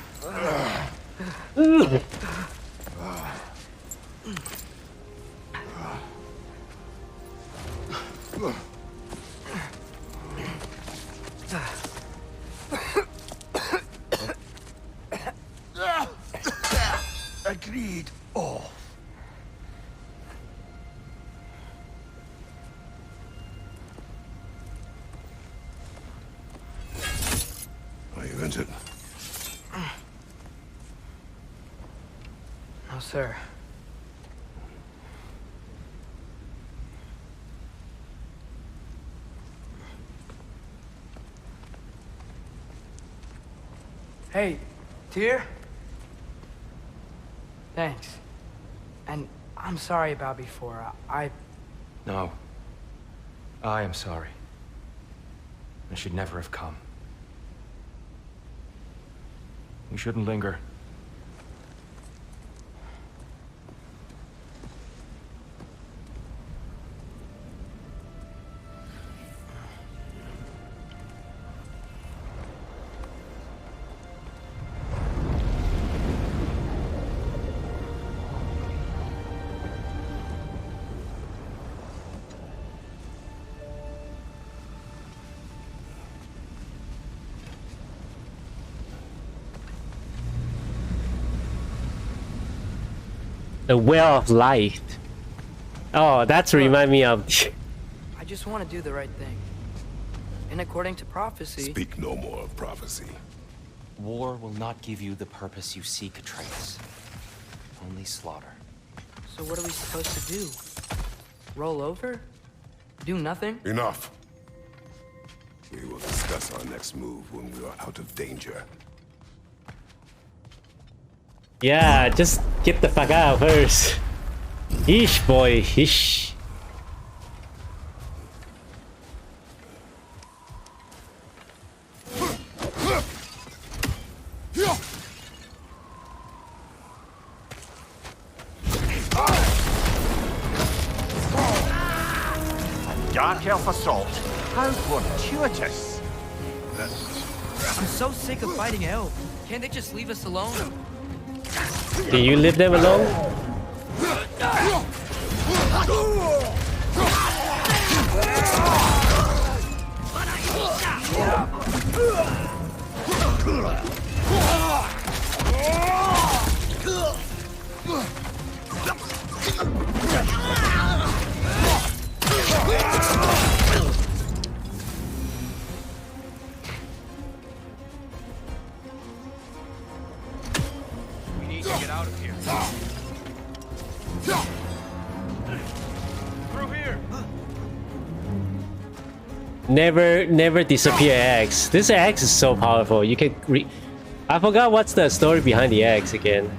Agreed. Oh. Are you injured? No, sir. Hey, Tyr? Thanks. And I'm sorry about before. No. I am sorry. I should never have come. We shouldn't linger. The Well of Light. Oh, that's remind me of. I just want to do the right thing. And according to prophecy... Speak no more of prophecy. War will not give you the purpose you seek, Atreus. Only slaughter. So what are we supposed to do? Roll over? Do nothing? Enough. We will discuss our next move when we are out of danger. Yeah, just get the fuck out first. Ish, boy, ish. Dark elf assault. How fortuitous. I'm so sick of fighting elves. Can't they just leave us alone? Can you leave them alone? We need to get out of here. Through here. Never disappear axe. This axe is so powerful. You can I forgot what's the story behind the axe again.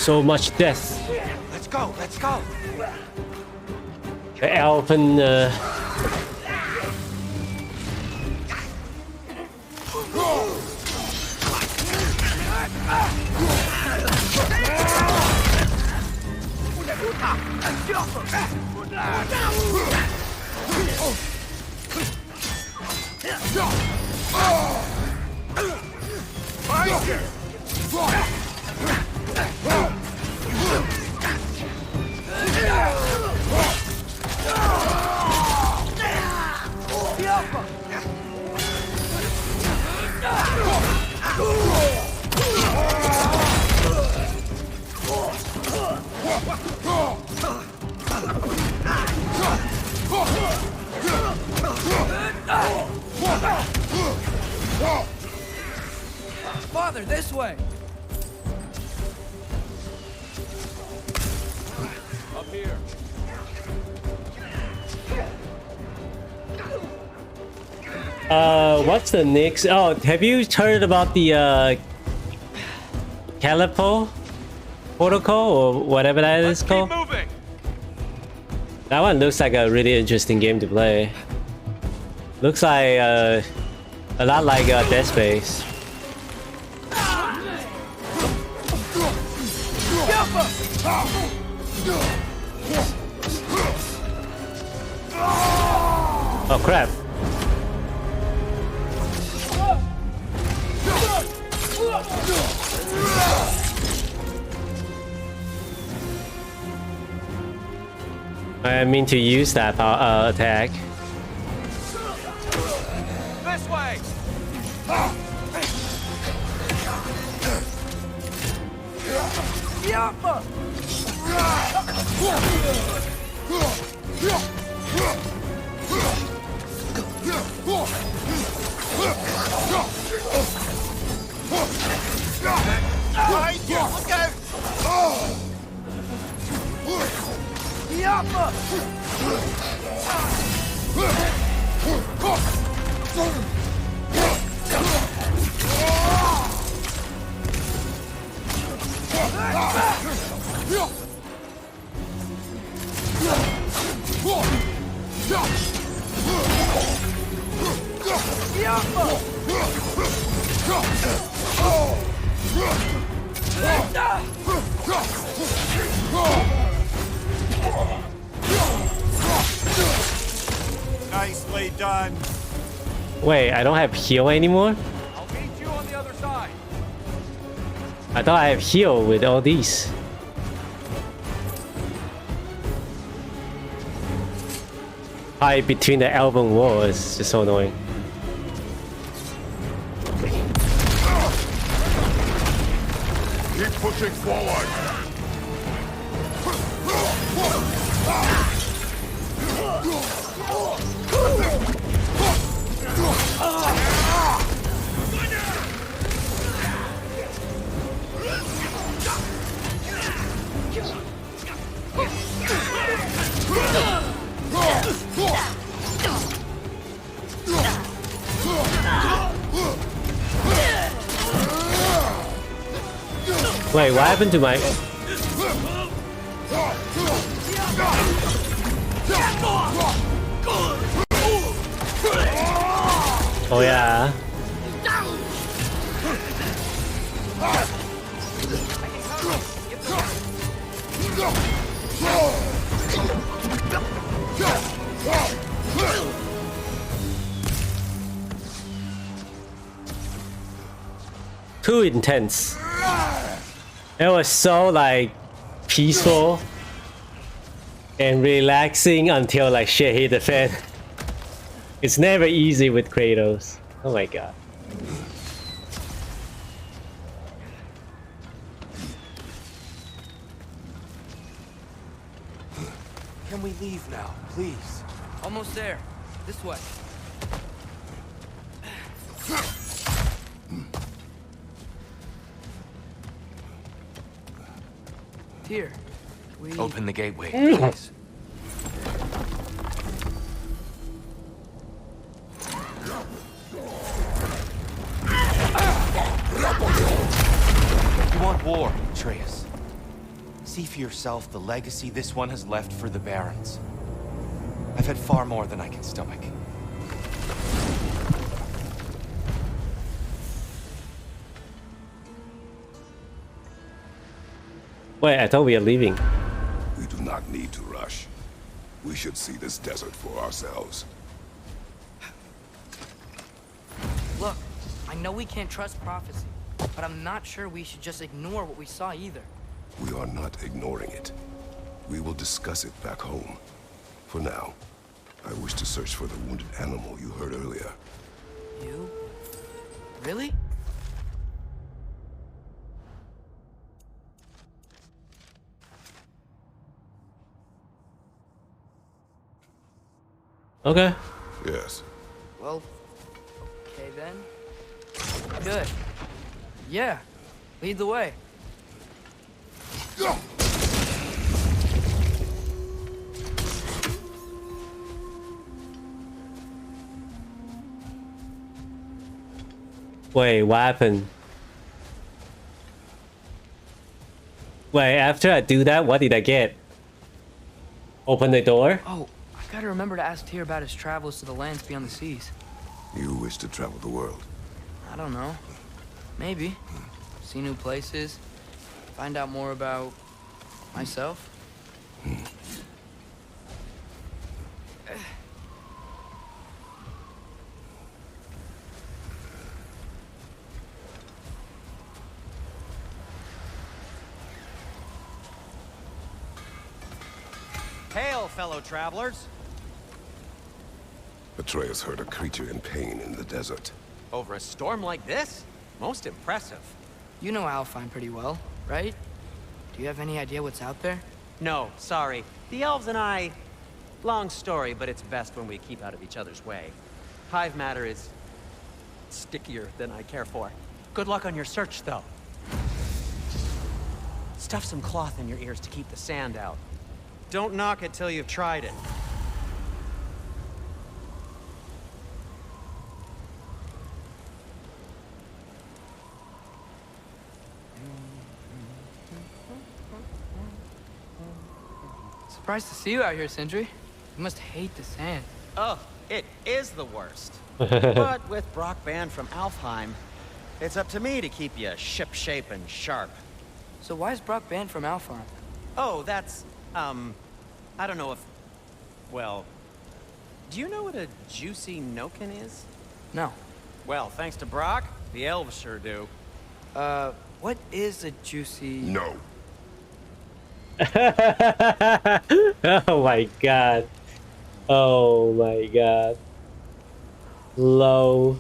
So much death. Let's go, let's go. The elven. Father, this way. Up here. What's the next? Oh, have you heard about the Calipo protocol or whatever that is called? Moving. That one looks like a really interesting game to play. Looks like a lot like Dead Space. Oh crap. I mean to use that attack. This way. Nicely done. Wait, I don't have heal anymore? I'll meet you on the other side. I thought I have heal with all these. Hide between the elven wall is just so annoying. Keep pushing forward. Wait, what happened to my... Oh yeah. Too intense. It was so like peaceful and relaxing until like shit hit the fan. It's never easy with Kratos. Oh my god. Can we leave now, please? Almost there. This way. Here. We... Open the gateway, please. You want war, Atreus. See for yourself the legacy this one has left for the Barons. I've had far more than I can stomach. Wait, I thought we are leaving. We do not need to rush. We should see this desert for ourselves. Look, I know we can't trust prophecy, but I'm not sure we should just ignore what we saw either. We are not ignoring it. We will discuss it back home. For now, I wish to search for the wounded animal you heard earlier. You? Really? Okay. Yes. Well, okay then. Good. Yeah, lead the way. Wait, what happened? Wait, after I do that, what did I get? Open the door? Oh, I gotta remember to ask Tyr about his travels to the lands beyond the seas. You wish to travel the world? I don't know. Maybe. See new places. Find out more about myself. Hail, fellow travelers. Atreus heard a creature in pain in the desert. Over a storm like this? Most impressive. You know Alfheim pretty well, right? Do you have any idea what's out there? No, sorry. The elves and I... Long story, but it's best when we keep out of each other's way. Hive matter is... stickier than I care for. Good luck on your search, though. Stuff some cloth in your ears to keep the sand out. Don't knock it till you've tried it. Surprised to see you out here, Sindri. You must hate the sand. Oh, it is the worst. But with Brock banned from Alfheim, it's up to me to keep you ship-shape and sharp. So why is Brock banned from Alfheim? Oh, that's, I don't know if... Well, do you know what a juicy noken is? No. Well, thanks to Brock, the elves sure do. What is a juicy... No. Oh my god. Oh my god. Low.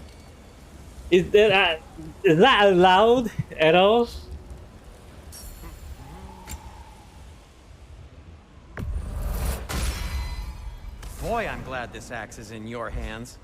Is that allowed at all? Boy, I'm glad this axe is in your hands.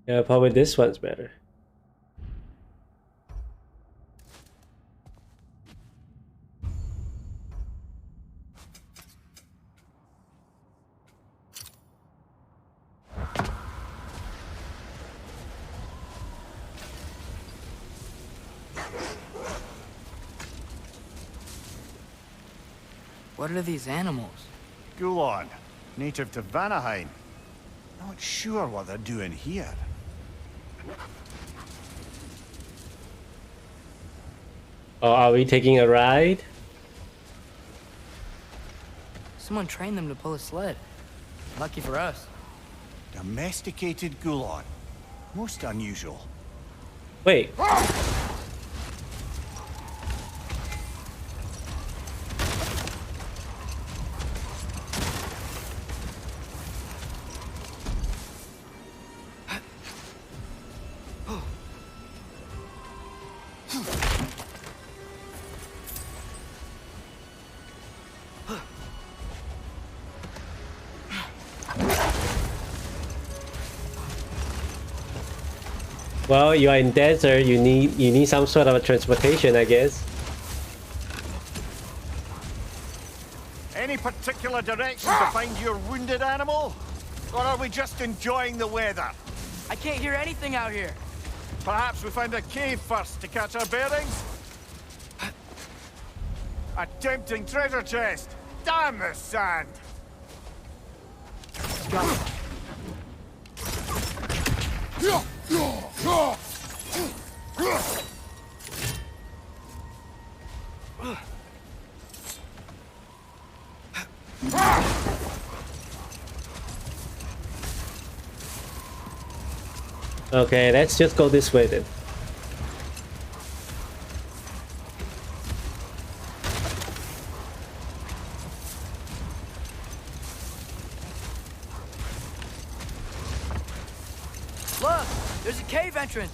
Yeah, probably this one's better. What are these animals? Gulon, native to Vanaheim. Not sure what they're doing here. Oh, are we taking a ride? Someone trained them to pull a sled. Lucky for us. Domesticated Gulon. Most unusual. Wait. Well, you are in desert. You need some sort of a transportation, I guess. Any particular direction to find your wounded animal? Or are we just enjoying the weather? I can't hear anything out here. Perhaps we find a cave first to catch our bearings? A tempting treasure chest! Damn the sand! Okay, let's just go this way then. Look, there's a cave entrance.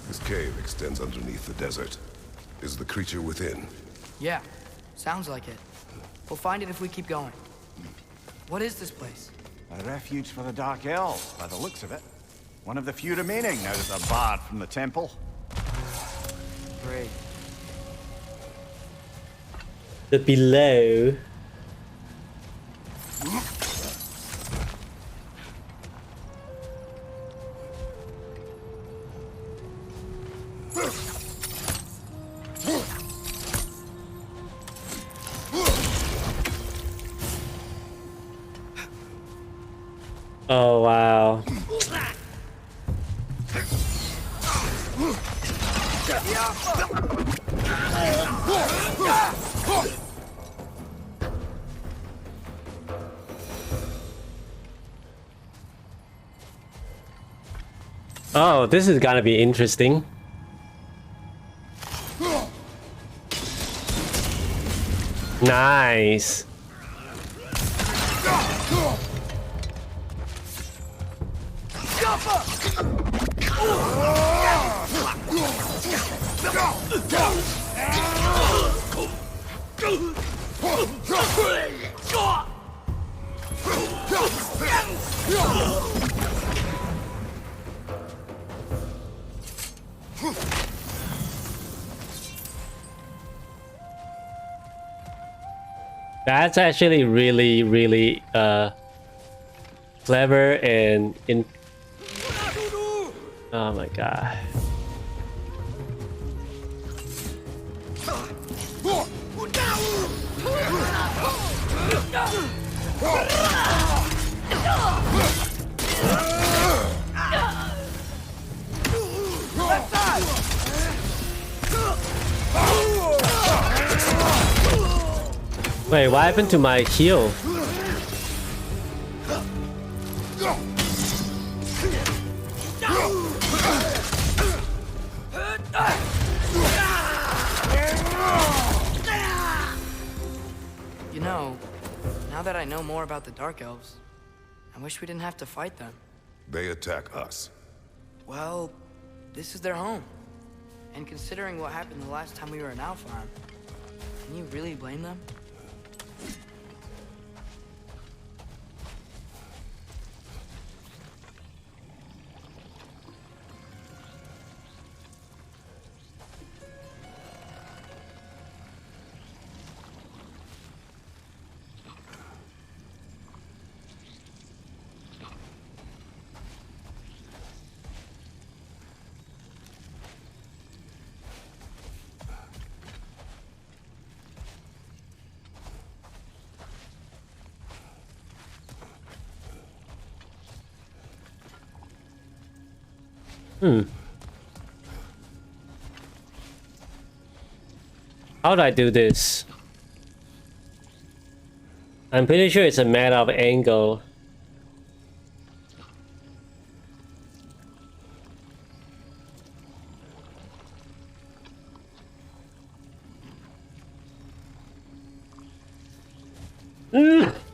This cave extends underneath the desert. Is the creature within? Yeah, sounds like it. We'll find it if we keep going. What is this place? A refuge for the Dark Elves, by the looks of it. One of the few remaining now that they're barred from the temple. Great. The below. Oh wow. Oh, this is gonna be interesting. Nice. That's actually really clever and oh my god. Wait, what happened to my heal? You know, now that I know more about the Dark Elves, I wish we didn't have to fight them. They attack us. Well, this is their home. And considering what happened the last time we were in Alfheim, can you really blame them? How do I do this? I'm pretty sure it's a matter of angle.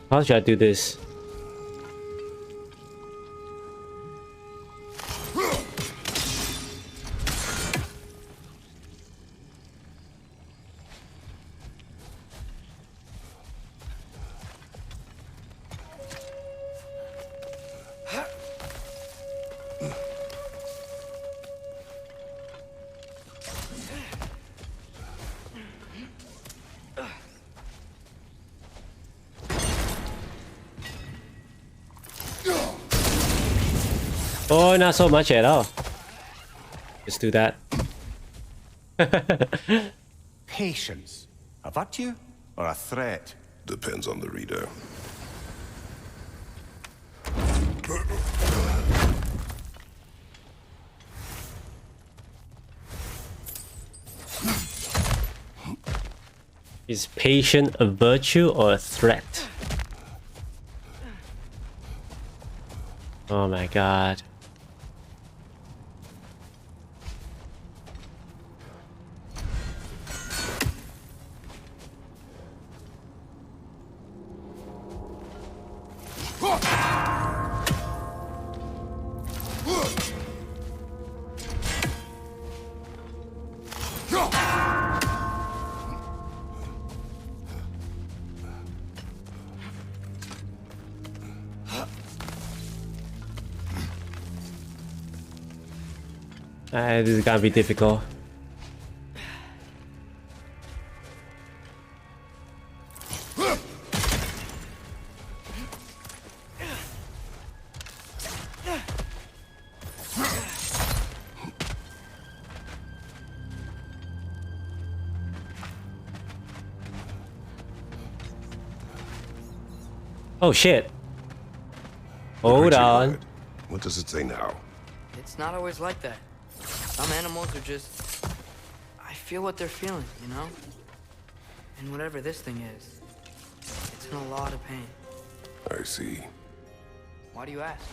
How should I do this? Oh, not so much at all. Just do that. Patience. A virtue or a threat? Depends on the reader. Is patient a virtue or a threat? Oh my god. This is gonna be difficult. Oh shit. Hold on. What does it say now? It's not always like that. Some animals are just... I feel what they're feeling, you know? And whatever this thing is, it's in a lot of pain. I see. Why do you ask?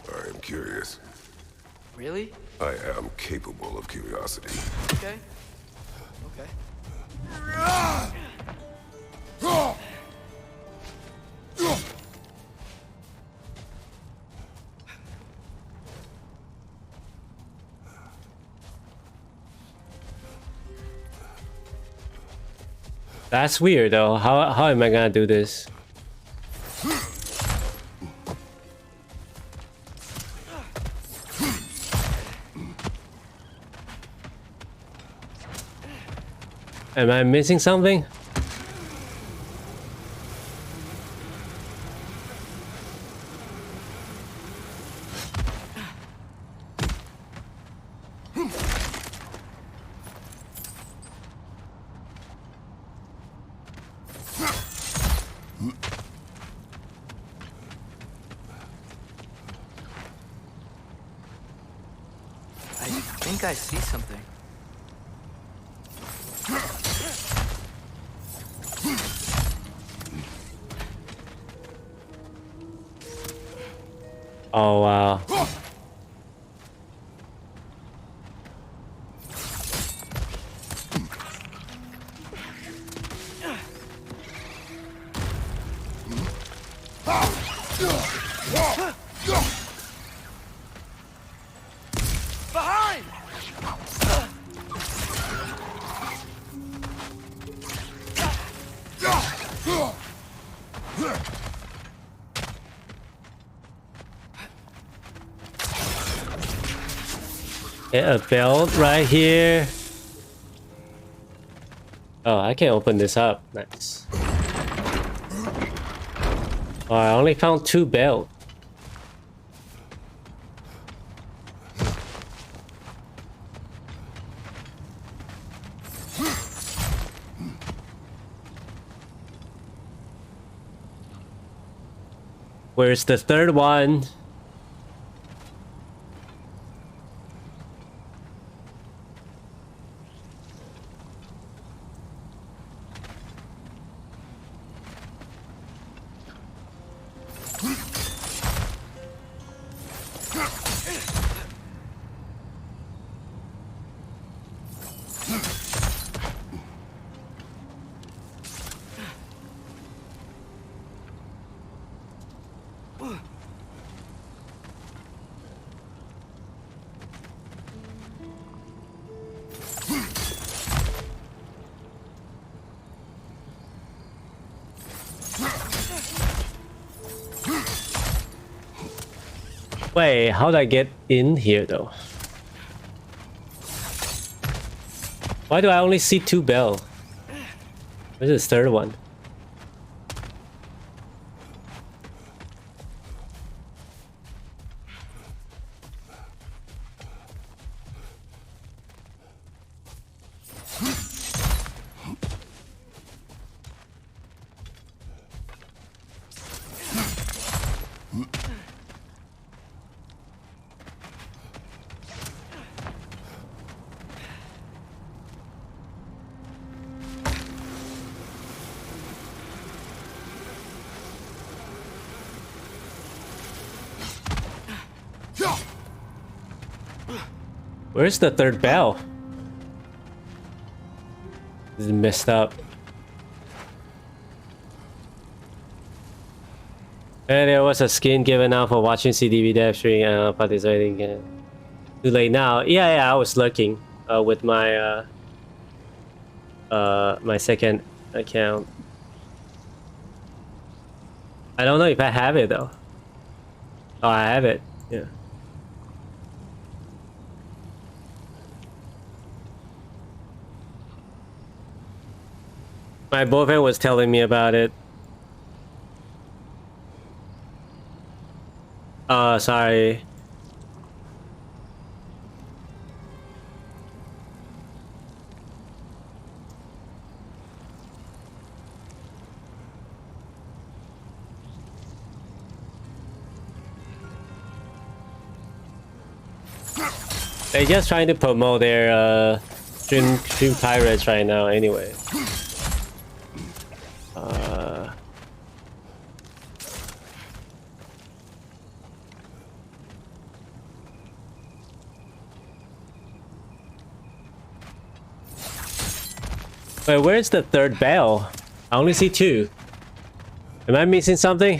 I am curious. Really? I am capable of curiosity. Okay. Okay. That's weird though. How am I gonna do this? Am I missing something? I think I see something. Oh wow. Behind! A belt right here. Oh, I can open this up. Nice. Oh, I only found 2 belts. Where's the third one? Wait, how did I get in here though? Why do I only see 2 bells? Where's the third one? Where's the third bell? This is messed up. And there was a skin given out for watching CDV dev stream participating. Too late now. Yeah, I was lurking with my my second account. I don't know if I have it though. Oh, I have it. Yeah. My boyfriend was telling me about it. Sorry. They're just trying to promote their stream pirates right now anyway. Wait, where's the third bell? I only see two. Am I missing something?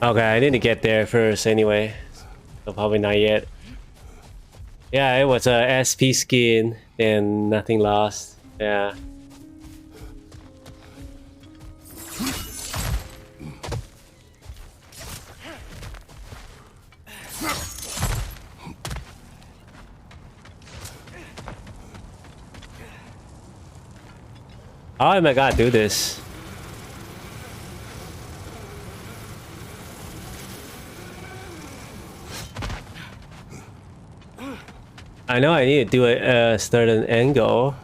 Okay, I need to get there first anyway. So probably not yet. Yeah, it was a SP skin and nothing lost. Yeah. How am I gonna do this? I know I need to do a certain angle.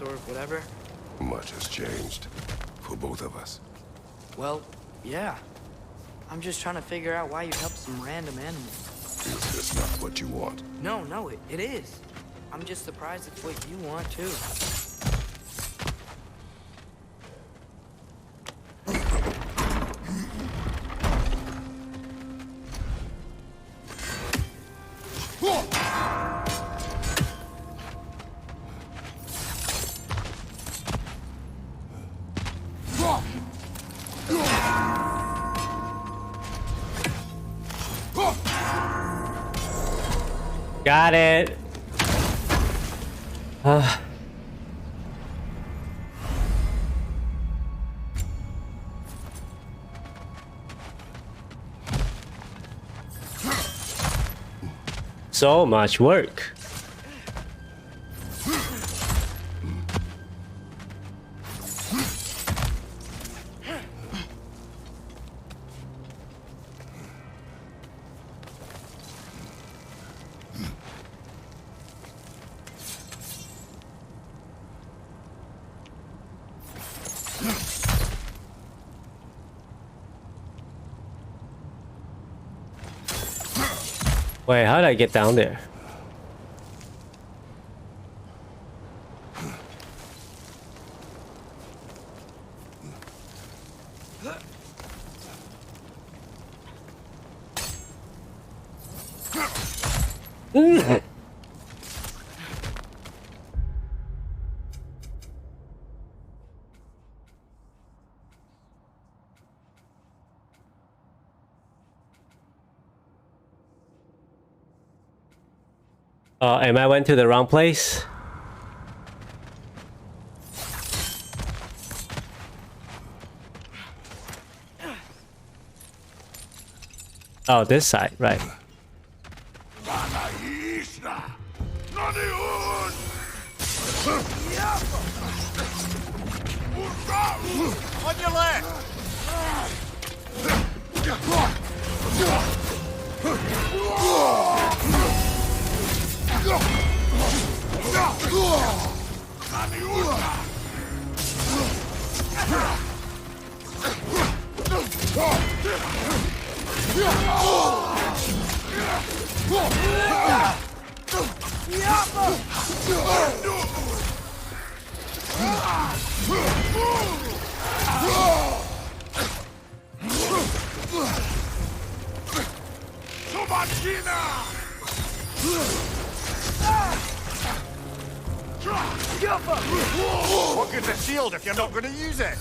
Or whatever. Much has changed for both of us. Well, yeah. I'm just trying to figure out why you helped some random animal. Is this not what you want? No, it is. I'm just surprised it's what you want too. Got it. So much work. Wait, how did I get down there? Oh, am I went to the wrong place? Oh, this side, right. On your left! What good's a shield if you're not going to use it?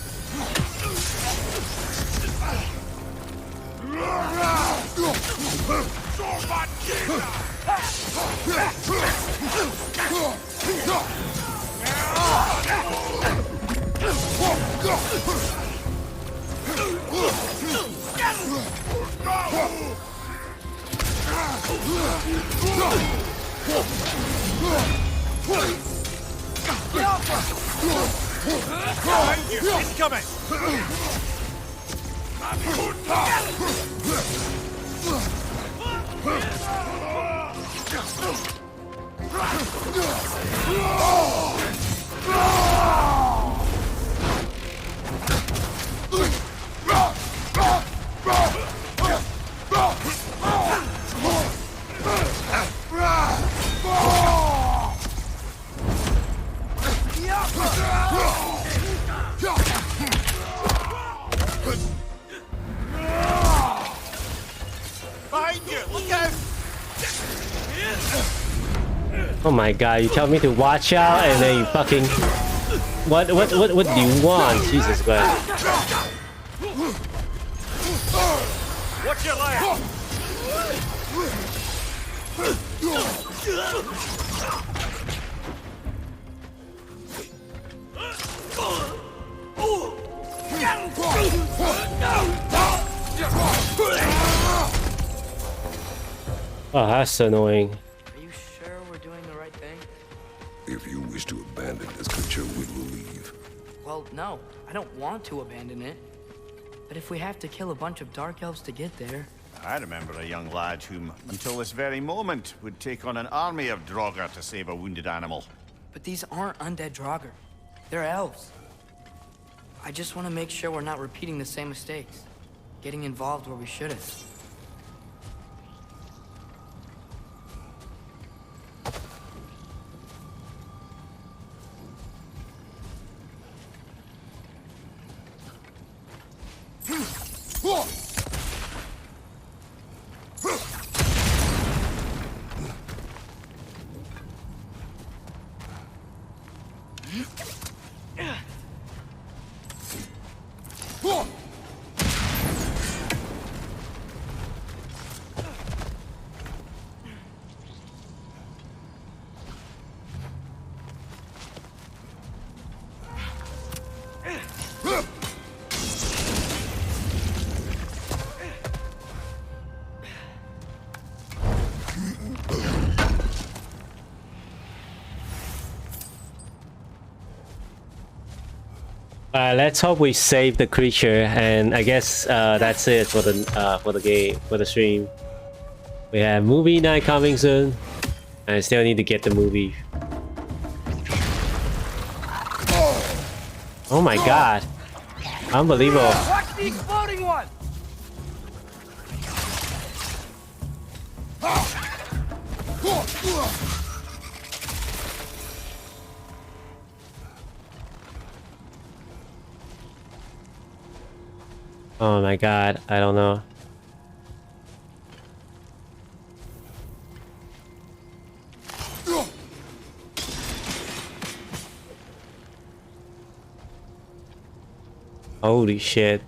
It's coming! Behind you! Look out! Oh my god, you tell me to watch out and then you fucking... What do you want? Jesus Christ. Watch your left! Oh, that's annoying. Are you sure we're doing the right thing? If you wish to abandon this creature, we will leave. Well, no. I don't want to abandon it. But if we have to kill a bunch of dark elves to get there... I remember a young lad whom, until this very moment, would take on an army of Draugr to save a wounded animal. But these aren't undead Draugr. They're elves. I just want to make sure we're not repeating the same mistakes. Getting involved where we shouldn't. Let's hope we save the creature, and I guess that's it for the game, for the stream. We have movie night coming soon. I still need to get the movie. Oh my god. Unbelievable. Watch the exploding one! Oh my god, I don't know. Holy shit.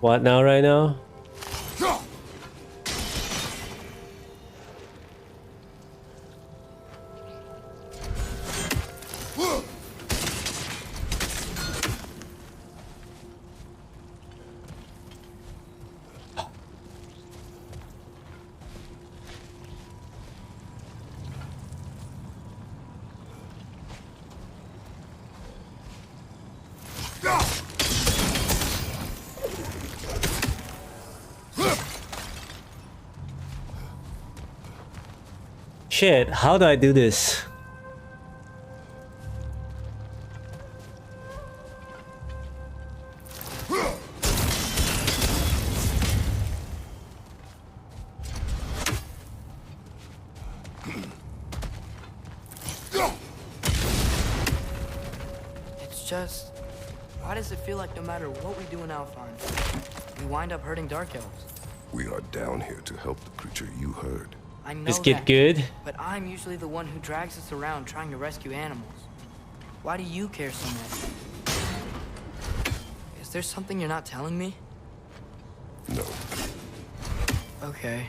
What now, right now? Shit, how do I do this? It's just, why does it feel like no matter what we do in Alfheim, we wind up hurting Dark Elves? We are down here to help the creature you heard. I know Let's get that, good. but I'm usually the one who drags us around trying to rescue animals. Why do you care so much? Is there something you're not telling me? No. Okay.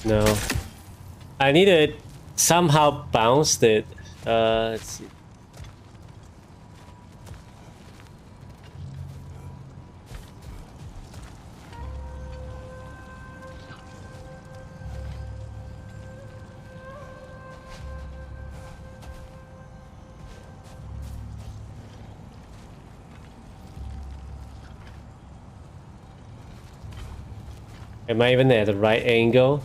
No. I need to somehow bounce it. Let's see. Am I even at the right angle?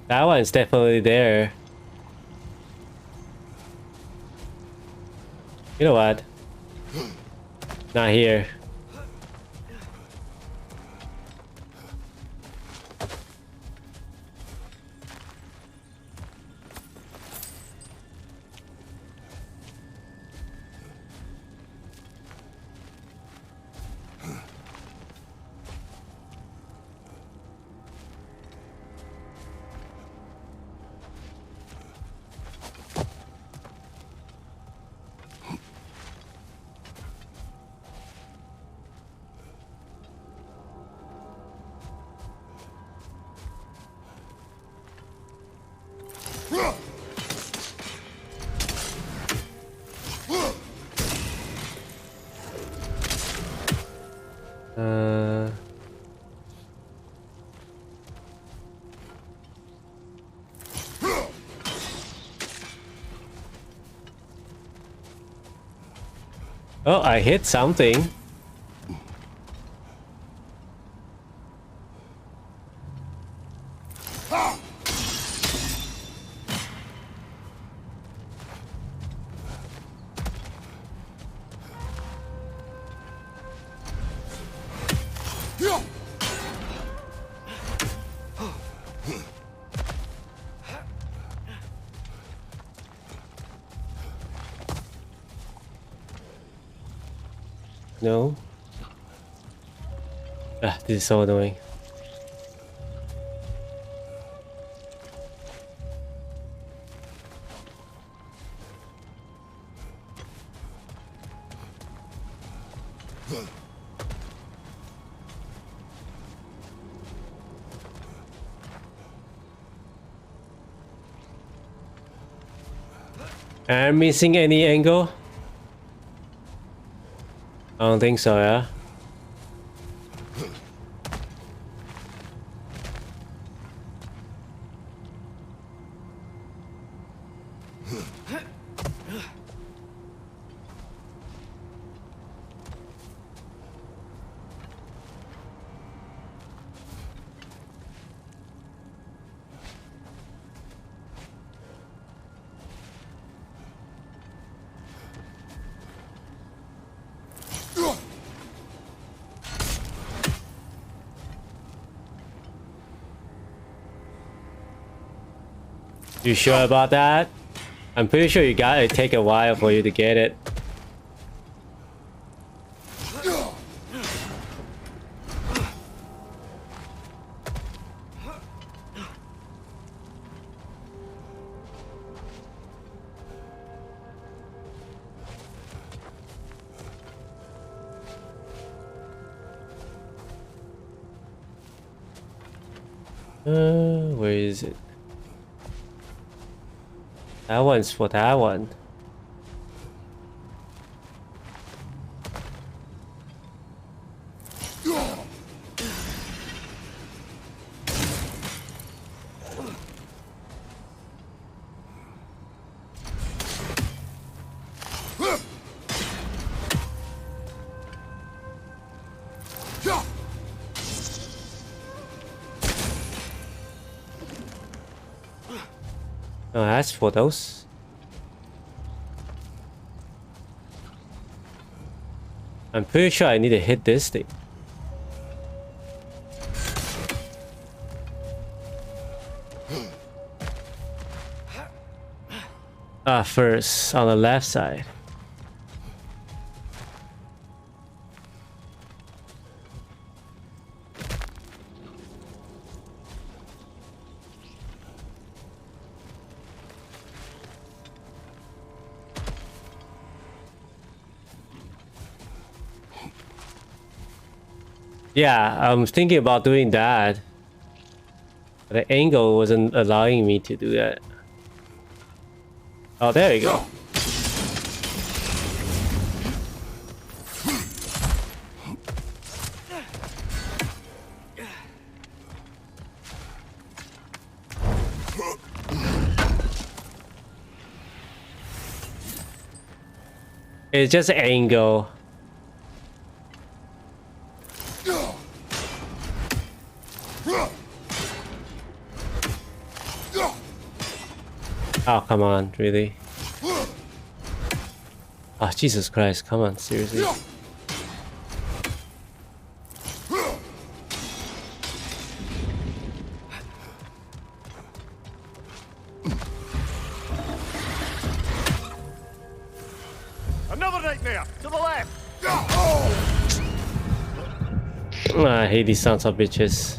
That one's definitely there. You know what? Not here. Oh, I hit something. No. Ah, this is so annoying. Am I missing any angle? I don't think so, yeah. You sure about that? I'm pretty sure you gotta take a while for you to get it. Where is it? That one's for that one. Oh, that's for those. I'm pretty sure I need to hit this thing. First on the left side. Yeah, I'm thinking about doing that. The angle wasn't allowing me to do that. Oh, there you go. It's just angle. Oh, come on, really? Oh, Jesus Christ, come on, seriously. Another nightmare to the left. I hate these sons of bitches.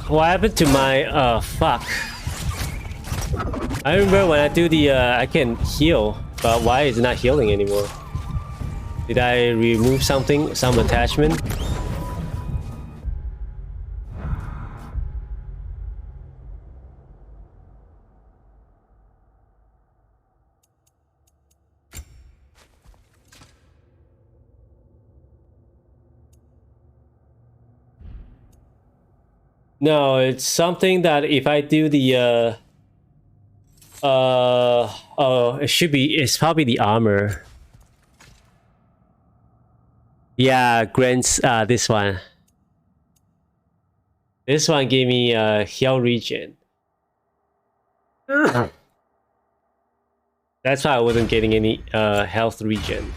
What happened to my fuck? I remember when I do the I can heal, but why is it not healing anymore? Did I remove something, some attachment? No, it's something that if I do the oh, it's probably the armor. Yeah, grants this one. This one gave me health regen. That's why I wasn't getting any health regen.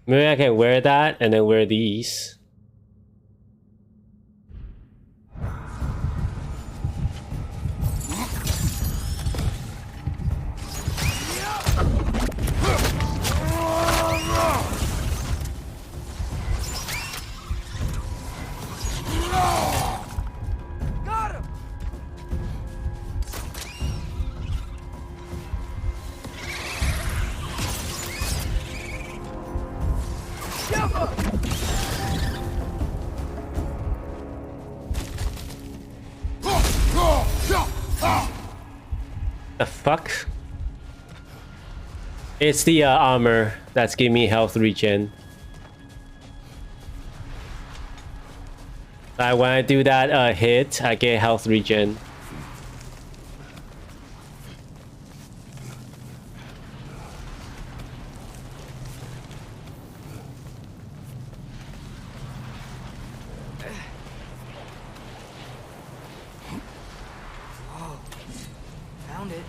Maybe I can wear that and then wear these. Got him! The fuck? It's the armor that's giving me health regen. When I do that hit, I get health regen. Whoa. Found it.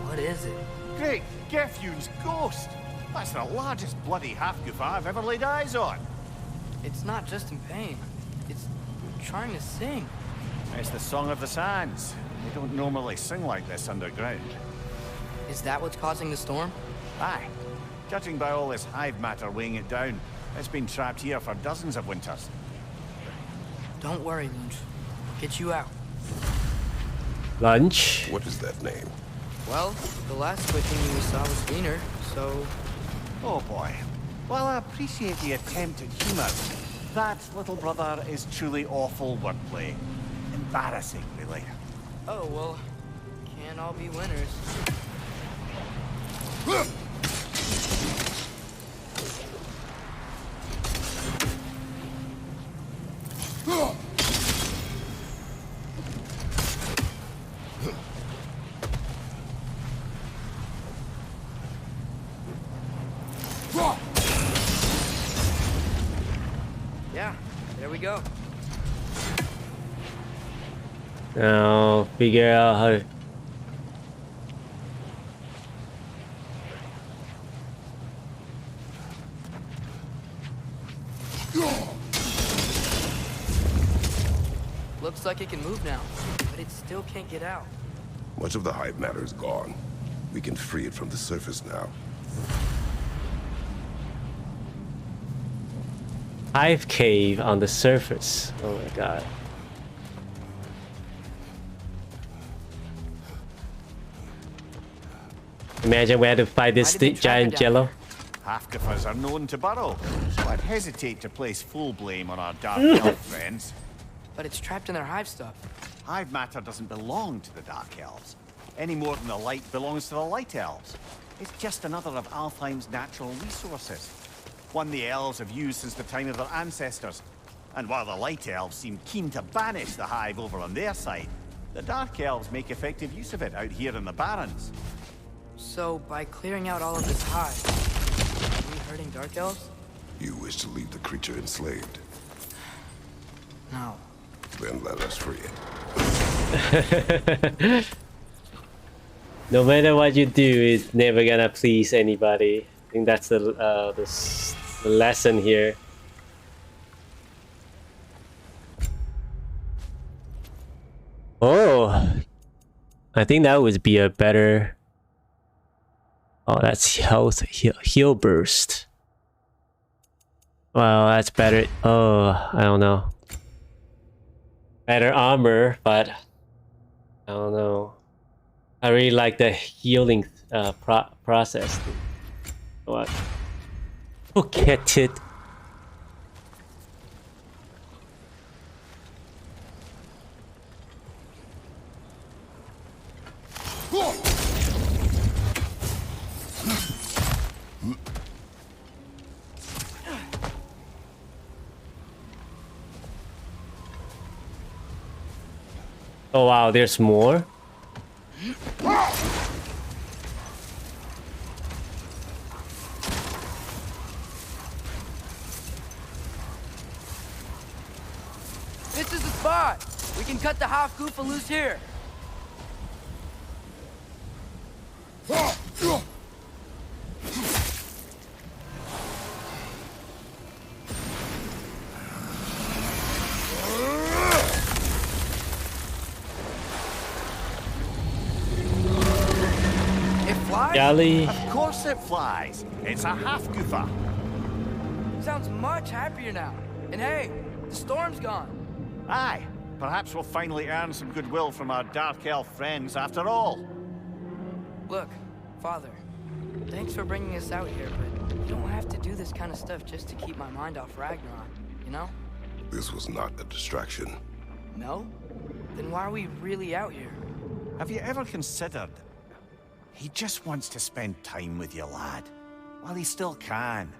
What is it? Great Gefyun's ghost! That's the largest bloody half-goof I've ever laid eyes on. It's not just in pain. It's trying to sing. It's the Song of the Sands. They don't normally sing like this underground. Is that what's causing the storm? Aye. Judging by all this hive matter weighing it down, it's been trapped here for dozens of winters. Don't worry, Lunch. I'll get you out. Lunch? What is that name? Well, the last thing we saw was Wiener, so... Oh boy. While I appreciate the attempt at humor, that, little brother, is truly awful wordplay. Embarrassing, really. Oh, well, can't all be winners. Yeah, there we go. Now figure out how. Looks like it can move now, but it still can't get out. Much of the hive matter is gone. We can free it from the surface now. Hive cave on the surface. Oh my god. Imagine we had to fight this giant jello. Half-goofers are known to burrow, so I'd hesitate to place full blame on our dark elf friends. But it's trapped in their hive stuff. Hive matter doesn't belong to the Dark Elves, any more than the light belongs to the Light Elves. It's just another of Alfheim's natural resources. One the elves have used since the time of their ancestors. And while the Light Elves seem keen to banish the hive over on their side, the Dark Elves make effective use of it out here in the Barrens. So, by clearing out all of this hive, are we hurting Dark Elves? You wish to leave the creature enslaved? No. Then let us free it. No matter what you do, it's never gonna please anybody. I think that's the lesson here. Oh, I think that would be a better. Oh, that's heal burst. Well, that's better. Oh, I don't know. Better armor, but I don't know. I really like the healing process. What? Look at it. Oh wow, there's more. This is the spot. We can cut the half goofa loose here. It flies? Galley. Of course it flies. It's a half goofa. Sounds much happier now. And hey, the storm's gone. Aye, perhaps we'll finally earn some goodwill from our dark elf friends after all. Look, Father, thanks for bringing us out here, but you don't have to do this kind of stuff just to keep my mind off Ragnarok, you know? This was not a distraction. No? Then why are we really out here? Have you ever considered... He just wants to spend time with you, lad. While he still can.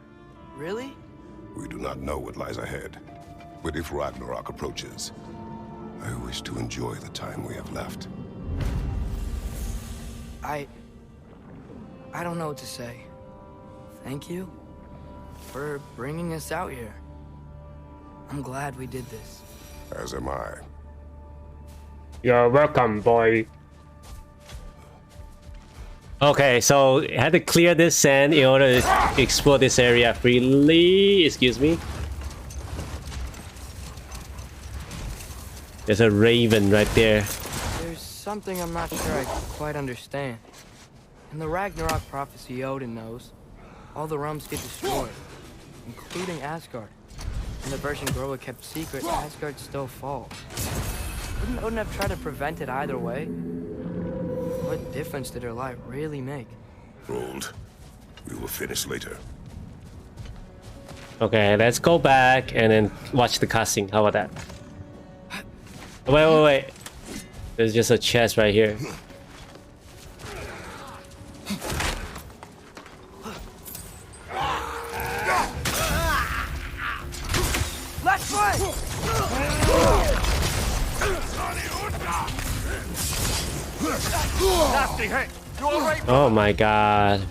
Really? We do not know what lies ahead. But if Ragnarok approaches, I wish to enjoy the time we have left. I don't know what to say. Thank you for bringing us out here. I'm glad we did this. As am I. You're welcome, boy. Okay, so I had to clear this sand in order to explore this area freely. Excuse me. There's a raven right there. There's something I'm not sure I quite understand. In the Ragnarok prophecy Odin knows, all the realms get destroyed, including Asgard. In the version Groa kept secret, Asgard still falls. Wouldn't Odin have tried to prevent it either way? What difference did her light really make? Hold. We will finish later. Okay, let's go back and then watch the cutscene. How about that? Wait. There's just a chest right here. Let's play! Nasty hit! You alright? Oh my god.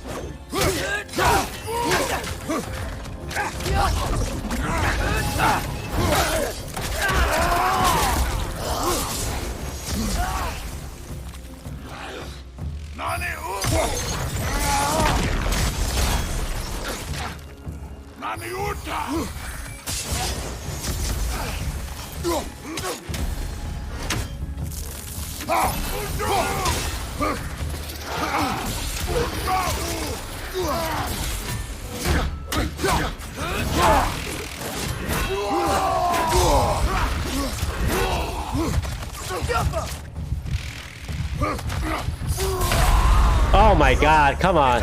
Oh my god, come on.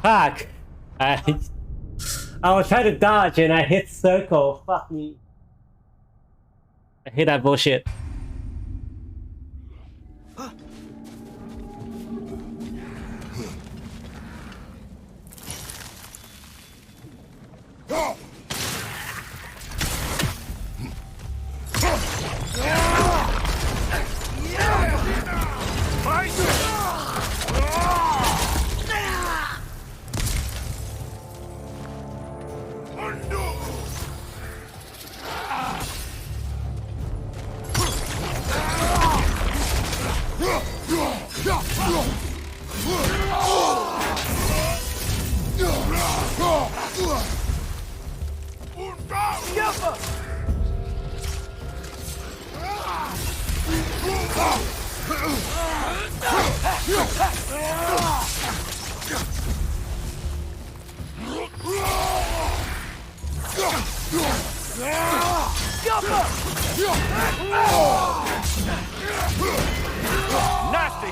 Fuck. I was trying to dodge and I hit circle. Fuck me. I hate that bullshit.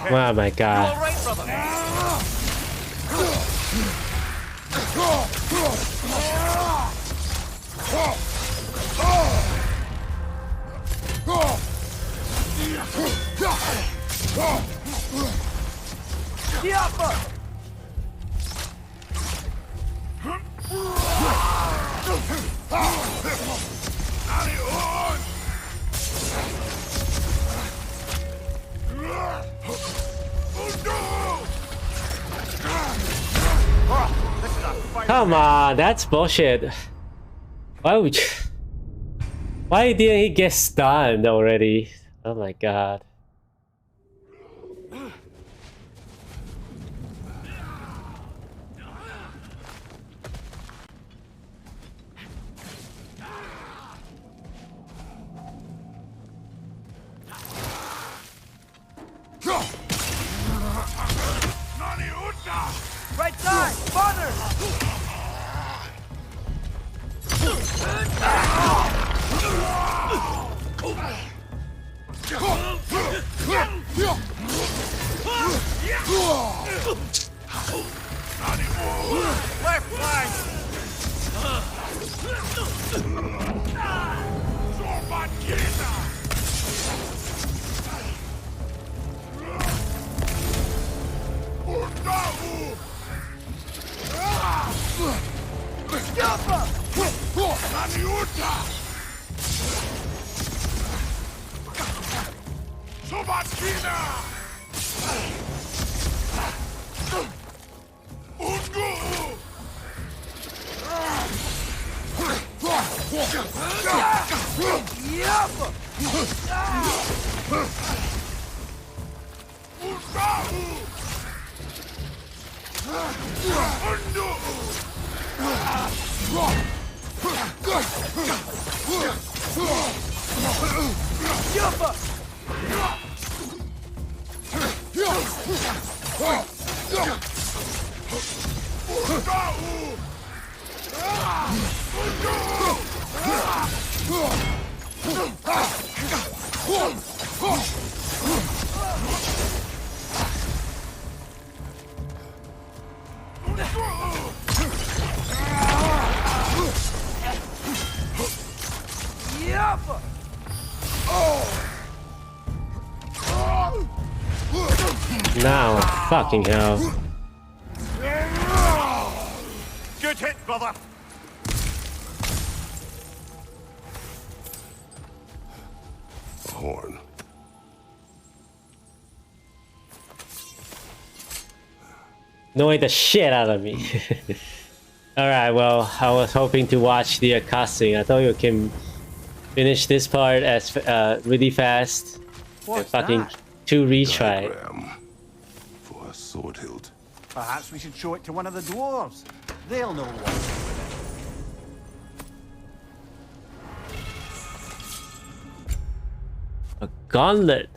Oh my god. Come on, that's bullshit. Why would you... Why didn't he get stunned already? Oh my god. Right side! Father! Left flank! Now, fucking hell. Good hit, brother! A horn. Annoyed the shit out of me. Alright, well, I was hoping to watch the cutscene. I thought you can finish this part as really fast. What's fucking that? 2 retry. Diagram for a sword hilt. Perhaps we should show it to one of the dwarves. They'll know what to do with it. A gauntlet.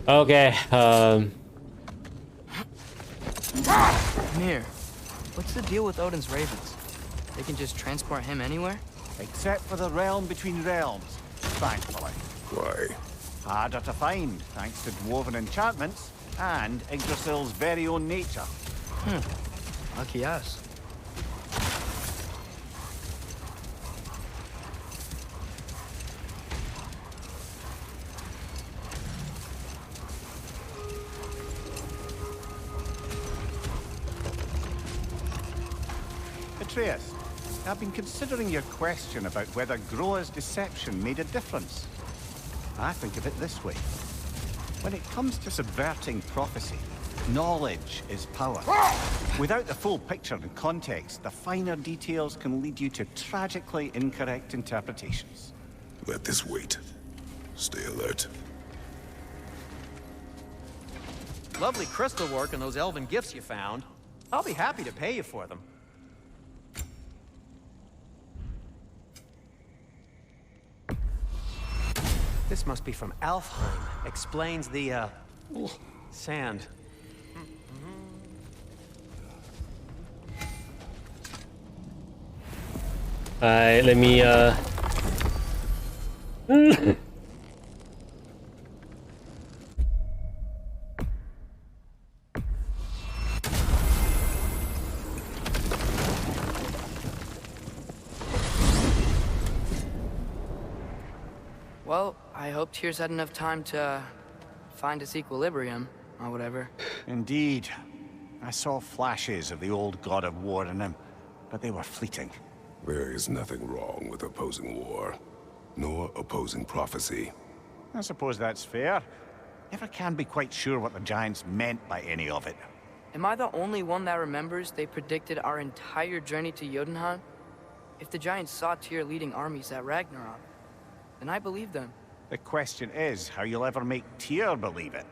Okay, Mir, what's the deal with Odin's ravens? They can just transport him anywhere? Except for the realm between realms, thankfully. Why? Harder to find, thanks to dwarven enchantments and Yggdrasil's very own nature. Lucky us. Atreus, I've been considering your question about whether Groa's deception made a difference. I think of it this way. When it comes to subverting prophecy, knowledge is power. Without the full picture and context, the finer details can lead you to tragically incorrect interpretations. Let this wait. Stay alert. Lovely crystal work and those elven gifts you found. I'll be happy to pay you for them. This must be from Alfheim. Explains the, sand. Alright, let me, Well, I hope Tyr's had enough time to find its equilibrium, or whatever. Indeed. I saw flashes of the old god of war in him. but they were fleeting. There is nothing wrong with opposing war, nor opposing prophecy. I suppose that's fair. Never can be quite sure what the Giants meant by any of it. Am I the only one that remembers they predicted our entire journey to Jotunheim? If the Giants saw Tyr leading armies at Ragnarok, then I believe them. The question is how you'll ever make Tyr believe it.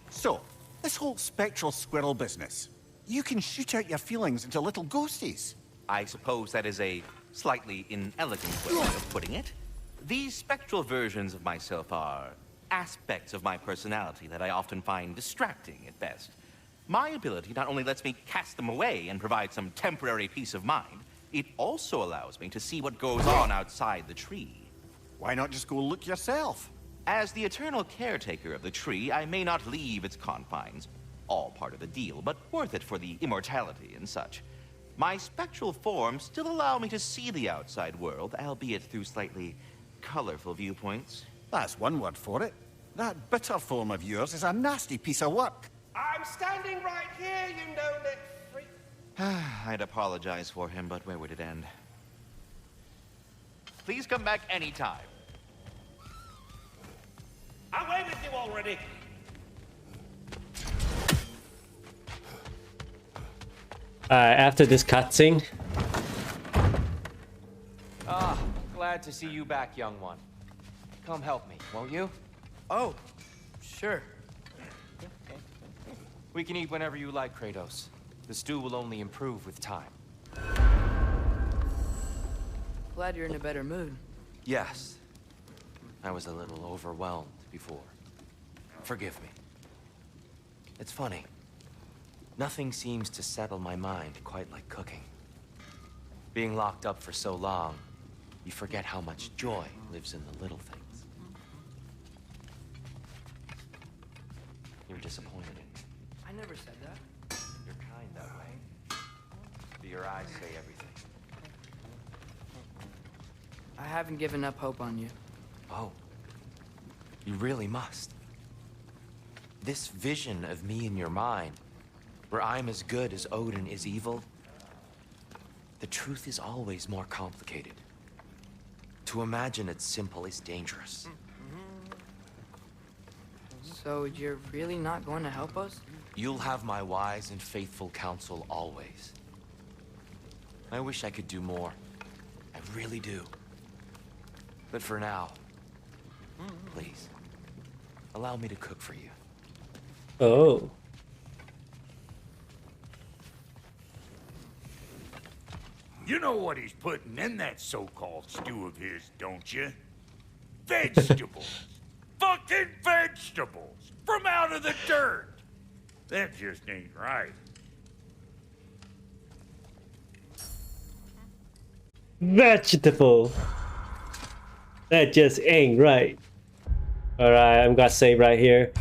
So, this whole spectral squirrel business, you can shoot out your feelings into little ghosties. I suppose that is a slightly inelegant way of putting it. These spectral versions of myself are aspects of my personality that I often find distracting at best. My ability not only lets me cast them away and provide some temporary peace of mind, it also allows me to see what goes on outside the tree. Why not just go look yourself? As the eternal caretaker of the tree, I may not leave its confines. All part of the deal, but worth it for the immortality and such. My spectral forms still allow me to see the outside world, albeit through slightly colorful viewpoints. That's one word for it. That bitter form of yours is a nasty piece of work. I'm standing right here, you no-lit freak. I'd apologize for him, but where would it end? Please come back anytime. Away with you already. After this cutscene, Ah, glad to see you back, young one. Come help me, won't you? Oh, sure. We can eat whenever you like, Kratos. The stew will only improve with time. Glad you're in a better mood. Yes. I was a little overwhelmed before. Forgive me. It's funny. Nothing seems to settle my mind quite like cooking. Being locked up for so long, you forget how much joy lives in the little things. You're disappointed in me. I never said that. You're kind that way. But your eyes say everything. I haven't given up hope on you. Oh. You really must. This vision of me in your mind, where I'm as good as Odin is evil, the truth is always more complicated. To imagine it's simple is dangerous. So you're really not going to help us? You'll have my wise and faithful counsel always. I wish I could do more. I really do. But for now, please, allow me to cook for you. oh, You know what he's putting in that so-called stew of his, don't you? Vegetables. Fucking vegetables. From out of the dirt. That just ain't right. vegetable. That just ain't right. Alright, I'm gonna save right here.